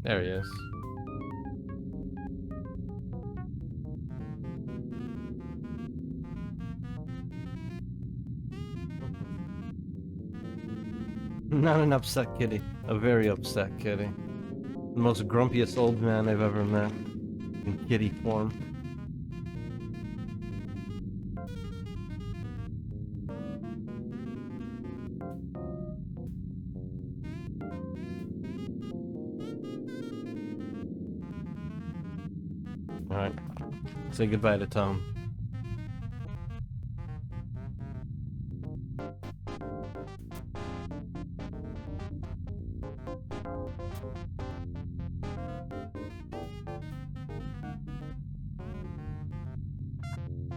There he is. Not an upset kitty. A very upset kitty. The most grumpiest old man I've ever met. In kitty form. Alright. Say goodbye to Tom.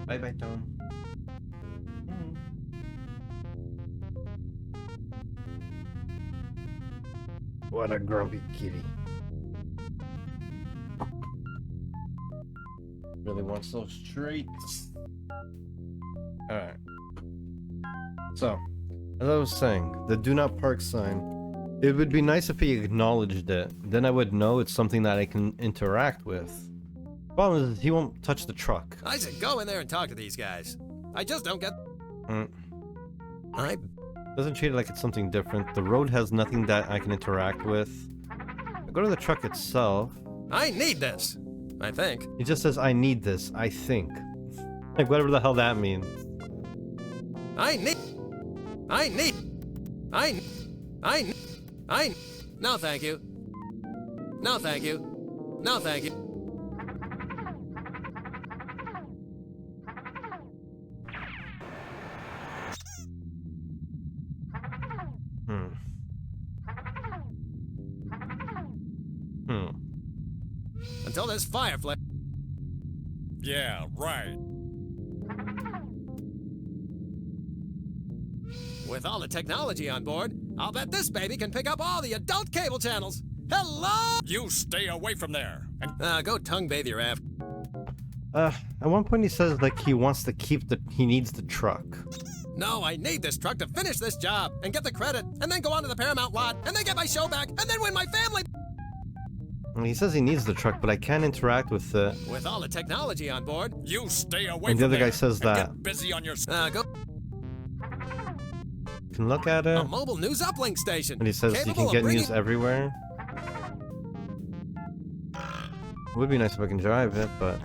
Bye bye, Tom. What a grumpy kitty. Really wants those treats. Alright. So, as I was saying, the do not park sign. It would be nice if he acknowledged it. Then I would know it's something that I can interact with. Problem is, he won't touch the truck. I said go in there and talk to these guys. I just don't get... Doesn't treat it like it's something different. The road has nothing that I can interact with. I go to the truck itself. I need this, I think. He just says, I need this, I think. Like, whatever the hell that means. No, thank you. No, thank you. No, thank you. Until there's firefly. Yeah, right. With all the technology on board, I'll bet this baby can pick up all the adult cable channels. Hello? You stay away from there. And go tongue bathe your ass. At one point he says, like, he wants to keep he needs the truck. No, I need this truck to finish this job and get the credit, and then go on to the Paramount lot, and then get my show back, and then win my family. He says he needs the truck, but I can't interact with it. With all the technology on board, you stay away and from the other there. guy says that. Get busy on your... go. Can look at it. A mobile news uplink station. And he says you can get news everywhere. It would be nice if I can drive it, but...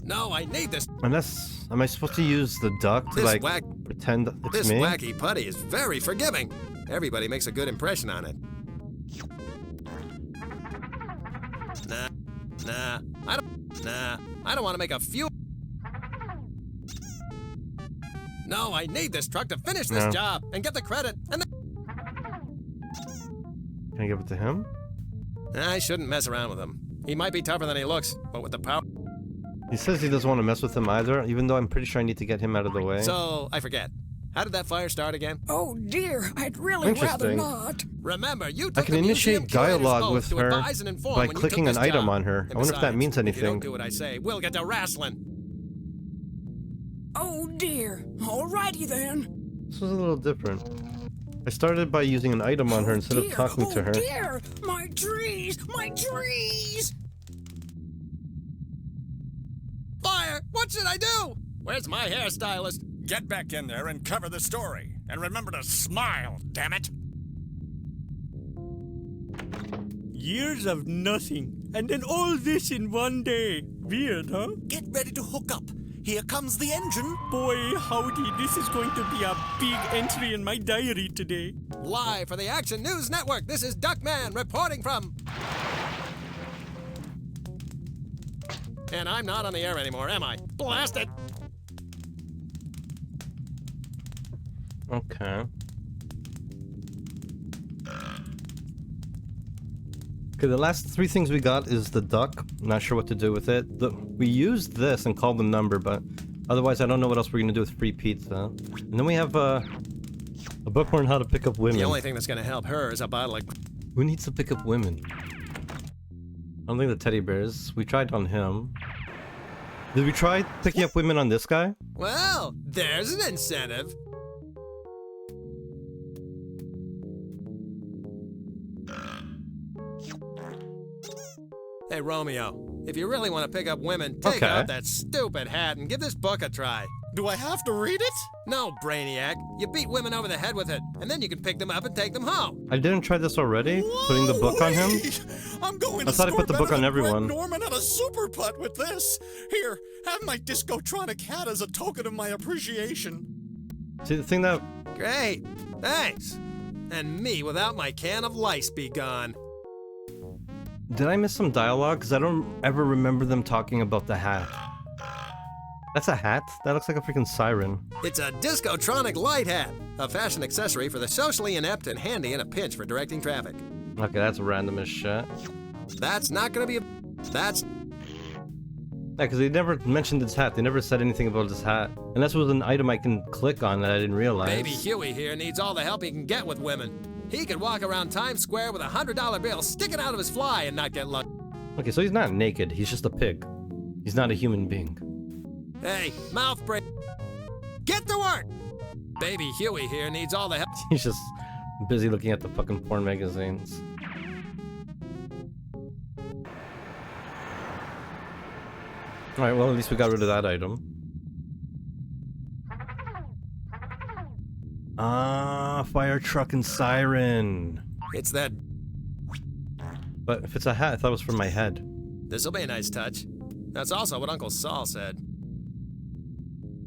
No, I need this. Unless... Am I supposed to use the duck to, like, pretend it's me? This wacky putty is very forgiving. Everybody makes a good impression on it. I don't want to make a few... No, I need this truck to finish this job and get the credit, and then... Can I give it to him? I shouldn't mess around with him. He might be tougher than he looks, but with the power... He says he doesn't want to mess with him either, even though I'm pretty sure I need to get him out of the way. So, I forget. How did that fire start again? Oh dear, I'd really rather not. Remember, you took I can initiate dialogue with her by clicking an item on her. I wonder if that means anything. If you don't do what I say, we'll get to wrestling. Oh dear. Alrighty then. This was a little different. I started by using an item on her instead of talking to her. Oh dear! My trees! My trees! Fire! What should I do? Where's my hairstylist? Get back in there and cover the story. And remember to smile, damn it! Years of nothing, and then all this in one day. Weird, huh? Get ready to hook up. Here comes the engine. Boy, howdy, this is going to be a big entry in my diary today. Live for the Action News Network, this is Duckman reporting from... And I'm not on the air anymore, am I? Blast it! Okay. Okay, the last three things we got is the duck. Not sure what to do with it. We used this and called the number, but otherwise I don't know what else we're gonna do with free pizza. And then we have a book on how to pick up women. The only thing that's gonna help her is a bottle of... Who needs to pick up women? I don't think the teddy bears. We tried on him. Did we try picking up women on this guy? Well, there's an incentive. Hey, Romeo, if you really want to pick up women, take out that stupid hat and give this book a try. Do I have to read it? No, Brainiac. You beat women over the head with it, and then you can pick them up and take them home. I didn't try this already, putting the book on him. I'm going I thought I put the book on everyone. Norman had a super putt with this. Here, have my Discotronic hat as a token of my appreciation. See, the thing that... Great, thanks. And me without my can of lice be gone. Did I miss some dialogue? Because I don't ever remember them talking about the hat. That's a hat? That looks like a freaking siren. It's a Discotronic light hat, a fashion accessory for the socially inept and handy in a pinch for directing traffic. Okay, that's random as shit. That's not gonna be a... That's... Yeah, because they never mentioned this hat. They never said anything about this hat. Unless it was an item I can click on that I didn't realize. Baby Huey here needs all the help he can get with women. He could walk around Times Square with a $100 bill sticking out of his fly and not get lucky. Okay, so he's not naked. He's just a pig. He's not a human being. Hey, mouth break. Get to work! Baby Huey here needs all the help. He's just busy looking at the fucking porn magazines. Alright, well, at least we got rid of that item. Ah, fire truck and siren. It's that... But if it's a hat, I thought it was for my head. This'll be a nice touch. That's also what Uncle Saul said.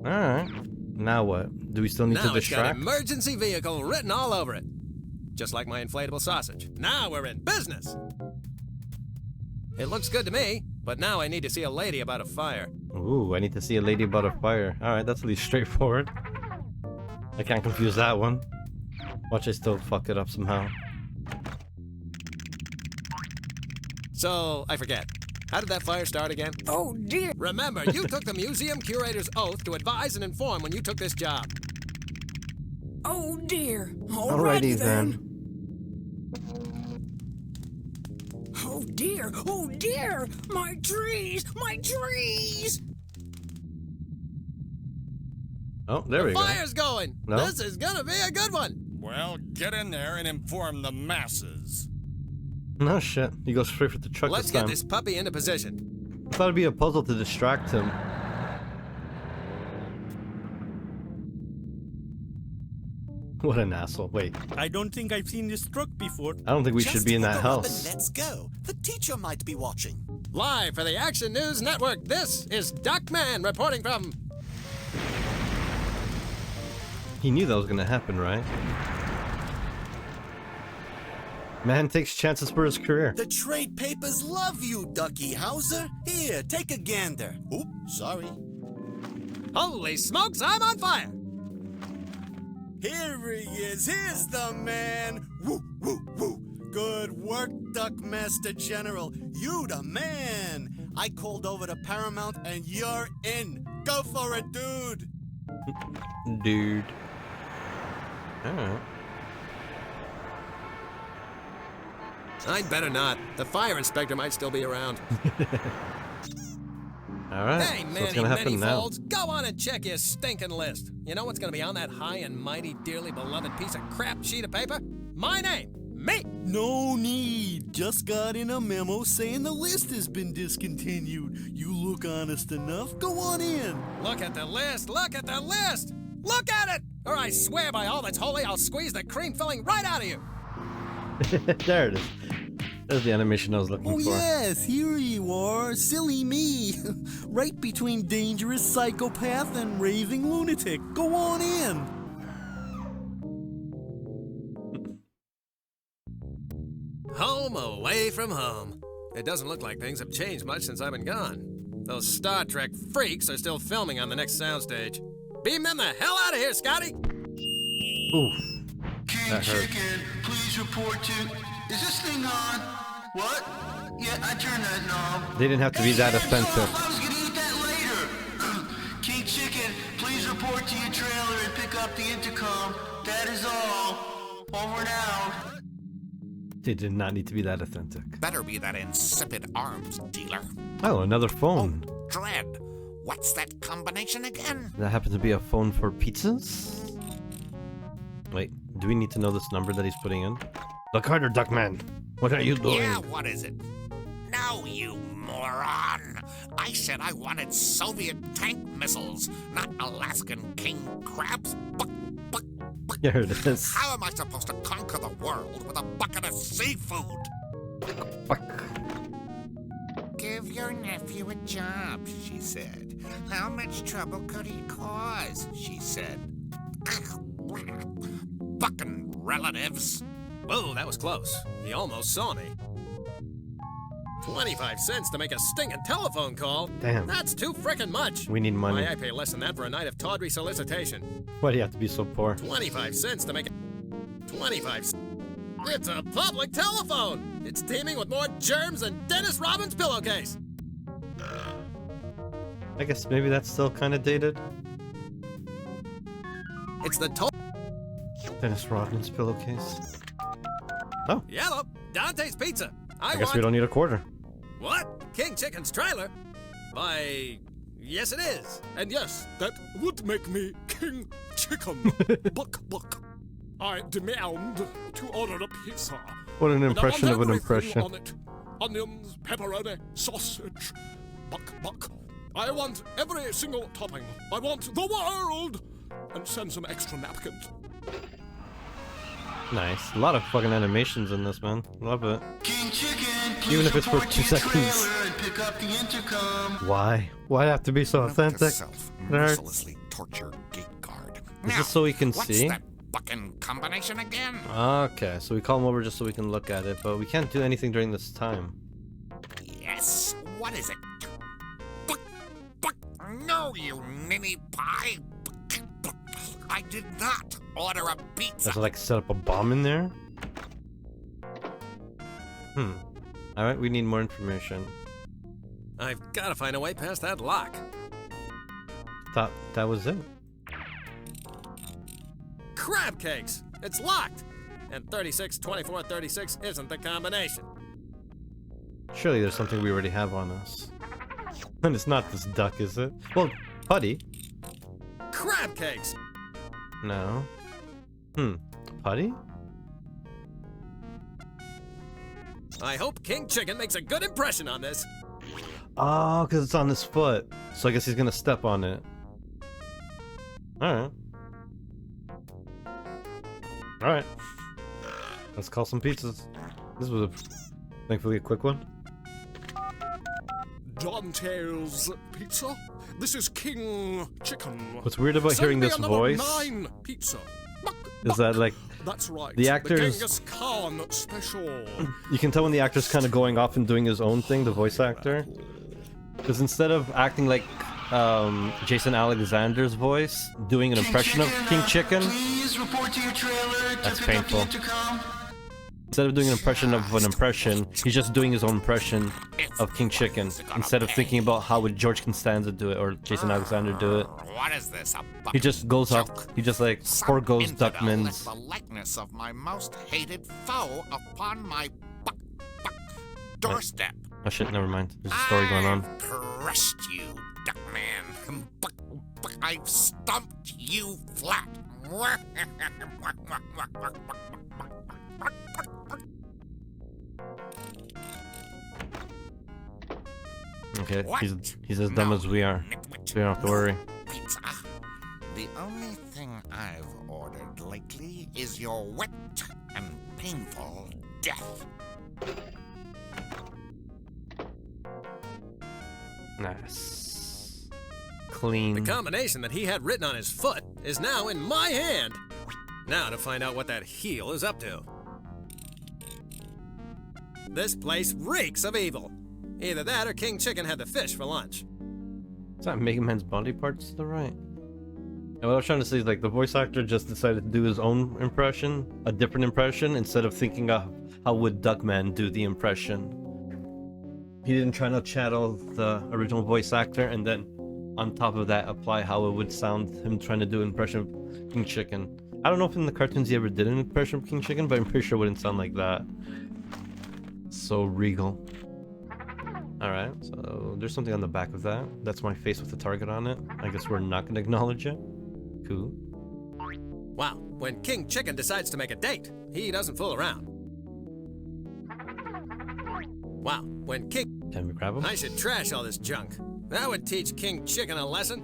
Alright. Now what? Do we still need to Now it's got distract? emergency vehicle written all over it. Just like my inflatable sausage. Now we're in business! It looks good to me, but now I need to see a lady about a fire. Ooh, I need to see a lady about a fire. Alright, that's at least straightforward. I can't confuse that one. Watch I still fuck it up somehow. So, I forget. How did that fire start again? Oh dear! Remember, you took the museum curator's oath to advise and inform when you took this job. Oh dear! Alrighty then. Oh dear! Oh dear! My trees! My trees! Oh, there we go. Fire's going! No? This is gonna be a good one! Well, get in there and inform the masses. No shit. He goes straight for the truck Let's this get time. this puppy into position. I thought it'd be a puzzle to distract him. What an asshole. Wait. I don't think I've seen this truck before. I don't think we Just should be in hit that the button, house. Let's go. The teacher might be watching. Live for the Action News Network, this is Duckman reporting from... He knew that was gonna happen, right? Man takes chances for his career. The trade papers love you, Ducky Hauser. Here, take a gander. Oop, sorry. Holy smokes, I'm on fire! Here he is. Here's the man. Woo, woo, woo. Good work, Duckmaster General. You the man. I called over to Paramount and you're in. Go for it, dude. Dude. Alright. I'd better not. The fire inspector might still be around. Alright. Hey, So what's Manny gonna happen now? Folds, go on and check your stinking list. You know what's gonna be on that high and mighty, dearly beloved piece of crap sheet of paper? My name. Me. No need. Just got in a memo saying the list has been discontinued. You look honest enough. Go on in. Look at the list. Look at the list. Look at it. Or I swear by all that's holy, I'll squeeze the cream filling right out of you. There it is. There's the animation I was looking Oh, for. yes, here you are. Silly me. Right between dangerous psychopath and raving lunatic. Go on in. Home away from home. It doesn't look like things have changed much since I've been gone. Those Star Trek freaks are still filming on the next soundstage. Beam them the hell out of here, Scotty! Oof. King That hurt. Chicken, please report to... Is this thing on? What? Yeah, I turned that knob. They didn't have to be that Hands offensive. off, I was gonna eat that later. King Chicken, please report to your trailer and pick up the intercom. That is all. Over and out. They did not need to be that authentic. Better be that insipid arms dealer. Oh, another phone. Dread. What's that combination again? That happened to be a phone for pizzas? Wait, do we need to know this number that he's putting in? Look harder, Duckman! What are you doing? Yeah, what is it? No, you moron! I said I wanted Soviet tank missiles, not Alaskan king crabs. There it is. How am I supposed to conquer the world with a bucket of seafood? Give your nephew a job, she said. How much trouble could he cause? She said. Fucking relatives. Whoa, that was close. He almost saw me. 25 cents to make a stinging telephone call? Damn. That's too frickin' much. We need money. Why, I pay less than that for a night of tawdry solicitation. Why do you have to be so poor? 25 cents to make it. 25 cents. It's a public telephone. It's teeming with more germs than Dennis Robbins' pillowcase. I guess maybe that's still kind of dated. It's the total. Dennis Rodman's pillowcase. Oh. Yellow. Dante's Pizza. I guess we don't need a quarter. What? King Chicken's trailer? Why, yes it is. And yes, that would make me King Chicken. Buck. I demand to order a pizza. What an impression of an everything impression. on it. Onions, pepperoni, sausage. Buck. I want every single topping. I want the world. And send some extra napkins. Nice. A lot of fucking animations in this, man. Love it. King Chicken, please even if it's for report 2 to your seconds. trailer and pick up the intercom. Why? Why have to be so authentic? Mercilessly torture gate guard. Is this so we can What's see? that fucking combination again? Okay, so we call him over just so we can look at it, but we can't do anything during this time. Yes. What is it? Buck. No, you ninny pie. I did not order a pizza. Does it like set up a bomb in there? Alright, we need more information. I've got to find a way past that lock. Thought that was it. Crab cakes! It's locked! And 36, 24, 36 isn't the combination. Surely there's something we already have on us. And it's not this duck, is it? Well, Putty. Crab cakes! No. Putty? I hope King Chicken makes a good impression on this. Oh, because it's on his foot. So I guess he's gonna step on it. Alright. Alright. Let's call some pizzas. This was thankfully a quick one. Dante's Pizza? This is King Chicken. What's weird about hearing this voice 9 pizza. is that like That's right. the actor's Genghis Khan special. you can tell when the actor's kind of going off and doing his own thing, the voice actor. Because instead of acting like Jason Alexander's voice, doing an impression of King Chicken, Please report to your trailer to that's pick up the painful. intercom. Instead of doing an impression of an impression, he's just doing his own impression of King Chicken. Instead of thinking about how would George Costanza do it or Jason Alexander do it. What is this? A He just goes off. He just like forgoes Duckman's. the likeness of my most hated foe upon my doorstep. Oh shit! Never mind. There's a story going on. Crushed you, Duckman. I've stumped you flat. Okay, What? he's as dumb as we are. So you don't have to worry. Pizza. The only thing I've ordered lately is your wet and painful death. Nice. Clean. The combination that he had written on his foot is now in my hand. Now to find out what that heel is up to. This place reeks of evil. Either that or King Chicken had the fish for lunch. It's not Mega Man's body parts to the right. And what I was trying to say is like the voice actor just decided to do his own impression, a different impression, instead of thinking of how would Duckman do the impression. He didn't try to channel the original voice actor and then on top of that apply how it would sound him trying to do an impression of King Chicken. I don't know if in the cartoons he ever did an impression of King Chicken, but I'm pretty sure it wouldn't sound like that. So regal. Alright, so there's something on the back of that. That's my face with the target on it. I guess we're not going to acknowledge it. Cool. Wow, when King Chicken decides to make a date, he doesn't fool around. Wow, when King... Can we grab him? I should trash all this junk. That would teach King Chicken a lesson.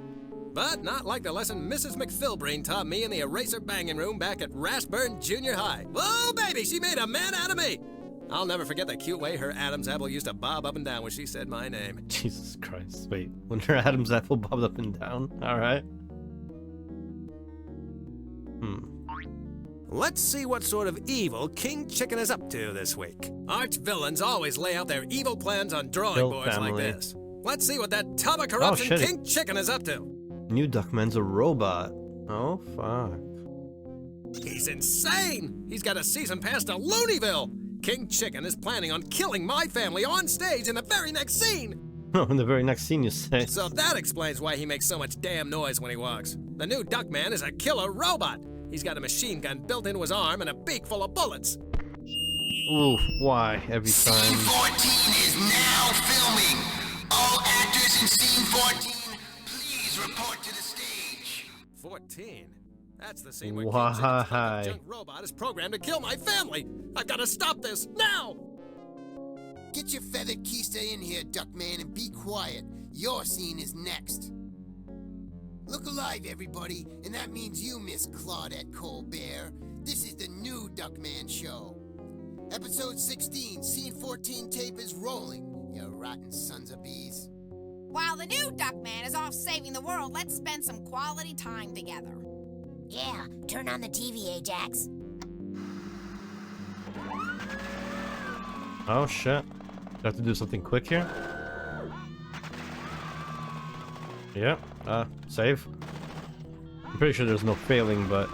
But not like the lesson Mrs. McPhilbrain taught me in the eraser banging room back at Rathburn Junior High. Whoa, baby, she made a man out of me! I'll never forget the cute way her Adam's apple used to bob up and down when she said my name. Jesus Christ. Wait, when her Adam's apple bobbed up and down? Alright. Let's see what sort of evil King Chicken is up to this week. Arch villains always lay out their evil plans on drawing Kill boards family. like this. Let's see what that tub of corruption shit. King Chicken is up to. New Duckman's a robot. Oh, fuck. He's insane! He's got a season pass to Looneyville! King Chicken is planning on killing my family on stage in the very next scene! Oh, in the very next scene, you say. So that explains why he makes so much damn noise when he walks. The new Duckman is a killer robot! He's got a machine gun built into his arm and a beak full of bullets. Ooh, why? Every time. Scene 14 is now filming. All actors in scene 14, please report to the stage. 14? That's the scene where Why? King Chicken's fucking junk robot is programmed to kill my family! I've got to stop this, now! Get your feathered keister in here, Duckman, and be quiet. Your scene is next. Look alive, everybody, and that means you, Miss Claudette Colbert. This is the new Duckman Show. Episode 16, Scene 14 tape is rolling, you rotten sons of bees. While the new Duckman is off saving the world, let's spend some quality time together. Yeah, turn on the TV, Ajax. Oh, shit. Do I have to do something quick here? Yeah, save. I'm pretty sure there's no failing, but...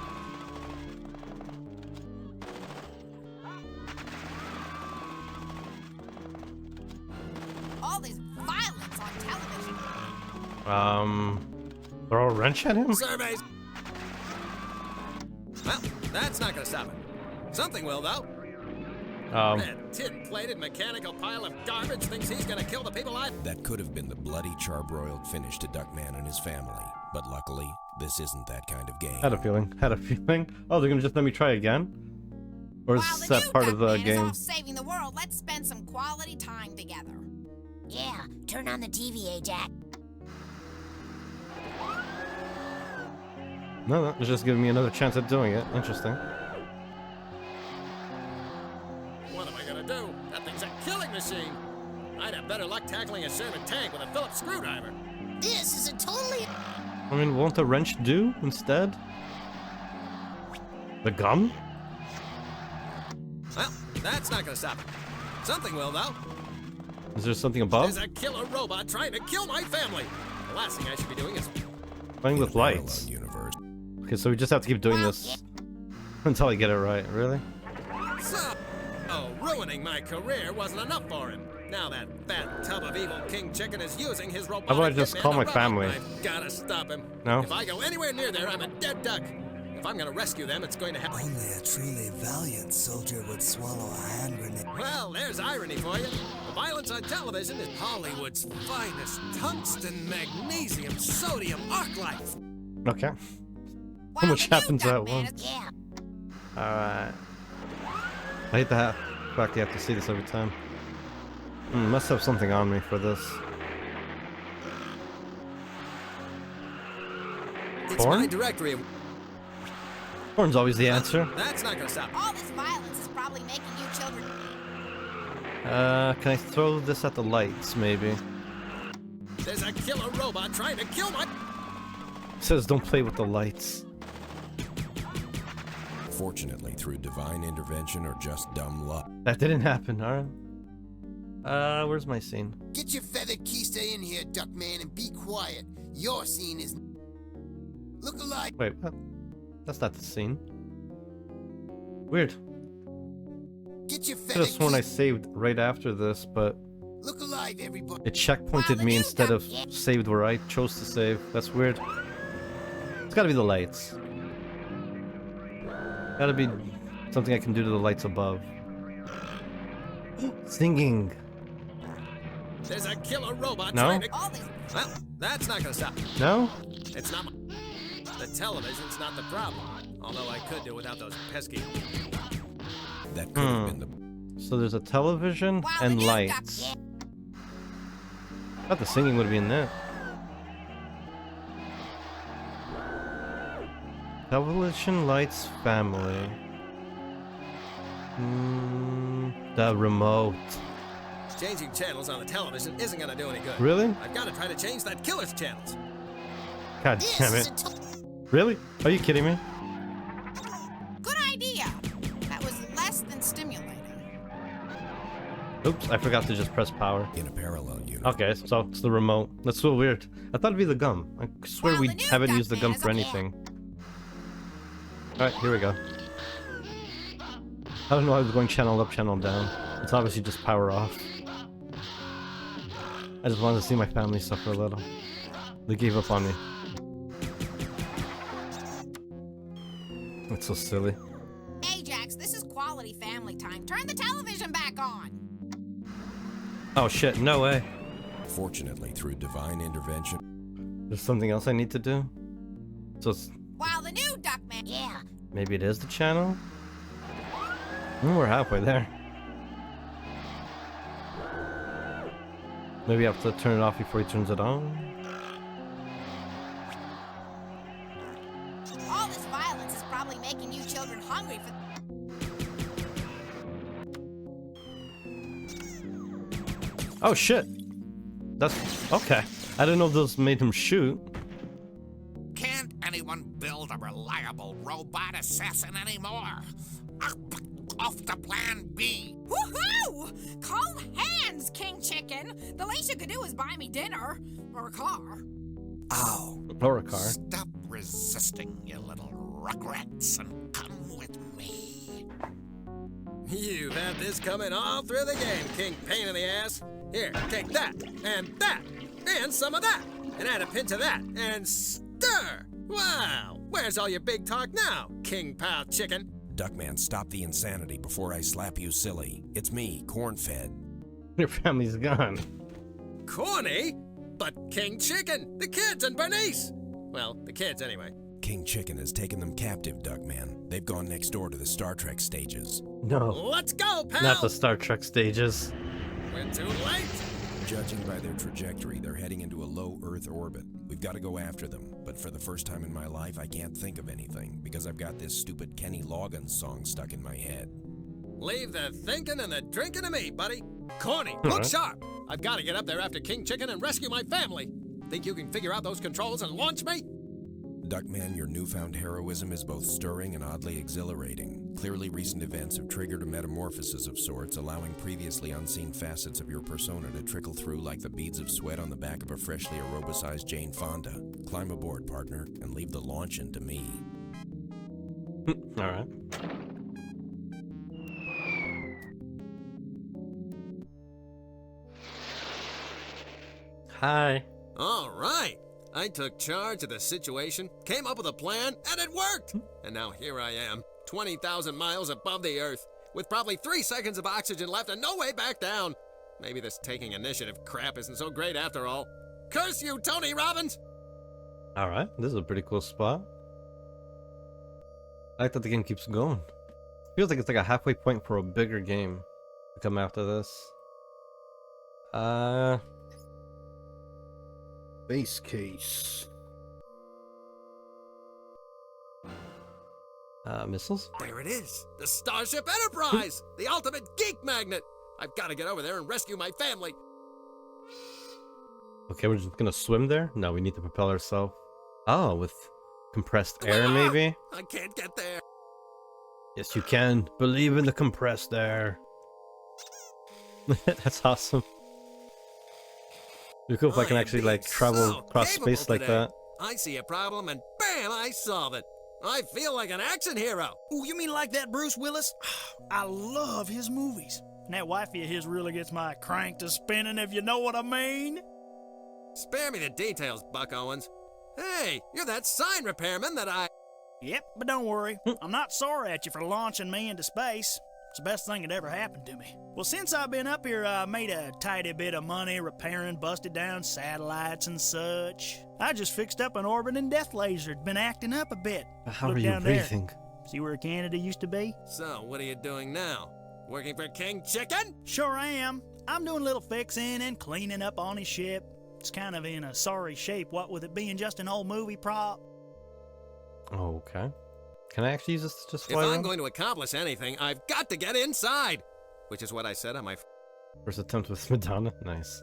All this violence on television. Throw a wrench at him? Surveys! Well, that's not gonna stop it. Something will, though. That tin-plated mechanical pile of garbage thinks he's gonna kill the people That could have been the bloody charbroiled finish to Duckman and his family. But luckily, this isn't that kind of game. Had a feeling. Oh, they're gonna just let me try again? Or is that part of the game? Off saving the world, let's spend some quality time together. Yeah, turn on the TV, Ajax. No, it's just giving me another chance at doing it. Interesting. What am I gonna do? That thing's a killing machine! I'd have better luck tackling a Sherman tank with a Phillips screwdriver. This is a totally... I mean, won't the wrench do instead? The gun? Well, that's not gonna stop it. Something will, though. Is there something above? There's a killer robot trying to kill my family. The last thing I should be doing is... Playing with lights. Okay, so we just have to keep doing this until I get it right. Really? So, ruining my career wasn't enough for him. Now that fat tub of evil King Chicken is using his robotic... How about I just hitman call to my rob family? him. I've gotta stop him. No? If I go anywhere near there, I'm a dead duck. If I'm gonna rescue them, it's going to happen. Only a truly valiant soldier would swallow a hand grenade. Well, there's irony for you. The violence on television is Hollywood's finest tungsten, magnesium, sodium arc light. Okay. How much happens at once? Yeah. Alright. I hate the fact you have to see this every time. Must have something on me for this. It's Porn? my directory of... Porn's always the answer. That's not gonna stop. All this violence is probably making you children... Can I throw this at the lights, maybe? There's a killer robot trying to kill my... It says don't play with the lights. Fortunately, through divine intervention or just dumb luck. That didn't happen, alright. Where's my scene? Get your feathered keister in here, Duckman, and be quiet. Your scene is... Look alive. Wait, what? That's not the scene. Weird. Get your I could have sworn I saved right after this, but... Look alive, everybody. It checkpointed me instead of saved where I chose to save. That's weird. It's gotta be the lights. Gotta be something I can do to the lights above. Singing. There's a killer robot No? trying to... Well, that's not gonna stop. No? It's not my... The television's not the problem. Although I could do without those pesky... That could have been the... So there's a television and lights. Thought the singing would be in there. Television, lights, family. The remote. Changing channels on the television isn't gonna do any good. Really? I've gotta try to change that killer's channels. God damn it. Really? Are you kidding me? Good idea. Oops, I forgot to just press power. In a parallel unit. Okay, so it's the remote. That's so weird. I thought it'd be the gum. I swear we haven't used the gum for anything. Alright, here we go. I don't know why I was going channel up, channel down. It's obviously just power off. I just wanted to see my family suffer a little. They gave up on me. That's so silly. Ajax, this is quality family time. Turn the television back on. Oh shit, no way. Fortunately, through divine intervention. There's something else I need to do? So it's... Wow, the new Duckman. Yeah. Maybe it is the channel? We're halfway there. Maybe I have to turn it off before he turns it on? All this violence is probably making you children hungry for... Oh shit! That's... okay. I didn't know those made him shoot. Can't anyone build a reliable robot assassin anymore? Off to plan B. Woohoo! Cold hands, King Chicken. The least you could do is buy me dinner. Or a car. Ow. Or a car. Stop resisting, you little rugrats, and come with me. You've had this coming all through the game, King Pain in the Ass. Here, take that, and some of that, and add a pinch of that, and stir! Wow! Where's all your big talk now, King Pal Chicken? Duckman, stop the insanity before I slap you silly. It's me, Cornfed. Your family's gone. Corny? But King Chicken, the kids, and Bernice! Well, the kids anyway. King Chicken has taken them captive, Duckman. They've gone next door to the Star Trek stages. No. Let's go, pal! Not the Star Trek stages. We're too late! Judging by their trajectory, they're heading into a low Earth orbit. We've got to go after them, but for the first time in my life, I can't think of anything, because I've got this stupid Kenny Loggins song stuck in my head. Leave the thinking and the drinking to me, buddy. Corny, look sharp! I've got to get up there after King Chicken and rescue my family. Think you can figure out those controls and launch me? Duckman, your newfound heroism is both stirring and oddly exhilarating. Clearly, recent events have triggered a metamorphosis of sorts, allowing previously unseen facets of your persona to trickle through like the beads of sweat on the back of a freshly aerobicized Jane Fonda. Climb aboard, partner, and leave the launching to me. Alright. Hi. All right. I took charge of the situation, came up with a plan, and it worked! And now here I am, 20,000 miles above the Earth, with probably 3 seconds of oxygen left and no way back down. Maybe this taking initiative crap isn't so great after all. Curse you, Tony Robbins! Alright, this is a pretty cool spot. I like that the game keeps going. Feels like it's like a halfway point for a bigger game to come after this. Base case. Missiles? There it is, the Starship Enterprise, the ultimate geek magnet. I've got to get over there and rescue my family. Okay, we're just gonna swim there? No, we need to propel ourselves. Oh, with compressed air, maybe? I can't get there. Yes, you can. Believe in the compressed air. That's awesome. It'd be cool if I can actually, like, travel across space like that. I see a problem and bam, I solve it. I feel like an action hero. Oh, you mean like that Bruce Willis? I love his movies. And that wifey of his really gets my crank to spinning, if you know what I mean. Spare me the details, Buck Owens. Hey, you're that sign repairman that I... Yep, but don't worry. I'm not sorry at you for launching me into space. It's the best thing that ever happened to me. Well, since I've been up here, I made a tidy bit of money repairing busted down satellites and such. I just fixed up an orbiting death laser. It'd been acting up a bit. How Look are you down there. breathing? See where Canada used to be? So, what are you doing now? Working for King Chicken? Sure am. I'm doing a little fixing and cleaning up on his ship. It's kind of in a sorry shape, what with it being just an old movie prop. Oh, okay. Can I actually use this to just fly If I'm around? going to accomplish anything, I've got to get inside. Which is what I said on my... First attempt with Madonna? Nice.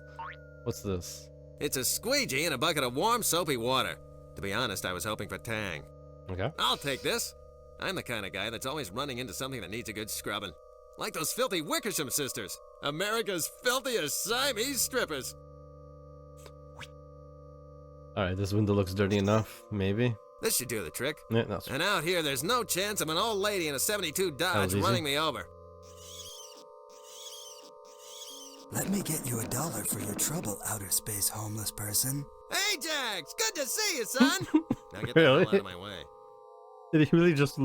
What's this? It's a squeegee in a bucket of warm, soapy water. To be honest, I was hoping for Tang. Okay. I'll take this. I'm the kind of guy that's always running into something that needs a good scrubbing. Like those filthy Wickersham sisters. America's filthiest Siamese strippers. Alright, this window looks dirty enough, maybe. This should do the trick. Yeah, that's And out here, there's no chance of an old lady in a 72 Dodge easy. running me over. Let me get you $1 for your trouble, outer space homeless person. Ajax, good to see you, son. Now get the Really? hell out of my way. Did he really just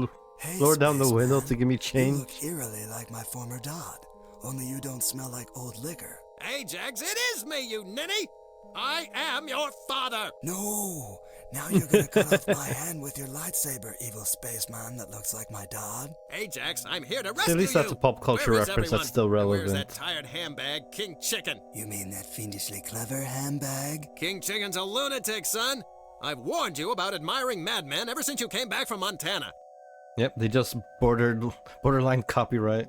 lower down the window to give me You change? look eerily like my former Dodd, only you don't smell like old liquor. Ajax, it is me, you ninny! I am your father! No! Now you're gonna cut off my hand with your lightsaber, evil spaceman that looks like my Dodd. Ajax, I'm here to See, rescue at least that's you. a pop culture Where is reference everyone? that's still Where's relevant. that tired handbag, King Chicken? You mean that fiendishly clever handbag? King Chicken's a lunatic, son. I've warned you about admiring madmen ever since you came back from Montana. Yep, they just borderline copyright.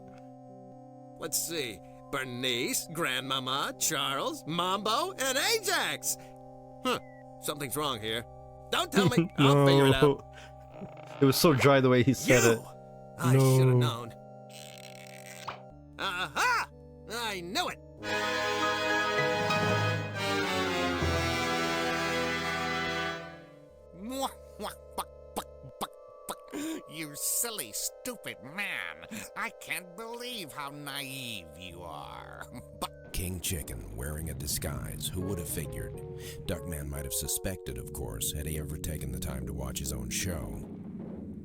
Let's see. Bernice, Grandmama, Charles, Mambo, and Ajax. Huh. Something's wrong here. Don't tell me. I'll figure it out. It was so dry the way he said it. I should have known. Aha! I knew it. You silly, stupid man. I can't believe how naive you are. King Chicken wearing a disguise. Who would have figured? Duckman might have suspected, of course, had he ever taken the time to watch his own show.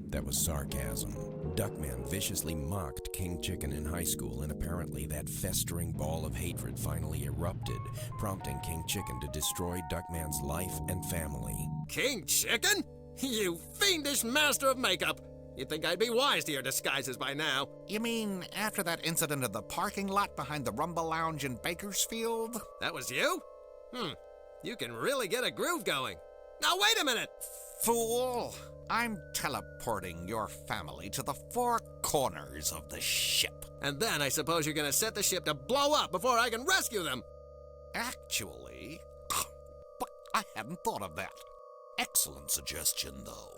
That was sarcasm. Duckman viciously mocked King Chicken in high school, and apparently that festering ball of hatred finally erupted, prompting King Chicken to destroy Duckman's life and family. King Chicken? You fiendish master of makeup. You'd think I'd be wise to your disguises by now. You mean after that incident in the parking lot behind the Rumble Lounge in Bakersfield? That was you? You can really get a groove going. Now wait a minute! Fool! I'm teleporting your family to the four corners of the ship. And then I suppose you're gonna set the ship to blow up before I can rescue them. Actually, but I hadn't thought of that. Excellent suggestion, though.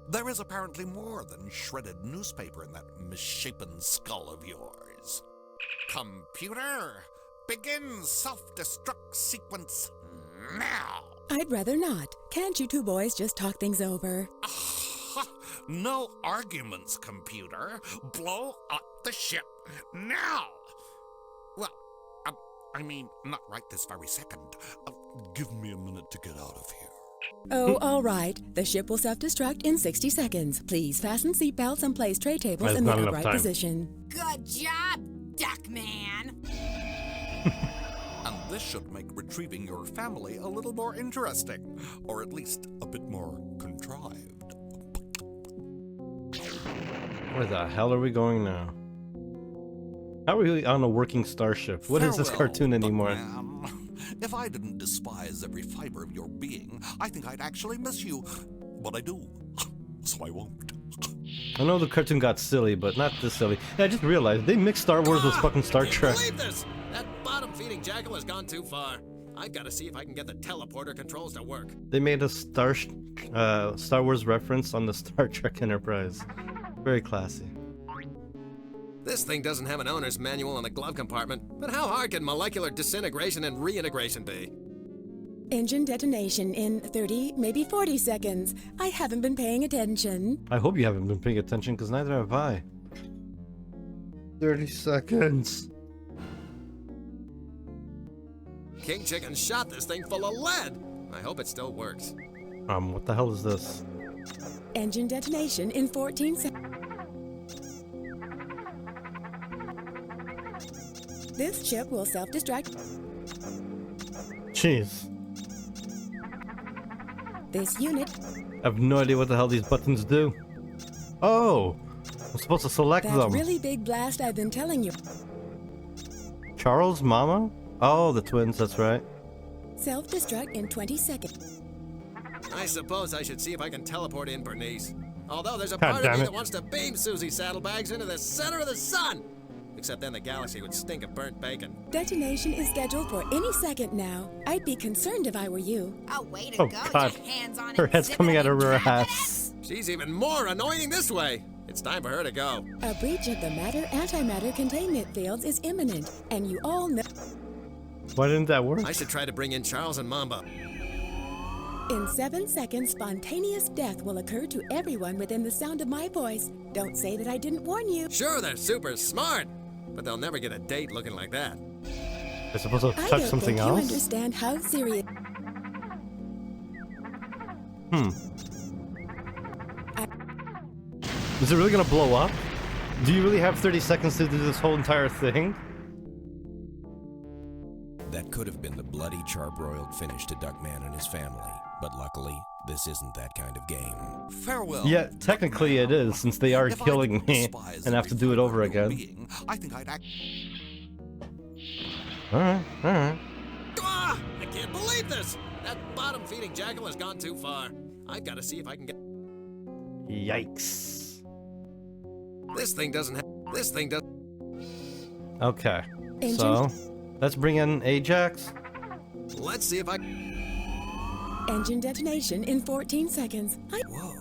There is apparently more than shredded newspaper in that misshapen skull of yours. Computer, begin self-destruct sequence now. I'd rather not. Can't you two boys just talk things over? No arguments, computer. Blow up the ship now. Well, I mean, not right this very second. Give me a minute to get out of here. Oh, all right. The ship will self-destruct in 60 seconds. Please fasten seatbelts and place tray tables That's in the not enough upright time. position. Good job, Duckman. And this should make retrieving your family a little more interesting, or at least a bit more contrived. Where the hell are we going now? How are we on a working starship? What is this Farewell, cartoon anymore? Duckman. If I didn't despise every fiber of your being, I think I'd actually miss you. But I do, so I won't. I know the cartoon got silly, but not this silly. Yeah, I just realized they mixed Star Wars with fucking Star Trek. Believe this! That bottom-feeding jackal has gone too far. I've got to see if I can get the teleporter controls to work. They made a Star Wars reference on the Star Trek Enterprise. Very classy. This thing doesn't have an owner's manual in the glove compartment, but how hard can molecular disintegration and reintegration be? Engine detonation in 30, maybe 40 seconds. I haven't been paying attention. I hope you haven't been paying attention, because neither have I. 30 seconds. King Chicken shot this thing full of lead. I hope it still works. What the hell is this? Engine detonation in 14 seconds. This ship will self-destruct. Jeez. This unit. I have no idea what the hell these buttons do. Oh! I'm supposed to select That them. really big blast I've been telling you. Charles, Mama? Oh, the twins, that's right. Self-destruct in 20 seconds. I suppose I should see if I can teleport in Bernice. Although there's a God part of damn me it. that wants to beam Susie Saddlebags into the center of the sun. Except then the galaxy would stink of burnt bacon. Detonation is scheduled for any second now. I'd be concerned if I were you. Oh, way to Oh, go, God. you hands-on Her head's exhibit coming out of her interpreter. ass. She's even more annoying this way. It's time for her to go. A breach of the matter-antimatter containment fields is imminent, and you all know... Why didn't that work? I should try to bring in Charles and Mamba. In 7 seconds, spontaneous death will occur to everyone within the sound of my voice. Don't say that I didn't warn you. Sure, they're super smart, but they'll never get a date looking like that. They're supposed to I touch don't something think else? you understand how serious... Is it really gonna blow up? Do you really have 30 seconds to do this whole entire thing? That could have been the bloody, charbroiled finish to Duckman and his family, but luckily, this isn't that kind of game. Farewell. Yeah, technically it is, since they are killing me and have to do it over again. I think I'd act. Alright, alright. Ah, I can't believe this! That bottom-feeding jackal has gone too far. I've got to see if I can get... Yikes. This thing doesn't have... This thing doesn't... Okay, so let's bring in Ajax. Let's see if I... Engine detonation in 14 seconds. Whoa,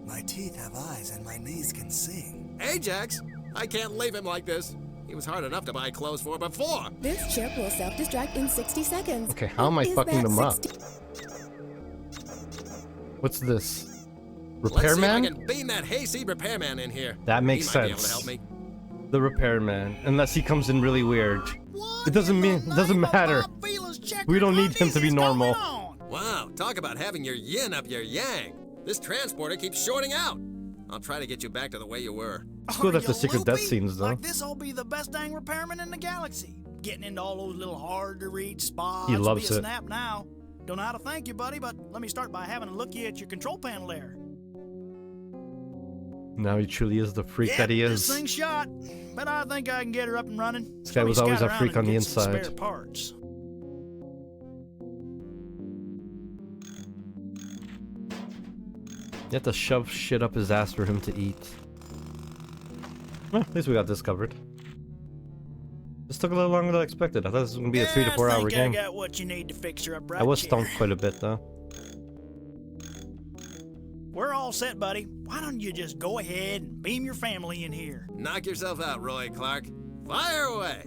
my teeth have eyes and my knees can sing. Ajax? I can't leave him like this. He was hard enough to buy clothes for before. This chip will self-destruct in 60 seconds. Okay, how am I fucking them up? What's this? Let's see if I Repairman? can beam that hayseed repairman in here. That makes He might be able to sense. help me. The repairman, unless he comes in really weird. It doesn't matter. We don't need him to be normal. Wow, talk about having your yin up your yang. This transporter keeps shorting out. I'll try to get you back to the way you were. It's good at the secret death scenes, though. Like this'll be the best dang repairman in the galaxy. Getting into all those little hard-to-reach spots. He loves be a it. snap now. Don't know how to thank you, buddy, but let me start by having a looky at your control panel there. Now he truly is the freak that he This is. thing's shot, but I think I can get her up and running. This guy was always a freak on the Spare inside. parts. You have to shove shit up his ass for him to eat. Well, at least we got this covered. This took a little longer than I expected. I thought this was going to be a 3 to 4 hour game. I got what you need to fix her up right I was here. stoned quite a bit, though. We're all set, buddy. Why don't you just go ahead and beam your family in here? Knock yourself out, Roy Clark. Fire away.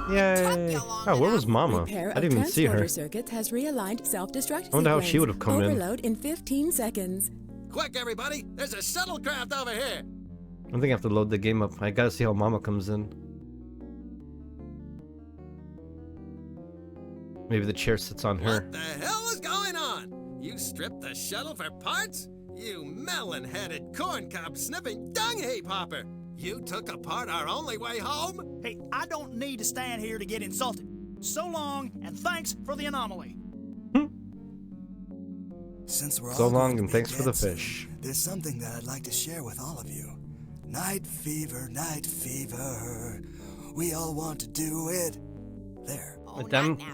Yay! Oh, where was Mama? Repair I didn't even see her. transporter circuits has realigned self-destruct I wonder how sequence. she would have come in. Overload in 15 seconds. Quick, everybody! There's a shuttlecraft over here! I think I have to load the game up. I gotta see how Mama comes in. Maybe the chair sits on her. What the hell is going on? You stripped the shuttle for parts? You melon-headed corncob-sniffing dung heap hopper! You took apart our only way home? Hey, I don't need to stand here to get insulted. So long, and thanks for the anomaly. Since we're So all long, going to and be thanks for the dead soon, fish. There's something that I'd like to share with all of you. Night fever, night fever. We all want to do it. There.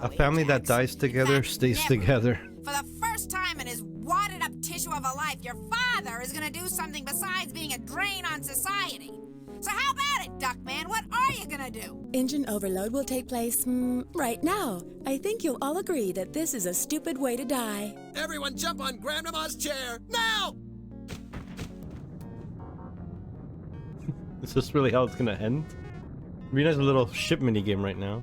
A family that dies together stays together. For the first time in his wadded up tissue of a life, your father is gonna do something besides being a drain on society. So how about it, Duckman? What are you gonna do? Engine overload will take place right now. I think you'll all agree that this is a stupid way to die. Everyone jump on Grandmama's chair, now! Is this really how it's gonna end? Be nice a little ship mini game right now.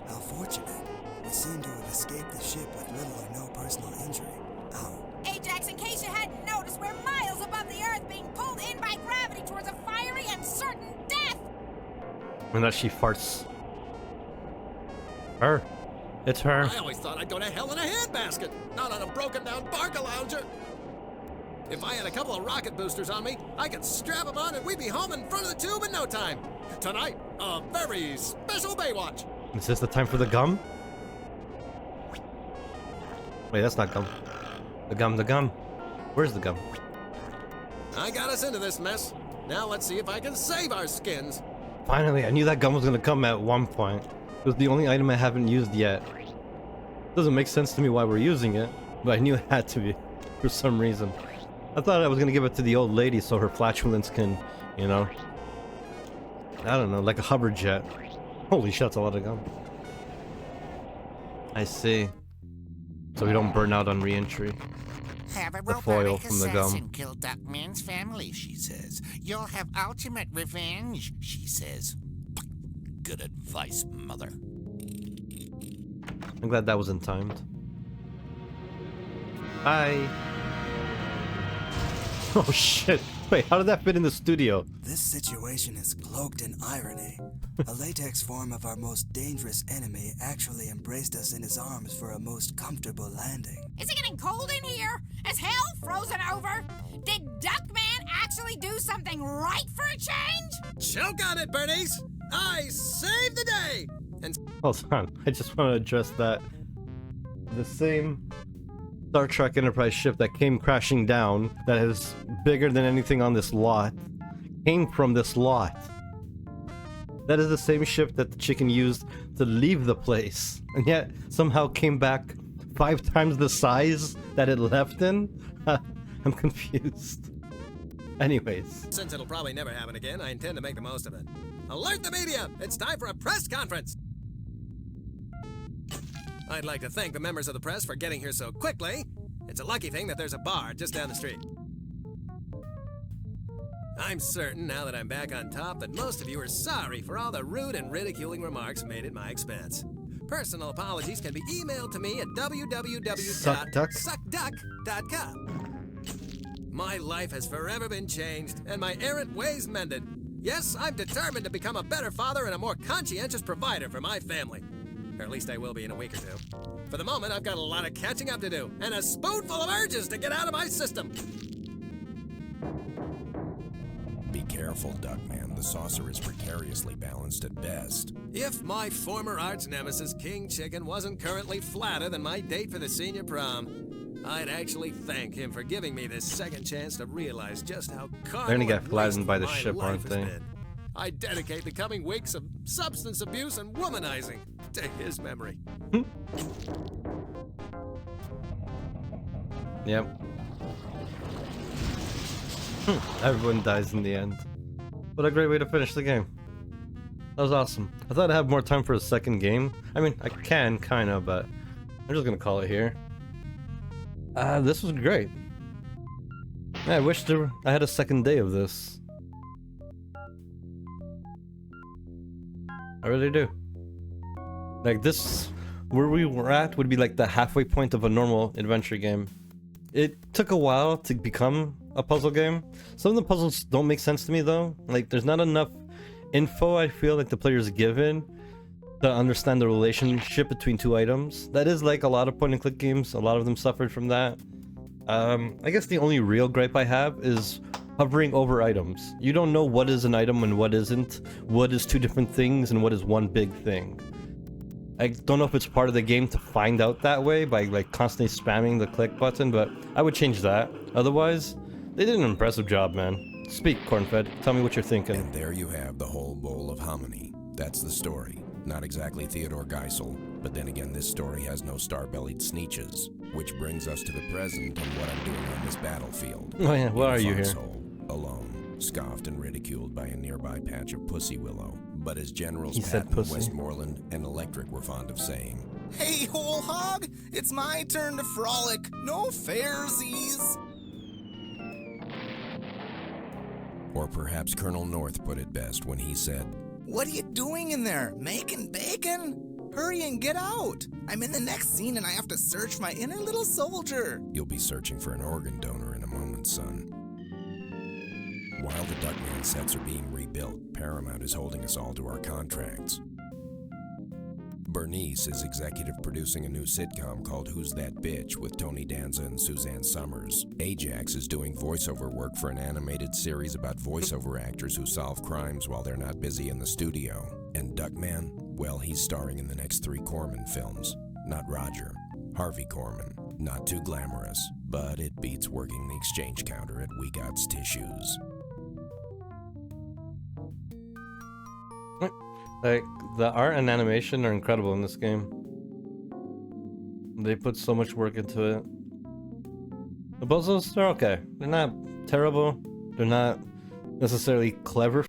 How fortunate. We seem to have escaped the ship with little or no personal injury. Ow. Ajax, in case you hadn't noticed, we're miles above the Earth being pulled in by gravity towards a fiery and certain death! And that she farts. Her. It's her. I always thought I'd go to hell in a handbasket, not on a broken-down Barca lounger. If I had a couple of rocket boosters on me, I could strap them on and we'd be home in front of the tube in no time. Tonight, a very special Baywatch. Is this the time for the gum? Wait, that's not gum. The gum. Where's the gum? I got us into this mess. Now let's see if I can save our skins. Finally, I knew that gum was gonna come at one point. It was the only item I haven't used yet. Doesn't make sense to me why we're using it, but I knew it had to be, for some reason. I thought I was gonna give it to the old lady so her flatulence can, you know, I don't know, like a hover jet. Holy shit, that's a lot of gum. I see. So we don't burn out on re-entry. Have a The foil robotic from the assassin gum. kill Duckman's family, she says. You'll have ultimate revenge, she says. Good advice, mother. I'm glad that wasn't timed. Hi. Oh shit. Wait, how did that fit in the studio? This situation is cloaked in irony. A latex form of our most dangerous enemy actually embraced us in his arms for a most comfortable landing. Is it getting cold in here? Is hell frozen over? Did Duckman actually do something right for a change? Choke on it, Bernice! I saved the day! And Hold on, I just want to address that. The same Star Trek Enterprise ship that came crashing down, that is bigger than anything on this lot, came from this lot. That is the same ship that the chicken used to leave the place, and yet somehow came back 5 times the size that it left in? I'm confused. Anyways. since it'll probably never happen again, I intend to make the most of it. Alert the media! It's time for a press conference! I'd like to thank the members of the press for getting here so quickly. It's a lucky thing that there's a bar just down the street. I'm certain, now that I'm back on top, that most of you are sorry for all the rude and ridiculing remarks made at my expense. Personal apologies can be emailed to me at www.suckduck.com. My life has forever been changed, and my errant ways mended. Yes, I'm determined to become a better father and a more conscientious provider for my family. Or at least I will be in a week or two. For the moment, I've got a lot of catching up to do, and a spoonful of urges to get out of my system. Be careful, Duckman. The saucer is precariously balanced at best. If my former arch nemesis, King Chicken, wasn't currently flatter than my date for the senior prom, I'd actually thank him for giving me this second chance to realize just how carnal They're gonna get and flattened by the wasteful ship, my aren't life has they? been. I dedicate the coming weeks of substance abuse and womanizing to his memory. Yep. Everyone dies in the end. What a great way to finish the game. That was awesome. I thought I'd have more time for a second game. I mean, I can, kinda, but I'm just gonna call it here. This was great. Yeah, I wish I had a second day of this. I really do. Like this, where we were at would be like the halfway point of a normal adventure game. It took a while to become a puzzle game. Some of the puzzles don't make sense to me though. Like there's not enough info I feel like the player's given to understand the relationship between two items. That is like a lot of point and click games. A lot of them suffered from that. I guess the only real gripe I have is hovering over items. You don't know what is an item and what isn't, what is two different things and what is one big thing. I don't know if it's part of the game to find out that way by like constantly spamming the click button, but I would change that. Otherwise, they did an impressive job, man. Speak, Cornfed. Tell me what you're thinking. And there you have the whole bowl of hominy. That's the story. Not exactly Theodore Geisel, but then again this story has no star-bellied sneeches. Which brings us to the present and what I'm doing on this battlefield. Oh yeah, why are you here? Alone, scoffed and ridiculed by a nearby patch of pussy willow. But as Generals He said Patton, pussy. Westmoreland, and Electric were fond of saying, Hey, whole hog! It's my turn to frolic. No fairsies. or perhaps Colonel North put it best when he said, What are you doing in there? Making bacon? Hurry and get out! I'm in the next scene and I have to search my inner little soldier. You'll be searching for an organ donor in a moment, son. While the Duckman sets are being rebuilt, Paramount is holding us all to our contracts. Bernice is executive producing a new sitcom called Who's That Bitch with Tony Danza and Suzanne Summers. Ajax is doing voiceover work for an animated series about voiceover actors who solve crimes while they're not busy in the studio. And Duckman, well, he's starring in the next 3 Corman films. Not Roger, Harvey Corman. Not too glamorous, but it beats working the exchange counter at Wegott's Tissues. Like, the art and animation are incredible in this game. They put so much work into it. The puzzles, they're okay. They're not terrible. They're not necessarily clever